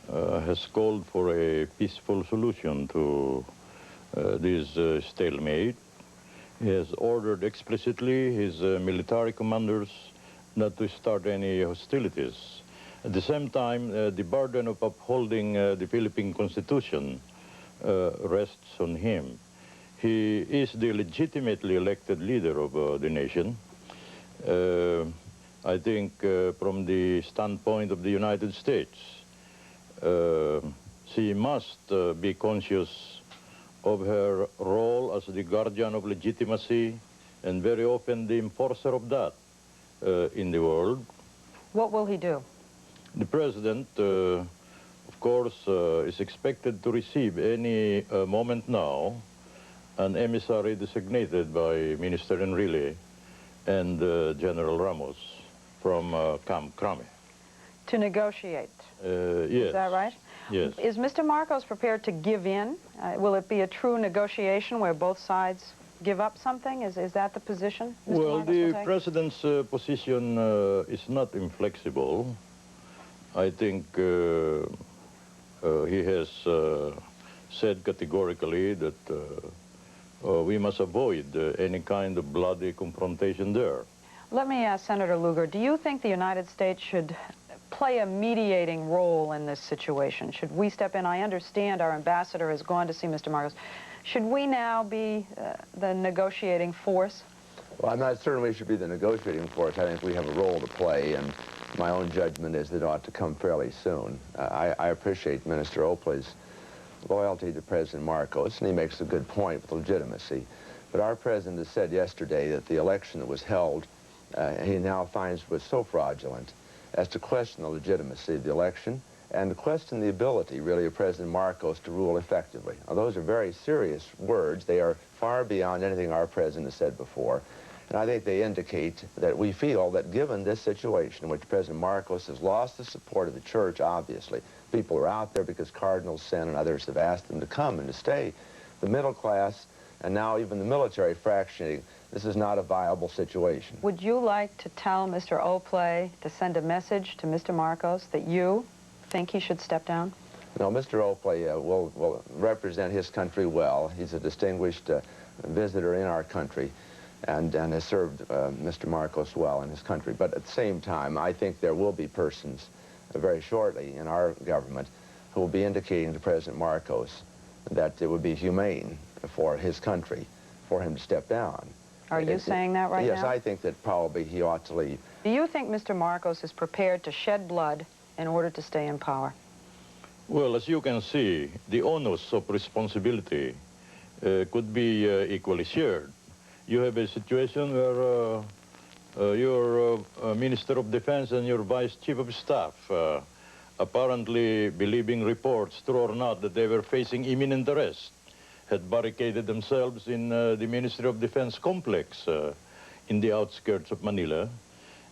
has called for a peaceful solution to this stalemate. He has ordered explicitly his military commanders not to start any hostilities. At the same time, the burden of upholding the Philippine Constitution rests on him. He is the legitimately elected leader of the nation. I think from the standpoint of the United States, she must be conscious of her role as the guardian of legitimacy and very often the enforcer of that in the world. What will he do? The president, of course, is expected to receive any moment now an emissary designated by Minister Enrile and General Ramos from Camp Crame. To negotiate? Yes. Is that right? Yes. Is Mr. Marcos prepared to give in? Will it be a true negotiation where both sides give up something? Is that the position Mr. Well, Marcos will the take? president's position is not inflexible. I think he has said categorically that we must avoid any kind of bloody confrontation there. Let me ask Senator Lugar, do you think the United States should play a mediating role in this situation? Should we step in? I understand our ambassador has gone to see Mr. Marcos. Should we now be the negotiating force? Well, I'm not certain we should be the negotiating force. I think we have a role to play, and my own judgment is that it ought to come fairly soon. I appreciate Minister Oakley's loyalty to President Marcos, and he makes a good point with legitimacy. But our president has said yesterday that the election that was held, he now finds was so fraudulent as to question the legitimacy of the election and to question the ability, really, of President Marcos to rule effectively. Now, those are very serious words. They are far beyond anything our president has said before. And I think they indicate that we feel that given this situation in which President Marcos has lost the support of the church, obviously, people are out there because Cardinal Sin and others have asked them to come and to stay. The middle class, and now even the military fractioning, this is not a viable situation. Would you like to tell Mr. Oakley to send a message to Mr. Marcos that you think he should step down? No, Mr. Oakley will represent his country well. He's a distinguished visitor in our country and has served Mr. Marcos well in his country. But at the same time, I think there will be persons very shortly in our government who will be indicating to President Marcos that it would be humane for his country for him to step down. Are you saying that right now? Yes, I think that probably he ought to leave. Do you think Mr. Marcos is prepared to shed blood in order to stay in power? Well, as you can see, the onus of responsibility could be equally shared. You have a situation where your Minister of Defense and your Vice Chief of Staff apparently believing reports, true or not, that they were facing imminent arrest, had barricaded themselves in the Ministry of Defense complex in the outskirts of Manila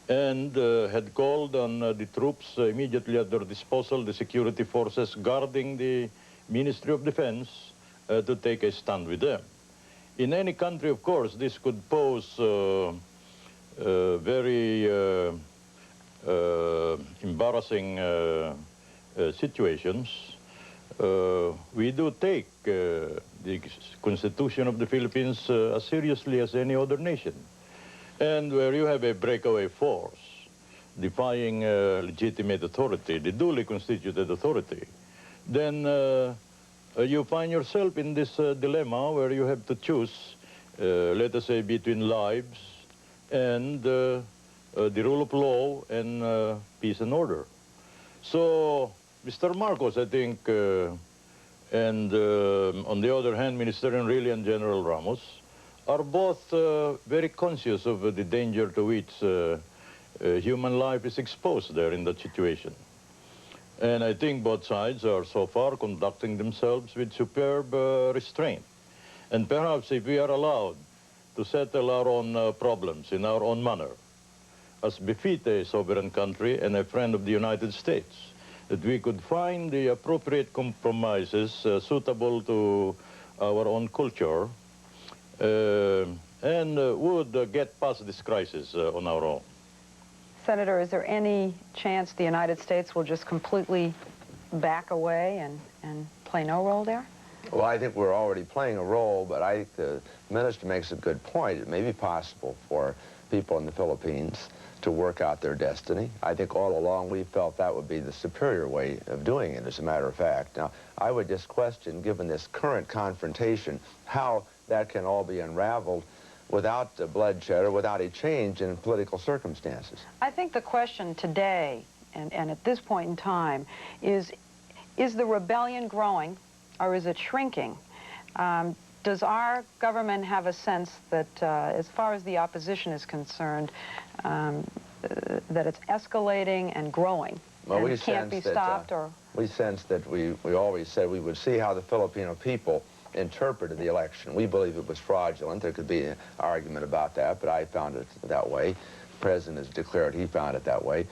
and had called on the troops immediately at their disposal, the security forces guarding the Ministry of Defense, to take a stand with them. In any country, of course, this could pose very embarrassing situations. We do take the Constitution of the Philippines as seriously as any other nation. And where you have a breakaway force defying legitimate authority, the duly constituted authority, then you find yourself in this dilemma where you have to choose, let us say, between lives and the rule of law and peace and order. So Mr. Marcos, I think, and on the other hand, Minister Enrile and General Ramos are both very conscious of the danger to which human life is exposed there in that situation. And I think both sides are so far conducting themselves with superb restraint. And perhaps if we are allowed to settle our own problems in our own manner, as befit a sovereign country and a friend of the United States, that we could find the appropriate compromises suitable to our own culture and would get past this crisis on our own. Senator, is there any chance the United States will just completely back away and play no role there? Well, I think we're already playing a role, but I think the minister makes a good point. It may be possible for people in the Philippines to work out their destiny. I think all along we felt that would be the superior way of doing it, as a matter of fact. Now, I would just question, given this current confrontation, how that can all be unraveled without bloodshed or without a change in political circumstances. I think the question today, and at this point in time, is the rebellion growing or is it shrinking? Does our government have a sense that, as far as the opposition is concerned, that it's escalating and growing, well, and can't be stopped? Or we sense that we always said we would see how the Filipino people interpreted the election. We believe it was fraudulent. There could be an argument about that, but I found it that way. The president has declared he found it that way.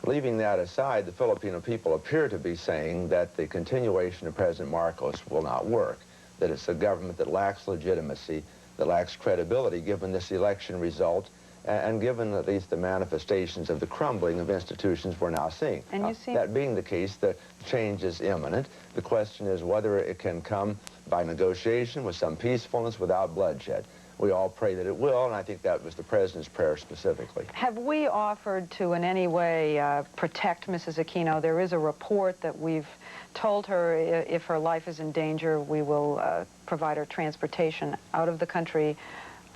Leaving that aside, the Filipino people appear to be saying that the continuation of President Marcos will not work, that it's a government that lacks legitimacy, that lacks credibility given this election result, and given at least the manifestations of the crumbling of institutions we're now seeing. And you see, that being the case, the change is imminent. The question is whether it can come by negotiation with some peacefulness without bloodshed. We all pray that it will, and I think that was the president's prayer specifically. have we offered to in any way protect Mrs. Aquino? There is a report that we've told her if her life is in danger, we will provide her transportation out of the country.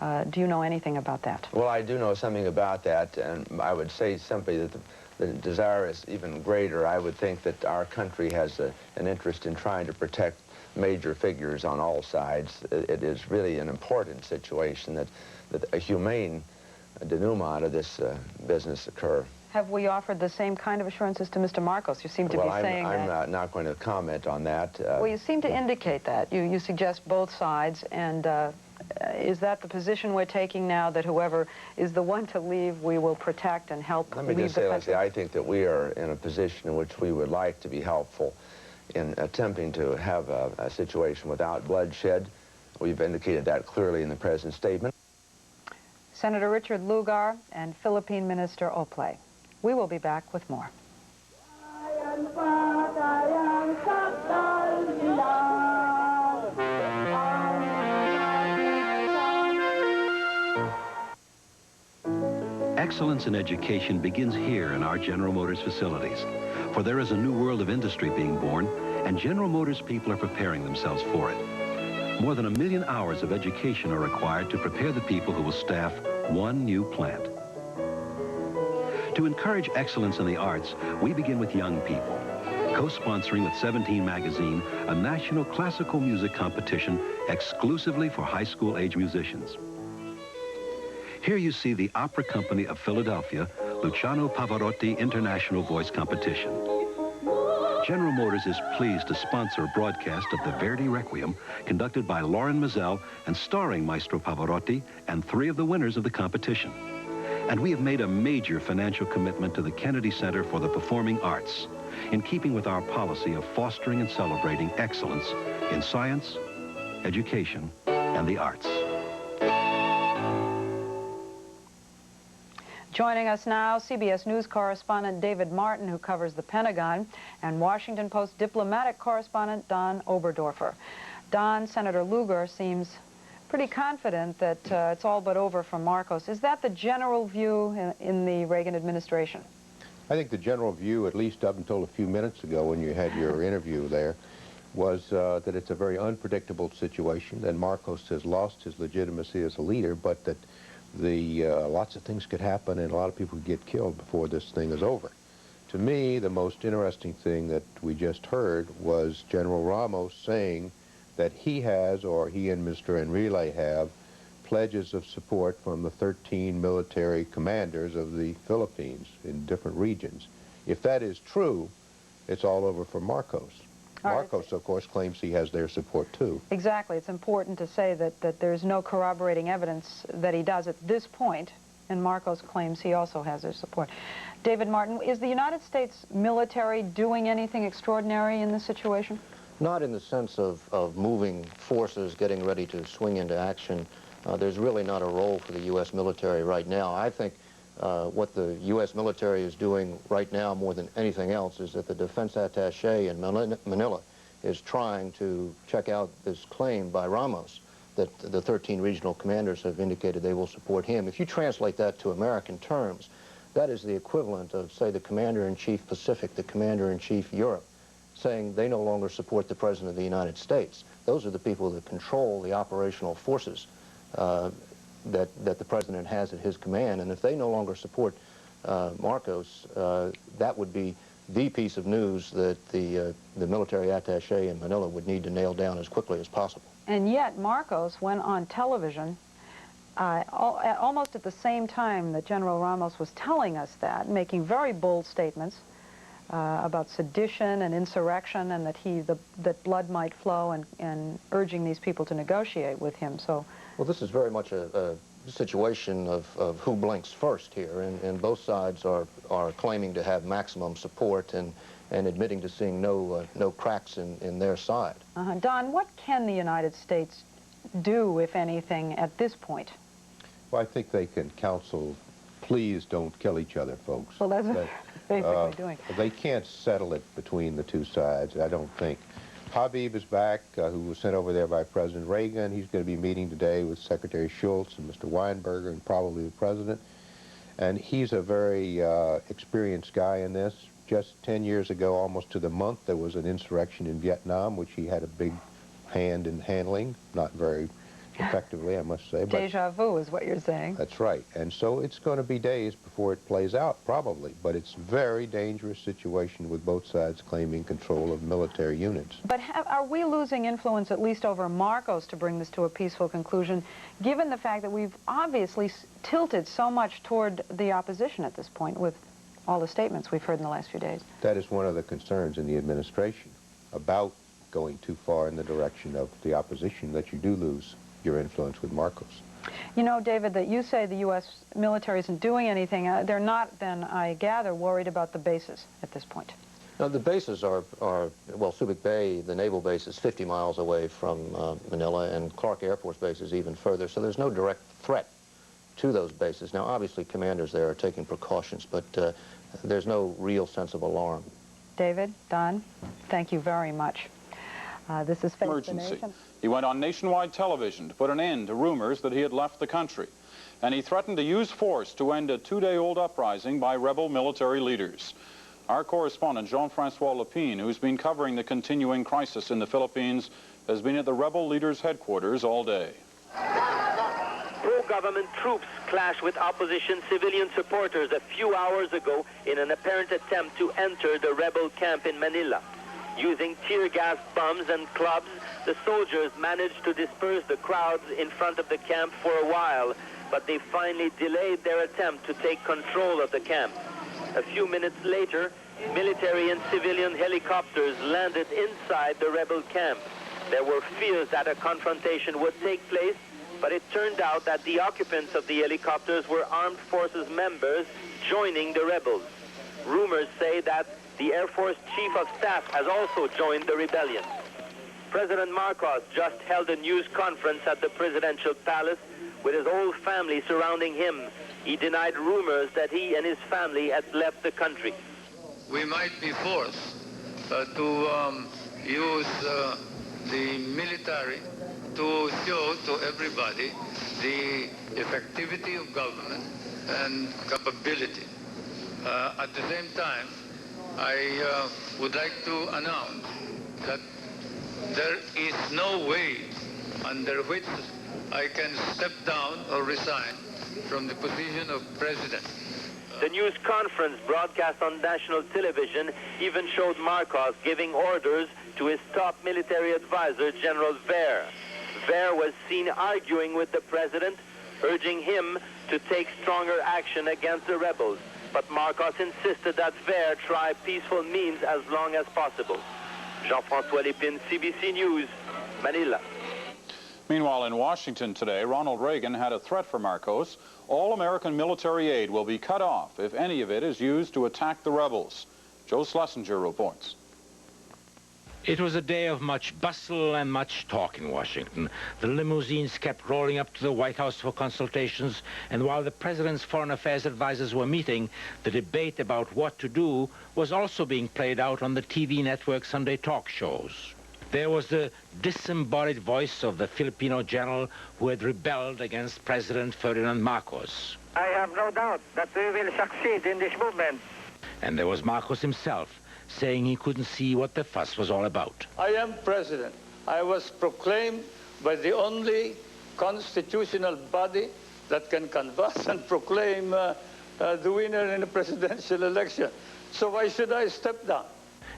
Do you know anything about that? Well, I do know something about that, and I would say simply that the desire is even greater. I would think that our country has an interest in trying to protect major figures on all sides. It is really an important situation that a humane denouement of this business occur. Have we offered the same kind of assurances to Mr. Marcos? You seem to be saying I'm that. not going to comment on that. Well, you seem to indicate that. You suggest both sides, and is that the position we're taking now, that whoever is the one to leave, we will protect and help leave the country? Let me just say, Leslie, I think that we are in a position in which we would like to be helpful in attempting to have a situation without bloodshed. We've indicated that clearly in the president's statement. Senator Richard Lugar and Philippine Minister Opley. We will be back with more. Excellence in education begins here in our General Motors facilities, for there is a new world of industry being born, and General Motors people are preparing themselves for it. More than 1 million hours of education are required to prepare the people who will staff one new plant. To encourage excellence in the arts, we begin with young people, co-sponsoring with 17 Magazine a national classical music competition exclusively for high school age musicians. Here you see the Opera Company of Philadelphia, Luciano Pavarotti International Voice Competition. General Motors is pleased to sponsor a broadcast of the Verdi Requiem conducted by Lauren Mazel and starring Maestro Pavarotti and 3 of the winners of the competition. And we have made a major financial commitment to the Kennedy Center for the Performing Arts, in keeping with our policy of fostering and celebrating excellence in science, education, and the arts. Joining us now, CBS News correspondent David Martin, who covers the Pentagon, and Washington Post diplomatic correspondent Don Oberdorfer. Don, Senator Lugar seems pretty confident that it's all but over for Marcos. Is that the general view in the Reagan administration? I think the general view, at least up until a few minutes ago when you had your interview there, was that it's a very unpredictable situation, that Marcos has lost his legitimacy as a leader, but that lots of things could happen and a lot of people could get killed before this thing is over. To me, the most interesting thing that we just heard was General Ramos saying that he has, or he and Mr. Enrile have, pledges of support from the 13 military commanders of the Philippines in different regions. If that is true, it's all over for Marcos. Marcos, of course, claims he has their support, too. Exactly. It's important to say that there's no corroborating evidence that he does at this point, and Marcos claims he also has their support. David Martin, is the United States military doing anything extraordinary in this situation? Not in the sense of moving forces, getting ready to swing into action. There's really not a role for the U.S. military right now. I think what the U.S. military is doing right now more than anything else is that the defense attaché in Manila is trying to check out this claim by Ramos that the 13 regional commanders have indicated they will support him. If you translate that to American terms, that is the equivalent of, say, the Commander-in-Chief Pacific, the Commander-in-Chief Europe, saying they no longer support the President of the United States. Those are the people that control the operational forces that the President has at his command. And if they no longer support Marcos, that would be the piece of news that the military attaché in Manila would need to nail down as quickly as possible. And yet Marcos went on television almost at the same time that General Ramos was telling us that, making very bold statements about sedition and insurrection, and that blood might flow, and urging these people to negotiate with him. So, well, this is very much a situation of who blinks first here, and both sides are claiming to have maximum support and admitting to seeing no cracks in their side. Don, what can the United States do, if anything, at this point? Well, I think they can counsel, please don't kill each other, folks. Well, that's basically doing. They can't settle it between the two sides, I don't think. Habib is back, who was sent over there by President Reagan. He's going to be meeting today with Secretary Schultz and Mr. Weinberger and probably the President. And he's a very experienced guy in this. Just 10 years ago, almost to the month, there was an insurrection in Vietnam, which he had a big hand in handling, not very effectively, I must say. But déjà vu is what you're saying. that's right. And so it's going to be days before it plays out, probably. But it's a very dangerous situation with both sides claiming control of military units. But are we losing influence, at least over Marcos, to bring this to a peaceful conclusion, given the fact that we've obviously tilted so much toward the opposition at this point with all the statements we've heard in the last few days? That is one of the concerns in the administration about going too far in the direction of the opposition, that you do lose your influence with Marcos. You know, David, that you say the U.S. military isn't doing anything. They're not, then, I gather, worried about the bases at this point. Now, the bases are well, Subic Bay, the naval base, is 50 miles away from Manila, and Clark Air Force Base is even further, so there's no direct threat to those bases. Now, obviously, commanders there are taking precautions, but there's no real sense of alarm. David, Don, thank you very much. This is Face the Nation. He went on nationwide television to put an end to rumors that he had left the country. And he threatened to use force to end a two-day-old uprising by rebel military leaders. Our correspondent, Jean-Francois Lepine, who's been covering the continuing crisis in the Philippines, has been at the rebel leaders' headquarters all day. Pro-government troops clashed with opposition civilian supporters a few hours ago in an apparent attempt to enter the rebel camp in Manila. Using tear gas bombs and clubs, the soldiers managed to disperse the crowds in front of the camp for a while, but they finally delayed their attempt to take control of the camp. A few minutes later, military and civilian helicopters landed inside the rebel camp. There were fears that a confrontation would take place, but it turned out that the occupants of the helicopters were armed forces members joining the rebels. Rumors say that the Air Force Chief of Staff has also joined the rebellion. President Marcos just held a news conference at the presidential palace with his whole family surrounding him. He denied rumors that he and his family had left the country. We might be forced to use the military to show to everybody the effectivity of government and capability. At the same time, I would like to announce that there is no way under which I can step down or resign from the position of president. The news conference broadcast on national television even showed Marcos giving orders to his top military advisor, General Ver. Ver was seen arguing with the president, urging him to take stronger action against the rebels. But Marcos insisted that Ver try peaceful means as long as possible. Jean-Francois Lepine, CBC News, Manila. Meanwhile, in Washington today, Ronald Reagan had a threat for Marcos. All American military aid will be cut off if any of it is used to attack the rebels. Joe Schlesinger reports. It was a day of much bustle and much talk in Washington. The limousines kept rolling up to the White House for consultations, and while the president's foreign affairs advisors were meeting, the debate about what to do was also being played out on the TV network Sunday talk shows. There was the disembodied voice of the Filipino general who had rebelled against President Ferdinand Marcos. I have no doubt that we will succeed in this movement. And there was Marcos himself, saying he couldn't see what the fuss was all about. I am president. I was proclaimed by the only constitutional body that can canvass and proclaim the winner in a presidential election. So why should I step down?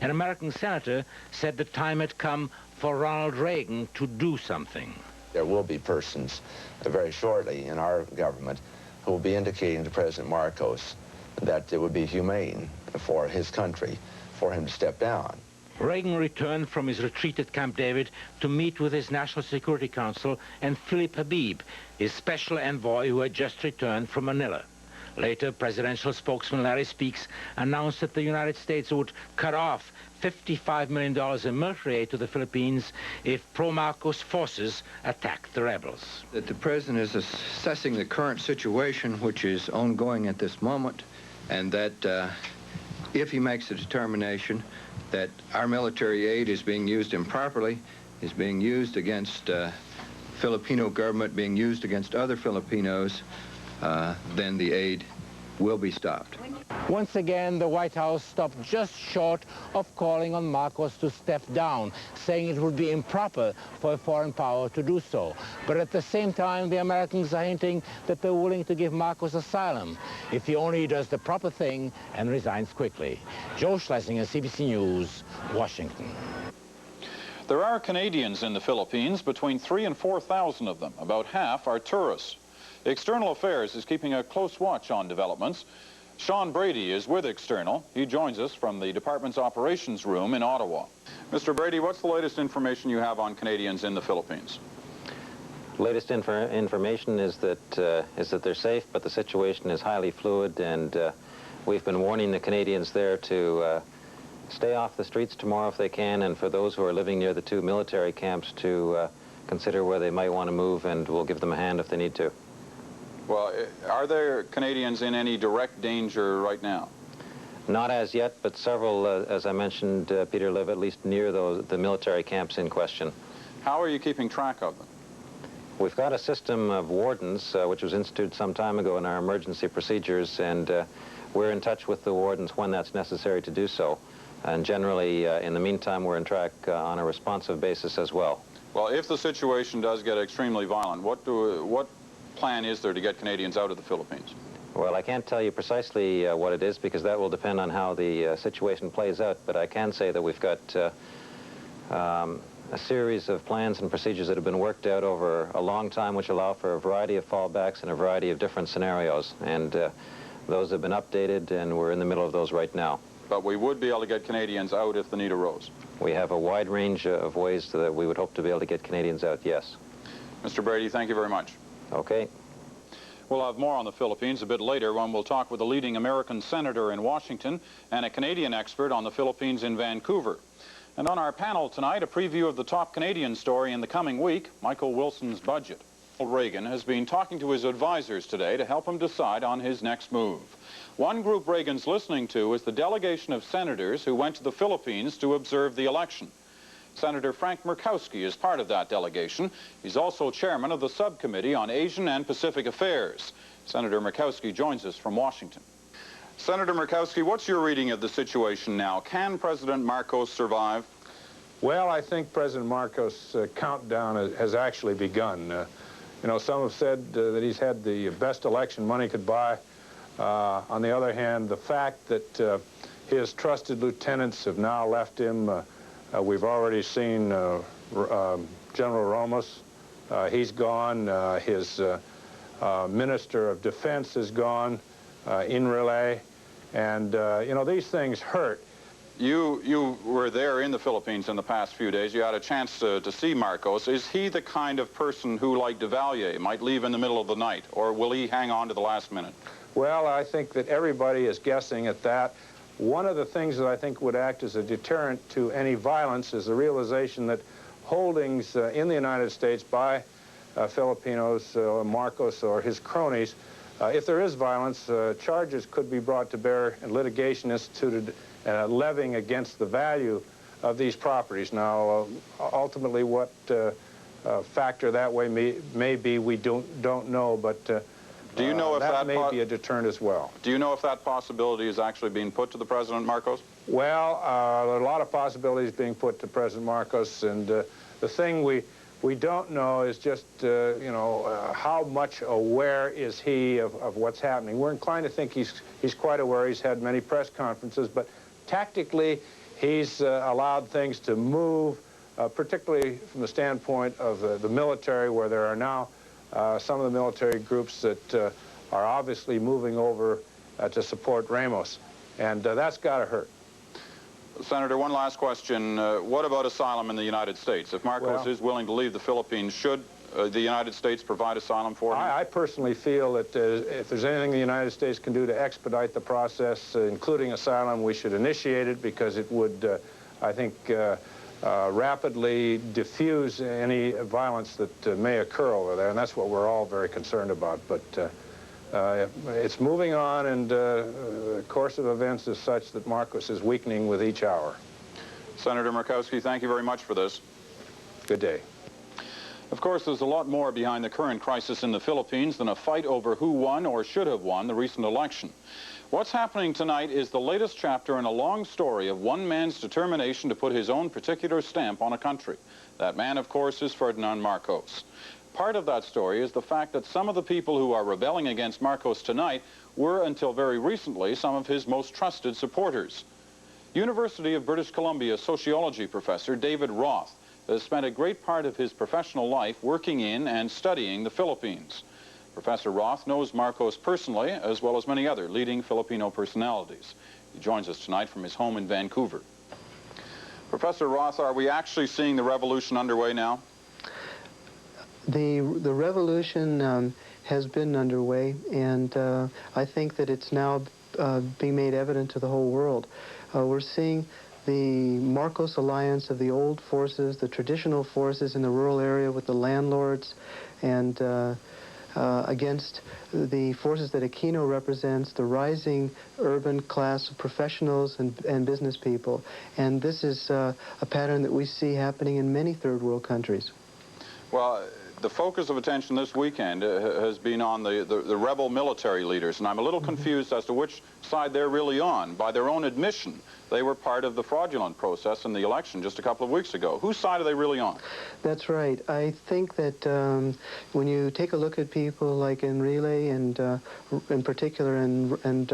An American senator said the time had come for Ronald Reagan to do something. There will be persons very shortly in our government who will be indicating to President Marcos that it would be humane for his country for him to step down. Reagan returned from his retreat at Camp David to meet with his National Security Council and Philip Habib, his special envoy who had just returned from Manila. Later, presidential spokesman Larry Speakes announced that the United States would cut off $55 million in military aid to the Philippines if pro-Marcos forces attacked the rebels. That the president is assessing the current situation, which is ongoing at this moment, and that if he makes a determination that our military aid is being used improperly, is being used against Filipino government, being used against other Filipinos, then the aid will be stopped. Once again, the White House stopped just short of calling on Marcos to step down, saying it would be improper for a foreign power to do so. But at the same time, the Americans are hinting that they're willing to give Marcos asylum if he only does the proper thing and resigns quickly. Joe Schlesinger, CBC News, Washington. There are Canadians in the Philippines, between 3,000 and 4,000 of them. About half are tourists. External Affairs is keeping a close watch on developments. Sean Brady is with External. He joins us from the department's operations room in Ottawa. Mr. Brady, what's the latest information you have on Canadians in the Philippines? Latest information is that they're safe, but the situation is highly fluid, and we've been warning the Canadians there to stay off the streets tomorrow if they can, and for those who are living near the two military camps to consider where they might want to move, and we'll give them a hand if they need to. Well, are there Canadians in any direct danger right now? Not as yet, but several, as I mentioned, Peter, live at least near the military camps in question. How are you keeping track of them? We've got a system of wardens, which was instituted some time ago in our emergency procedures, and we're in touch with the wardens when that's necessary to do so. And generally, in the meantime, we're in track on a responsive basis as well. Well, if the situation does get extremely violent, what plan is there to get Canadians out of the Philippines? Well, I can't tell you precisely what it is, because that will depend on how the situation plays out, but I can say that we've got a series of plans and procedures that have been worked out over a long time, which allow for a variety of fallbacks and a variety of different scenarios, and those have been updated, and we're in the middle of those right now. But we would be able to get Canadians out if the need arose? We have a wide range of ways that we would hope to be able to get Canadians out, yes. Mr. Brady, thank you very much. Okay. We'll have more on the Philippines a bit later when we'll talk with a leading American senator in Washington and a Canadian expert on the Philippines in Vancouver. And on our panel tonight, a preview of the top Canadian story in the coming week, Michael Wilson's budget. Reagan has been talking to his advisors today to help him decide on his next move. One group Reagan's listening to is the delegation of senators who went to the Philippines to observe the election. Senator Frank Murkowski is part of that delegation. He's also chairman of the subcommittee on Asian and Pacific Affairs. Senator Murkowski joins us from Washington. Senator Murkowski, what's your reading of the situation now? Can President Marcos survive? Well, I think President Marcos' countdown has actually begun. You know, some have said that he's had the best election money could buy. On the other hand, the fact that his trusted lieutenants have now left him, we've already seen General Ramos. He's gone. His Minister of Defense is gone in relay. And, you know, these things hurt. You were there in the Philippines in the past few days. You had a chance to see Marcos. Is he the kind of person who, like Duvalier, might leave in the middle of the night, or will he hang on to the last minute? Well, I think that everybody is guessing at that. One of the things that I think would act as a deterrent to any violence is the realization that holdings in the United States by Filipinos, Marcos or his cronies, if there is violence, charges could be brought to bear and litigation instituted levying against the value of these properties. Now, ultimately, what factor that way may be, we don't know, but do you know if that may be a deterrent as well. Do you know if that possibility is actually being put to the President, Marcos? Well, there are a lot of possibilities being put to President Marcos, and the thing we don't know is just, you know, how much aware is he of what's happening. We're inclined to think he's quite aware. He's had many press conferences, but tactically, he's allowed things to move, particularly from the standpoint of the military, where there are now some of the military groups that are obviously moving over to support Ramos, and that's got to hurt. Senator, one last question. What about asylum in the United States? If Marcos is willing to leave the Philippines, should the United States provide asylum for him? I personally feel that if there's anything the United States can do to expedite the process, including asylum, we should initiate it, because it would, I think, rapidly diffuse any violence that may occur over there, and that's what we're all very concerned about. But it's moving on, and the course of events is such that Marcos is weakening with each hour. Senator Murkowski, thank you very much for this. Good day. Of course, there's a lot more behind the current crisis in the Philippines than a fight over who won or should have won the recent election. What's happening tonight is the latest chapter in a long story of one man's determination to put his own particular stamp on a country. That man, of course, is Ferdinand Marcos. Part of that story is the fact that some of the people who are rebelling against Marcos tonight were, until very recently, some of his most trusted supporters. University of British Columbia sociology professor David Roth has spent a great part of his professional life working in and studying the Philippines. Professor Roth knows Marcos personally, as well as many other leading Filipino personalities. He joins us tonight from his home in Vancouver. Professor Roth, are we actually seeing the revolution underway now? The revolution has been underway, and I think that it's now being made evident to the whole world. We're seeing the Marcos alliance of the old forces, the traditional forces in the rural area with the landlords, and against the forces that Aquino represents, the rising urban class of professionals and business people. And this is a pattern that we see happening in many third world countries. Well, the focus of attention this weekend has been on the rebel military leaders, and I'm a little confused as to which side they're really on. By their own admission, they were part of the fraudulent process in the election just a couple of weeks ago. Whose side are they really on? That's right. I think that when you take a look at people like Enrile and in particular and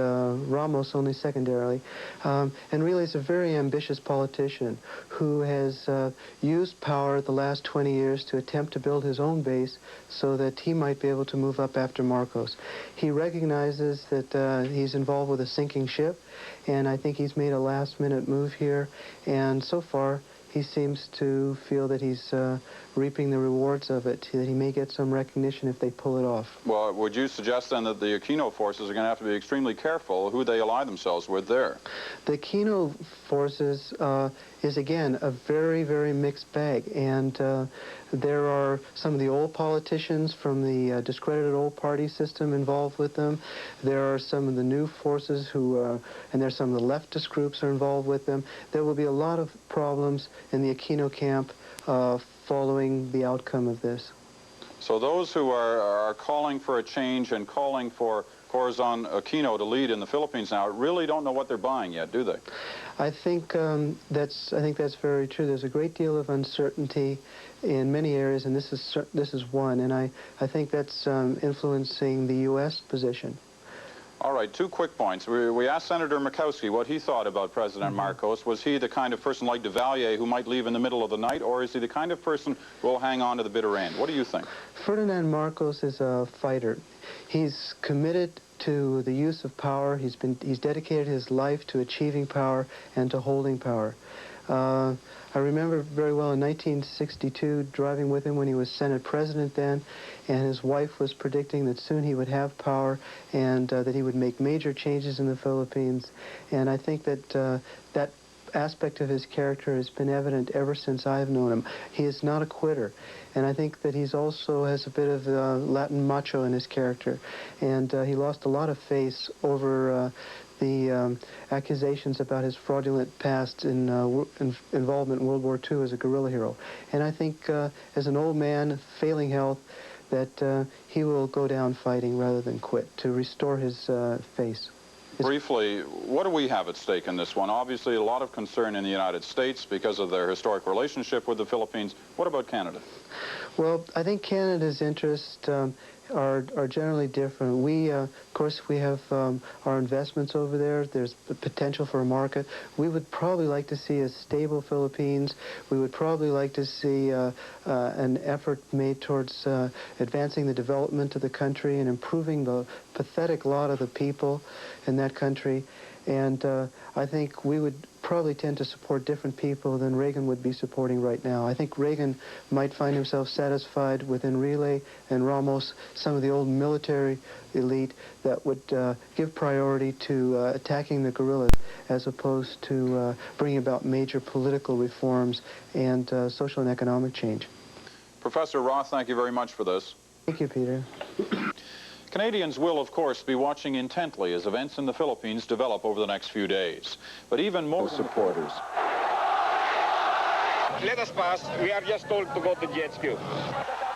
Ramos only secondarily, Enrile is a very ambitious politician who has used power the last 20 years to attempt to build his own base so that he might be able to move up after Marcos. He recognizes that he's involved with a sinking ship, and I think he's made a last-minute move here, and so far he seems to feel that he's reaping the rewards of it, that he may get some recognition if they pull it off. Well, would you suggest then that the Aquino forces are going to have to be extremely careful who they ally themselves with there? The Aquino forces is, again, a very, very mixed bag, and there are some of the old politicians from the discredited old party system involved with them. There are some of the new forces who, and there's some of the leftist groups are involved with them. There will be a lot of problems in the Aquino camp following the outcome of this. So those who are calling for a change and calling for Corazon Aquino to lead in the Philippines now really don't know what they're buying yet, do they? I think that's very true. There's a great deal of uncertainty in many areas, and this is one. And I think that's influencing the U.S. position. All right, 2 quick points. We asked Senator Murkowski what he thought about President Marcos. Was he the kind of person like Duvalier who might leave in the middle of the night, or is he the kind of person who will hang on to the bitter end? What do you think? Ferdinand Marcos is a fighter. He's committed to the use of power. He's dedicated his life to achieving power and to holding power. I remember very well in 1962 driving with him when he was Senate President then, and his wife was predicting that soon he would have power and that he would make major changes in the Philippines. And I think that that aspect of his character has been evident ever since I've known him. He is not a quitter. And I think that he's also has a bit of Latin macho in his character. And he lost a lot of face over the accusations about his fraudulent past in involvement in World War II as a guerrilla hero. And I think as an old man, failing health, that he will go down fighting rather than quit to restore his face. Briefly, what do we have at stake in this one? Obviously, a lot of concern in the United States because of their historic relationship with the Philippines. What about Canada? Well, I think Canada's interests are generally different. We, of course, we have our investments over there. There's the potential for a market. We would probably like to see a stable Philippines. We would probably like to see an effort made towards advancing the development of the country and improving the pathetic lot of the people in that country. And I think we would probably tend to support different people than Reagan would be supporting right now. I think Reagan might find himself satisfied with Enrile and Ramos, some of the old military elite that would give priority to attacking the guerrillas as opposed to bringing about major political reforms and social and economic change. Professor Roth, thank you very much for this. Thank you, Peter. Canadians will, of course, be watching intently as events in the Philippines develop over the next few days. But even more supporters. Let us pass. We are just told to go to GHQ.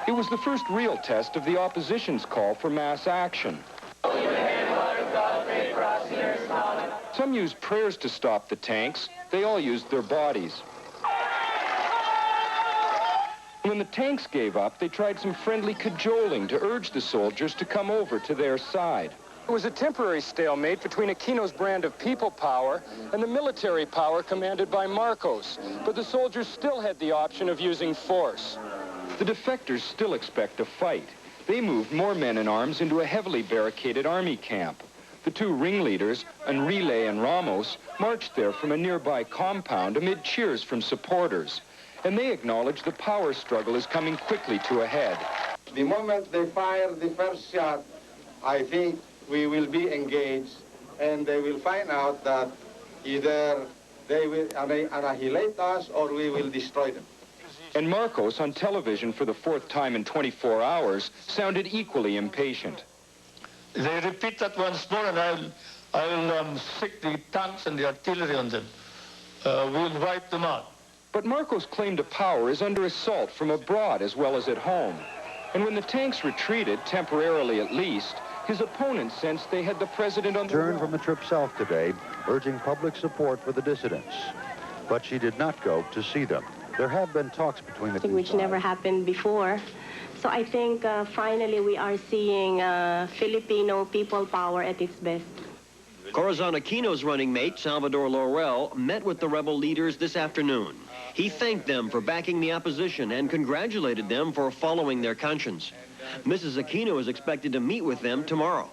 It was the first real test of the opposition's call for mass action. Some used prayers to stop the tanks. They all used their bodies. When the tanks gave up, they tried some friendly cajoling to urge the soldiers to come over to their side. It was a temporary stalemate between Aquino's brand of people power and the military power commanded by Marcos, but the soldiers still had the option of using force. The defectors still expect a fight. They moved more men in arms into a heavily barricaded army camp. The two ringleaders, Enrile and Ramos, marched there from a nearby compound amid cheers from supporters. And they acknowledge the power struggle is coming quickly to a head. The moment they fire the first shot, I think we will be engaged, and they will find out that either they will annihilate us or we will destroy them. And Marcos, on television for the fourth time in 24 hours, sounded equally impatient. They repeat that once more, and I'll stick the tanks and the artillery on them. We'll wipe them out. But Marcos' claim to power is under assault from abroad as well as at home. And when the tanks retreated, temporarily at least, his opponents sensed they had the president on the run. Returned from the trip south today, urging public support for the dissidents. But she did not go to see them. There have been talks between the two which sides. never happened before. So I think finally we are seeing Filipino people power at its best. Corazon Aquino's running mate, Salvador Laurel, met with the rebel leaders this afternoon. He thanked them for backing the opposition and congratulated them for following their conscience. Mrs. Aquino is expected to meet with them tomorrow.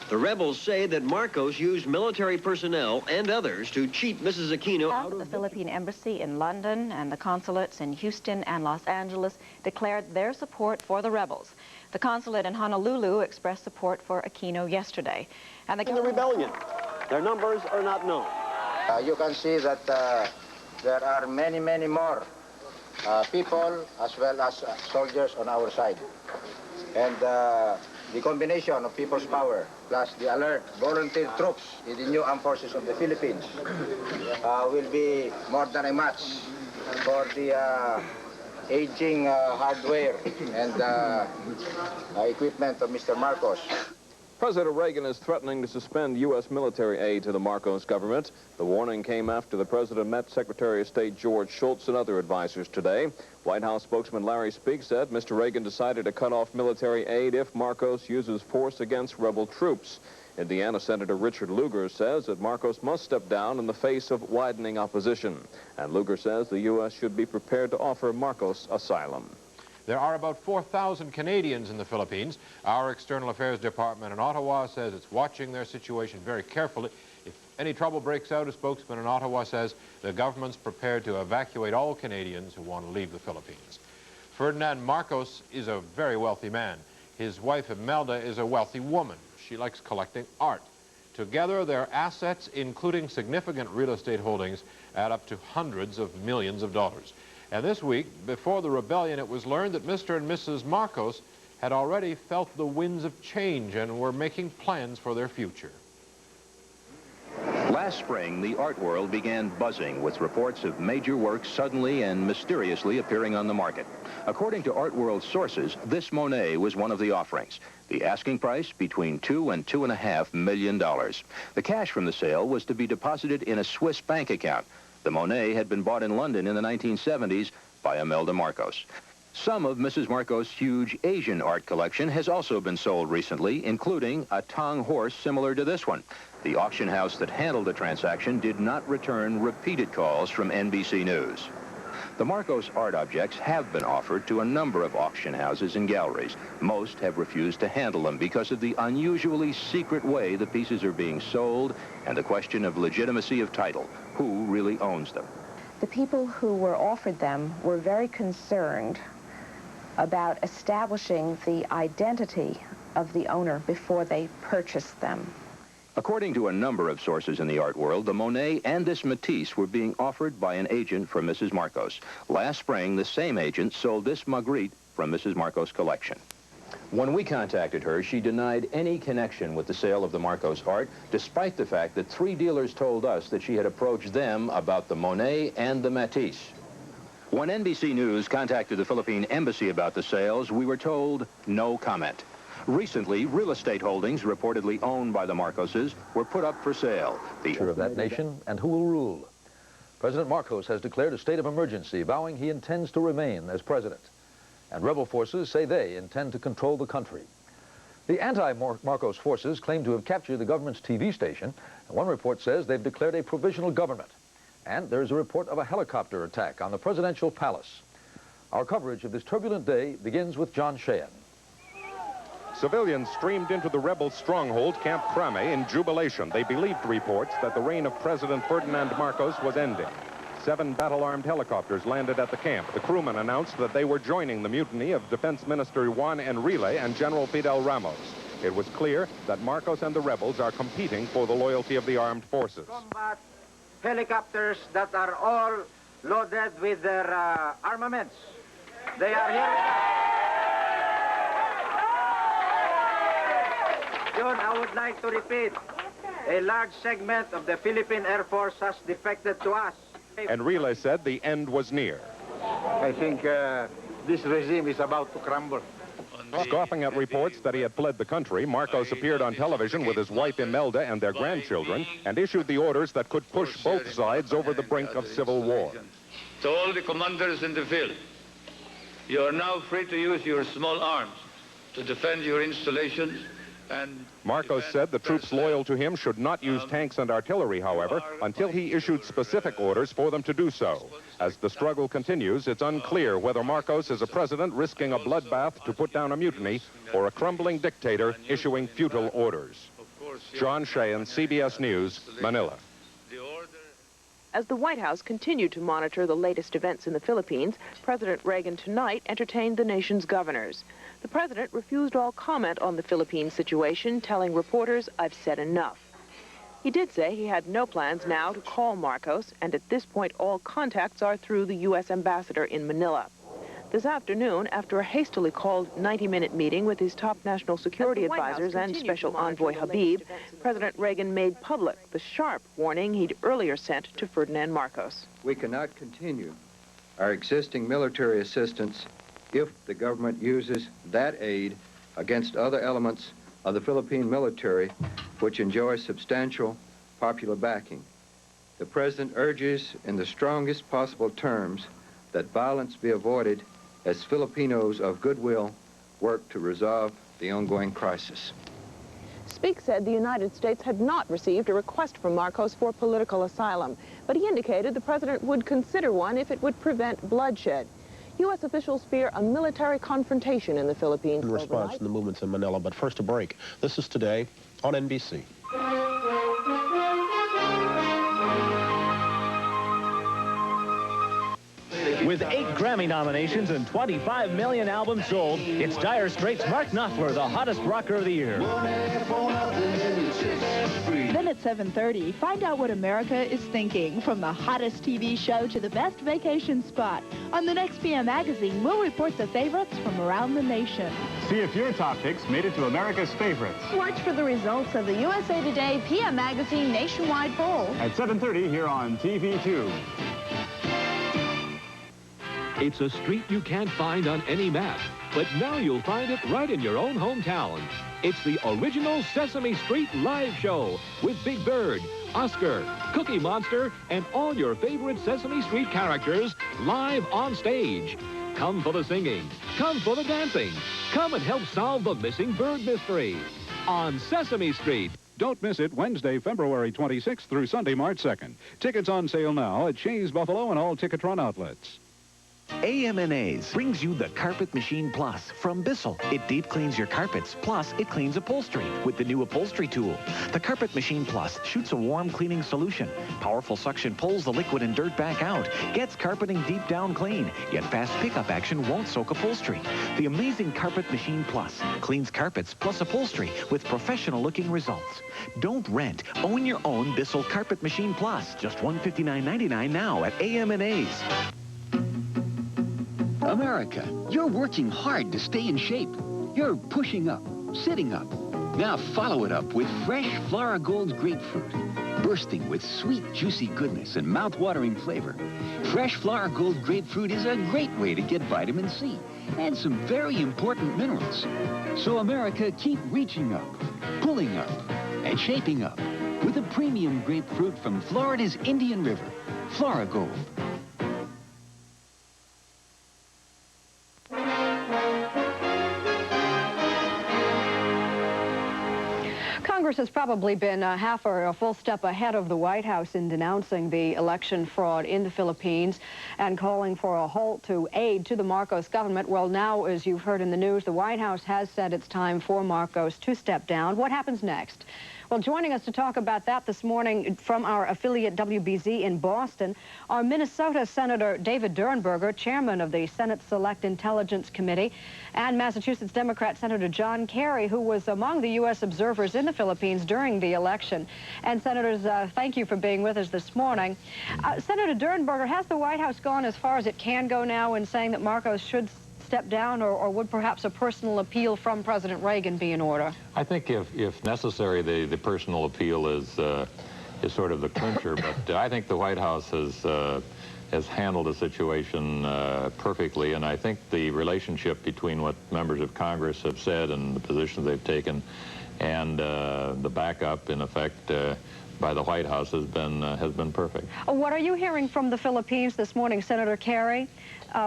The rebels say that Marcos used military personnel and others to cheat Mrs. Aquino out of the Philippine Embassy in London and the consulates in Houston and Los Angeles declared their support for the rebels. The consulate in Honolulu expressed support for Aquino yesterday. And the rebellion. Their numbers are not known. You can see that there are many, many more people as well as soldiers on our side. And the combination of people's power plus the alert volunteer troops in the new armed forces of the Philippines will be more than a match for the aging hardware and equipment of Mr. Marcos. President Reagan is threatening to suspend U.S. military aid to the Marcos government. The warning came after the president met Secretary of State George Shultz and other advisors today. White House spokesman Larry Speake said Mr. Reagan decided to cut off military aid if Marcos uses force against rebel troops. Indiana Senator Richard Lugar says that Marcos must step down in the face of widening opposition. And Lugar says the U.S. should be prepared to offer Marcos asylum. There are about 4,000 Canadians in the Philippines. Our External Affairs Department in Ottawa says it's watching their situation very carefully. If any trouble breaks out, a spokesman in Ottawa says the government's prepared to evacuate all Canadians who want to leave the Philippines. Ferdinand Marcos is a very wealthy man. His wife, Imelda, is a wealthy woman. She likes collecting art. Together, their assets, including significant real estate holdings, add up to hundreds of millions of dollars. And this week, before the rebellion, it was learned that Mr. and Mrs. Marcos had already felt the winds of change and were making plans for their future. Last spring, the art world began buzzing with reports of major works suddenly and mysteriously appearing on the market. According to art world sources, this Monet was one of the offerings. The asking price between $2 and $2.5 million. The cash from the sale was to be deposited in a Swiss bank account. The Monet had been bought in London in the 1970s by Imelda Marcos. Some of Mrs. Marcos' huge Asian art collection has also been sold recently, including a Tong horse similar to this one. The auction house that handled the transaction did not return repeated calls from NBC News. The Marcos art objects have been offered to a number of auction houses and galleries. Most have refused to handle them because of the unusually secret way the pieces are being sold and the question of legitimacy of title. Who really owns them? The people who were offered them were very concerned about establishing the identity of the owner before they purchased them. According to a number of sources in the art world, the Monet and this Matisse were being offered by an agent for Mrs. Marcos. Last spring, the same agent sold this Magritte from Mrs. Marcos' collection. When we contacted her, she denied any connection with the sale of the Marcos art, despite the fact that 3 dealers told us that she had approached them about the Monet and the Matisse. When NBC News contacted the Philippine Embassy about the sales, we were told no comment. Recently, real estate holdings reportedly owned by the Marcoses were put up for sale. The future of that nation and who will rule. President Marcos has declared a state of emergency, vowing he intends to remain as president. And rebel forces say they intend to control the country. The anti-Marcos forces claim to have captured the government's TV station, and one report says they've declared a provisional government. And there's a report of a helicopter attack on the presidential palace. Our coverage of this turbulent day begins with John Sheehan. Civilians streamed into the rebel stronghold, Camp Crame, in jubilation. They believed reports that the reign of President Ferdinand Marcos was ending. 7 battle-armed helicopters landed at the camp. The crewmen announced that they were joining the mutiny of Defense Minister Juan Enrile and General Fidel Ramos. It was clear that Marcos and the rebels are competing for the loyalty of the armed forces. Combat helicopters that are all loaded with their armaments. They are here. John, I would like to repeat, a large segment of the Philippine Air Force has defected to us. Enrile said the end was near. I think this regime is about to crumble. Scoffing at reports that he had fled the country, Marcos appeared on television with his wife Imelda and their grandchildren and issued the orders that could push both sides over the brink of civil war. To all the commanders in the field, you are now free to use your small arms to defend your installations. And Marcos said the troops loyal to him should not use tanks and artillery, however, until he issued specific orders for them to do so. As the struggle continues, it's unclear whether Marcos is a president risking a bloodbath to put down a mutiny or a crumbling dictator issuing futile orders. John Sheehan, CBS News, Manila. As the White House continued to monitor the latest events in the Philippines, President Reagan tonight entertained the nation's governors. The president refused all comment on the Philippine situation, telling reporters, "I've said enough." He did say he had no plans now to call Marcos, and at this point all contacts are through the U.S. ambassador in Manila. This afternoon, after a hastily called 90-minute meeting with his top national security advisors and Special Envoy Habib, President Reagan made public the sharp warning he'd earlier sent to Ferdinand Marcos. We cannot continue our existing military assistance if the government uses that aid against other elements of the Philippine military, which enjoy substantial popular backing. The President urges in the strongest possible terms that violence be avoided as Filipinos of goodwill work to resolve the ongoing crisis. Speak said the United States had not received a request from Marcos for political asylum, but he indicated the president would consider one if it would prevent bloodshed. U.S. officials fear a military confrontation in the Philippines. In response to the movements in Manila, but first a break. This is Today on NBC. With 8 Grammy nominations and 25 million albums sold, it's Dire Straits' Mark Knopfler, the hottest rocker of the year. Then at 7:30, find out what America is thinking, from the hottest TV show to the best vacation spot. On the next PM Magazine, we'll report the favorites from around the nation. See if your top picks made it to America's favorites. Watch for the results of the USA Today PM Magazine nationwide poll. At 7:30 here on TV2. It's a street you can't find on any map, but now you'll find it right in your own hometown. It's the original Sesame Street live show with Big Bird, Oscar, Cookie Monster, and all your favorite Sesame Street characters live on stage. Come for the singing. Come for the dancing. Come and help solve the missing bird mystery on Sesame Street. Don't miss it Wednesday, February 26th through Sunday, March 2nd. Tickets on sale now at Shays Buffalo and all Ticketron outlets. AM&A's brings you the Carpet Machine Plus from Bissell. It deep cleans your carpets, plus it cleans upholstery with the new upholstery tool. The Carpet Machine Plus shoots a warm cleaning solution. Powerful suction pulls the liquid and dirt back out, gets carpeting deep down clean, yet fast pickup action won't soak upholstery. The amazing Carpet Machine Plus cleans carpets plus upholstery with professional-looking results. Don't rent. Own your own Bissell Carpet Machine Plus. Just $159.99 now at AM&A's. America, you're working hard to stay in shape. You're pushing up, sitting up. Now follow it up with fresh Flora Gold grapefruit. Bursting with sweet, juicy goodness and mouth-watering flavor. Fresh Flora Gold grapefruit is a great way to get vitamin C and some very important minerals. So America, keep reaching up, pulling up, and shaping up with a premium grapefruit from Florida's Indian River, Flora Gold. Congress has probably been half or a full step ahead of the White House in denouncing the election fraud in the Philippines and calling for a halt to aid to the Marcos government. Well, now, as you've heard in the news, the White House has said it's time for Marcos to step down. What happens next? Well, joining us to talk about that this morning from our affiliate WBZ in Boston are Minnesota Senator David Durenberger, chairman of the Senate Select Intelligence Committee, and Massachusetts Democrat Senator John Kerry, who was among the U.S. observers in the Philippines during the election. And Senators, thank you for being with us this morning. Senator Durenberger, has the White House gone as far as it can go now in saying that Marcos should step down, or would perhaps a personal appeal from President Reagan be in order? I think if necessary, the personal appeal is sort of the clincher, but I think the White House has handled the situation perfectly, and I think the relationship between what members of Congress have said and the positions they've taken and the backup, in effect, by the White House has been perfect. What are you hearing from the Philippines this morning, Senator Kerry?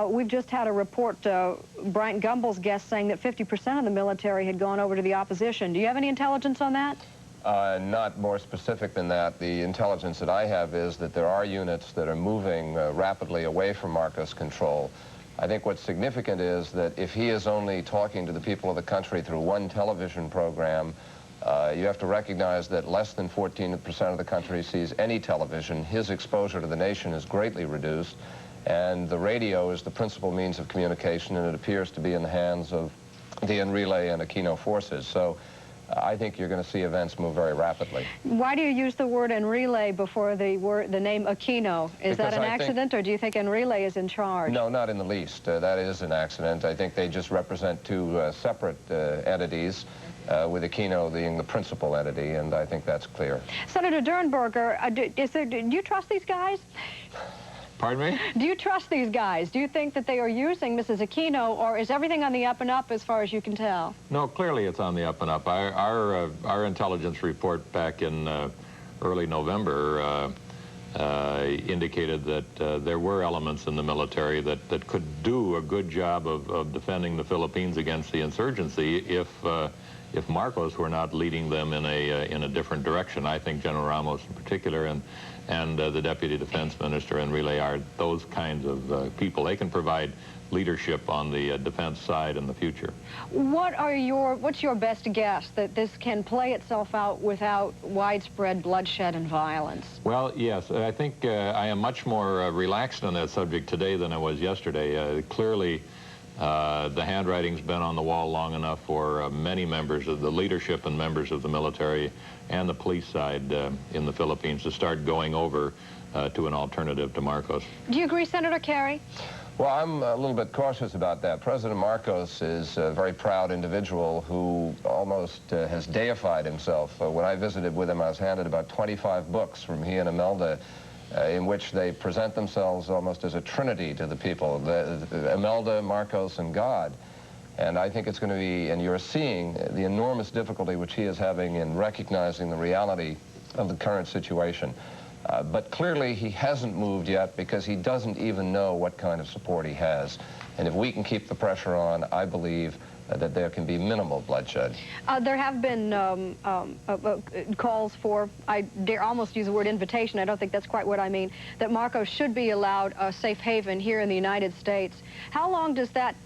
We've just had a report, Bryant Gumbel's guest, saying that 50% of the military had gone over to the opposition. Do you have any intelligence on that? Not more specific than that. The intelligence that I have is that there are units that are moving rapidly away from Marcos' control. I think what's significant is that if he is only talking to the people of the country through one television program, you have to recognize that less than 14% of the country sees any television. His exposure to the nation is greatly reduced, and the radio is the principal means of communication, and it appears to be in the hands of the Enrile and Aquino forces. So I think you're going to see events move very rapidly. Why do you use the word Enrile before the name Aquino? Is that an accident, or do you think Enrile is in charge? No, not in the least. That is an accident. I think they just represent two separate entities, with Aquino being the principal entity, and I think that's clear. Senator Durenberger, do you trust these guys? Pardon me? Do you trust these guys? Do you think that they are using Mrs. Aquino, or is everything on the up and up as far as you can tell? No, clearly it's on the up and up. Our intelligence report back in early November indicated that there were elements in the military that could do a good job of defending the Philippines against the insurgency if Marcos were not leading them in a different direction. I think General Ramos in particular and the Deputy Defense Minister Enrile are those kinds of people. They can provide leadership on the defense side in the future. What's your best guess that this can play itself out without widespread bloodshed and violence? Well, yes, I think I am much more relaxed on that subject today than I was yesterday. Clearly, the handwriting's been on the wall long enough for many members of the leadership and members of the military and the police side in the Philippines to start going over to an alternative to Marcos. Do you agree, Senator Kerry? Well, I'm a little bit cautious about that. President Marcos is a very proud individual who almost has deified himself. When I visited with him, I was handed about 25 books from he and Imelda in which they present themselves almost as a trinity to the people, Imelda, Marcos, and God. And I think it's going to be, and you're seeing the enormous difficulty which he is having in recognizing the reality of the current situation. But clearly he hasn't moved yet because he doesn't even know what kind of support he has. And if we can keep the pressure on, I believe that there can be minimal bloodshed. There have been calls for, I dare almost use the word invitation, I don't think that's quite what I mean, that Marcos should be allowed a safe haven here in the United States. How long does that,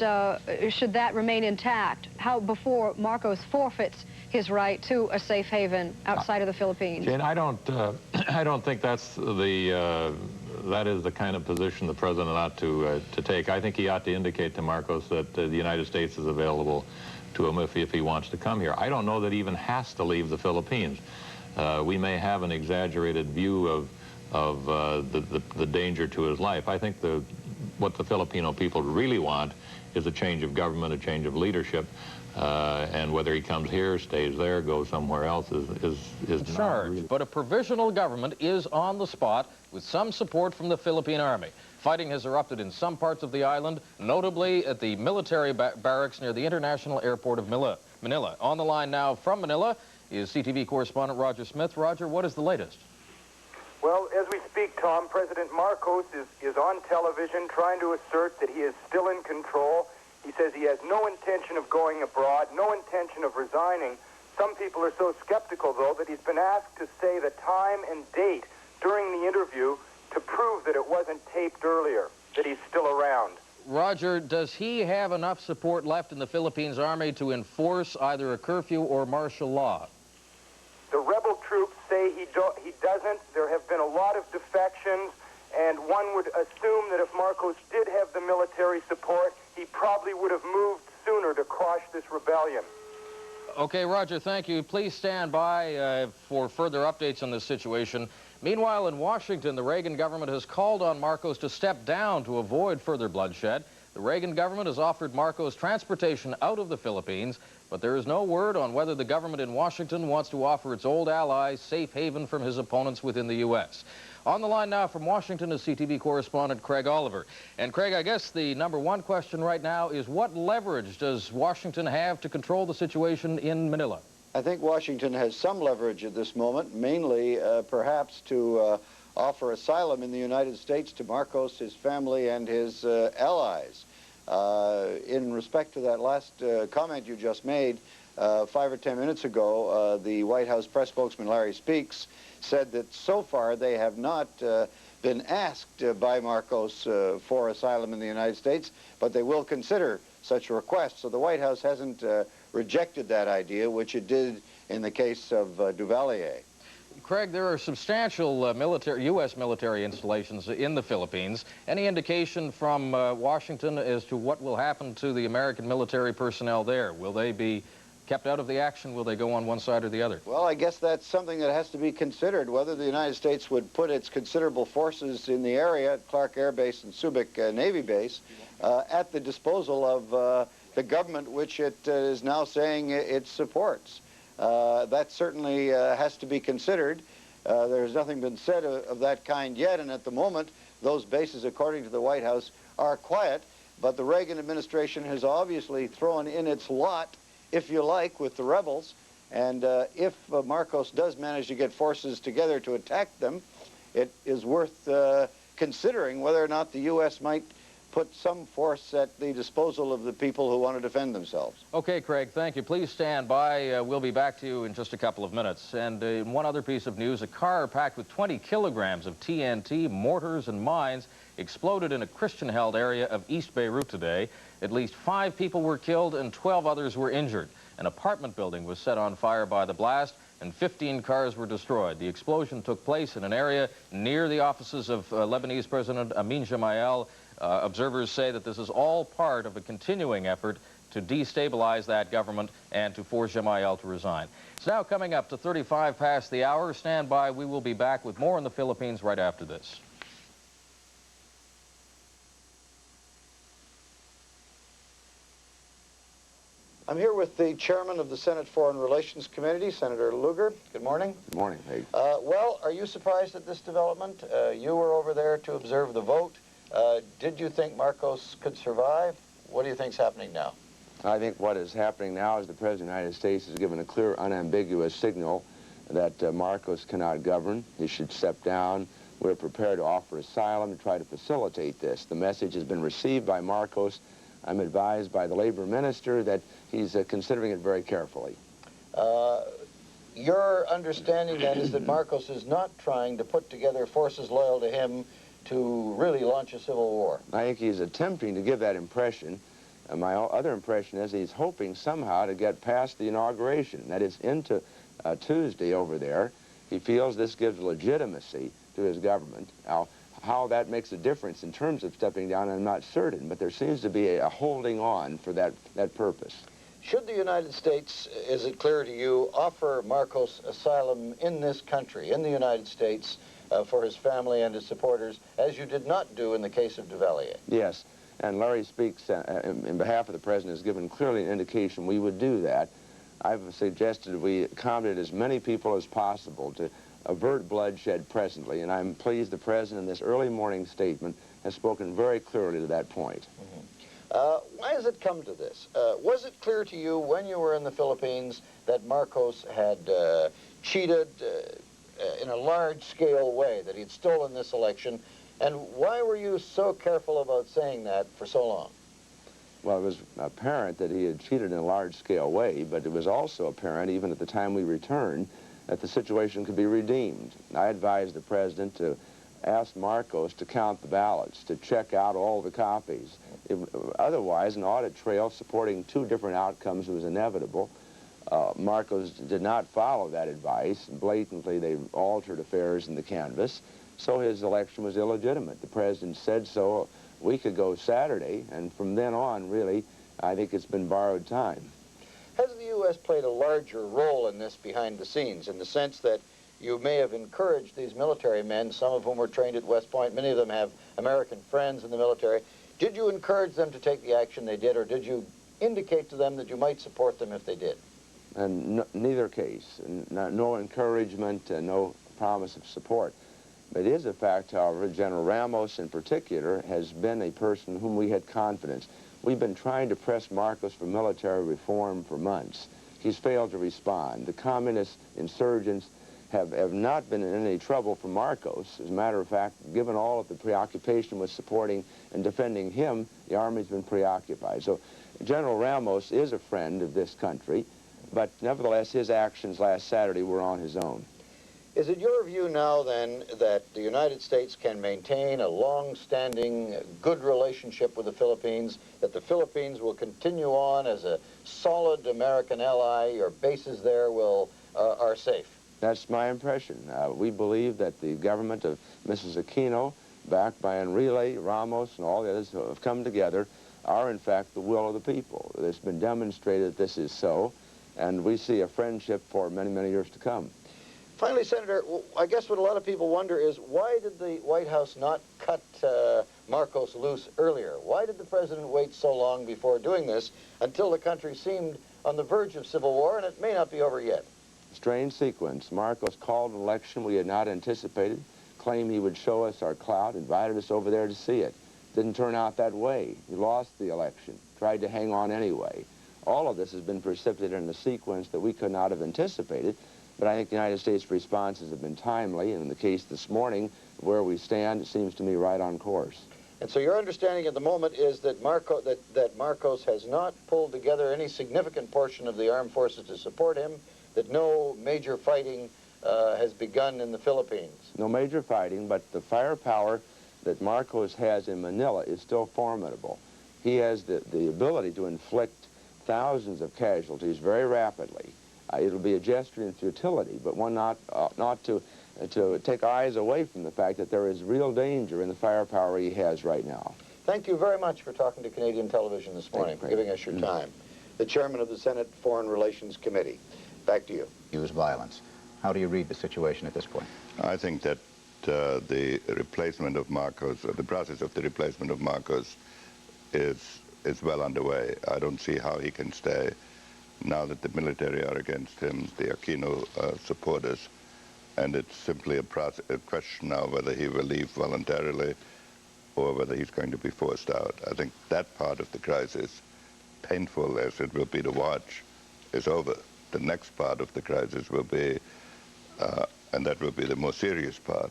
should that remain intact? How before Marcos forfeits his right to a safe haven outside of the Philippines? Jane, I don't think that's that is the kind of position the president ought to take. I think he ought to indicate to Marcos that the United States is available to him if he wants to come here. I don't know that he even has to leave the Philippines. We may have an exaggerated view of the danger to his life. I think what the Filipino people really want is a change of government, a change of leadership. And whether he comes here, stays there, goes somewhere else is charged. But a provisional government is on the spot with some support from the Philippine Army. Fighting has erupted in some parts of the island, notably at the military barracks near the international airport of Manila. On the line now from Manila is CTV correspondent Roger Smith. Roger, what is the latest? Well, as we speak, Tom, President Marcos is on television trying to assert that he is still in control. He says he has no intention of going abroad, no intention of resigning. Some people are so skeptical, though, that he's been asked to say the time and date during the interview to prove that it wasn't taped earlier, that he's still around. Roger, does he have enough support left in the Philippines Army to enforce either a curfew or martial law? The rebel troops say he doesn't. There have been a lot of defections, and one would assume that if Marcos did have the military support, he probably would have moved sooner to quash this rebellion. Okay, Roger, thank you. Please stand by for further updates on this situation. Meanwhile, in Washington, the Reagan government has called on Marcos to step down to avoid further bloodshed. The Reagan government has offered Marcos transportation out of the Philippines, but there is no word on whether the government in Washington wants to offer its old allies safe haven from his opponents within the U.S. On the line now from Washington is CTV correspondent Craig Oliver. And Craig, I guess the #1 question right now is what leverage does Washington have to control the situation in Manila? I think Washington has some leverage at this moment, mainly perhaps to offer asylum in the United States to Marcos, his family, and his allies. In respect to that last comment you just made, 5 or 10 minutes ago, the White House press spokesman Larry Speaks said that so far they have not been asked by Marcos for asylum in the United States, but they will consider such a request. So the White House hasn't rejected that idea, which it did in the case of Duvalier. Craig, there are substantial U.S. military installations in the Philippines. Any indication from Washington as to what will happen to the American military personnel there? Will they be kept out of the action? Will they go on one side or the other? Well, I guess that's something that has to be considered, whether the United States would put its considerable forces in the area at Clark Air Base and Subic Navy Base at the disposal of the government which it is now saying it supports. That certainly has to be considered. There's nothing been said of that kind yet, and at the moment, those bases, according to the White House, are quiet, but the Reagan administration has obviously thrown in its lot, if you like, with the rebels, and if Marcos does manage to get forces together to attack them, it is worth considering whether or not the U.S. might put some force at the disposal of the people who want to defend themselves. Okay, Craig, thank you. Please stand by. We'll be back to you in just a couple of minutes. And one other piece of news, a car packed with 20 kilograms of TNT, mortars, and mines exploded in a Christian-held area of East Beirut today. At least 5 people were killed and 12 others were injured. An apartment building was set on fire by the blast, and 15 cars were destroyed. The explosion took place in an area near the offices of Lebanese President Amin Gemayel. Observers say that this is all part of a continuing effort to destabilize that government and to force Gemayel to resign. It's now coming up to 35 past the hour. Stand by. We will be back with more in the Philippines right after this. I'm here with the chairman of the Senate Foreign Relations Committee, Senator Lugar. Good morning. Good morning, Pete. Well, are you surprised at this development? You were over there to observe the vote. Did you think Marcos could survive? What do you think's happening now? I think what is happening now is the President of the United States has given a clear, unambiguous signal that Marcos cannot govern. He should step down. We're prepared to offer asylum to try to facilitate this. The message has been received by Marcos. I'm advised by the labor minister that he's considering it very carefully. Your understanding, then, is that Marcos is not trying to put together forces loyal to him to really launch a civil war? I think he's attempting to give that impression. My other impression is he's hoping somehow to get past the inauguration. That is, into Tuesday over there. He feels this gives legitimacy to his government. Now, how that makes a difference in terms of stepping down, I'm not certain, but there seems to be a holding on for that purpose. Should the United States, is it clear to you, offer Marcos asylum in this country, in the United States, for his family and his supporters, as you did not do in the case of Duvalier? Yes, and Larry Speaks, in behalf of the President, has given clearly an indication we would do that. I've suggested we accommodate as many people as possible to avert bloodshed presently, and I'm pleased the President in this early morning statement has spoken very clearly to that point. Why has it come to this? Was it clear to you when you were in the Philippines that Marcos had cheated in a large-scale way, that he'd stolen this election, and why were you so careful about saying that for so long? Well, it was apparent that he had cheated in a large-scale way, but it was also apparent, even at the time we returned, that the situation could be redeemed. I advised the President to ask Marcos to count the ballots, to check out all the copies. Otherwise, an audit trail supporting 2 different outcomes was inevitable. Marcos did not follow that advice. Blatantly, they altered affairs in the canvass, so his election was illegitimate. The President said so a week ago Saturday, and from then on, really, I think it's been borrowed time. Has the U.S. played a larger role in this behind the scenes, in the sense that you may have encouraged these military men, some of whom were trained at West Point, many of them have American friends in the military. Did you encourage them to take the action they did, or did you indicate to them that you might support them if they did? And neither case. No encouragement and no promise of support. But it is a fact, however, General Ramos in particular has been a person whom we had confidence. We've been trying to press Marcos for military reform for months. He's failed to respond. The communist insurgents have not been in any trouble for Marcos. As a matter of fact, given all of the preoccupation with supporting and defending him, the Army's been preoccupied. So General Ramos is a friend of this country, but nevertheless, his actions last Saturday were on his own. Is it your view now, then, that the United States can maintain a long-standing, good relationship with the Philippines, that the Philippines will continue on as a solid American ally, your bases there are safe? That's my impression. We believe that the government of Mrs. Aquino, backed by Enrile, Ramos, and all the others who have come together, are in fact the will of the people. It's been demonstrated that this is so, and we see a friendship for many, many years to come. Finally, Senator, I guess what a lot of people wonder is, why did the White House not cut Marcos loose earlier? Why did the President wait so long before doing this until the country seemed on the verge of civil war, and it may not be over yet? Strange sequence. Marcos called an election we had not anticipated, claimed he would show us our clout, invited us over there to see it. Didn't turn out that way. He lost the election, tried to hang on anyway. All of this has been precipitated in a sequence that we could not have anticipated, but I think the United States responses have been timely, and in the case this morning, where we stand, it seems to me right on course. And so your understanding at the moment is that Marcos has not pulled together any significant portion of the armed forces to support him, that no major fighting has begun in the Philippines. No major fighting, but the firepower that Marcos has in Manila is still formidable. He has the ability to inflict thousands of casualties very rapidly. It'll be a gesture in futility, but one not to take eyes away from the fact that there is real danger in the firepower he has right now. Thank you very much for talking to Canadian television this morning, for giving us your time. The chairman of the Senate Foreign Relations Committee. Back to you. Use violence. How do you read the situation at this point? I think that the replacement of Marcos, or the process of the replacement of Marcos, is well underway. I don't see how he can stay now that the military are against him, the Aquino supporters, and it's simply a question now whether he will leave voluntarily or whether he's going to be forced out. I think that part of the crisis, painful as it will be to watch, is over. The next part of the crisis will be, and that will be the more serious part,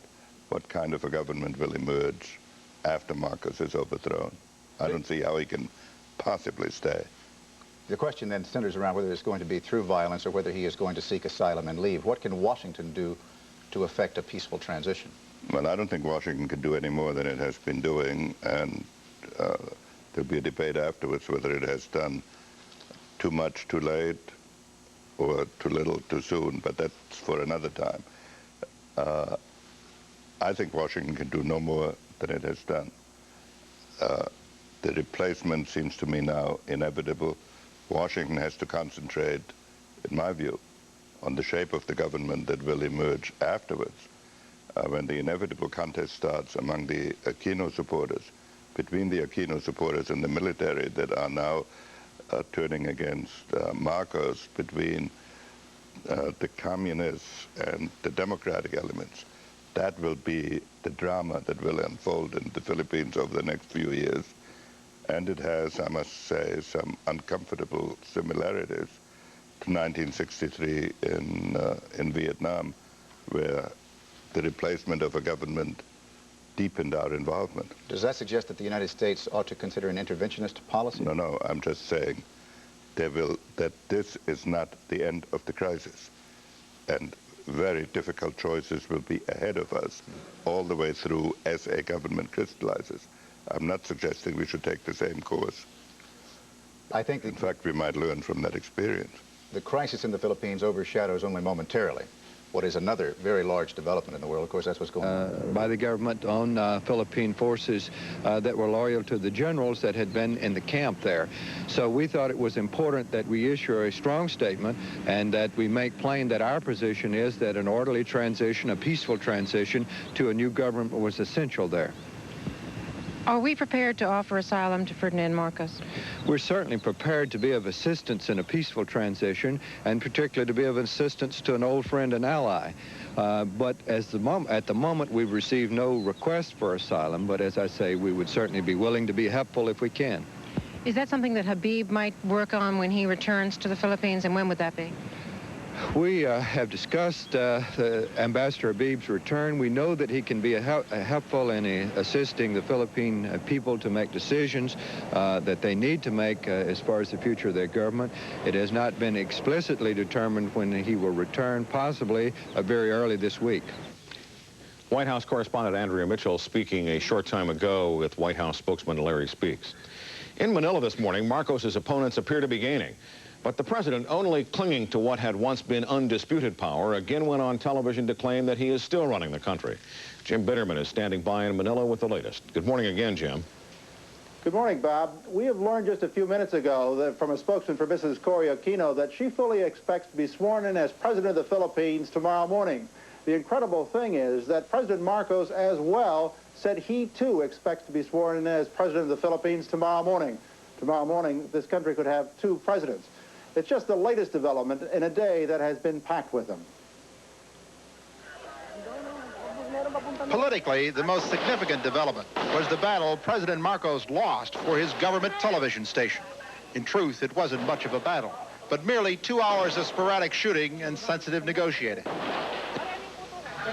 what kind of a government will emerge after Marcos is overthrown. I don't see how he can possibly stay. The question then centers around whether it's going to be through violence or whether he is going to seek asylum and leave. What can Washington do to effect a peaceful transition? Well, I don't think Washington can do any more than it has been doing, and there'll be a debate afterwards whether it has done too much too late or too little too soon, but that's for another time. I think Washington can do no more than it has done. The replacement seems to me now inevitable. Washington has to concentrate, in my view, on the shape of the government that will emerge afterwards, when the inevitable contest starts among the Aquino supporters, between the Aquino supporters and the military that are now turning against Marcos, between the communists and the democratic elements. That will be the drama that will unfold in the Philippines over the next few years. And it has, I must say, some uncomfortable similarities to 1963 in Vietnam, where the replacement of a government deepened our involvement. Does that suggest that the United States ought to consider an interventionist policy? No, I'm just saying that this is not the end of the crisis. And very difficult choices will be ahead of us all the way through as a government crystallizes. I'm not suggesting we should take the same course. I think in fact, we might learn from that experience. The crisis in the Philippines overshadows only momentarily what is another very large development in the world. Of course, that's what's going on. By the government on Philippine forces that were loyal to the generals that had been in the camp there. So we thought it was important that we issue a strong statement and that we make plain that our position is that an orderly transition, a peaceful transition to a new government was essential there. Are we prepared to offer asylum to Ferdinand Marcos? We're certainly prepared to be of assistance in a peaceful transition, and particularly to be of assistance to an old friend and ally. But at the moment, we've received no request for asylum, but as I say, we would certainly be willing to be helpful if we can. Is that something that Habib might work on when he returns to the Philippines, and when would that be? We have discussed Ambassador Habib's return. We know that he can be helpful in assisting the Philippine people to make decisions that they need to make as far as the future of their government. It has not been explicitly determined when he will return, possibly very early this week. White House correspondent Andrea Mitchell speaking a short time ago with White House spokesman Larry Speaks. In Manila this morning, Marcos's opponents appear to be gaining. But the president, only clinging to what had once been undisputed power, again went on television to claim that he is still running the country. Jim Bitterman is standing by in Manila with the latest. Good morning again, Jim. Good morning, Bob. We have learned just a few minutes ago that from a spokesman for Mrs. Cory Aquino that she fully expects to be sworn in as president of the Philippines tomorrow morning. The incredible thing is that President Marcos as well said he too expects to be sworn in as president of the Philippines tomorrow morning. Tomorrow morning, this country could have two presidents. It's just the latest development in a day that has been packed with them. Politically, the most significant development was the battle President Marcos lost for his government television station. In truth, it wasn't much of a battle, but merely 2 hours of sporadic shooting and sensitive negotiating.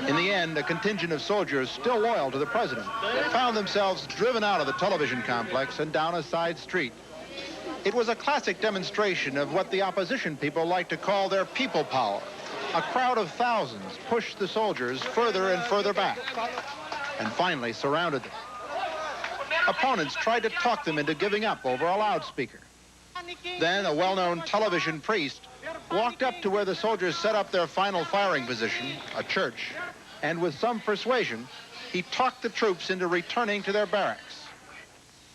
In the end, a contingent of soldiers still loyal to the president found themselves driven out of the television complex and down a side street. It was a classic demonstration of what the opposition people like to call their people power. A crowd of thousands pushed the soldiers further and further back and finally surrounded them. Opponents tried to talk them into giving up over a loudspeaker. Then a well-known television priest walked up to where the soldiers set up their final firing position, a church, and with some persuasion, he talked the troops into returning to their barracks.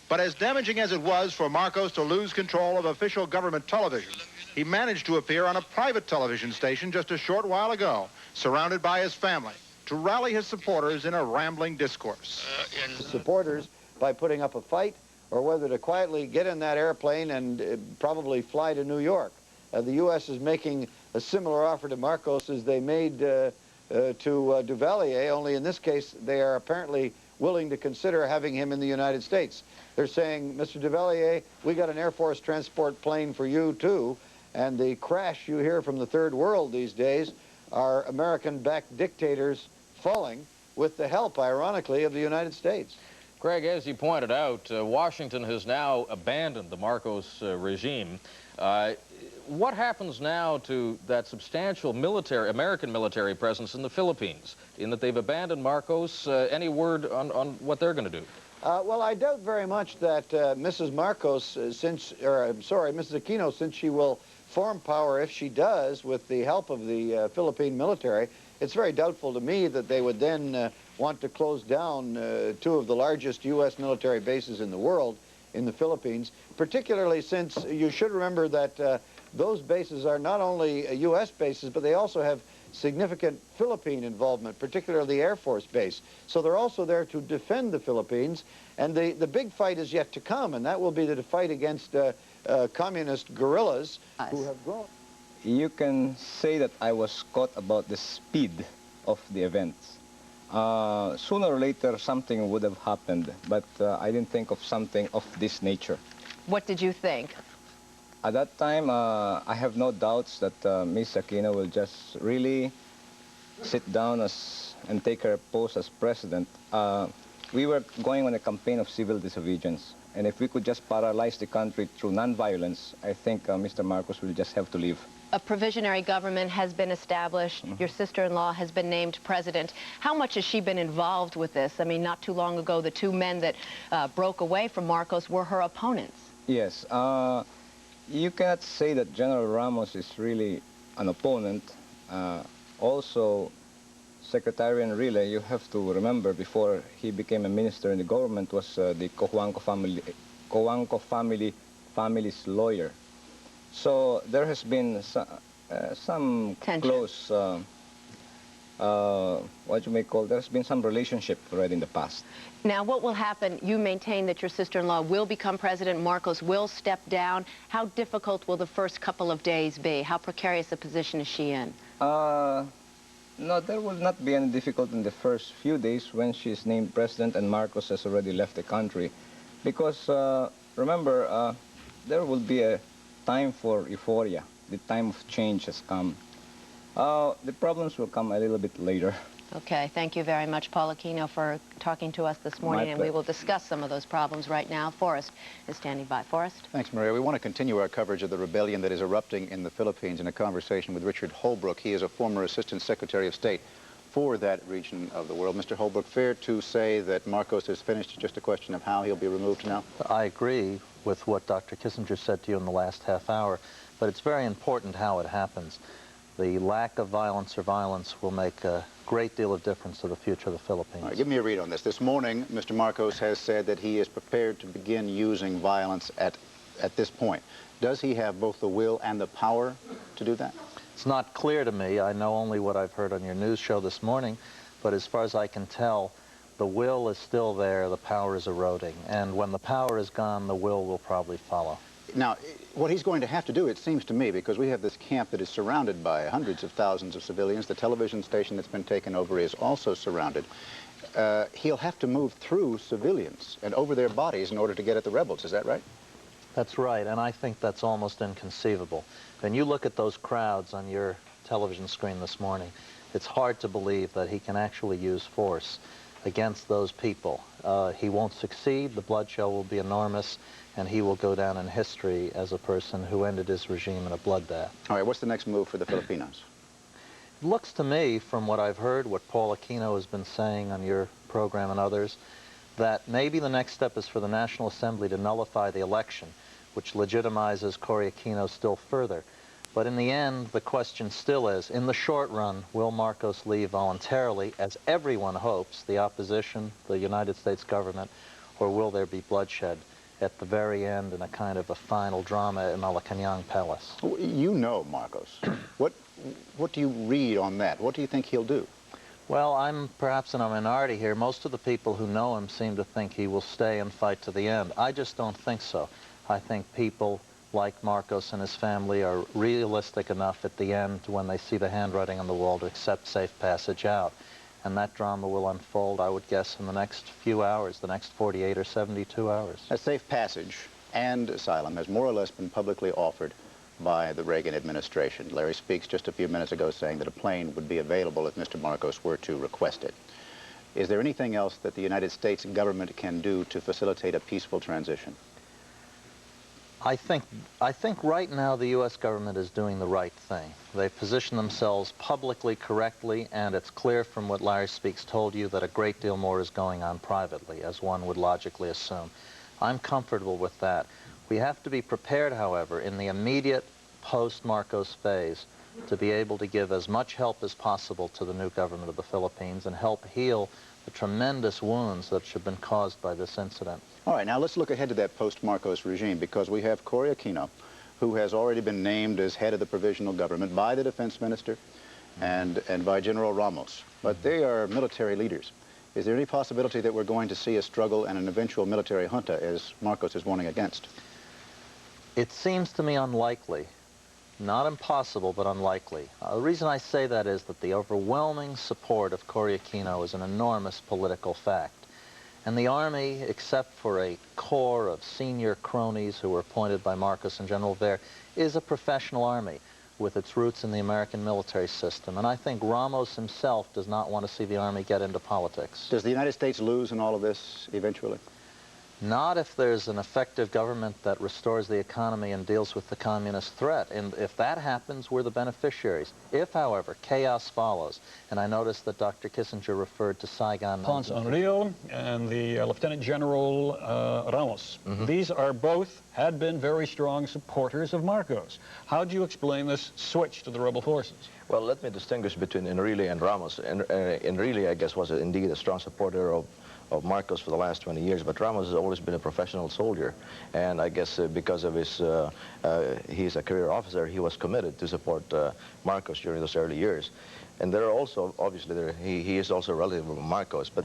But as damaging as it was for Marcos to lose control of official government television, he managed to appear on a private television station just a short while ago, surrounded by his family, to rally his supporters in a rambling discourse. Supporters by putting up a fight, or whether to quietly get in that airplane and probably fly to New York. The U.S. is making a similar offer to Marcos as they made to Duvalier, only in this case they are apparently willing to consider having him in the United States. They're saying, Mr. Duvalier, we got an Air Force transport plane for you too, and the crash you hear from the third world these days are American-backed dictators falling with the help, ironically, of the United States. Greg, as you pointed out, Washington has now abandoned the Marcos regime. What happens now to that substantial American military presence in the Philippines, in that they've abandoned Marcos? Any word on what they're going to do? Well, I doubt very much that Mrs. Marcos, Mrs. Aquino, since she will form power, if she does, with the help of the Philippine military, it's very doubtful to me that they would then want to close down two of the largest U.S. military bases in the world in the Philippines, particularly since you should remember that those bases are not only U.S. bases, but they also have significant Philippine involvement, particularly the Air Force base. So they're also there to defend the Philippines, and the big fight is yet to come, and that will be the fight against communist guerrillas who have grown. You can say that I was caught about the speed of the events. Sooner or later, something would have happened, but I didn't think of something of this nature. What did you think? At that time, I have no doubts that Ms. Aquino will just really sit down and take her post as president. We were going on a campaign of civil disobedience, and if we could just paralyze the country through non-violence, I think Mr. Marcos will just have to leave. A provisionary government has been established. Your sister-in-law has been named president. How much has she been involved with this? I mean, not too long ago, the two men that broke away from Marcos were her opponents. Yes. You cannot say that General Ramos is really an opponent. Also, Secretary Enrile, you have to remember, before he became a minister in the government, was the Cojuangco family's lawyer. So there has been some close, what you may call, there's been some relationship already in the past. Now, what will happen? You maintain that your sister-in-law will become president. Marcos will step down. How difficult will the first couple of days be? How precarious a position is she in? No, there will not be any difficulty in the first few days when she is named president and Marcos has already left the country. Because, remember, there will be a time for euphoria. The time of change has come. The problems will come a little bit later. Okay, thank you very much, Paul Aquino, for talking to us this morning, and we will discuss some of those problems right now. Forrest is standing by. Forrest? Thanks, Maria. We want to continue our coverage of the rebellion that is erupting in the Philippines in a conversation with Richard Holbrooke. He is a former Assistant Secretary of State for that region of the world. Mr. Holbrooke, fair to say that Marcos is finished? It's just a question of how he'll be removed now? I agree with what Dr. Kissinger said to you in the last half hour, but it's very important how it happens. The lack of violence or violence will make a great deal of difference to the future of the Philippines. All right, give me a read on this. This morning, Mr. Marcos has said that he is prepared to begin using violence at this point. Does he have both the will and the power to do that? It's not clear to me. I know only what I've heard on your news show this morning, but as far as I can tell, the will is still there, the power is eroding, and when the power is gone, the will probably follow. Now, what he's going to have to do, it seems to me, because we have this camp that is surrounded by hundreds of thousands of civilians, the television station that's been taken over is also surrounded, he'll have to move through civilians and over their bodies in order to get at the rebels. Is that right? That's right, and I think that's almost inconceivable. When you look at those crowds on your television screen this morning, it's hard to believe that he can actually use force against those people. He won't succeed, the bloodshed will be enormous, and he will go down in history as a person who ended his regime in a bloodbath. All right, what's the next move for the Filipinos? It looks to me, from what I've heard, what Paul Aquino has been saying on your program and others, that maybe the next step is for the National Assembly to nullify the election, which legitimizes Cory Aquino still further. But in the end, the question still is, in the short run, will Marcos leave voluntarily, as everyone hopes, the opposition, the United States government, or will there be bloodshed at the very end in a kind of a final drama in Malacanang Palace? You know Marcos. What do you read on that? What do you think he'll do? Well, I'm perhaps in a minority here. Most of the people who know him seem to think he will stay and fight to the end. I just don't think so. I think people like Marcos and his family are realistic enough at the end when they see the handwriting on the wall to accept safe passage out. And that drama will unfold, I would guess, in the next few hours, the next 48 or 72 hours. A safe passage and asylum has more or less been publicly offered by the Reagan administration. Larry Speaks just a few minutes ago saying that a plane would be available if Mr. Marcos were to request it. Is there anything else that the United States government can do to facilitate a peaceful transition? I think right now the U.S. government is doing the right thing. They position themselves publicly correctly, and it's clear from what Larry Speaks told you that a great deal more is going on privately, as one would logically assume. I'm comfortable with that. We have to be prepared, however, in the immediate post-Marcos phase to be able to give as much help as possible to the new government of the Philippines and help heal the tremendous wounds that have been caused by this incident. All right, now let's look ahead to that post-Marcos regime, because we have Cory Aquino, who has already been named as head of the provisional government by the defense minister and by General Ramos. But they are military leaders. Is there any possibility that we're going to see a struggle and an eventual military junta, as Marcos is warning against? It seems to me unlikely. Not impossible, but unlikely. The reason I say that is that the overwhelming support of Cory Aquino is an enormous political fact. And the Army, except for a corps of senior cronies who were appointed by Marcos and General Ver, is a professional army with its roots in the American military system. And I think Ramos himself does not want to see the Army get into politics. Does the United States lose in all of this eventually? Not if there's an effective government that restores the economy and deals with the communist threat. And if that happens, we're the beneficiaries. If, however, chaos follows, and I noticed that Dr. Kissinger referred to Saigon. Ponce Enrile and the Lieutenant General Ramos. These are both, had been very strong supporters of Marcos. How do you explain this switch to the rebel forces? Well, let me distinguish between Enrile and Ramos. Enrile, I guess, was indeed a strong supporter of Marcos for the last 20 years, but Ramos has always been a professional soldier, and I guess because of his, he's a career officer, he was committed to support Marcos during those early years. And there are also, obviously, he is also a relative of Marcos, but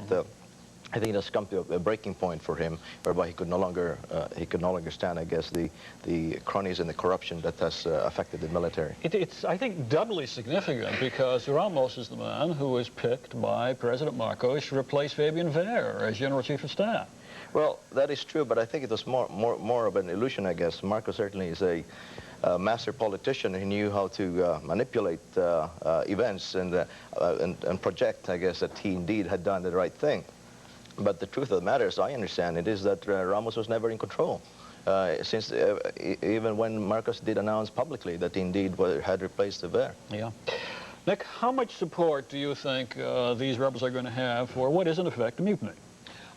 I think it has come to a breaking point for him, whereby he could no longer stand, I guess, the cronies and the corruption that has affected the military. It's, I think, doubly significant because Ramos is the man who was picked by President Marcos to replace Fabian Ver as General Chief of Staff. Well, that is true, but I think it was more of an illusion, I guess. Marcos certainly is a master politician. He knew how to manipulate events and project, I guess, that he indeed had done the right thing. But the truth of the matter, as I understand it, is that Ramos was never in control. Since even when Marcos did announce publicly that he indeed had replaced Ver. Yeah. Nick, how much support do you think these rebels are going to have for what is in effect a mutiny?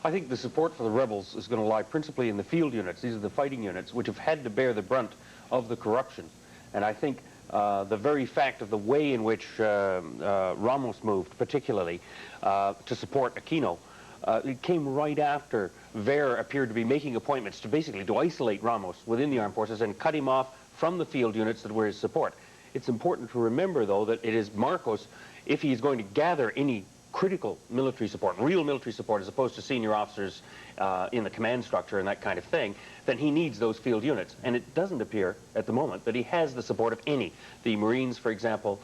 I think the support for the rebels is going to lie principally in the field units. These are the fighting units which have had to bear the brunt of the corruption. And I think the very fact of the way in which Ramos moved, particularly to support Aquino, it came right after Ver appeared to be making appointments to basically to isolate Ramos within the armed forces and cut him off from the field units that were his support. It's important to remember, though, that it is Marcos, if he's going to gather any critical military support, real military support, as opposed to senior officers in the command structure and that kind of thing, then he needs those field units. And it doesn't appear at the moment that he has the support of any. The Marines, for example,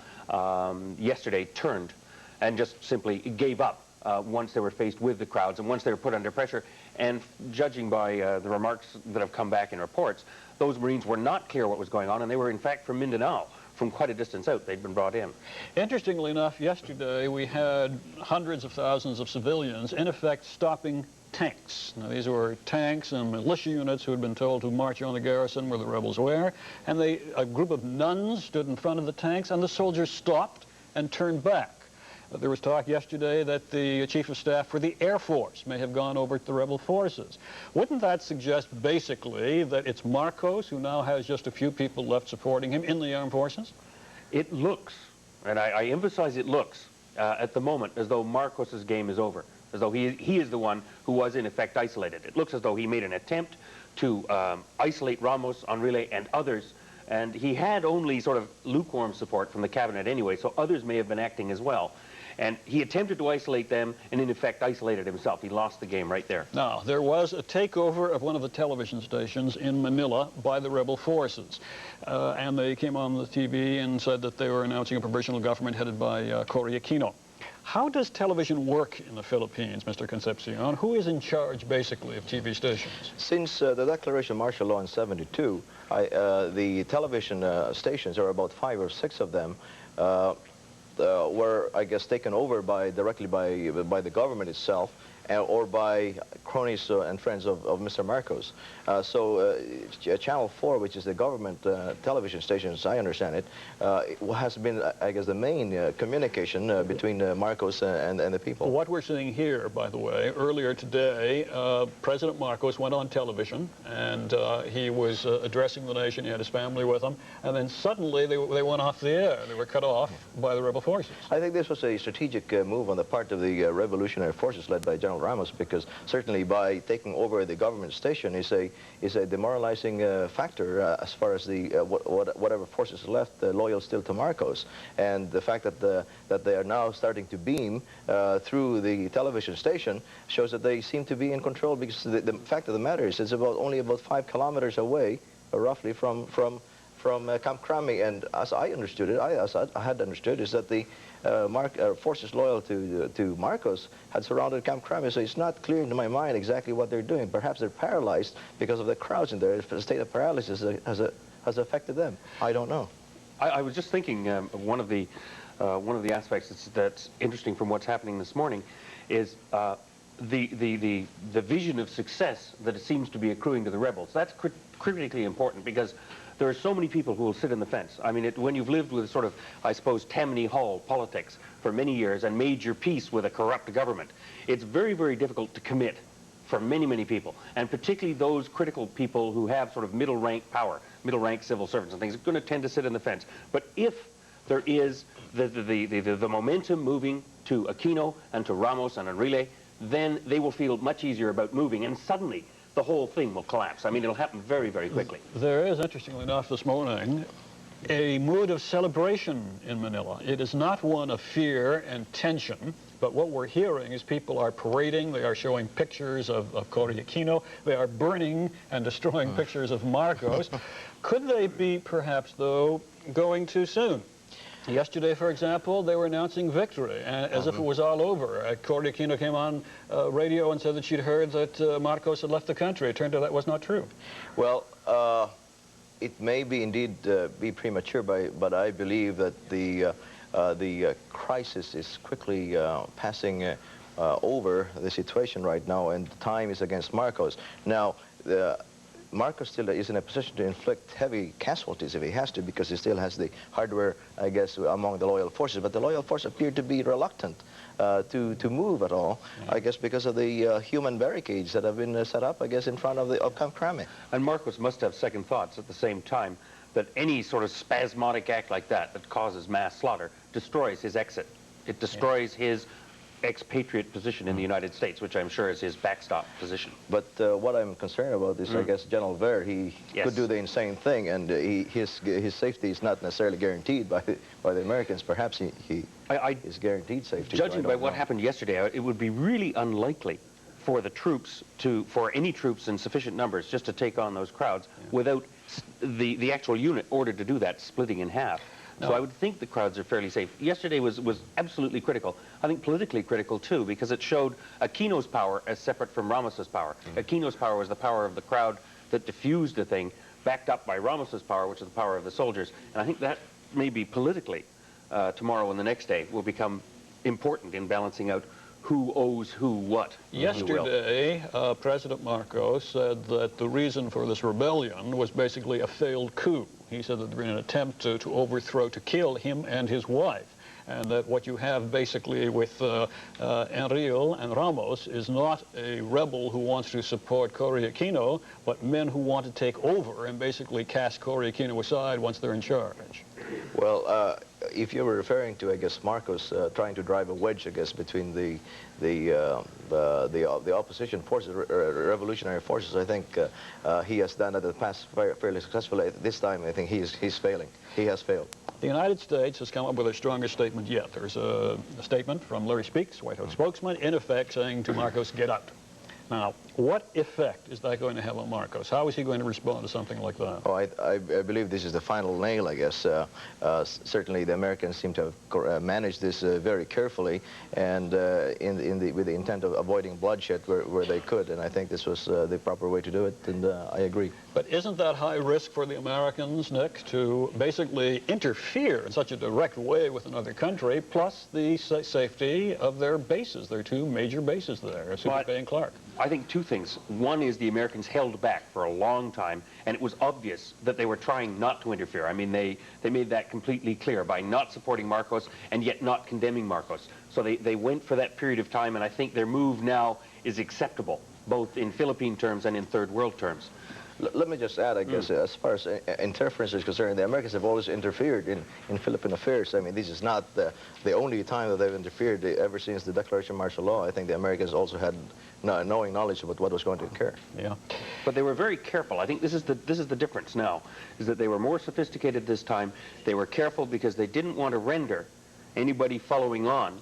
yesterday turned and just simply gave up once they were faced with the crowds and once they were put under pressure. And judging by the remarks that have come back in reports, those Marines were not clear what was going on, and they were in fact from Mindanao, from quite a distance out. They'd been brought in. Interestingly enough, yesterday we had hundreds of thousands of civilians in effect stopping tanks. Now, these were tanks and militia units who had been told to march on the garrison where the rebels were, and a group of nuns stood in front of the tanks, and the soldiers stopped and turned back. There was talk yesterday that the Chief of Staff for the Air Force may have gone over to the rebel forces. Wouldn't that suggest basically that it's Marcos who now has just a few people left supporting him in the armed forces? It looks, and I emphasize it looks, at the moment as though Marcos's game is over, as though he is the one who was in effect isolated. It looks as though he made an attempt to isolate Ramos, Enrile, and others, and he had only sort of lukewarm support from the cabinet anyway, so others may have been acting as well. And he attempted to isolate them and, in effect, isolated himself. He lost the game right there. Now, there was a takeover of one of the television stations in Manila by the rebel forces. And they came on the TV and said that they were announcing a provisional government headed by Cory Aquino. How does television work in the Philippines, Mr. Concepcion? Who is in charge, basically, of TV stations? Since the declaration of martial law in '72, the television stations, there are about 5 or 6 of them, were, I guess, taken over directly by the government itself, or by cronies and friends of Mr. Marcos. Channel 4, which is the government television station, as I understand it, has been, I guess, the main communication between Marcos and the people. What we're seeing here, by the way, earlier today, President Marcos went on television, and he was addressing the nation. He had his family with him, and then suddenly they went off the air. They were cut off by the rebel forces. I think this was a strategic move on the part of the revolutionary forces led by General Ramos, because certainly by taking over the government station is a demoralizing factor as far as the whatever forces left loyal still to Marcos, and the fact that they are now starting to beam through the television station shows that they seem to be in control, because the fact of the matter is it's only about 5 kilometers away, roughly from Camp Crame, and as I understood it, as I had understood, is that the forces loyal to Marcos had surrounded Camp Crame, so it's not clear in my mind exactly what they're doing. Perhaps they're paralyzed because of the crowds in there. If a state of paralysis has affected them, I don't know. I was just thinking one of the aspects that's interesting from what's happening this morning is the vision of success that it seems to be accruing to the rebels. That's critically important, because there are so many people who will sit in the fence. I mean, when you've lived with sort of, I suppose, Tammany Hall politics for many years and made your peace with a corrupt government, it's very, very difficult to commit for many, many people, and particularly those critical people who have sort of middle-rank power, middle-rank civil servants and things, are going to tend to sit in the fence. But if there is the momentum moving to Aquino and to Ramos and Enrile, then they will feel much easier about moving, and suddenly the whole thing will collapse. I mean, it'll happen very, very quickly. There is, interestingly enough, this morning, a mood of celebration in Manila. It is not one of fear and tension, but what we're hearing is people are parading, they are showing pictures of Cory Aquino, they are burning and destroying pictures of Marcos. Could they be, perhaps, though, going too soon? Yesterday, for example, they were announcing victory, as if it was all over. Cory Aquino came on radio and said that she'd heard that Marcos had left the country. It turned out that was not true. Well, it may be indeed be premature, but I believe that the crisis is quickly passing over the situation right now, and time is against Marcos. Now, Marcos still is in a position to inflict heavy casualties if he has to, because he still has the hardware, I guess, among the loyal forces. But the loyal forces appear to be reluctant to move at all, I guess, because of the human barricades that have been set up, I guess, in front of Camp Crame. And Marcos must have second thoughts at the same time, that any sort of spasmodic act like that causes mass slaughter destroys his exit. It destroys his expatriate position in the United States, which I'm sure is his backstop position. But what I'm concerned about is, I guess, General Ver, he could do the insane thing, and his safety is not necessarily guaranteed by the Americans. Perhaps he is guaranteed safety. Judging by what happened yesterday, it would be really unlikely for the troops for any troops in sufficient numbers just to take on those crowds without the actual unit ordered to do that splitting in half. So I would think the crowds are fairly safe. Yesterday was absolutely critical. I think politically critical, too, because it showed Aquino's power as separate from Ramos's power. Aquino's power was the power of the crowd that diffused the thing, backed up by Ramos's power, which is the power of the soldiers. And I think that maybe politically, tomorrow and the next day will become important in balancing out who owes who what. Yesterday, President Marcos said that the reason for this rebellion was basically a failed coup. He said that there had been an attempt to overthrow, to kill him and his wife, and that what you have basically with Enrile and Ramos is not a rebel who wants to support Cory Aquino, but men who want to take over and basically cast Cory Aquino aside once they're in charge. Well, if you were referring to, I guess, Marcos trying to drive a wedge, I guess, between the opposition forces, revolutionary forces, I think he has done that in the past fairly successfully. This time, I think he's failing. He has failed. The United States has come up with a stronger statement yet. There's a statement from Larry Speakes, White House spokesman, in effect saying to Marcos, get out. Now, what effect is that going to have on Marcos? How is he going to respond to something like that? Oh, I believe this is the final nail, I guess. Certainly the Americans seem to have managed this very carefully and with the intent of avoiding bloodshed where they could, and I think this was the proper way to do it, and I agree. But isn't that high risk for the Americans, Nick, to basically interfere in such a direct way with another country, plus the safety of their bases, their two major bases there, Super Bay and Clark? I think two things. One is the Americans held back for a long time, and it was obvious that they were trying not to interfere. I mean, they made that completely clear by not supporting Marcos and yet not condemning Marcos. So they went for that period of time, and I think their move now is acceptable, both in Philippine terms and in third world terms. Let me just add, I guess, as far as interference is concerned, the Americans have always interfered in Philippine affairs. I mean, this is not the only time that they've interfered. Ever since the declaration of martial law, I think the Americans also had knowing knowledge about what was going to occur. Yeah. But they were very careful. I think this is the difference now, is that they were more sophisticated this time. They were careful because they didn't want to render anybody following on,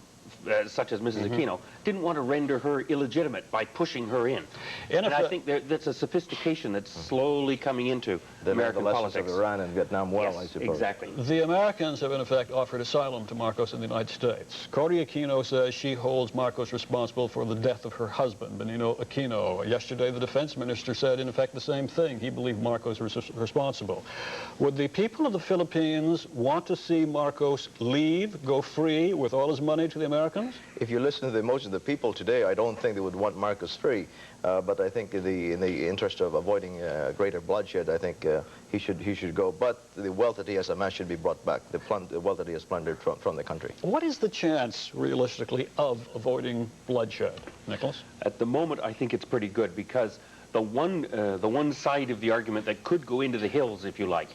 such as Mrs. Aquino, didn't want to render her illegitimate by pushing her in. And I think that's a sophistication that's slowly coming into American politics. Of Iran and Vietnam well, yes, I suppose. Exactly. The Americans have, in effect, offered asylum to Marcos in the United States. Cory Aquino says she holds Marcos responsible for the death of her husband, Benigno Aquino. Yesterday, the defense minister said, in effect, the same thing. He believed Marcos was responsible. Would the people of the Philippines want to see Marcos leave, go free, with all his money to the Americans? If you listen to the most of the people today, I don't think they would want Marcos free. But I think in the interest of avoiding greater bloodshed, I think he should go. But the wealth that he has amassed should be brought back, the wealth that he has plundered from the country. What is the chance, realistically, of avoiding bloodshed, Nicholas? At the moment, I think it's pretty good, because the one side of the argument that could go into the hills, if you like,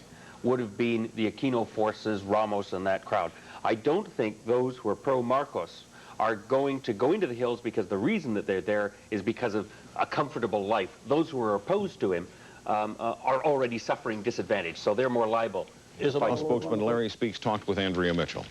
would have been the Aquino forces, Ramos, and that crowd. I don't think those who are pro-Marcos are going to go into the hills because the reason that they're there is because of a comfortable life. Those who are opposed to him are already suffering disadvantage, so they're more liable. House spokesman Larry Speakes talked with Andrea Mitchell.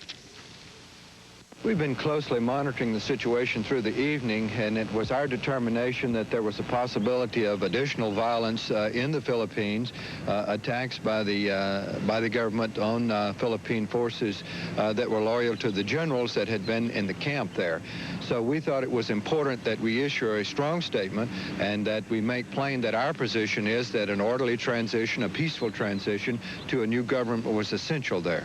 We've been closely monitoring the situation through the evening, and it was our determination that there was a possibility of additional violence in the Philippines, attacks by the government on Philippine forces that were loyal to the generals that had been in the camp there. So we thought it was important that we issue a strong statement and that we make plain that our position is that an orderly transition, a peaceful transition to a new government was essential there.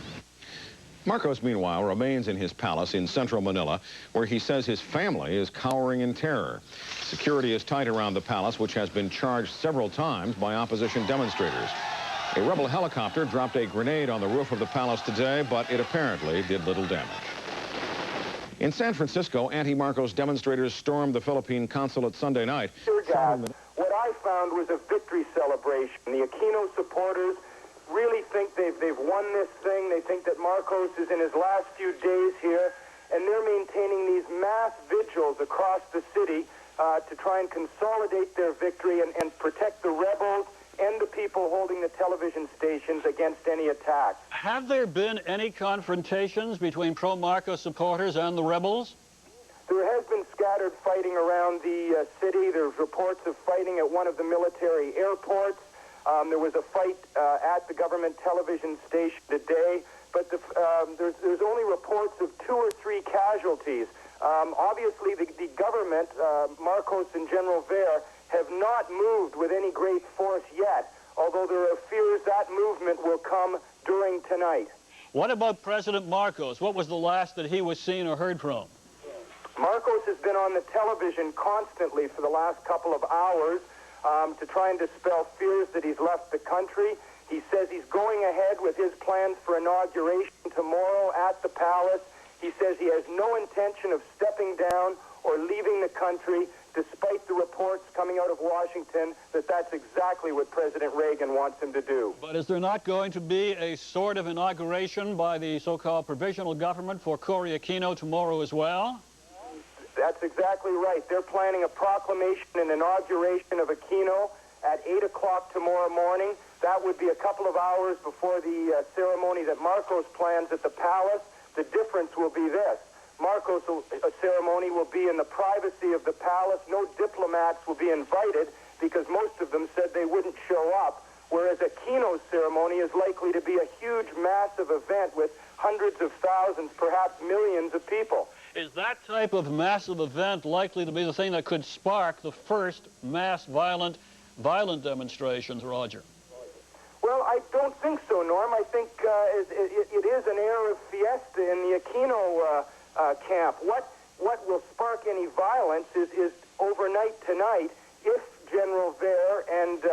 Marcos, meanwhile, remains in his palace in central Manila, where he says his family is cowering in terror. Security is tight around the palace, which has been charged several times by opposition demonstrators. A rebel helicopter dropped a grenade on the roof of the palace today, but it apparently did little damage. In San Francisco, anti-Marcos demonstrators stormed the Philippine consulate Sunday night. What I found was a victory celebration. The Aquino supporters really think they've won this thing. They think that Marcos is in his last few days here, and they're maintaining these mass vigils across the city to try and consolidate their victory and protect the rebels and the people holding the television stations against any attacks. Have there been any confrontations between pro-Marcos supporters and the rebels? There has been scattered fighting around the city. There's reports of fighting at one of the military airports. There was a fight at the government television station today, but there's only reports of 2 or 3 casualties. Obviously, the government, Marcos and General Ver, have not moved with any great force yet, although there are fears that movement will come during tonight. What about President Marcos? What was the last that he was seen or heard from? Marcos has been on the television constantly for the last couple of hours to try and dispel fears that he's left the country. He says he's going ahead with his plans for inauguration tomorrow at the palace. He says he has no intention of stepping down or leaving the country, despite the reports coming out of Washington that that's exactly what President Reagan wants him to do. But is there not going to be a sort of inauguration by the so-called provisional government for Cory Aquino tomorrow as well? That's exactly right. They're planning a proclamation and inauguration of Aquino at 8 o'clock tomorrow morning. That would be a couple of hours before the ceremony that Marcos plans at the palace. The difference will be this. Marcos' ceremony will be in the privacy of the palace. No diplomats will be invited because most of them said they wouldn't show up, whereas Aquino's ceremony is likely to be a huge, massive event with hundreds of thousands, perhaps millions of people. Is that type of massive event likely to be the thing that could spark the first mass violent demonstrations, Roger? Well, I don't think so, Norm. I think it is an air of fiesta in the Aquino camp. What will spark any violence is overnight tonight if General Ver and,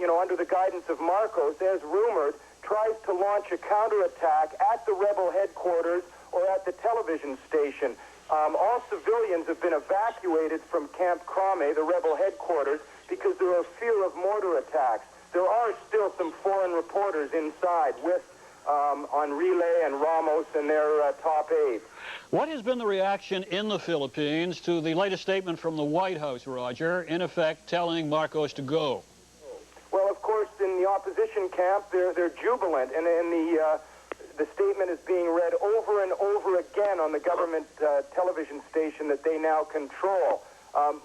under the guidance of Marcos, as rumored, tries to launch a counterattack at the rebel headquarters or at the television station. All civilians have been evacuated from Camp Crame, the rebel headquarters, because there are fear of mortar attacks. There are still some foreign reporters inside with Enrile and Ramos and their top aides. What has been the reaction in the Philippines to the latest statement from the White House, Roger, in effect telling Marcos to go? Well, of course, in the opposition camp, they're jubilant, and the statement is being read over and over again on the government television station that they now control.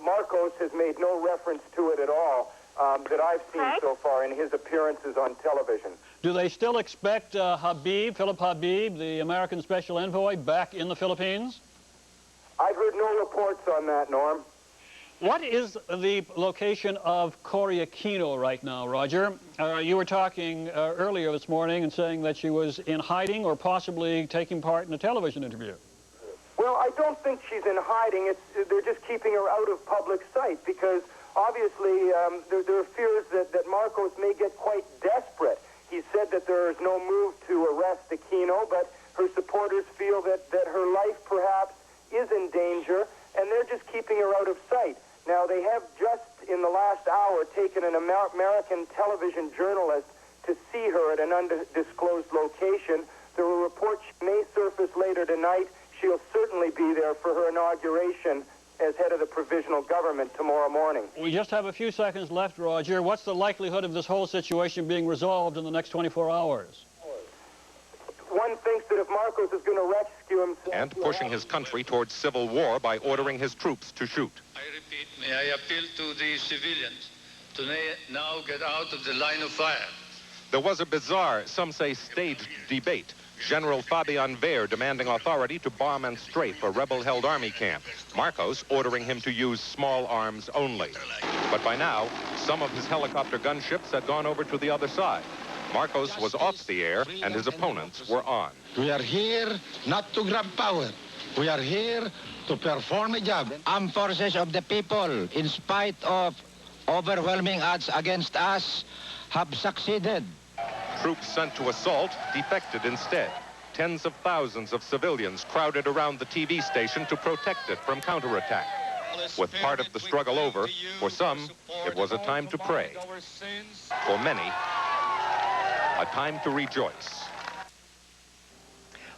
Marcos has made no reference to it at all that I've seen so far in his appearances on television. Do they still expect Philip Habib, the American Special Envoy, back in the Philippines? I've heard no reports on that, Norm. What is the location of Cory Aquino right now, Roger? You were talking earlier this morning and saying that she was in hiding or possibly taking part in a television interview. Well, I don't think she's in hiding. They're just keeping her out of public sight because obviously there are fears that Marcos may get quite desperate. He said that there is no move to arrest Aquino, but her supporters feel that her life perhaps is in danger, and they're just keeping her out of sight. Now, they have just in the last hour taken an American television journalist to see her at an undisclosed location. There were reports she may surface later tonight. She'll certainly be there for her inauguration as head of the provisional government tomorrow morning. We just have a few seconds left, Roger. What's the likelihood of this whole situation being resolved in the next 24 hours? One thinks that if Marcos is going to rescue himself... And pushing his country towards civil war by ordering his troops to shoot. I repeat, may I appeal to the civilians to now get out of the line of fire. There was a bizarre, some say staged debate. General Fabian Ver demanding authority to bomb and strafe a rebel-held army camp. Marcos ordering him to use small arms only. But by now, some of his helicopter gunships had gone over to the other side. Marcos was off the air, and his opponents were on. We are here not to grab power. We are here to perform a job. Armed forces of the people, in spite of overwhelming odds against us, have succeeded. Troops sent to assault defected instead. Tens of thousands of civilians crowded around the TV station to protect it from counterattack. With part of the struggle over, for some, it was a time to pray. For many, a time to rejoice.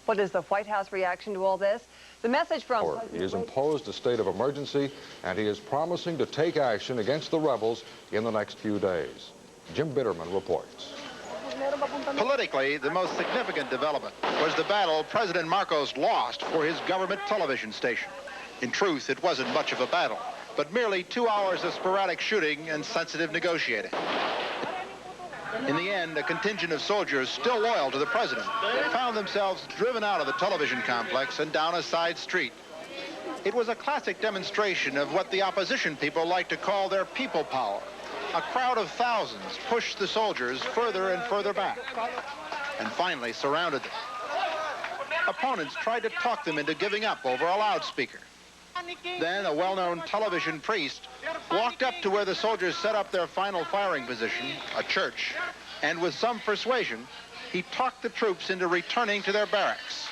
What is the White House reaction to all this? The message from... He has imposed a state of emergency, and he is promising to take action against the rebels in the next few days. Jim Bitterman reports. Politically, the most significant development was the battle President Marcos lost for his government television station. In truth, it wasn't much of a battle, but merely 2 hours of sporadic shooting and sensitive negotiating. In the end, a contingent of soldiers still loyal to the president found themselves driven out of the television complex and down a side street. It was a classic demonstration of what the opposition people like to call their people power. A crowd of thousands pushed the soldiers further and further back and finally surrounded them. Opponents tried to talk them into giving up over a loudspeaker. Then a well-known television priest walked up to where the soldiers set up their final firing position, a church, and with some persuasion, he talked the troops into returning to their barracks.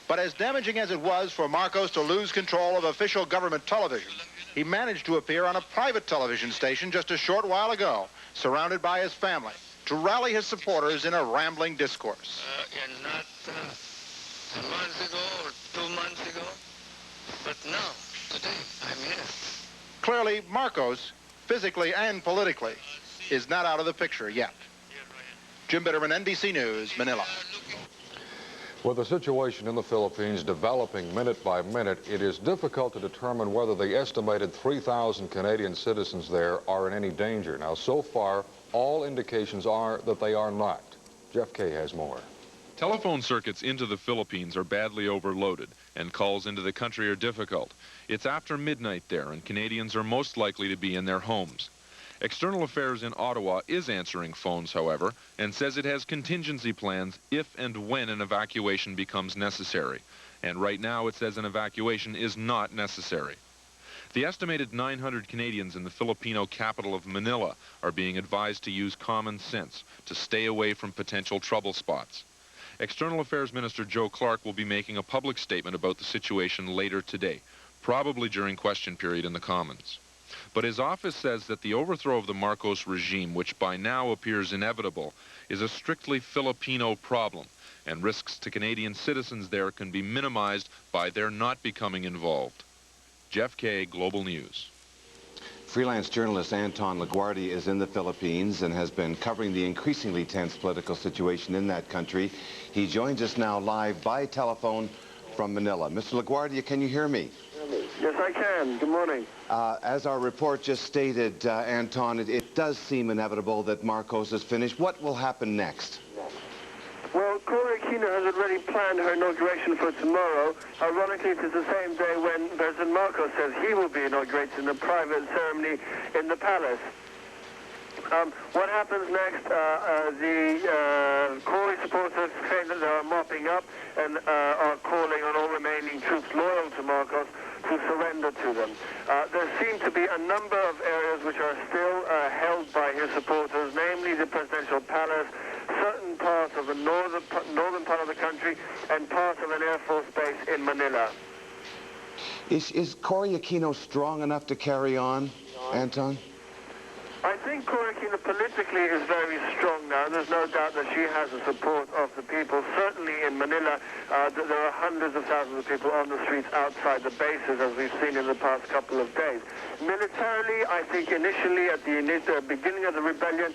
But as damaging as it was for Marcos to lose control of official government television, he managed to appear on a private television station just a short while ago, surrounded by his family, to rally his supporters in a rambling discourse. Not a month ago or 2 months ago, but now, today, I'm here. Clearly, Marcos, physically and politically, is not out of the picture yet. Jim Bitterman, NBC News, Manila. With the situation in the Philippines developing minute by minute, it is difficult to determine whether the estimated 3,000 Canadian citizens there are in any danger. Now, so far, all indications are that they are not. Jeff Kay has more. Telephone circuits into the Philippines are badly overloaded, and calls into the country are difficult. It's after midnight there, and Canadians are most likely to be in their homes. External Affairs in Ottawa is answering phones, however, and says it has contingency plans if and when an evacuation becomes necessary. And right now it says an evacuation is not necessary. The estimated 900 Canadians in the Filipino capital of Manila are being advised to use common sense to stay away from potential trouble spots. External Affairs Minister Joe Clark will be making a public statement about the situation later today, probably during question period in the Commons. But his office says that the overthrow of the Marcos regime, which by now appears inevitable, is a strictly Filipino problem, and risks to Canadian citizens there can be minimized by their not becoming involved. Jeff Kay, Global News. Freelance journalist Anton LaGuardia is in the Philippines and has been covering the increasingly tense political situation in that country. He joins us now live by telephone from Manila. Mr. LaGuardia, can you hear me? Yes, I can. Good morning. As our report just stated, Anton, it does seem inevitable that Marcos is finished. What will happen next? Well, Cory Aquino has already planned her inauguration for tomorrow. Ironically, it is the same day when President Marcos says he will be inaugurated in a private ceremony in the palace. What happens next? The Cory supporters claim that they are mopping up and are calling on all remaining troops loyal to Marcos to surrender to them. There seem to be a number of areas which are still held by his supporters, namely the presidential palace, certain parts of the northern part of the country, and parts of an Air Force base in Manila. Is Cory Aquino strong enough to carry on, Anton? I think Cory Aquino politically is very strong now. There's no doubt that she has the support of the people. Certainly in Manila, there are hundreds of thousands of people on the streets outside the bases, as we've seen in the past couple of days. Militarily, I think initially at the beginning of the rebellion,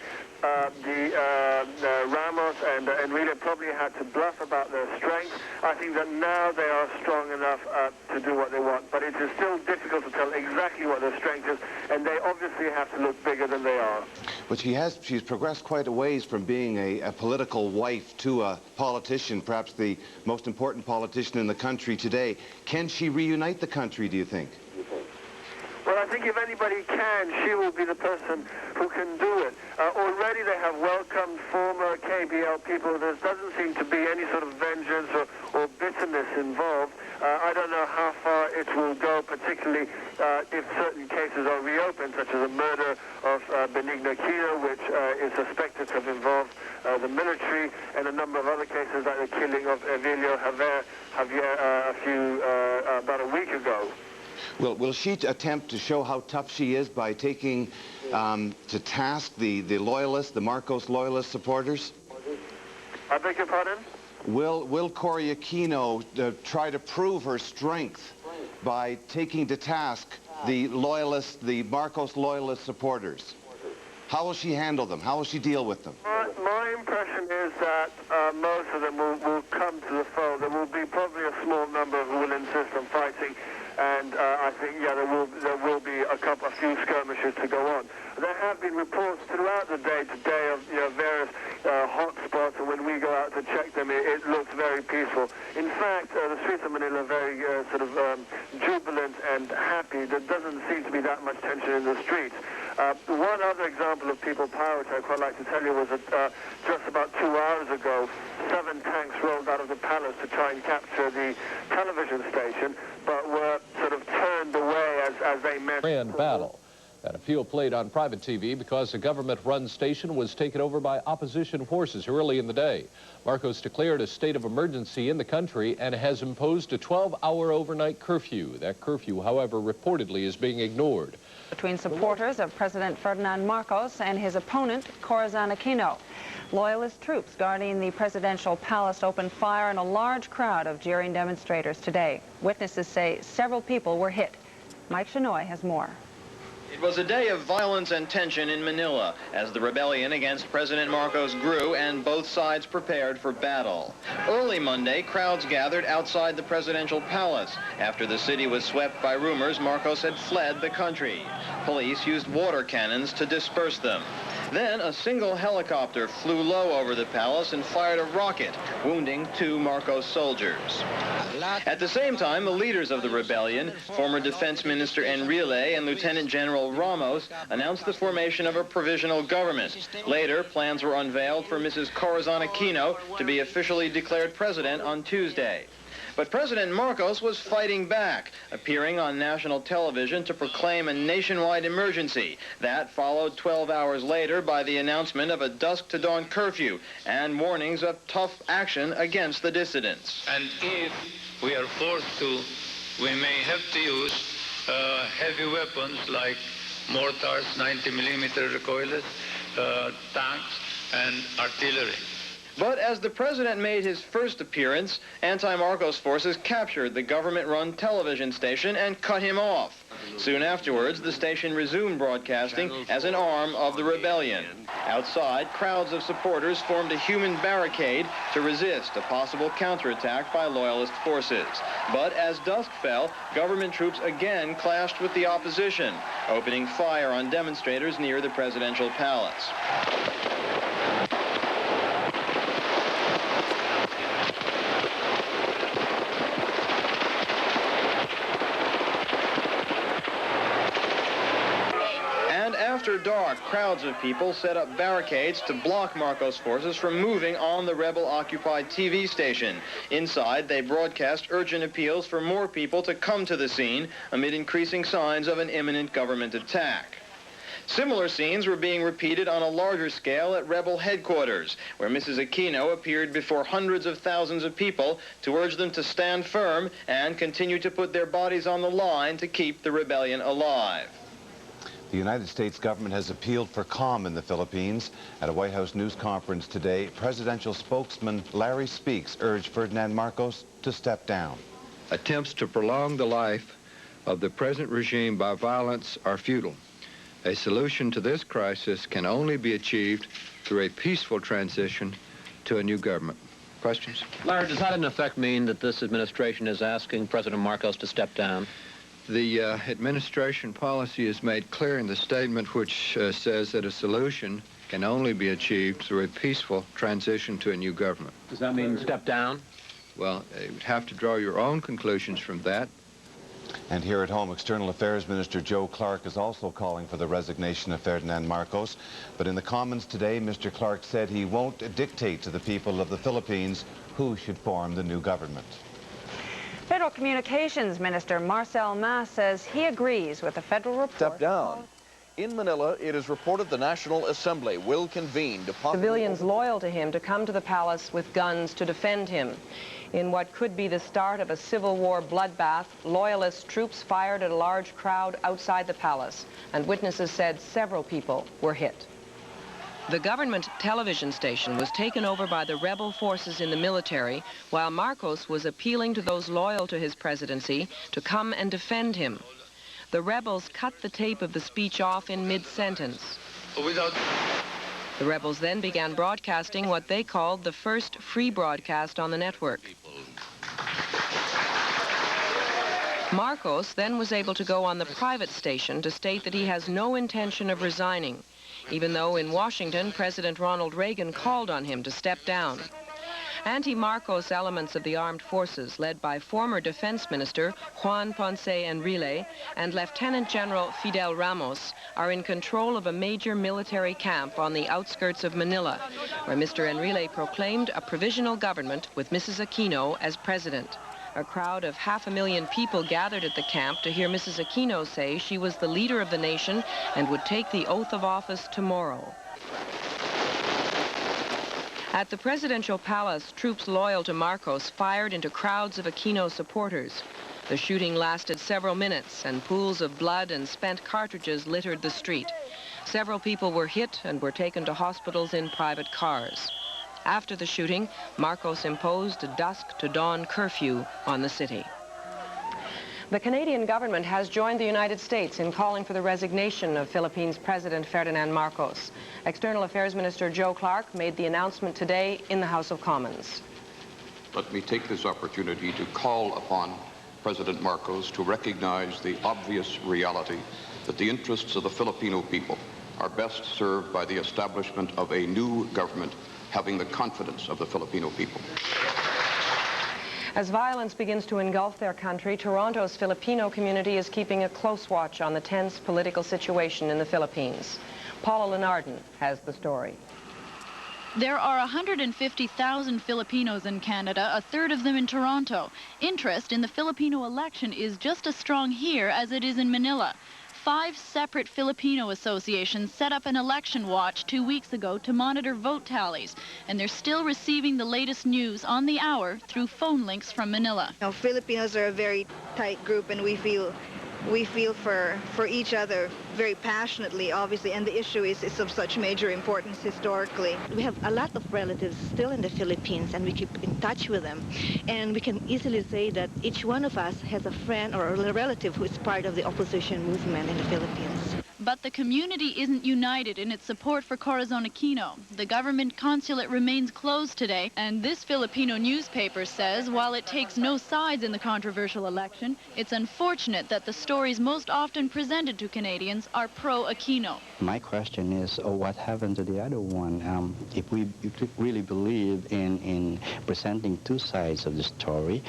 Ramos and Enrile probably had to bluff about their strength. I think that now they are strong enough to do what they want, but it is still difficult to tell exactly what their strength is, and they obviously have to look bigger than they are. But she's progressed quite a ways from being a political wife to a politician, perhaps the most important politician in the country today. Can she reunite the country, do you think? Well, I think if anybody can, she will be the person who can do it. Already they have welcomed former KBL people. There doesn't seem to be any sort of vengeance or bitterness involved. I don't know how far it will go, particularly if certain cases are reopened, such as the murder of Benigno Aquino, which is suspected to have involved the military, and a number of other cases like the killing of Emilio Javier about a week ago. Will she attempt to show how tough she is by taking to task the loyalists, the Marcos loyalist supporters? I beg your pardon? Will Cory Aquino try to prove her strength by taking to task the loyalists, the Marcos loyalist supporters? How will she handle them? How will she deal with them? My impression is that most of them will come to the fold. There will be probably a small number who will insist on fighting. And I think, yeah, there will be a few skirmishes to go on. There have been reports throughout the day today of various hot spots, and when we go out to check them, it looks very peaceful. In fact, the streets of Manila are very jubilant and happy. There doesn't seem to be that much tension in the streets. One other example of people power, which I'd quite like to tell you, was that just about 2 hours ago, 7 tanks rolled out of the palace to try and capture the television station, but were sort of turned away as they met. Grand battle. That appeal played on private TV because the government-run station was taken over by opposition forces early in the day. Marcos declared a state of emergency in the country and has imposed a 12-hour overnight curfew. That curfew, however, reportedly is being ignored. Between supporters of President Ferdinand Marcos and his opponent, Corazon Aquino. Loyalist troops guarding the presidential palace opened fire on a large crowd of jeering demonstrators today. Witnesses say several people were hit. Mike Shinoy has more. It was a day of violence and tension in Manila as the rebellion against President Marcos grew and both sides prepared for battle. Early Monday, crowds gathered outside the presidential palace after the city was swept by rumors Marcos had fled the country. Police used water cannons to disperse them. Then a single helicopter flew low over the palace and fired a rocket, wounding 2 Marcos soldiers. At the same time, the leaders of the rebellion, former Defense Minister Enrile and Lieutenant General Ramos, announced the formation of a provisional government. Later, plans were unveiled for Mrs. Corazon Aquino to be officially declared president on Tuesday. But President Marcos was fighting back, appearing on national television to proclaim a nationwide emergency. That followed 12 hours later by the announcement of a dusk-to-dawn curfew and warnings of tough action against the dissidents. And if we are forced to, we may have to use heavy weapons like mortars, 90-millimeter recoilless, tanks, and artillery. But as the president made his first appearance, anti-Marcos forces captured the government-run television station and cut him off. Soon afterwards, the station resumed broadcasting as an arm of the rebellion. Outside, crowds of supporters formed a human barricade to resist a possible counterattack by loyalist forces. But as dusk fell, government troops again clashed with the opposition, opening fire on demonstrators near the presidential palace. After dark, crowds of people set up barricades to block Marcos forces from moving on the rebel-occupied TV station. Inside, they broadcast urgent appeals for more people to come to the scene amid increasing signs of an imminent government attack. Similar scenes were being repeated on a larger scale at rebel headquarters, where Mrs. Aquino appeared before hundreds of thousands of people to urge them to stand firm and continue to put their bodies on the line to keep the rebellion alive. The United States government has appealed for calm in the Philippines. At a White House news conference today, presidential spokesman Larry Speakes urged Ferdinand Marcos to step down. Attempts to prolong the life of the present regime by violence are futile. A solution to this crisis can only be achieved through a peaceful transition to a new government. Questions? Larry, does that in effect mean that this administration is asking President Marcos to step down? The administration policy is made clear in the statement, which says that a solution can only be achieved through a peaceful transition to a new government. Does that mean step down? Well, you would have to draw your own conclusions from that. And here at home, External Affairs Minister Joe Clark is also calling for the resignation of Ferdinand Marcos. But in the Commons today, Mr. Clark said he won't dictate to the people of the Philippines who should form the new government. Federal Communications Minister Marcel Mas says he agrees with the federal report. Step down. In Manila, it is reported the National Assembly will convene to civilians loyal to him to come to the palace with guns to defend him. In what could be the start of a civil war bloodbath, loyalist troops fired at a large crowd outside the palace, and witnesses said several people were hit. The government television station was taken over by the rebel forces in the military, while Marcos was appealing to those loyal to his presidency to come and defend him. The rebels cut the tape of the speech off in mid-sentence. The rebels then began broadcasting what they called the first free broadcast on the network. Marcos then was able to go on the private station to state that he has no intention of resigning, even though in Washington, President Ronald Reagan called on him to step down. Anti-Marcos elements of the armed forces, led by former Defense Minister Juan Ponce Enrile and Lieutenant General Fidel Ramos, are in control of a major military camp on the outskirts of Manila, where Mr. Enrile proclaimed a provisional government with Mrs. Aquino as president. A crowd of 500,000 people gathered at the camp to hear Mrs. Aquino say she was the leader of the nation and would take the oath of office tomorrow. At the presidential palace, troops loyal to Marcos fired into crowds of Aquino supporters. The shooting lasted several minutes, and pools of blood and spent cartridges littered the street. Several people were hit and were taken to hospitals in private cars. After the shooting, Marcos imposed a dusk to dawn curfew on the city. The Canadian government has joined the United States in calling for the resignation of Philippines President Ferdinand Marcos. External Affairs Minister Joe Clark made the announcement today in the House of Commons. Let me take this opportunity to call upon President Marcos to recognize the obvious reality that the interests of the Filipino people are best served by the establishment of a new government having the confidence of the Filipino people. As violence begins to engulf their country, Toronto's Filipino community is keeping a close watch on the tense political situation in the Philippines. Paula Lenardon has the story. There are 150,000 Filipinos in Canada, a third of them in Toronto. Interest in the Filipino election is just as strong here as it is in Manila. 5 separate Filipino associations set up an election watch 2 weeks ago to monitor vote tallies, and they're still receiving the latest news on the hour through phone links from Manila. You know, Filipinos are a very tight group, and we feel for each other very passionately, obviously, and the issue is of such major importance historically. We have a lot of relatives still in the Philippines, and we keep in touch with them. And we can easily say that each one of us has a friend or a relative who is part of the opposition movement in the Philippines. But the community isn't united in its support for Corazon Aquino. The government consulate remains closed today, and this Filipino newspaper says while it takes no sides in the controversial election, it's unfortunate that the stories most often presented to Canadians are pro-Aquino. My question is, what happened to the other one? If we really believe in presenting two sides of the story,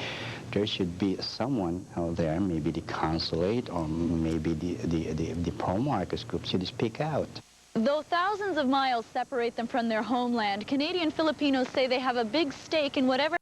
there should be someone out there, maybe the consulate or maybe the pro-Marcos group should speak out. Though thousands of miles separate them from their homeland, Canadian Filipinos say they have a big stake in whatever